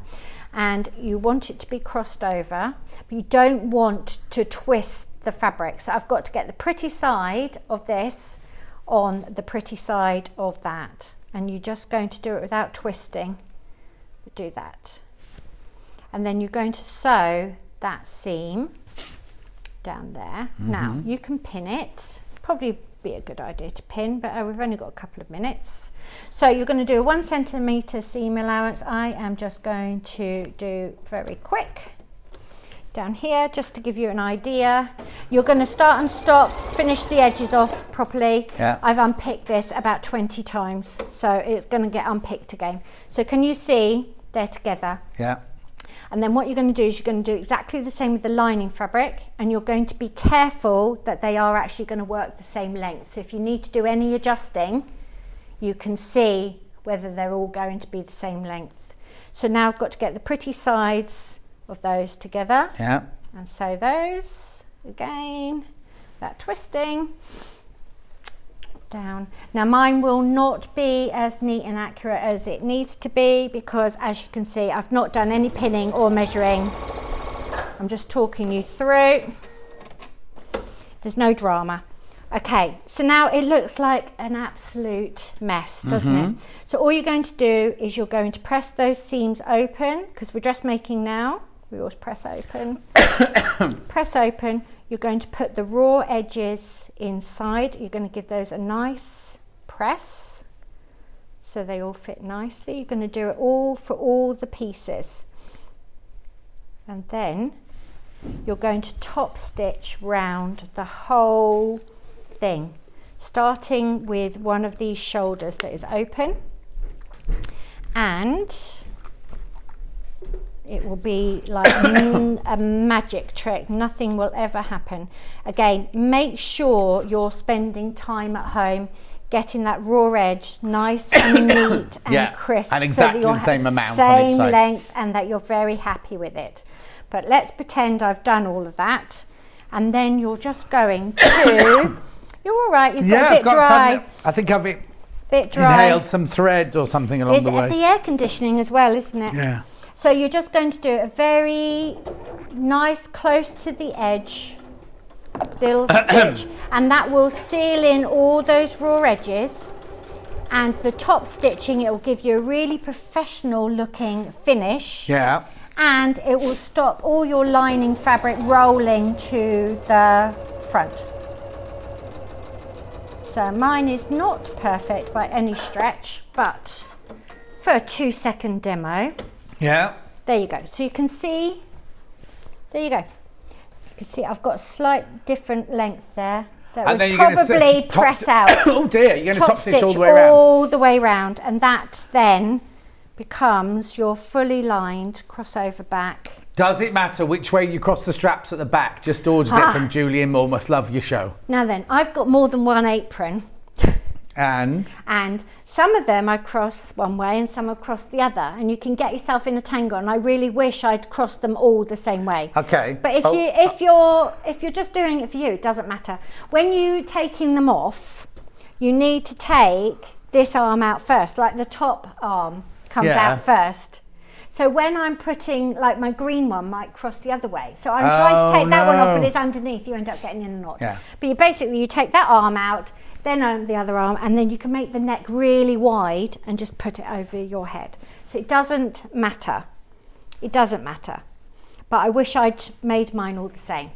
And you want it to be crossed over, but you don't want to twist the fabric. So I've got to get the pretty side of this on the pretty side of that. And you're just going to do it without twisting. Do that. And then you're going to sew that seam down there. Now you can pin it. Probably be a good idea to pin, but we've only got a couple of minutes. So you're going to do a 1 centimetre seam allowance. I am just going to do very quick down here just to give you an idea. You're going to start and stop, finish the edges off properly. I've unpicked this about 20 times, so it's going to get unpicked again. So can you see they're together? And then what you're going to do is you're going to do exactly the same with the lining fabric, and you're going to be careful that they are actually going to work the same length. So if you need to do any adjusting, you can see whether they're all going to be the same length. So now I've got to get the pretty sides of those together. And sew those again, that twisting down. Now mine will not be as neat and accurate as it needs to be, because as you can see, I've not done any pinning or measuring. I'm just talking you through. There's no drama. Okay, so now it looks like an absolute mess, doesn't it? So all you're going to do is you're going to press those seams open, because we're dressmaking now. We always press open. Press open. You're going to put the raw edges inside. You're going to give those a nice press so they all fit nicely. You're going to do it all for all the pieces. And then you're going to top stitch round the whole thing, starting with one of these shoulders that is open, and it will be like a magic trick. Nothing will ever happen. Again, make sure you're spending time at home getting that raw edge nice and neat and crisp, and exactly so the same amount same on each side. Length, and that you're very happy with it. But let's pretend I've done all of that, and then you're just going to you're all right, you've got a bit dry. I think I've bit dry. inhaled some thread or something along the way. It's the air conditioning as well, isn't it? Yeah. So you're just going to do a very nice, close to the edge little stitch, and that will seal in all those raw edges. And the top stitching, it will give you a really professional looking finish. Yeah. And it will stop all your lining fabric rolling to the front. So mine is not perfect by any stretch, but for a 2-second demo. Yeah. There you go. So you can see, there you go. You can see I've got a slight different length there. That And would then you're gonna probably stitch press out. Oh dear, you're going to top stitch all the way all around. the way round, and that then becomes your fully lined crossover back. Does it matter which way you cross the straps at the back? Just ordered it from Julie in Mormouth. Love your show. Now then, I've got more than one apron. And some of them I cross one way and some I cross the other, and you can get yourself in a tangle, and I really wish I'd crossed them all the same way. Okay. But if you're just doing it for you, it doesn't matter. When you're taking them off, you need to take this arm out first, like the top arm comes out first. So when I'm putting, like my green one might cross the other way. So I'm trying to take that one off, but it's underneath, you end up getting in a knot. Yeah. But you take that arm out, then on the other arm, and then you can make the neck really wide and just put it over your head. So it doesn't matter. It doesn't matter. But I wish I'd made mine all the same.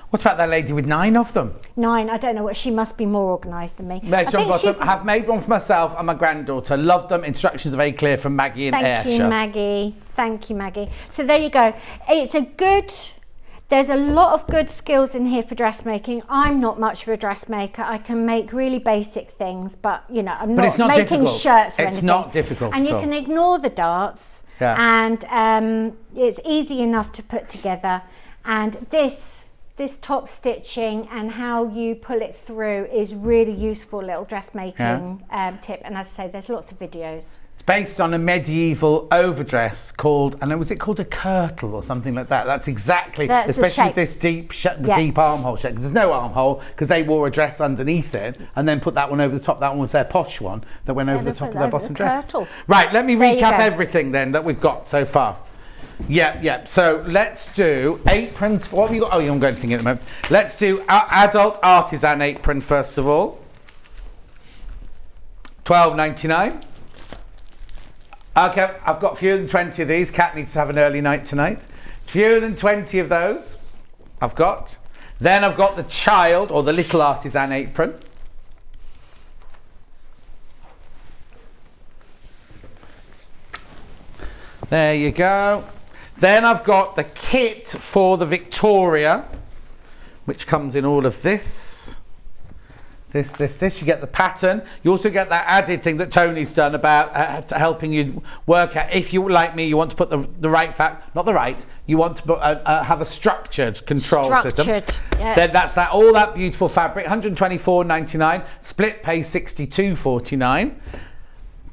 what about that lady with 9 of them? 9, I don't know what, she must be more organised than me. I have made one for myself and my granddaughter. Love them. Instructions are very clear from Maggie in Ayrshire. Thank you, Maggie. Thank you, Maggie. So there you go. It's a good... There's a lot of good skills in here for dressmaking. I'm not much of a dressmaker. I can make really basic things, but you know, I'm not making difficult. shirts or anything. It's not difficult and at you all. can ignore the darts, and it's easy enough to put together. And this top stitching and how you pull it through is really useful little dressmaking tip. And as I say, there's lots of videos. It's based on a medieval overdress called, and was it called a kirtle or something like that? That's exactly, especially with this deep armhole shape, because there's no armhole, because they wore a dress underneath it and then put that one over the top. That one was their posh one that went over the top of their bottom dress. Right, let me recap everything then that we've got so far. Yeah. So let's do aprons. What have you got? Oh, you haven't got anything at the moment. Let's do our adult artisan apron first of all. $12.99. Okay, I've got fewer than 20 of these. Kat needs to have an early night tonight. Fewer than 20 of those I've got. Then I've got the child or the little artisan apron. There you go. Then I've got the kit for the Victoria, which comes in all of this. This. You get the pattern. You also get that added thing that Tony's done about helping you work out, if you, like me, you want to put the right not the right, you want to put, have a structured control system. Yes. Then that's all that beautiful fabric, $124.99. Split pay $62.49.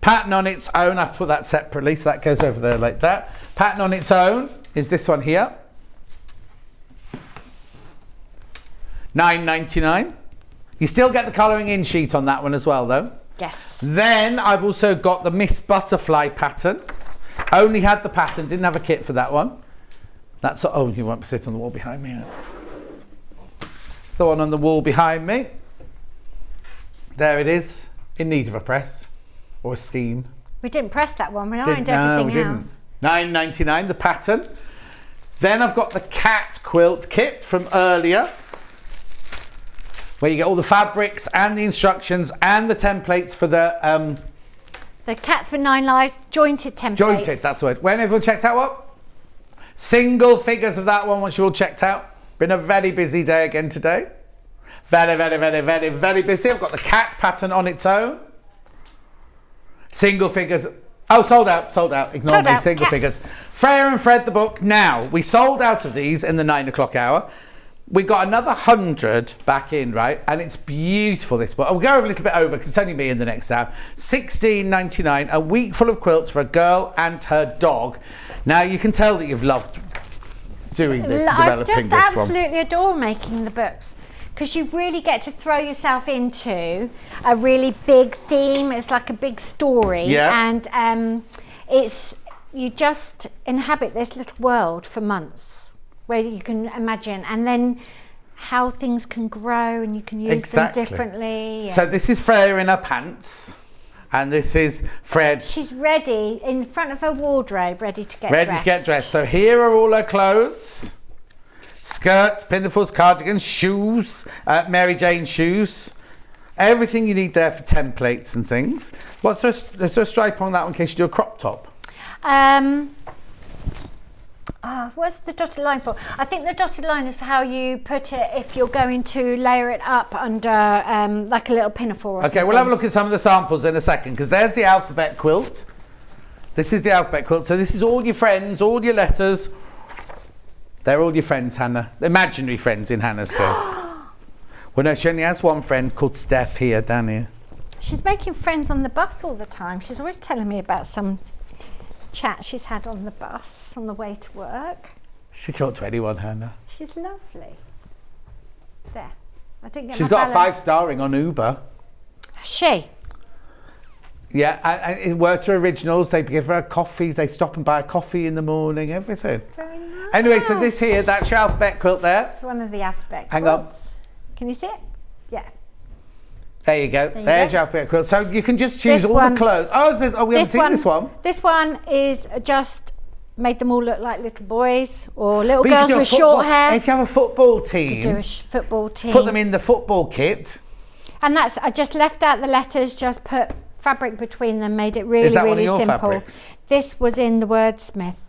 Pattern on its own, I have to put that separately, so that goes over there like that. Pattern on its own is this one here. $9.99. You still get the colouring in sheet on that one as well, though. Yes. Then I've also got the Miss Butterfly pattern. Only had the pattern, didn't have a kit for that one. That's, oh, you won't sit on the wall behind me. It's the one on the wall behind me. There it is, in need of a press or a steam. We didn't press that one, we ironed everything else. $9.99, the pattern. Then I've got the cat quilt kit from earlier, where you get all the fabrics and the instructions and the templates for the cats with 9 lives, jointed templates. Jointed, that's the word. When everyone checked out what? Single figures of that one once you're all checked out. Been a very busy day again today. Very, very, very, very, very busy. I've got the cat pattern on its own. Single figures. Oh, sold out. Ignore me, single figures. Freya and Fred the book. Now, we sold out of these in the 9 o'clock hour. We got another 100 back in, right? And it's beautiful, this book. I'll go over a little bit over because it's only me in the next hour. $16.99, a week full of quilts for a girl and her dog. Now, you can tell that you've loved doing this and developing this one. I just absolutely adore making the books, because you really get to throw yourself into a really big theme. It's like a big story. Yeah. And it's you just inhabit this little world for months where you can imagine, and then how things can grow and you can use them differently. So this is Freya in her pants, and this is Fred. She's ready in front of her wardrobe, ready to get Ready dressed. to get dressed. So here are all her clothes. Skirts, pinafores, cardigans, shoes, Mary Jane shoes. Everything you need there for templates and things. Is there a stripe on that one in case you do a crop top? What's the dotted line for? I think the dotted line is for how you put it if you're going to layer it up under like a little pinafore or something. Okay, we'll have a look at some of the samples in a second, because there's the alphabet quilt. This is the alphabet quilt. So this is all your friends, all your letters. They're all your friends, Hannah. Imaginary friends in Hannah's case. Well, no, she only has one friend called Steph here, down here. She's making friends on the bus all the time. She's always telling me about some chat she's had on the bus on the way to work. She talked to anyone, Hannah. She's lovely. There. I didn't get She's my got a balance. 5-starring on Uber. She? Yeah, and it worked her originals. They give her a coffee. They stop and buy a coffee in the morning, everything. Very nice. Anyway, so this here, that's your alphabet quilt there. It's one of the alphabet Hang on. quilts. Can you see it? Yeah. There you go. There you There's go. your alphabet quilt. So you can just choose This all one- the clothes. Oh, we haven't seen this one. This one is just made them all look like little boys or little But you girls could do a with football- short hair. If you have a football team, Do a football team. put them in the football kit. And that's, I just left out the letters, just put fabric between them, made it really, Is that one of really your simple. fabrics? This was in the Wordsmith.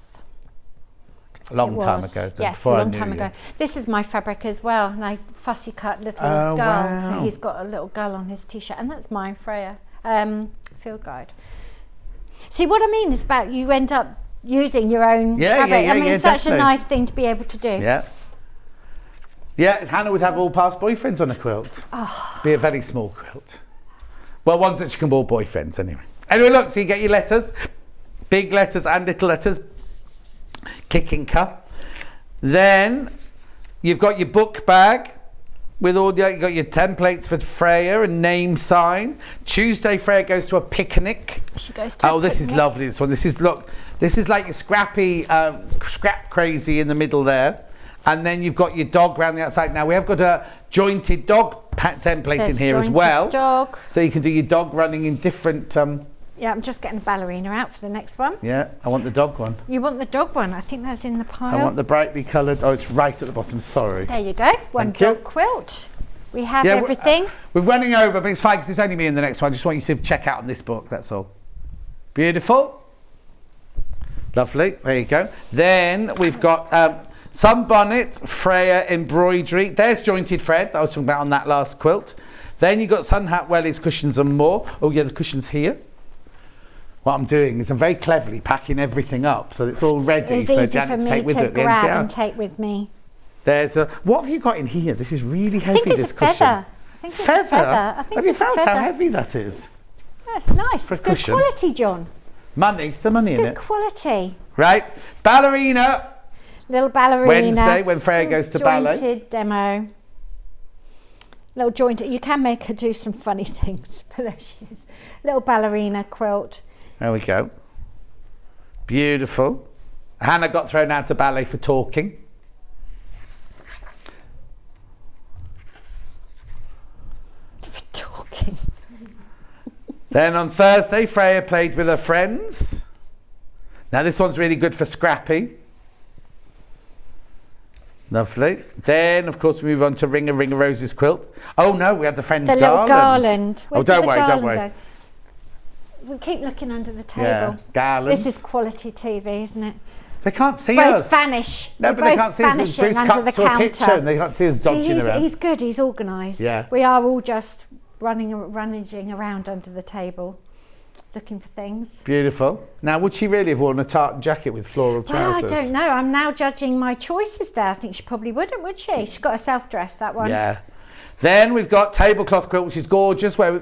A long It time was. ago. Yes, before a I long knew time you. ago. This is my fabric as well, and I fussy cut little Oh, girls. So wow. he's got a little girl on his t-shirt, and that's mine, Freya. Field guide. See, what I mean is about you end up using your own Yeah, fabric. yeah, I mean, yeah, it's such a definitely. nice thing to be able to do. Yeah. Yeah, Hannah would have all past boyfriends on a quilt. Oh. Be a very small quilt. Well, one that you can call boyfriends anyway. Anyway, look, so you get your letters, big letters and little letters, kicking cup. Then you've got your book bag with all your, you've got your templates for Freya and name sign. Tuesday, Freya goes to a picnic. She goes to a This is picnic. lovely. This one. This is like your scrappy, scrap crazy in the middle there. And then you've got your dog round the outside. Now we have got a jointed dog template in There's here as jointed well. dog. So you can do your dog running in different. Yeah, I'm just getting a ballerina out for the next one. Yeah, I want the dog one. You want the dog one? I think that's in the pile. I want the brightly coloured. Oh, it's right at the bottom. Sorry. There you go. One Thank you. dog quilt. We have Yeah, everything. We're running over, but it's fine because it's only me in the next one. I just want you to check out on this book. That's all. Beautiful. Lovely. There you go. Then we've got some bonnet, Freya embroidery. There's jointed Fred that I was talking about on that last quilt. Then you've got sun hat, wellies, cushions and more. Oh yeah, the cushions here. What I'm doing is I'm very cleverly packing everything up so it's all ready It's for easy Janet for to me take with her to at the end. grab Yeah. and take with me. There's a. What have you got in here? This is really heavy. I think it's this a cushion. feather. I think it's a feather. I think Have you it's a found how feather. heavy that is? Yeah, it's nice. For a It's good cushion. quality, John. Money. The money in Good it. quality. Right. Ballerina. Little ballerina. Wednesday when Freya goes to ballet. Jointed demo. Little jointed. You can make her do some funny things, but there she is. Little ballerina quilt. There we go. Beautiful. Hannah got thrown out of ballet for talking. For talking. Then on Thursday, Freya played with her friends. Now this one's really good for Scrappy. Lovely. Then, of course, we move on to Ring a Roses quilt. Oh no, we had the friends The little garland. garland. Where Oh, did don't the worry, don't garland worry. go? We keep looking under the table. Yeah, garland. This is quality TV, isn't it? They can't see Both us. vanish. No, We're but they both can't see us. vanishing Bruce under cuts the to a counter. picture and they can't see us dodging around. He's good. He's organised. Yeah. We are all just rummaging around under the table, looking for things. Beautiful. Now, would she really have worn a tartan jacket with floral Well, I trousers? don't know. I'm now judging my choices there. I think she probably wouldn't, would she? She's got herself dressed, that one. Yeah. Then we've got tablecloth quilt, which is gorgeous, where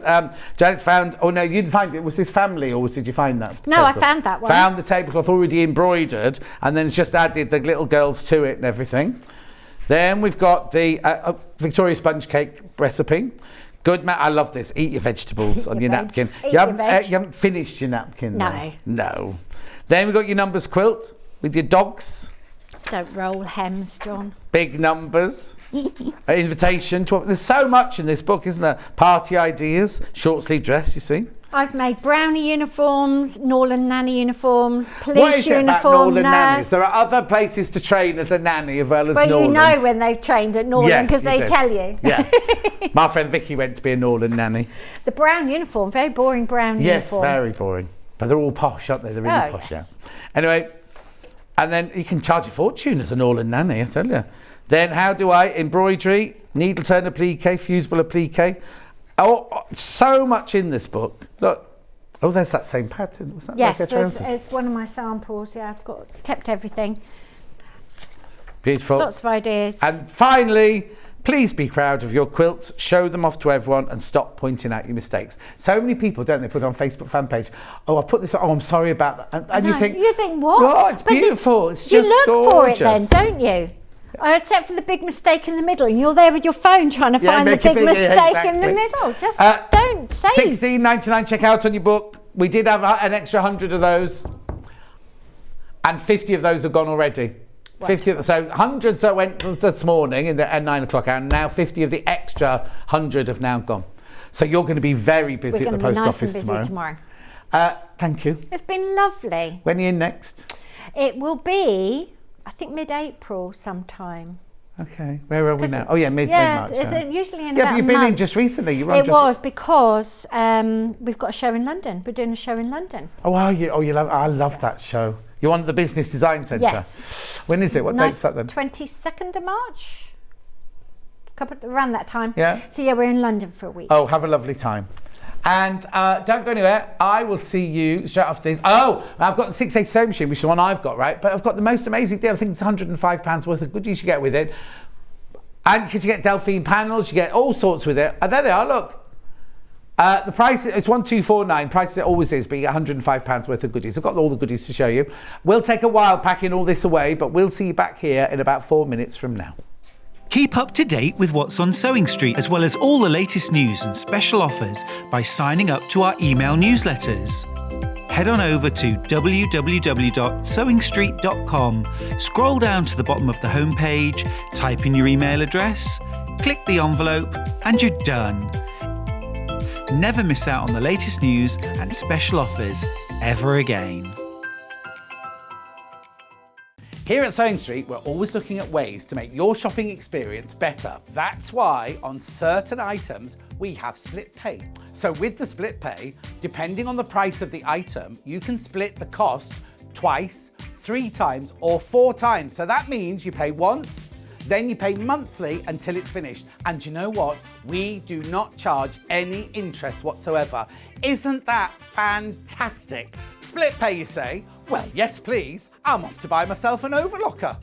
Janet's found. Oh no, you didn't find it. Was this family, or did you find that? No, I tablecloth? found that one. Found the tablecloth already embroidered, and then it's just added the little girls to it and everything. Then we've got the Victoria sponge cake recipe. Good, I love this. Eat your vegetables on your your veg. napkin. Eat You your veg. haven't finished your napkin. No. though. No. Then we've got your numbers quilt with your dogs. Don't roll hems, John. Big numbers. Invitation to... There's so much in this book, isn't there? Party ideas, short sleeve dress, you see. I've made brownie uniforms, Norland nanny uniforms, police What is it about uniform, Norland nannies? nurse. There are other places to train as a nanny as well as Well, Norland. you know when they've trained at Norland because they tell you. Yeah. My friend Vicky went to be a Norland nanny. The brown uniform, very boring brown uniform. Yes, very boring. But they're all posh, aren't they? They're really posh, yes. yeah. Anyway, and then you can charge a fortune as a Norland nanny, I tell you. Then how do I? Embroidery, needle turn applique, fusible applique. Oh, so much in this book. Look. Oh, there's that same pattern. Was that Yes, like it's one of my samples. Yeah, I've kept everything. Beautiful. Lots of ideas. And finally, please be proud of your quilts, show them off to everyone and stop pointing out your mistakes. So many people, don't they, put on Facebook fan page, oh, I put this on, oh, I'm sorry about that. And you think what? Oh, it's beautiful. It's you just look gorgeous. for it then, don't you? Except for the big mistake in the middle, and you're there with your phone trying to find the make it big bigger, mistake in the exactly. middle. Just don't say. $16.99 checkout on your book. We did have an extra 100 of those, and 50 of those have gone already. 50 so hundreds that went this morning at 9 o'clock hour, and now 50 of the extra 100 have now gone. So you're going to be very busy at the post office tomorrow. Thank you. It's been lovely. When are you in next? It will be, I think, mid-April sometime. Okay, where are we now? Oh yeah, mid-March. Yeah, is it usually in yeah, about but you've a been in month. just recently. It was because we've got a show in London. We're doing a show in London. Oh, are you? Oh, I love that show. You're on at the Business Design Centre? Yes. When is it? What date's that then? 22nd of March. Around that time. Yeah. So yeah, we're in London for a week. Oh, have a lovely time. And don't go anywhere. I will see you straight after this. Oh, I've got the 680 sewing machine, which is the one I've got, right? But I've got the most amazing deal. I think it's £105 worth of goodies you get with it. And because you get Delphine panels, you get all sorts with it. And there they are, look. The price, it's 1249, price it always is, but you get £105 worth of goodies. I've got all the goodies to show you. We'll take a while packing all this away, but we'll see you back here in about 4 minutes from now. Keep up to date with what's on Sewing Street, as well as all the latest news and special offers by signing up to our email newsletters. Head on over to www.sewingstreet.com, scroll down to the bottom of the homepage, type in your email address, click the envelope, and you're done. Never miss out on the latest news and special offers ever again. Here at Sewing Street, we're always looking at ways to make your shopping experience better. That's why on certain items, we have split pay. So with the split pay, depending on the price of the item, you can split the cost twice, 3 times, or 4 times. So that means you pay once, then you pay monthly until it's finished. And you know what? We do not charge any interest whatsoever. Isn't that fantastic? Split pay, you say? Well, yes, please. I'm off to buy myself an overlocker.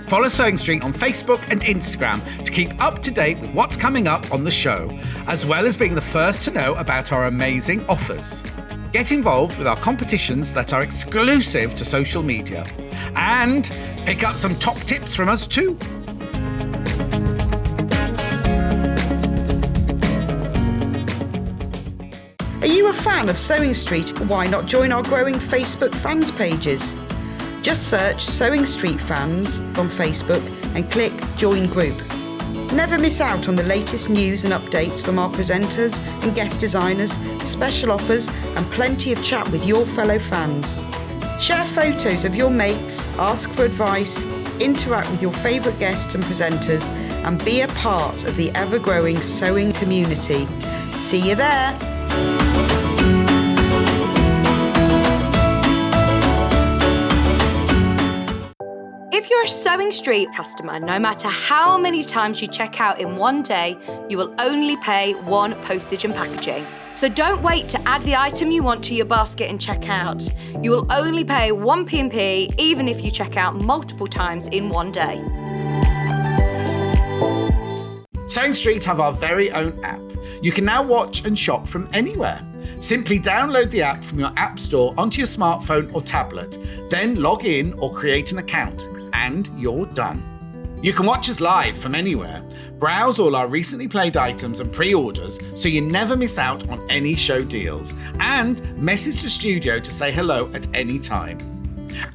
Follow Sewing Street on Facebook and Instagram to keep up to date with what's coming up on the show, as well as being the first to know about our amazing offers. Get involved with our competitions that are exclusive to social media. And pick up some top tips from us too. Are you a fan of Sewing Street? Why not join our growing Facebook fans pages? Just search Sewing Street Fans on Facebook and click Join Group. Never miss out on the latest news and updates from our presenters and guest designers, special offers and plenty of chat with your fellow fans. Share photos of your makes, ask for advice, interact with your favourite guests and presenters and be a part of the ever-growing sewing community. See you there! If you're a Sewing Street customer, no matter how many times you check out in one day, you will only pay 1 postage and packaging. So don't wait to add the item you want to your basket and check out. You will only pay 1 P&P even if you check out multiple times in one day. Sewing Street have our very own app. You can now watch and shop from anywhere. Simply download the app from your app store onto your smartphone or tablet, then log in or create an account, and you're done. You can watch us live from anywhere, Browse all our recently played items and pre-orders so you never miss out on any show deals. And message the studio to say hello at any time.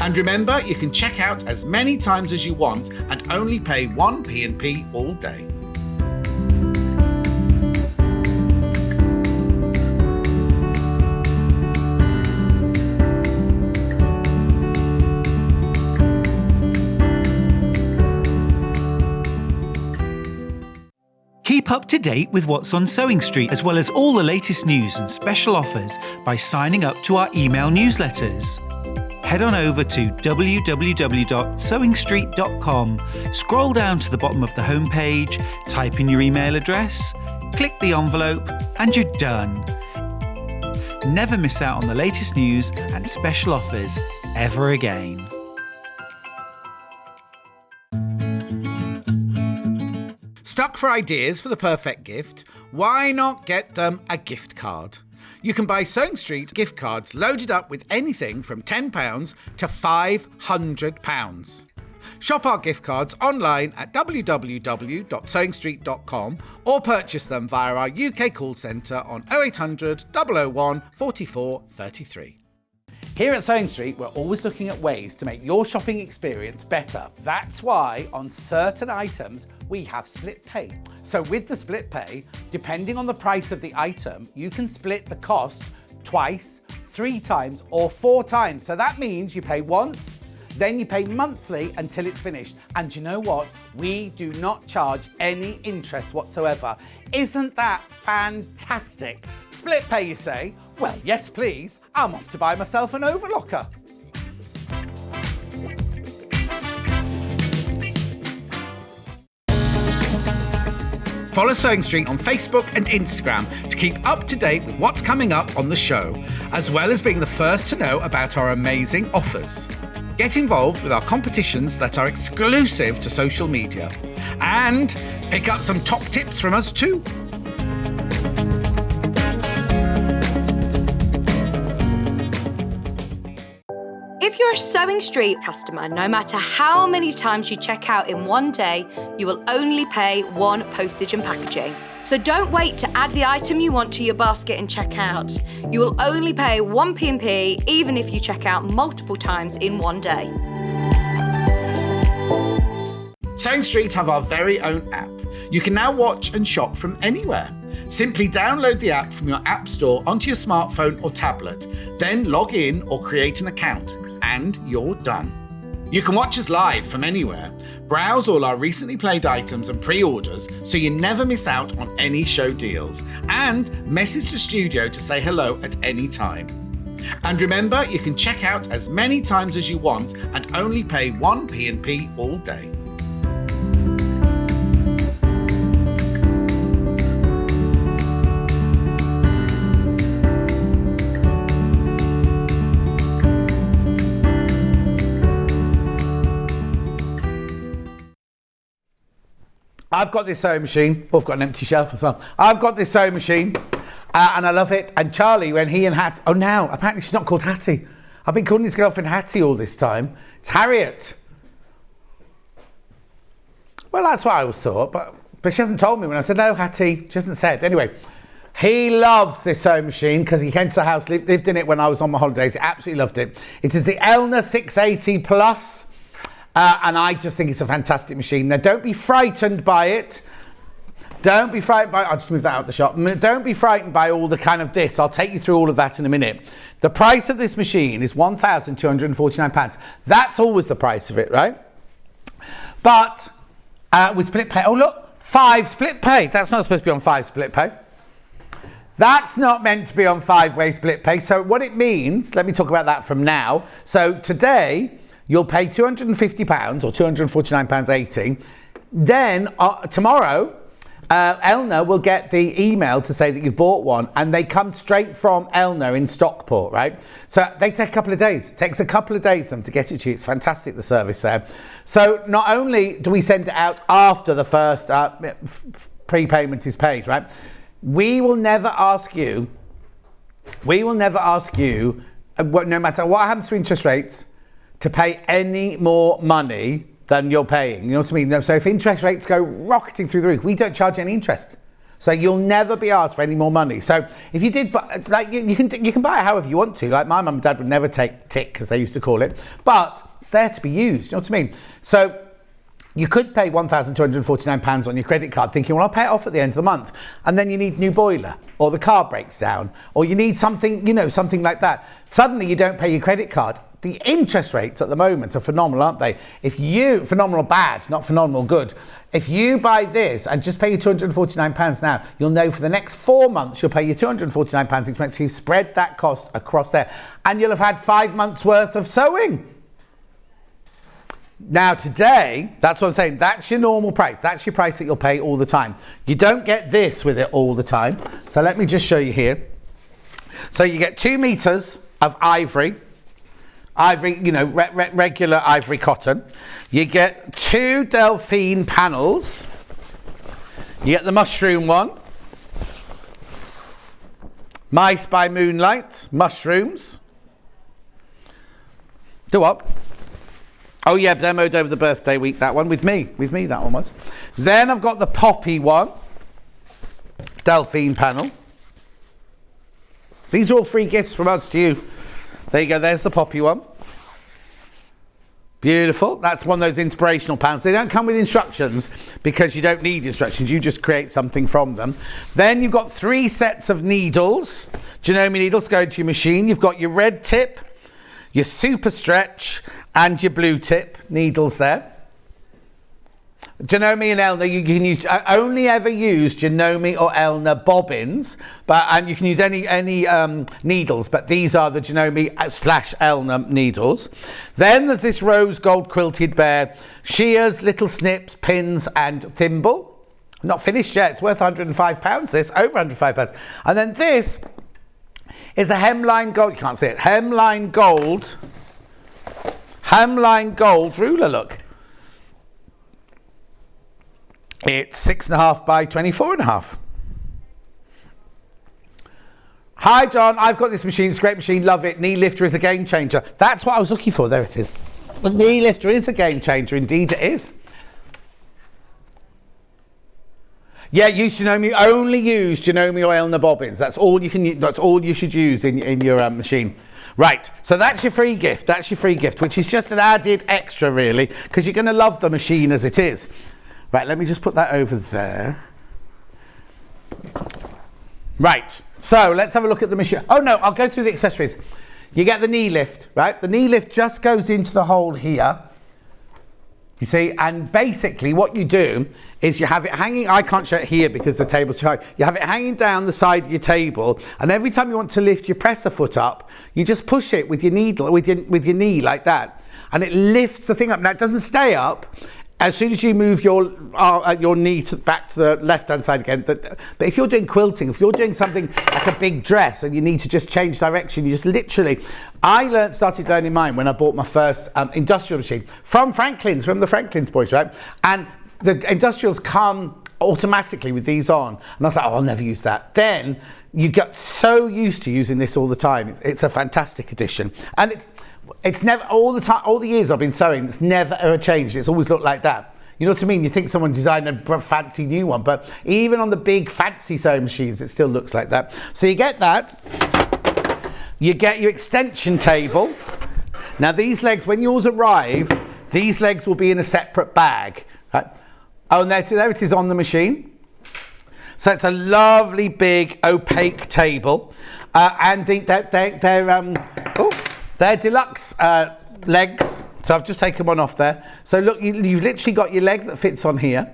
And remember, you can check out as many times as you want and only pay 1 P&P all day. Keep up to date with what's on Sewing Street, as well as all the latest news and special offers by signing up to our email newsletters. Head on over to www.sewingstreet.com, scroll down to the bottom of the homepage, type in your email address, click the envelope, and you're done. Never miss out on the latest news and special offers ever again. Stuck for ideas for the perfect gift? Why not get them a gift card? You can buy Sewing Street gift cards loaded up with anything from £10 to £500. Shop our gift cards online at www.sewingstreet.com or purchase them via our UK call centre on 0800 001 44 33. Here at Sewing Street, we're always looking at ways to make your shopping experience better. That's why on certain items, we have split pay. So with the split pay, depending on the price of the item, you can split the cost twice, 3 times, or 4 times. So that means you pay once, then you pay monthly until it's finished. And you know what? We do not charge any interest whatsoever. Isn't that fantastic? Split pay, you say? Well, yes, please. I'm off to buy myself an overlocker. Follow Sewing Street on Facebook and Instagram to keep up to date with what's coming up on the show, as well as being the first to know about our amazing offers. Get involved with our competitions that are exclusive to social media. And pick up some top tips from us too. If you're a Sewing Street customer, no matter how many times you check out in one day, you will only pay 1 postage and packaging. So don't wait to add the item you want to your basket and check out. You will only pay 1 P&P even if you check out multiple times in one day. Sewing Street have our very own app. You can now watch and shop from anywhere. Simply download the app from your app store onto your smartphone or tablet, then log in or create an account, and you're done. You can watch us live from anywhere, browse all our recently played items and pre-orders so you never miss out on any show deals, and message the studio to say hello at any time. And remember, you can check out as many times as you want and only pay 1 P&P all day. I've got this sewing machine. Oh, I've got an empty shelf as well. I've got this sewing machine and I love it. And Charlie, when he and Hattie, oh now, apparently she's not called Hattie. I've been calling his girlfriend Hattie all this time. It's Harriet. Well, that's what I always thought, but she hasn't told me when I said, no, Hattie, she hasn't said. Anyway, he loves this sewing machine because he came to the house, lived in it when I was on my holidays. He absolutely loved it. It is the Elna 680 Plus. And I just think it's a fantastic machine. Now, don't be frightened by it. Don't be frightened by, I'll just move that out of the shop. Don't be frightened by all the kind of this. I'll take you through all of that in a minute. The price of this machine is £1,249. That's always the price of it, right? But with split pay, oh look, 5 split pay. That's not supposed to be on 5 split pay. That's not meant to be on 5-way split pay. So what it means, let me talk about that from now. So today, you'll pay £250 or £249.80. Then tomorrow, Elna will get the email to say that you've bought one, and they come straight from Elna in Stockport, right? So they take a couple of days. It takes a couple of days for them to get it to you. It's fantastic, the service there. So not only do we send it out after the first prepayment is paid, right? We will never ask you, no matter what happens to interest rates, to pay any more money than you're paying. You know what I mean? So if interest rates go rocketing through the roof, we don't charge any interest. So you'll never be asked for any more money. So if you did, like you can buy it however you want to. Like my mum and dad would never take tick, as they used to call it, but it's there to be used. You know what I mean? So you could pay £1,249 on your credit card thinking, well, I'll pay it off at the end of the month. And then you need a new boiler, or the car breaks down, or you need something, you know, something like that. Suddenly you don't pay your credit card. The interest rates at the moment are phenomenal, aren't they? Phenomenal bad, not phenomenal good. If you buy this and just pay your £249 now, you'll know for the next 4 months you'll pay your £249 each month. You've spread that cost across there, and you'll have had 5 months worth of sewing. Now today, that's what I'm saying, that's your normal price. That's your price that you'll pay all the time. You don't get this with it all the time. So let me just show you here. So you get 2 meters of ivory, you know, regular ivory cotton. You get 2 Delphine panels. You get the mushroom one. Mice by moonlight, mushrooms. Do what? Oh yeah, demoed over the birthday week, that one. With me, that one was. Then I've got the poppy one. Delphine panel. These are all free gifts from us to you. There you go, there's the poppy one. Beautiful. That's one of those inspirational panels. They don't come with instructions because you don't need instructions. You just create something from them. Then you've got 3 sets of needles. Janome needles go into your machine. You've got your red tip, your super stretch, and your blue tip needles there. Janome and Elna, you can use, only ever use Janome or Elna bobbins, and you can use any needles, but these are the Janome / Elna needles. Then there's this rose gold quilted bear, shears, little snips, pins, and thimble. Not finished yet, it's worth £105 this, over £105. And then this is a hemline gold, you can't see it, hemline gold ruler, look. It's 6.5 by 24.5. Hi John, I've got this machine, it's a great machine, love it. Knee lifter is a game changer. That's what I was looking for, there it is. The knee lifter is a game changer, indeed it is. Yeah, use Janome, only use Janome or Elna bobbins. That's all you can. That's all you should use in your machine. Right, so that's your free gift. That's your free gift, which is just an added extra, really, because you're going to love the machine as it is. Right, let me just put that over there. Right, so let's have a look at the machine. Oh no, I'll go through the accessories. You get the knee lift, right? The knee lift just goes into the hole here. You see, and basically what you do is you have it hanging, I can't show it here because the table's too high. You have it hanging down the side of your table, and every time you want to lift your presser foot up, you just push it with your needle, with your knee like that, and it lifts the thing up. Now it doesn't stay up. As soon as you move your knee back to the left-hand side again, but if you're doing quilting, if you're doing something like a big dress and you need to just change direction, you just literally... started learning mine when I bought my first industrial machine from the Franklin's boys, right? And the industrials come automatically with these on. And I was like, oh, I'll never use that. Then you get so used to using this all the time. It's a fantastic addition. And it's never, all the years I've been sewing, it's never ever changed. It's always looked like that. You know what I mean? You think someone designed a fancy new one, but even on the big fancy sewing machines, it still looks like that. So you get that. You get your extension table. Now these legs, when yours arrive, these legs will be in a separate bag. Right? Oh, and there it is on the machine. So it's a lovely big opaque table. And they're deluxe legs, so I've just taken one off there. So look, you've literally got your leg that fits on here.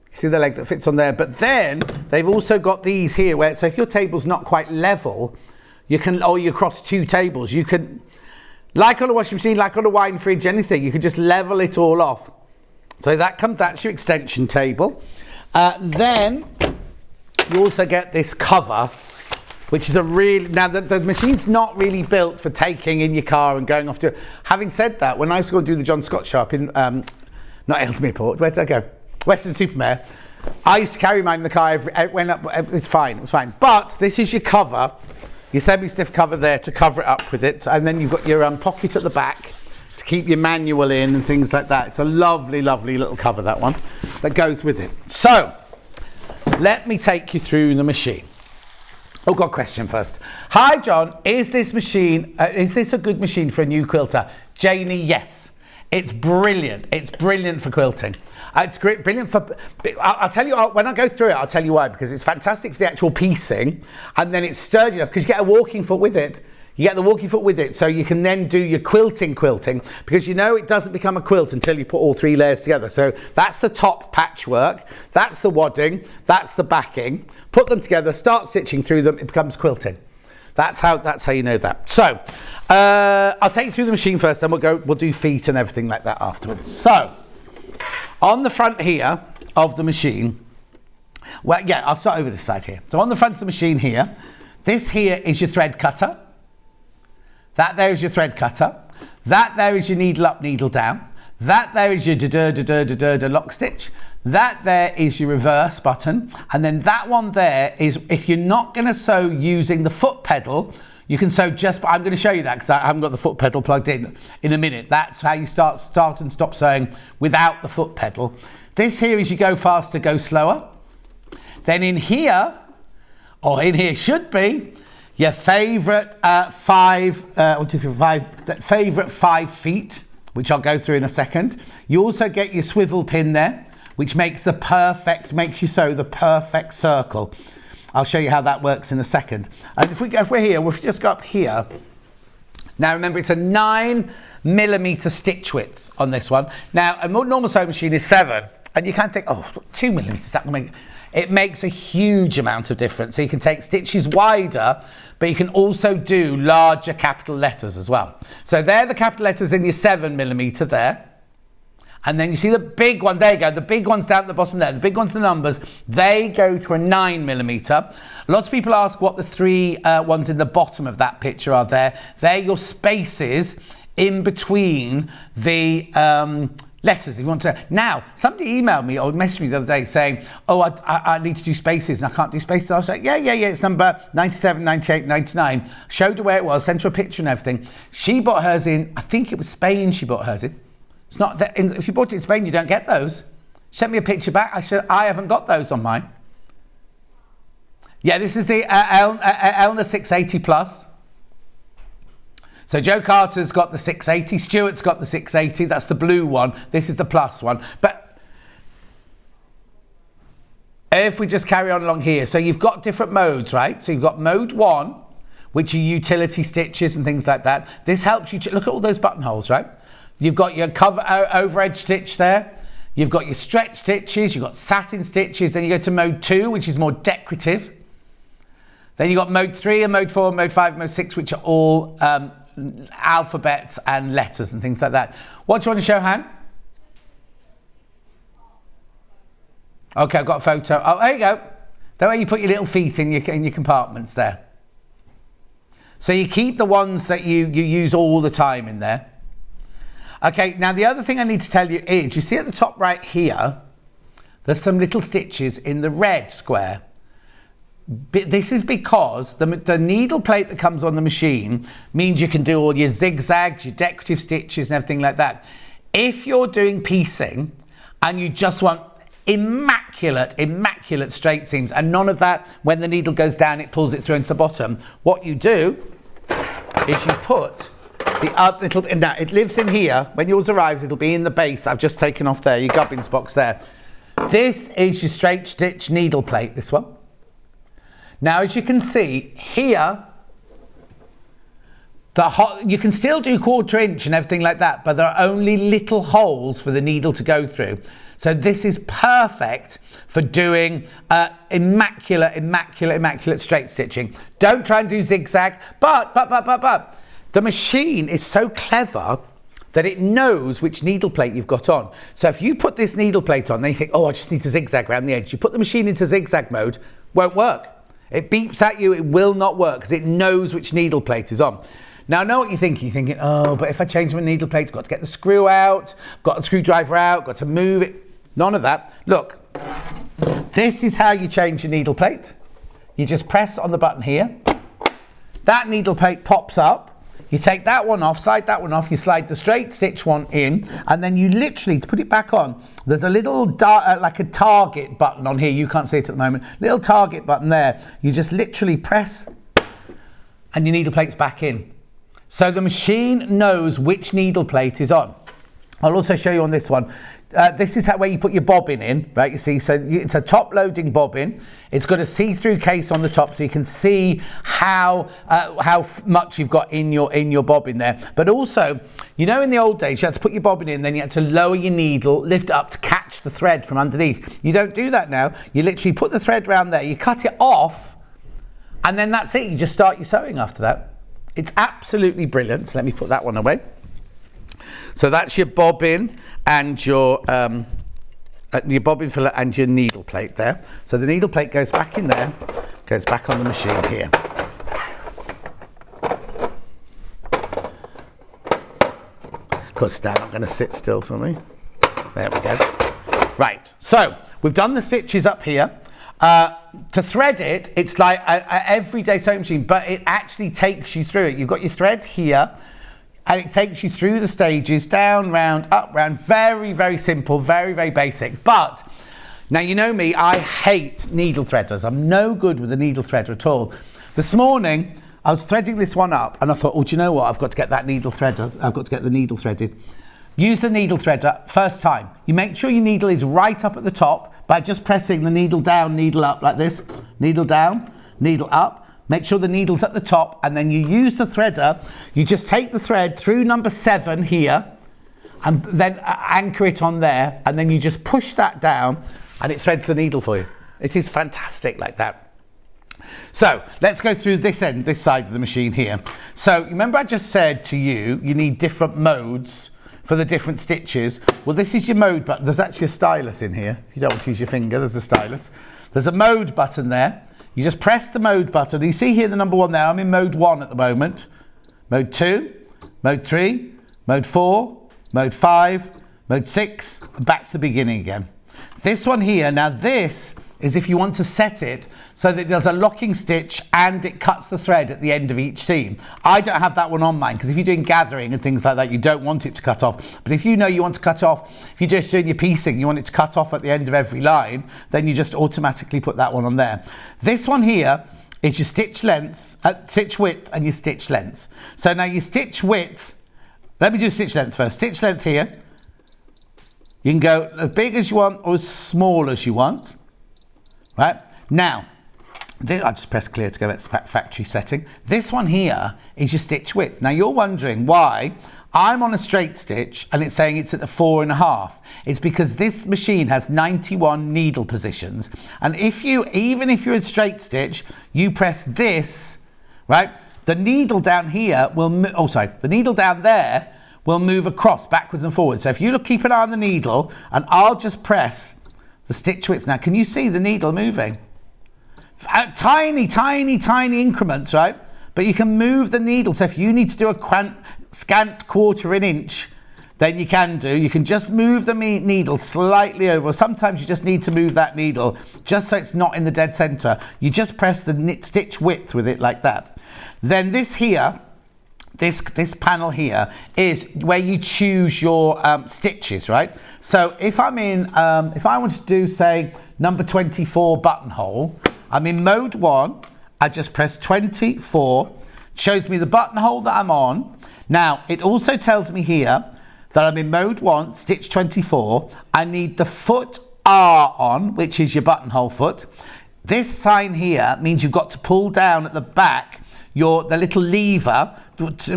You see the leg that fits on there, but then they've also got these here, where, so if your table's not quite level, you can, or you cross 2 tables, you can, like on a washing machine, like on a wine fridge, anything, you can just level it all off. So that's your extension table. Then you also get this cover, which is a really, now the machine's not really built for taking in your car and going off to, having said that, when I used to go and do the John Scott shop in, not Ellesmere Port, where did I go? Weston-super-Mare. I used to carry mine in the car, it went up, it was fine. But this is your cover, your semi-stiff cover there to cover it up with it, and then you've got your pocket at the back, to keep your manual in and things like that. It's a lovely, lovely little cover, that one, that goes with it. So, let me take you through the machine. Oh, got a question first. Hi, John. Is this a good machine for a new quilter? Janie, yes. It's brilliant. It's brilliant for quilting. It's great, brilliant for. I'll tell you when I go through it. I'll tell you why, because it's fantastic for the actual piecing, and then it's sturdy enough because you get a walking foot with it. You get the walking foot with it, so you can then do your quilting, because you know it doesn't become a quilt until you put all 3 layers together. So that's the top patchwork, that's the wadding, that's the backing. Put them together, start stitching through them, it becomes quilting. That's how you know that. So I'll take you through the machine first, then we'll do feet and everything like that afterwards. So on the front here of the machine, well, yeah, I'll start over this side here. So on the front of the machine here, this here is your thread cutter. That there is your thread cutter. That there is your needle up, needle down. That there is your lock stitch. That there is your reverse button. And then that one there is, if you're not going to sew using the foot pedal, you can sew just, I'm going to show you that because I haven't got the foot pedal plugged in a minute. That's how you start and stop sewing without the foot pedal. This here is you go faster, go slower. Then in here, or in here should be, your favourite favourite 5 feet, which I'll go through in a second. You also get your swivel pin there, which makes you sew the perfect circle. I'll show you how that works in a second. And if we're here, we've just got up here. Now remember, it's a 9mm stitch width on this one. Now a normal sewing machine is 7, and you can't think, oh, 2mm, that will make. It makes a huge amount of difference. So you can take stitches wider, but you can also do larger capital letters as well. So they're the capital letters in your 7mm there. And then you see the big one, there you go, the big ones down at the bottom there, the big ones, the numbers, they go to a 9mm. Lots of people ask what the 3 ones in the bottom of that picture are there. They're your spaces in between the letters if you want to. Now, somebody emailed me or messaged me the other day saying, oh, I need to do spaces and I can't do spaces. I was like, yeah, it's number 97, 98, 99. Showed her where it was, sent her a picture and everything. She bought hers in, I think it was Spain she bought hers in. It's not that, if you bought it in Spain, you don't get those. She sent me a picture back. I haven't got those on mine. Yeah, this is the Elna 680 Plus. So Joe Carter's got the 680, Stuart's got the 680, that's the blue one, this is the plus one. But if we just carry on along here, so you've got different modes, right? So you've got mode 1, which are utility stitches and things like that. This helps you to look at all those buttonholes, right? You've got your cover over edge stitch there. You've got your stretch stitches, you've got satin stitches, then you go to mode 2, which is more decorative. Then you've got mode 3 and mode 4, mode 5, mode 6, which are all alphabets and letters and things like that. What do you want to show, Han? Okay, I've got a photo. Oh, there you go. That way you put your little feet in your compartments there. So you keep the ones that you use all the time in there. Okay, now the other thing I need to tell you is, you see at the top right here, there's some little stitches in the red square. This is because the needle plate that comes on the machine means you can do all your zigzags, your decorative stitches and everything like that. If you're doing piecing and you just want immaculate straight seams and none of that, when the needle goes down it pulls it through into the bottom, what you do is you put the other little, now it lives in here, when yours arrives it'll be in the base I've just taken off there, your gubbins box there. This is your straight stitch needle plate, this one. Now, as you can see here, you can still do 1/4 inch and everything like that, but there are only little holes for the needle to go through. So this is perfect for doing immaculate straight stitching. Don't try and do zigzag, but the machine is so clever that it knows which needle plate you've got on. So if you put this needle plate on, then you think, oh, I just need to zigzag around the edge. You put the machine into zigzag mode, won't work. It beeps at you, it will not work because it knows which needle plate is on. Now I know what you're thinking. You're thinking, oh, but if I change my needle plate, I've got to get the screw out, got the screwdriver out, got to move it. None of that. Look, this is how you change your needle plate. You just press on the button here. That needle plate pops up. you take that one off, slide that one off, you slide the straight stitch one in, and then you literally, to put it back on, there's a little like a target button on here. You can't see it at the moment. Little target button there. You just literally press and your needle plate's back in. So the machine knows which needle plate is on. I'll also show you on this one. This is where you put your bobbin in, right? You see, so it's a top-loading bobbin. It's got a see-through case on the top, so you can see how much you've got in your bobbin there. But also, you know, in the old days, you had to put your bobbin in, then you had to lower your needle, lift it up to catch the thread from underneath. You don't do that now. You literally put the thread around there, you cut it off, and then that's it. You just start your sewing after that. It's absolutely brilliant. So let me put that one away. So that's your bobbin and your bobbin filler and your needle plate there. So the needle plate goes back in there, goes back on the machine here. Of course, they're not going to sit still for me. There we go. Right, so we've done the stitches up here. To thread it, it's like an everyday sewing machine, but it actually takes you through it. You've got your thread here, and it takes you through the stages, down, round, up, round. Very, very simple, very, very basic. But now, you know me, I hate needle threaders. I'm no good with a needle threader at all. This morning, I was threading this one up, and I thought, oh, do you know what? I've got to get that needle threader. I've got to get the needle threaded. Use the needle threader first time. You make sure your needle is right up at the top by just pressing the needle down, needle up like this. Needle down, needle up. Make sure the needle's at the top, and then you use the threader. You just take the thread through number 7 here, and then anchor it on there, and then you just push that down, and it threads the needle for you. It is fantastic like that. So let's go through this end, this side of the machine here. So remember I just said to you, you need different modes for the different stitches. Well, this is your mode button. There's actually a stylus in here. If you don't want to use your finger, there's a stylus. There's a mode button there. You just press the mode button. You see here the number 1 there. I'm in mode 1 at the moment. Mode 2, mode 3, mode 4, mode 5, mode 6, and back to the beginning again. This one here, now this is if you want to set it so that it does a locking stitch and it cuts the thread at the end of each seam. I don't have that one on mine, because if you're doing gathering and things like that, you don't want it to cut off. But if you know you want to cut off, if you're just doing your piecing, you want it to cut off at the end of every line, then you just automatically put that one on there. This one here is your stitch length, stitch width and your stitch length. So now your stitch width, let me do stitch length first. Stitch length here, you can go as big as you want or as small as you want. Right, now, I just press clear to go back to the factory setting. This one here is your stitch width. Now you're wondering why I'm on a straight stitch and it's saying it's at the 4.5. It's because this machine has 91 needle positions. And even if you're in straight stitch, you press this, right? The needle down here will, the needle down there will move across backwards and forwards. So if you keep an eye on the needle, and I'll just press the stitch width. Now, can you see the needle moving? Tiny, tiny, tiny increments, right? But you can move the needle. So if you need to do a scant 1/4 inch, then you can do. You can just move the needle slightly over. Sometimes you just need to move that needle just so it's not in the dead center. You just press the stitch width with it like that. Then this here, this panel here is where you choose your stitches, right? So if I'm in, if I want to do, say, number 24 buttonhole, I'm in mode 1, I just press 24, shows me the buttonhole that I'm on. Now, it also tells me here that I'm in mode 1, stitch 24, I need the foot R on, which is your buttonhole foot. This sign here means you've got to pull down at the back the little lever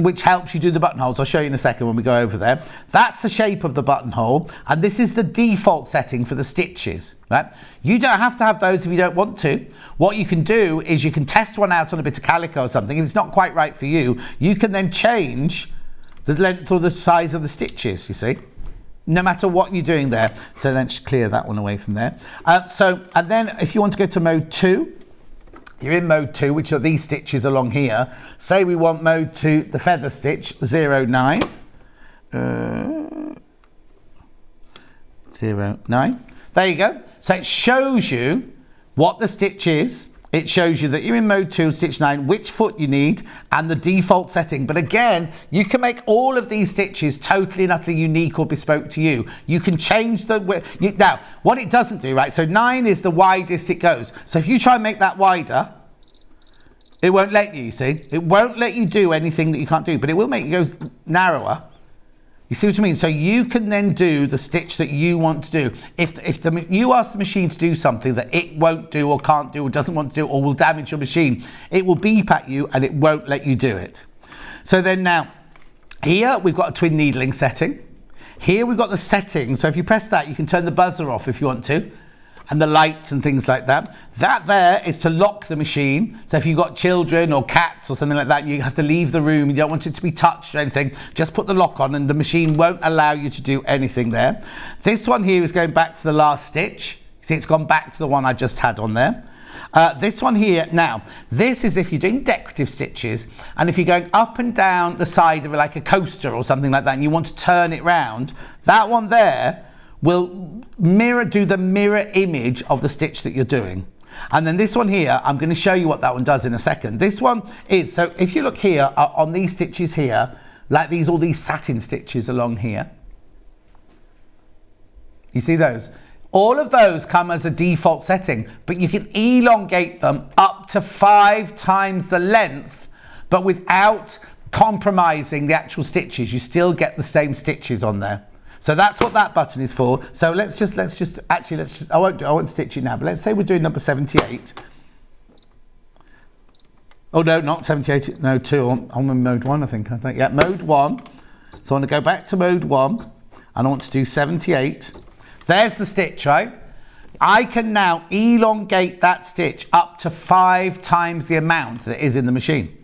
which helps you do the buttonholes. I'll show you in a second when we go over there. That's the shape of the buttonhole, and this is the default setting for the stitches, right? You don't have to have those if you don't want to. What you can do is you can test one out on a bit of calico or something. If it's not quite right for you, you can then change the length or the size of the stitches, you see, no matter what you're doing there. So then just clear that one away from there. And then if you want to go to mode 2, you're in mode 2, which are these stitches along here. Say we want mode 2, the feather stitch, 09. 09. There you go. So it shows you what the stitch is it shows you that you're in mode 2, stitch 9, which foot you need, and the default setting. But again, you can make all of these stitches totally and utterly unique or bespoke to you. You can change the now, what it doesn't do, right? So 9 is the widest it goes. So if you try and make that wider, it won't let you see? It won't let you do anything that you can't do, but it will make you go narrower. You see what I mean? So you can then do the stitch that you want to do. If you ask the machine to do something that it won't do or can't do or doesn't want to do or will damage your machine, it will beep at you and it won't let you do it. So then now, here we've got a twin needling setting. Here we've got the setting. So if you press that, you can turn the buzzer off if you want to, and the lights and things like that. That there is to lock the machine. So if you've got children or cats or something like that, you have to leave the room, you don't want it to be touched or anything, just put the lock on and the machine won't allow you to do anything there. This one here is going back to the last stitch. See, it's gone back to the one I just had on there. This one here, now, this is if you're doing decorative stitches and if you're going up and down the side of it like a coaster or something like that and you want to turn it round, that one there will do the mirror image of the stitch that you're doing. And then this one here, I'm going to show you what that one does in a second. This one is, so if you look here on these stitches here, like all these satin stitches along here, you see those? All of those come as a default setting, but you can elongate them up to 5 times the length, but without compromising the actual stitches. You still get the same stitches on there. So that's what that button is for. So let's just I won't stitch it now, but let's say we're doing number 78. Oh no, not 78, no 2, I'm in mode 1 I think, yeah, mode 1. So I want to go back to mode 1 and I want to do 78. There's the stitch, right? I can now elongate that stitch up to 5 times the amount that is in the machine.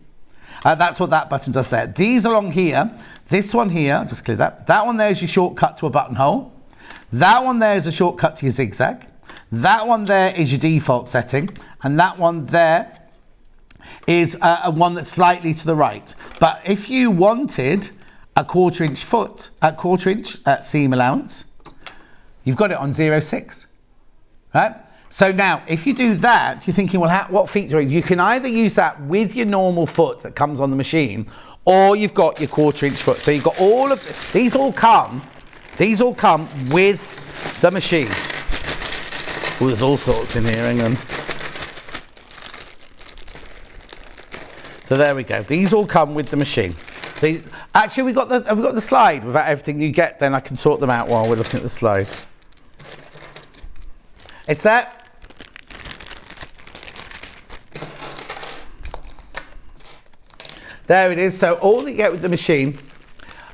That's what that button does there. These along here, this one here, just clear that. That one there is your shortcut to a buttonhole. That one there is a shortcut to your zigzag. That one there is your default setting. And that one there is a one that's slightly to the right. But if you wanted a quarter-inch seam allowance, you've got it on 0.6, right? So now, if you do that, you're thinking, well, what feature? You can either use that with your normal foot that comes on the machine, or you've got your quarter-inch foot. So you've got all of these all come with the machine. Oh, there's all sorts in here. Hang on. So there we go. These all come with the machine. Actually, we've got the slide without everything you get. Then I can sort them out while we're looking at the slide. It's that. There it is. So all you get with the machine.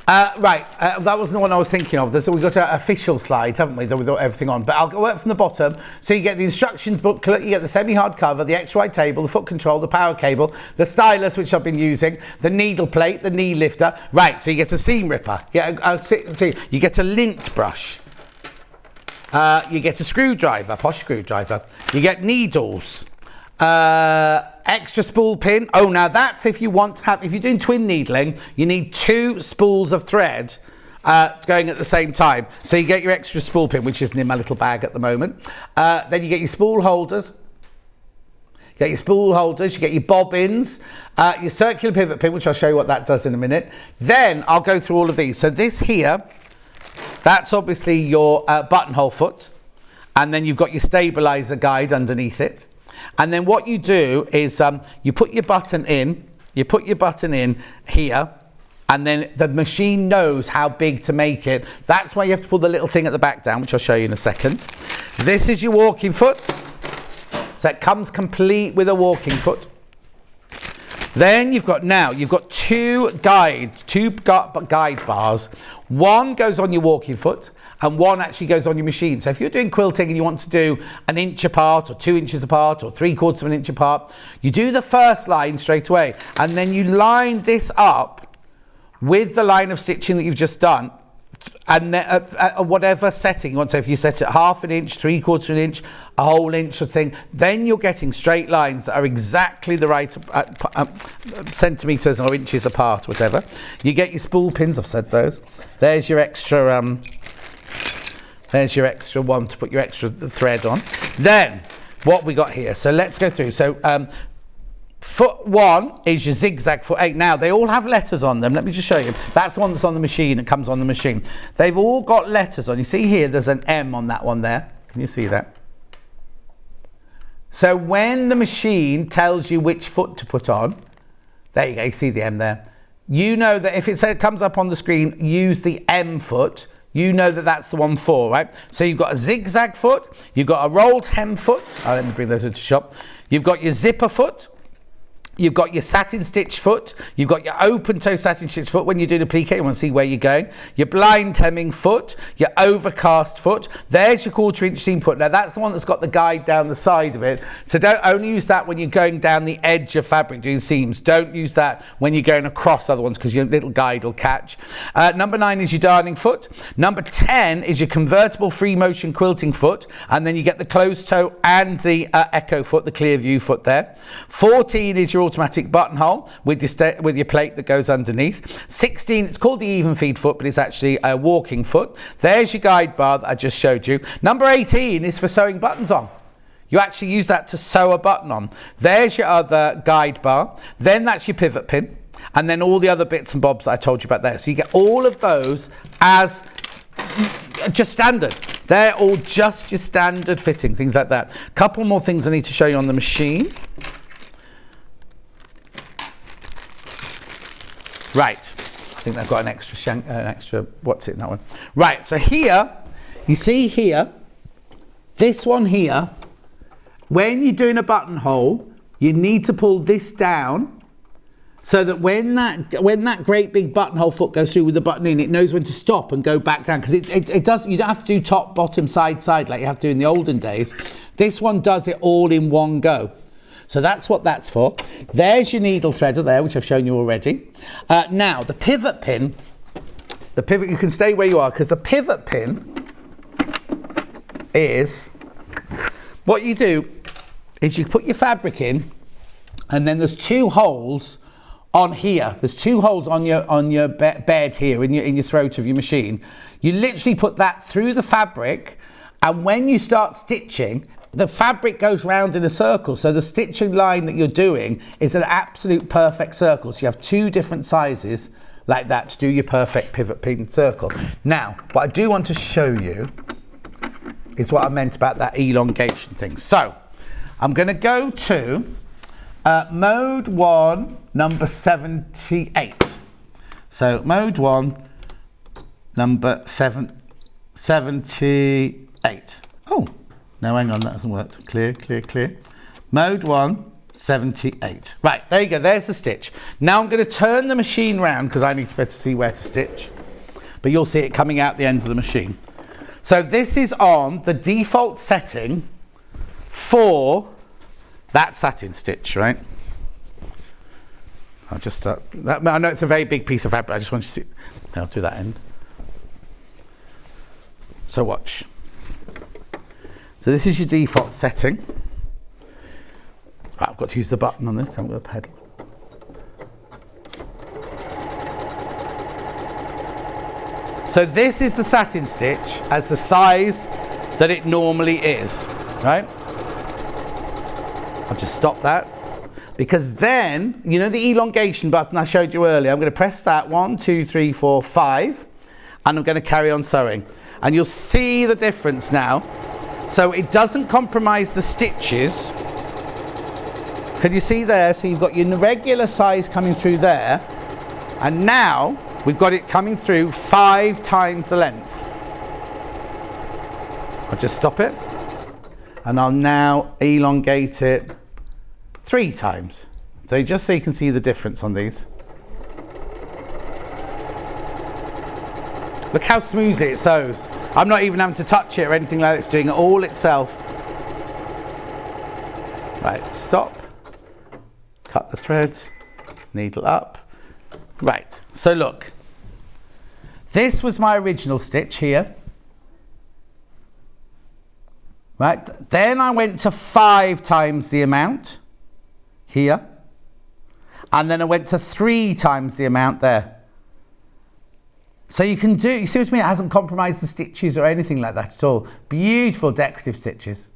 That wasn't the one I was thinking of. So we've got an official slide, haven't we? With everything on. But I'll go up from the bottom. So you get the instructions booklet, you get the semi-hard cover, the X-Y table, the foot control, the power cable, the stylus, which I've been using, the needle plate, the knee lifter. Right, so you get a seam ripper. You get a lint brush. You get a screwdriver, posh screwdriver. You get needles. Extra spool pin. Oh, now that's if you want to have, if you're doing twin needling, you need 2 spools of thread going at the same time. So you get your extra spool pin, which isn't in my little bag at the moment. Then you get your spool holders. You get your bobbins, your circular pivot pin, which I'll show you what that does in a minute. Then I'll go through all of these. So this here, that's obviously your buttonhole foot. And then you've got your stabilizer guide underneath it. And then what you do is you put your button in here, and then the machine knows how big to make it. That's why you have to pull the little thing at the back down, which I'll show you in a second. This is your walking foot. So it comes complete with a walking foot. Then you've got 2 guide bars. One goes on your walking foot, and one actually goes on your machine. So if you're doing quilting and you want to do 1 inch apart or 2 inches apart or 3/4 of an inch apart, you do the first line straight away, and then you line this up with the line of stitching that you've just done, and then at whatever setting you want. So if you set it 1/2 inch, 3/4 of an inch, a whole inch of thing, then you're getting straight lines that are exactly the right centimetres or inches apart, whatever. You get your spool pins, I've said those. There's your extra one to put your extra thread on. Then what we got here. So let's go through. So foot 1 is your zigzag foot 8. Now, they all have letters on them. Let me just show you. That's the one that's on the machine. It comes on the machine. They've all got letters on. You see here, there's an M on that one there. Can you see that? So when the machine tells you which foot to put on, there you go, you see the M there. You know that if it comes up on the screen, use the M foot, you know that that's the one for, right? So you've got a zigzag foot, you've got a rolled hem foot. Let me bring those into shop. You've got your zipper foot. You've got your satin stitch foot. You've got your open toe satin stitch foot when you're doing a plique. You want to see where you're going. Your blind hemming foot. Your overcast foot. There's your 1/4 inch seam foot. Now that's the one that's got the guide down the side of it. So don't only use that when you're going down the edge of fabric doing seams. Don't use that when you're going across other ones because your little guide will catch. Number 9 is your darning foot. Number 10 is your convertible free motion quilting foot. And then you get the closed toe and the echo foot, the clear view foot there. 14 is your automatic buttonhole with your plate that goes underneath. 16, it's called the even feed foot, but it's actually a walking foot. There's your guide bar that I just showed you. Number 18 is for sewing buttons on. You actually use that to sew a button on. There's your other guide bar. Then that's your pivot pin. And then all the other bits and bobs that I told you about there. So you get all of those as just standard. They're all just your standard fitting, things like that. Couple more things I need to show you on the machine. Right, I think I've got an extra, what's it in that one? Right, so here, you see here, this one here, when you're doing a buttonhole, you need to pull this down so that when that great big buttonhole foot goes through with the button in, it knows when to stop and go back down, because it does, you don't have to do top, bottom, side like you have to do in the olden days. This one does it all in one go. So that's what that's for. There's your needle threader there, which I've shown you already. Now, the pivot pin, you can stay where you are, because the pivot pin is, what you do is you put your fabric in, and then there's 2 holes on here. There's 2 holes on your bed here, in your throat of your machine. You literally put that through the fabric, and when you start stitching, the fabric goes round in a circle, so the stitching line that you're doing is an absolute perfect circle. So you have 2 different sizes like that to do your perfect pivot pin circle. Now, what I do want to show you is what I meant about that elongation thing. So, I'm going to go to mode 1, number 78. So, mode 1, number 78. Oh. No, hang on, that hasn't worked. Clear. Mode 1, 78. Right, there you go, there's the stitch. Now I'm going to turn the machine round because I need to be able to see where to stitch. But you'll see it coming out the end of the machine. So this is on the default setting for that satin stitch, right? I'll just start. I know it's a very big piece of fabric, I just want you to see. I'll do that end. So watch. So this is your default setting. Right, I've got to use the button on this, I'm going to pedal. So this is the satin stitch as the size that it normally is, right? I'll just stop that. Because then, you know the elongation button I showed you earlier, I'm going to press that 1, 2, 3, 4, 5, and I'm going to carry on sewing. And you'll see the difference now. So it doesn't compromise the stitches. Can you see there? So you've got your regular size coming through there. And now we've got it coming through 5 times the length. I'll just stop it. And I'll now elongate it 3 times. So just so you can see the difference on these. Look how smoothly it sews. I'm not even having to touch it or anything like that. It's doing it all itself. Right, stop. Cut the threads. Needle up. Right, so look. This was my original stitch here. Right, then I went to 5 times the amount here. And then I went to 3 times the amount there. So you can do, you see what I mean? It hasn't compromised the stitches or anything like that at all. Beautiful decorative stitches.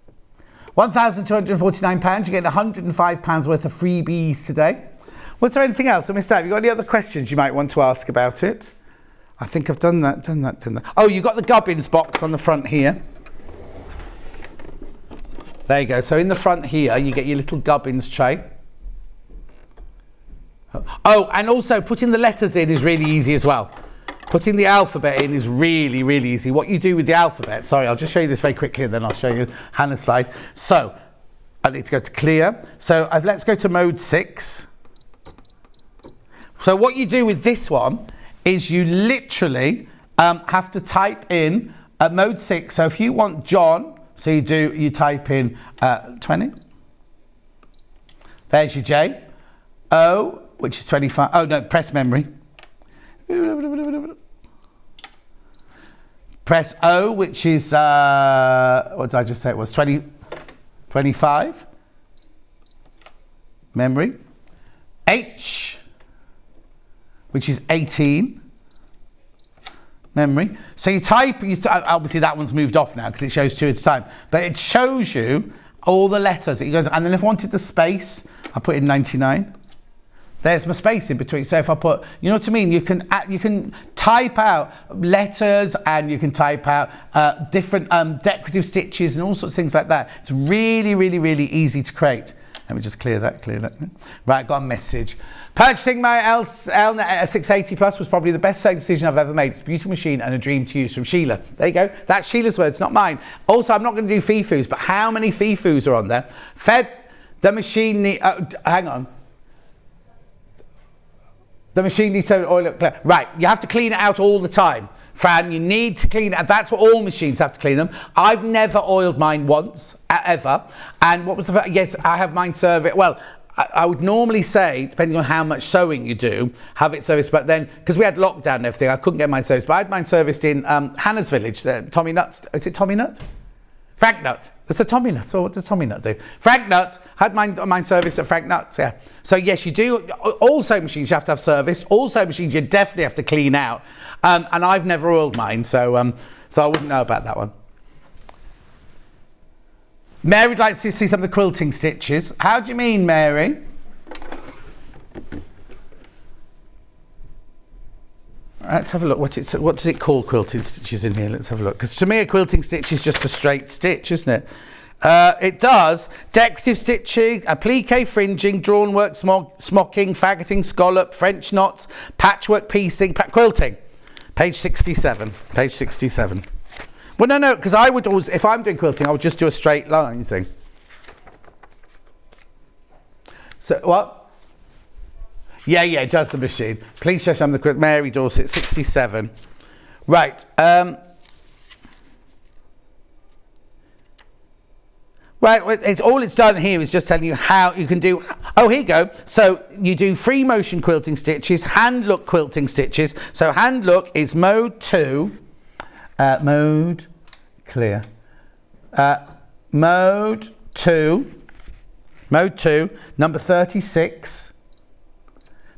£1,249. You're getting £105 worth of freebies today. Was there anything else I missed out? Have you got any other questions you might want to ask about it? I think I've done that. Oh, you've got the gubbins box on the front here. There you go. So in the front here, you get your little gubbins tray. Oh, and also putting the letters in is really easy as well. Putting the alphabet in is really, really easy. What you do with the alphabet, sorry, I'll just show you this very quickly and then I'll show you Hannah's slide. So, I need to go to clear. So, let's go to mode 6. So, what you do with this one is you literally have to type in mode 6. So, if you want John, so you type in 20. There's your J. O, which is 25. Oh, no, press memory. Press O, which is, what did I just say it was? 25. Memory. H, which is 18. Memory. So you type, obviously that one's moved off now because it shows 2 at a time, but it shows you all the letters that you go to, and then if I wanted the space, I put in 99. There's my space in between. So if I put, you know what I mean? You can type out letters and you can type out different decorative stitches and all sorts of things like that. It's really, really, really easy to create. Let me just clear that. Right, got a message. Purchasing my Elna 680 Plus was probably the best sewing decision I've ever made. It's a beautiful machine and a dream to use, from Sheila. There you go. That's Sheila's words, not mine. Also, I'm not going to do FIFUs, but how many FIFUs are on there? Fed the machine, hang on. The machine needs to oil it. Right, you have to clean it out all the time. Fran, you need to clean it. That's what all machines have to clean them. I've never oiled mine once, ever. And what was the first? Yes, I have mine serviced. Well, I would normally say, depending on how much sewing you do, have it serviced. But then, because we had lockdown and everything, I couldn't get mine serviced. But I had mine serviced in Hannah's village, Tommy Nuts. Is it Tommy Nut? Frank Nut. It's a Tommy Nut. So what does Tommy Nut do? Frank Nut. Had mine serviced at Frank Nuts, yeah. So yes, you do. All sewing machines you have to have serviced. All sewing machines you definitely have to clean out. And I've never oiled mine, so I wouldn't know about that one. Mary would like to see some of the quilting stitches. How do you mean, Mary? Let's have a look. What does it call quilting stitches in here? Let's have a look. Because to me, a quilting stitch is just a straight stitch, isn't it? It does decorative stitching, applique fringing, drawn work, smocking, faggoting, scallop, French knots, patchwork piecing, quilting. Page 67. Page 67. Well, no, because I would always, if I'm doing quilting, I would just do a straight line thing. So what? Yeah, it does the machine. Please show some of the Mary Dorset, 67. Right. Right, all it's done here is just telling you how you can do. Oh, here you go. So you do free motion quilting stitches, hand look quilting stitches. So hand look is mode 2. Mode clear. Mode 2. Mode 2, number 36.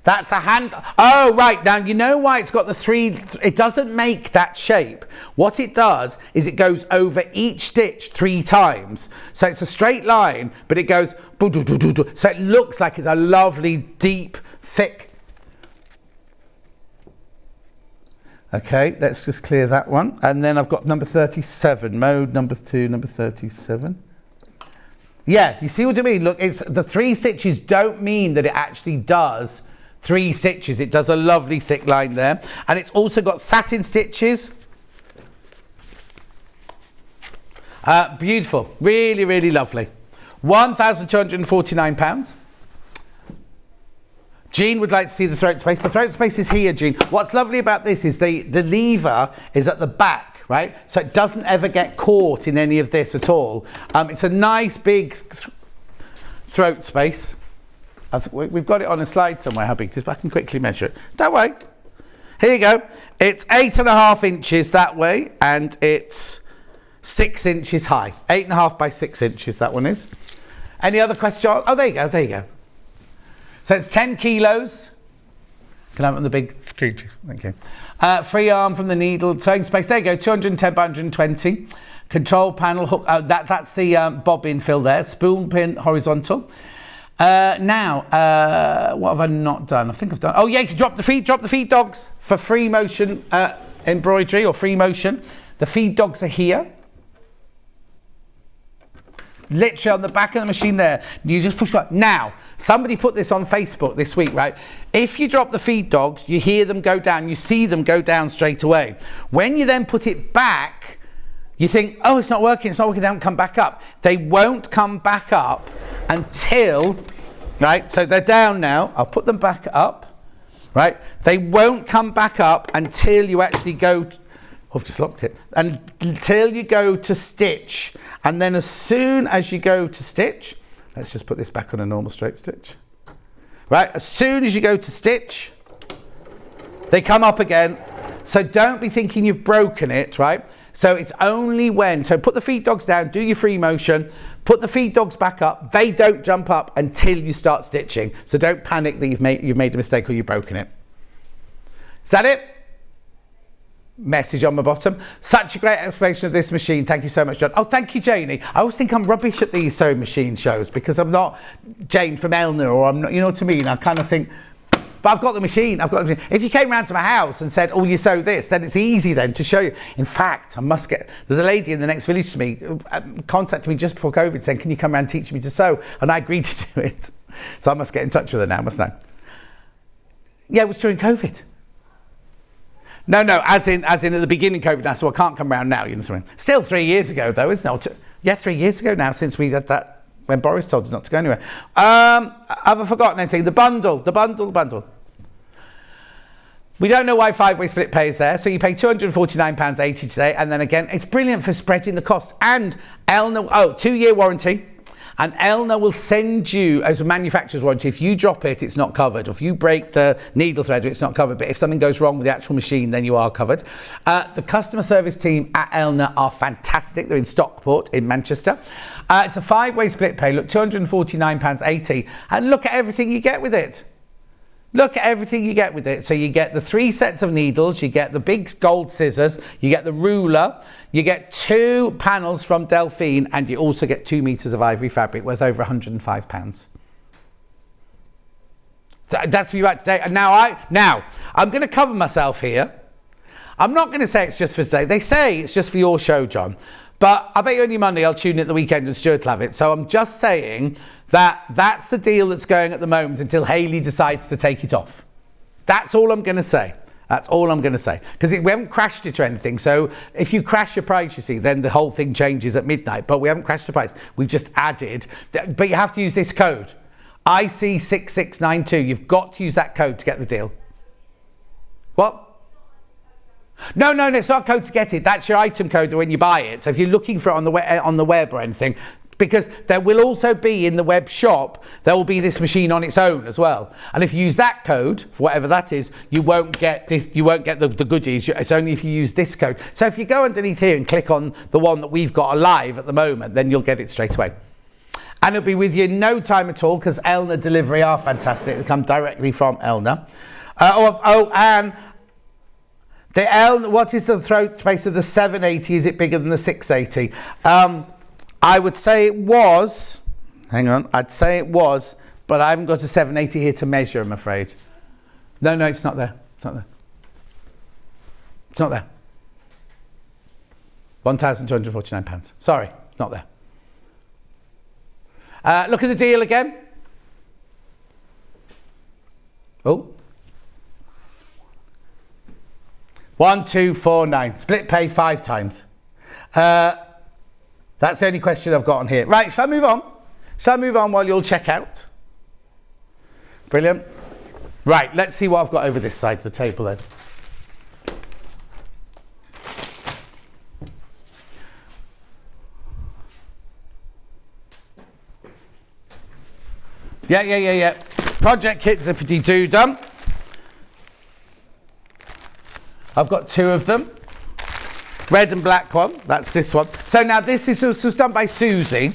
That's a hand. Oh, right. Now, you know why it's got the 3. It doesn't make that shape. What it does is it goes over each stitch 3 times. So it's a straight line, but it goes. So it looks like it's a lovely, deep, thick. Okay, let's just clear that one. And then I've got number 37. Mode number 2, number 37. Yeah, you see what I mean? Look, it's the 3 stitches don't mean that it actually does 3 stitches. It does a lovely thick line there. And it's also got satin stitches. Beautiful. Really, really lovely. £1,249. Jean would like to see the throat space. The throat space is here, Jean. What's lovely about this is the lever is at the back, right? So it doesn't ever get caught in any of this at all. It's a nice big throat space. We've got it on a slide somewhere how big it is, but I can quickly measure it. Don't worry. Here you go. It's 8.5 inches that way, and it's 6 inches high. 8.5 by 6 inches, that one is. Any other questions? Oh, there you go. So it's 10 kilos. Can I have it on the big screen, please? Thank you. Free arm from the needle sewing space. There you go, 210 by 120. Control panel hook. That's the bobbin fill there. Spool pin horizontal. Now, what have I not done? I think I've done. Oh yeah, you can drop the feed dogs for free motion embroidery or free motion. The feed dogs are here. Literally on the back of the machine there. You just push go. Now, somebody put this on Facebook this week, right? If you drop the feed dogs, you hear them go down. You see them go down straight away. When you then put it back, you think, oh, it's not working. They don't come back up. They won't come back up until, right? So they're down now. I'll put them back up, right? They won't come back up until you actually go I've just locked it. Until you go to stitch. And then as soon as you go to stitch, let's just put this back on a normal straight stitch. Right, as soon as you go to stitch, they come up again. So don't be thinking you've broken it, right? So it's only when, so put the feed dogs down, do your free motion, put the feed dogs back up. They don't jump up until you start stitching. So don't panic that you've made a mistake or you've broken it. Is that it? Message on the bottom. Such a great explanation of this machine. Thank you so much, John. Oh, thank you, Janie. I always think I'm rubbish at these sewing machine shows because I'm not Jane from Elna, or I'm not, you know what I mean? I kind of think, but I've got the machine. If you came round to my house and said, oh, you sew this, then it's easy then to show you. In fact, there's a lady in the next village to me who contacted me just before COVID saying, can you come round and teach me to sew? And I agreed to do it. So I must get in touch with her now, mustn't I? Yeah, it was during COVID. No, as in at the beginning of COVID now, so I can't come round now, you know what I mean? Still 3 years ago though, isn't it? Yeah, 3 years ago now since we had that, when Boris told us not to go anywhere. Have I forgotten anything? The bundle. We don't know why 5-way split pay is there, so you pay £249.80 today, and then again, it's brilliant for spreading the cost. And Elna, 2-year warranty. And Elna will send you, as a manufacturer's warranty, if you drop it, it's not covered. Or if you break the needle thread, it's not covered. But if something goes wrong with the actual machine, then you are covered. The customer service team at Elna are fantastic. They're in Stockport in Manchester. It's a 5-way split pay. Look, £249.80. And look at everything you get with it. So you get the 3 sets of needles, you get the big gold scissors, you get the ruler, you get 2 panels from Delphine, and you also get 2 meters of ivory fabric worth over £105. That's for you out today. And now I'm going to cover myself here. I'm not going to say it's just for today. They say it's just for your show, John. But I bet you any money I'll tune in at the weekend and Stuart will have it. So I'm just saying that's the deal that's going at the moment until Hayley decides to take it off. That's all I'm going to say. Because we haven't crashed it or anything. So if you crash your price, you see, then the whole thing changes at midnight. But we haven't crashed the price. We've just added. But you have to use this code. IC6692. You've got to use that code to get the deal. What? No, it's not a code to get it. That's your item code when you buy it. So if you're looking for it on the web or anything, because there will also be in the web shop, there will be this machine on its own as well. And if you use that code, for whatever that is, you won't get this. You won't get the goodies. It's only if you use this code. So if you go underneath here and click on the one that we've got alive at the moment, then you'll get it straight away. And it'll be with you in no time at all, because Elna delivery are fantastic. They come directly from Elna. And the Elna, what is the throat space of the 780? Is it bigger than the 680? I would say it was. Hang on. I'd say it was, but I haven't got a 780 here to measure, I'm afraid. No, it's not there. It's not there. £1,249. Sorry, it's not there. Look at the deal again. Oh. 1249. Split pay 5 times. That's the only question I've got on here. Right, shall I move on? While you all check out? Brilliant. Right, let's see what I've got over this side of the table then. Yeah. Project kit zippity-doo done. I've got 2 of them. Red and black one, that's this one. So now this was done by Susie.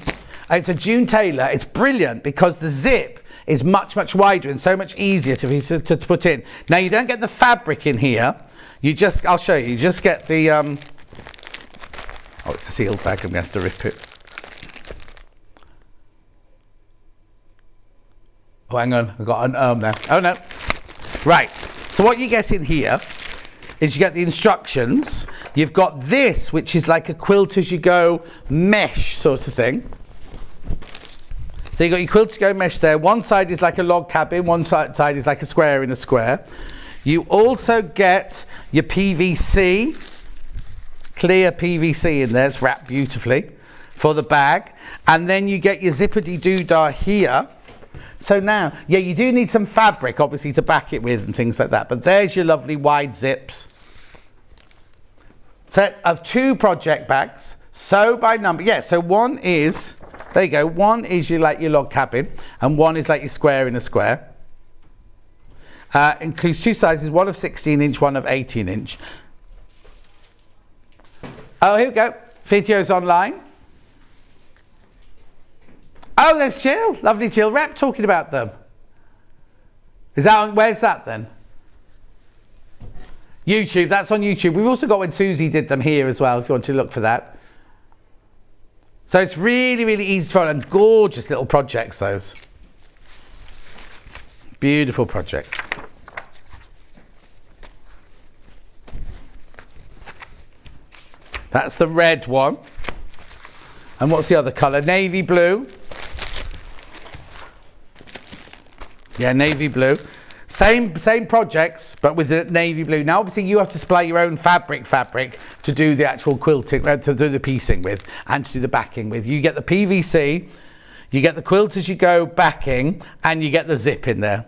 It's a June Taylor. It's brilliant because the zip is much, much wider and so much easier to put in. Now, you don't get the fabric in here. You just, I'll show you, you just get the, oh, it's a sealed bag, I'm going to have to rip it. Oh, hang on, I've got an arm there. Oh, no. Right, so what you get in here is you get the instructions. You've got this, which is like a quilt as you go mesh sort of thing. So you've got your quilt as you go mesh there. One side is like a log cabin, one side is like a square in a square. You also get your PVC, clear PVC in there, it's wrapped beautifully for the bag. And then you get your zippity-doo-dah here. So now, yeah, you do need some fabric, obviously, to back it with and things like that. But there's your lovely wide zips. Set of 2 project bags, sew by number. Yeah, so one is, there you go, one is your log cabin, and one is like your square in a square. Includes 2 sizes, one of 16 inch, one of 18 inch. Oh, here we go. Videos online. Oh, there's Jill. Lovely Jill Rep talking about them. Is that on, where's that then? YouTube, that's on YouTube. We've also got when Susie did them here as well, if you want to look for that. So it's really, really easy to follow, and gorgeous little projects, those. Beautiful projects. That's the red one. And what's the other colour? Navy blue. Yeah, navy blue. Same projects, but with the navy blue. Now, obviously, you have to supply your own fabric to do the actual quilting, to do the piecing with, and to do the backing with. You get the PVC, you get the quilt as you go backing, and you get the zip in there.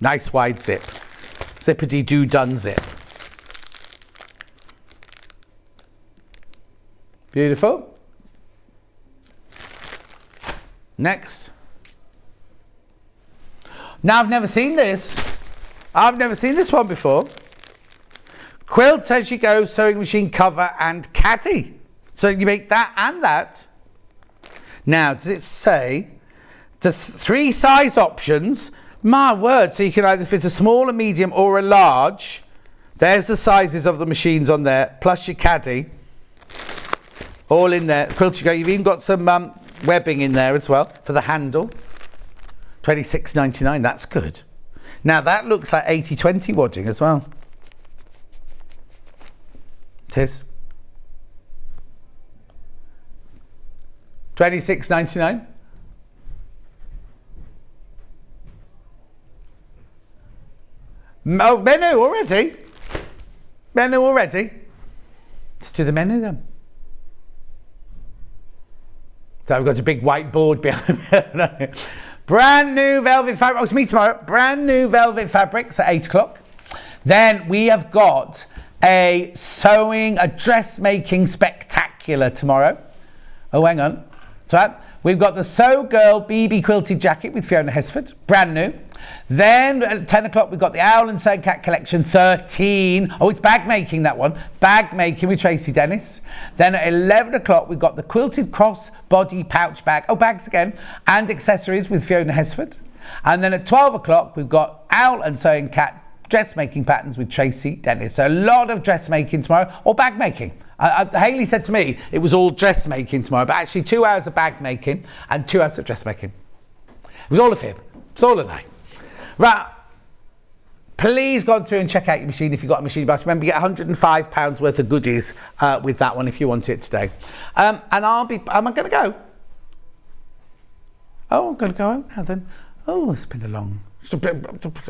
Nice wide zip. Zippity-doo-dun zip. Beautiful. Next. Now, I've never seen this. I've never seen this one before. Quilt as you go, sewing machine cover and caddy. So you make that and that. Now, does it say the 3 size options? My word, so you can either fit a small, a medium or a large. There's the sizes of the machines on there, plus your caddy. All in there. Quilt you go. You've even got some webbing in there as well for the handle. $26.99, that's good. Now that looks like 80-20 wadding as well. It is. $26.99. Oh, menu already. Menu already. Let's do the menu then. So we've got a big whiteboard behind me. Brand new velvet fabric. Oh, it's me tomorrow. Brand new velvet fabrics at 8 o'clock. Then we have got a dressmaking spectacular tomorrow. Oh, hang on. So we've got the Sew Girl BB quilted jacket with Fiona Hesford. Brand new. Then at 10 o'clock, we've got the Owl and Sewing Cat collection 13. Oh, it's bag making, that one. Bag making with Tracy Dennis. Then at 11 o'clock, we've got the quilted cross body pouch bag. Oh, bags again. And accessories with Fiona Hesford. And then at 12 o'clock, we've got Owl and Sewing Cat dressmaking patterns with Tracy Dennis. So a lot of dressmaking tomorrow, or bag making. Hayley said to me it was all dressmaking tomorrow, but actually 2 hours of bag making and 2 hours of dressmaking. It was all a fib. It's all a lie. Right, please go through and check out your machine if you've got a machine box. Remember, you get £105 worth of goodies with that one if you want it today. And am I going to go? Oh, I'm going to go out now then. Oh, it's been a long...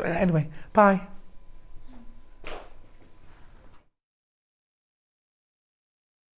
Anyway, bye.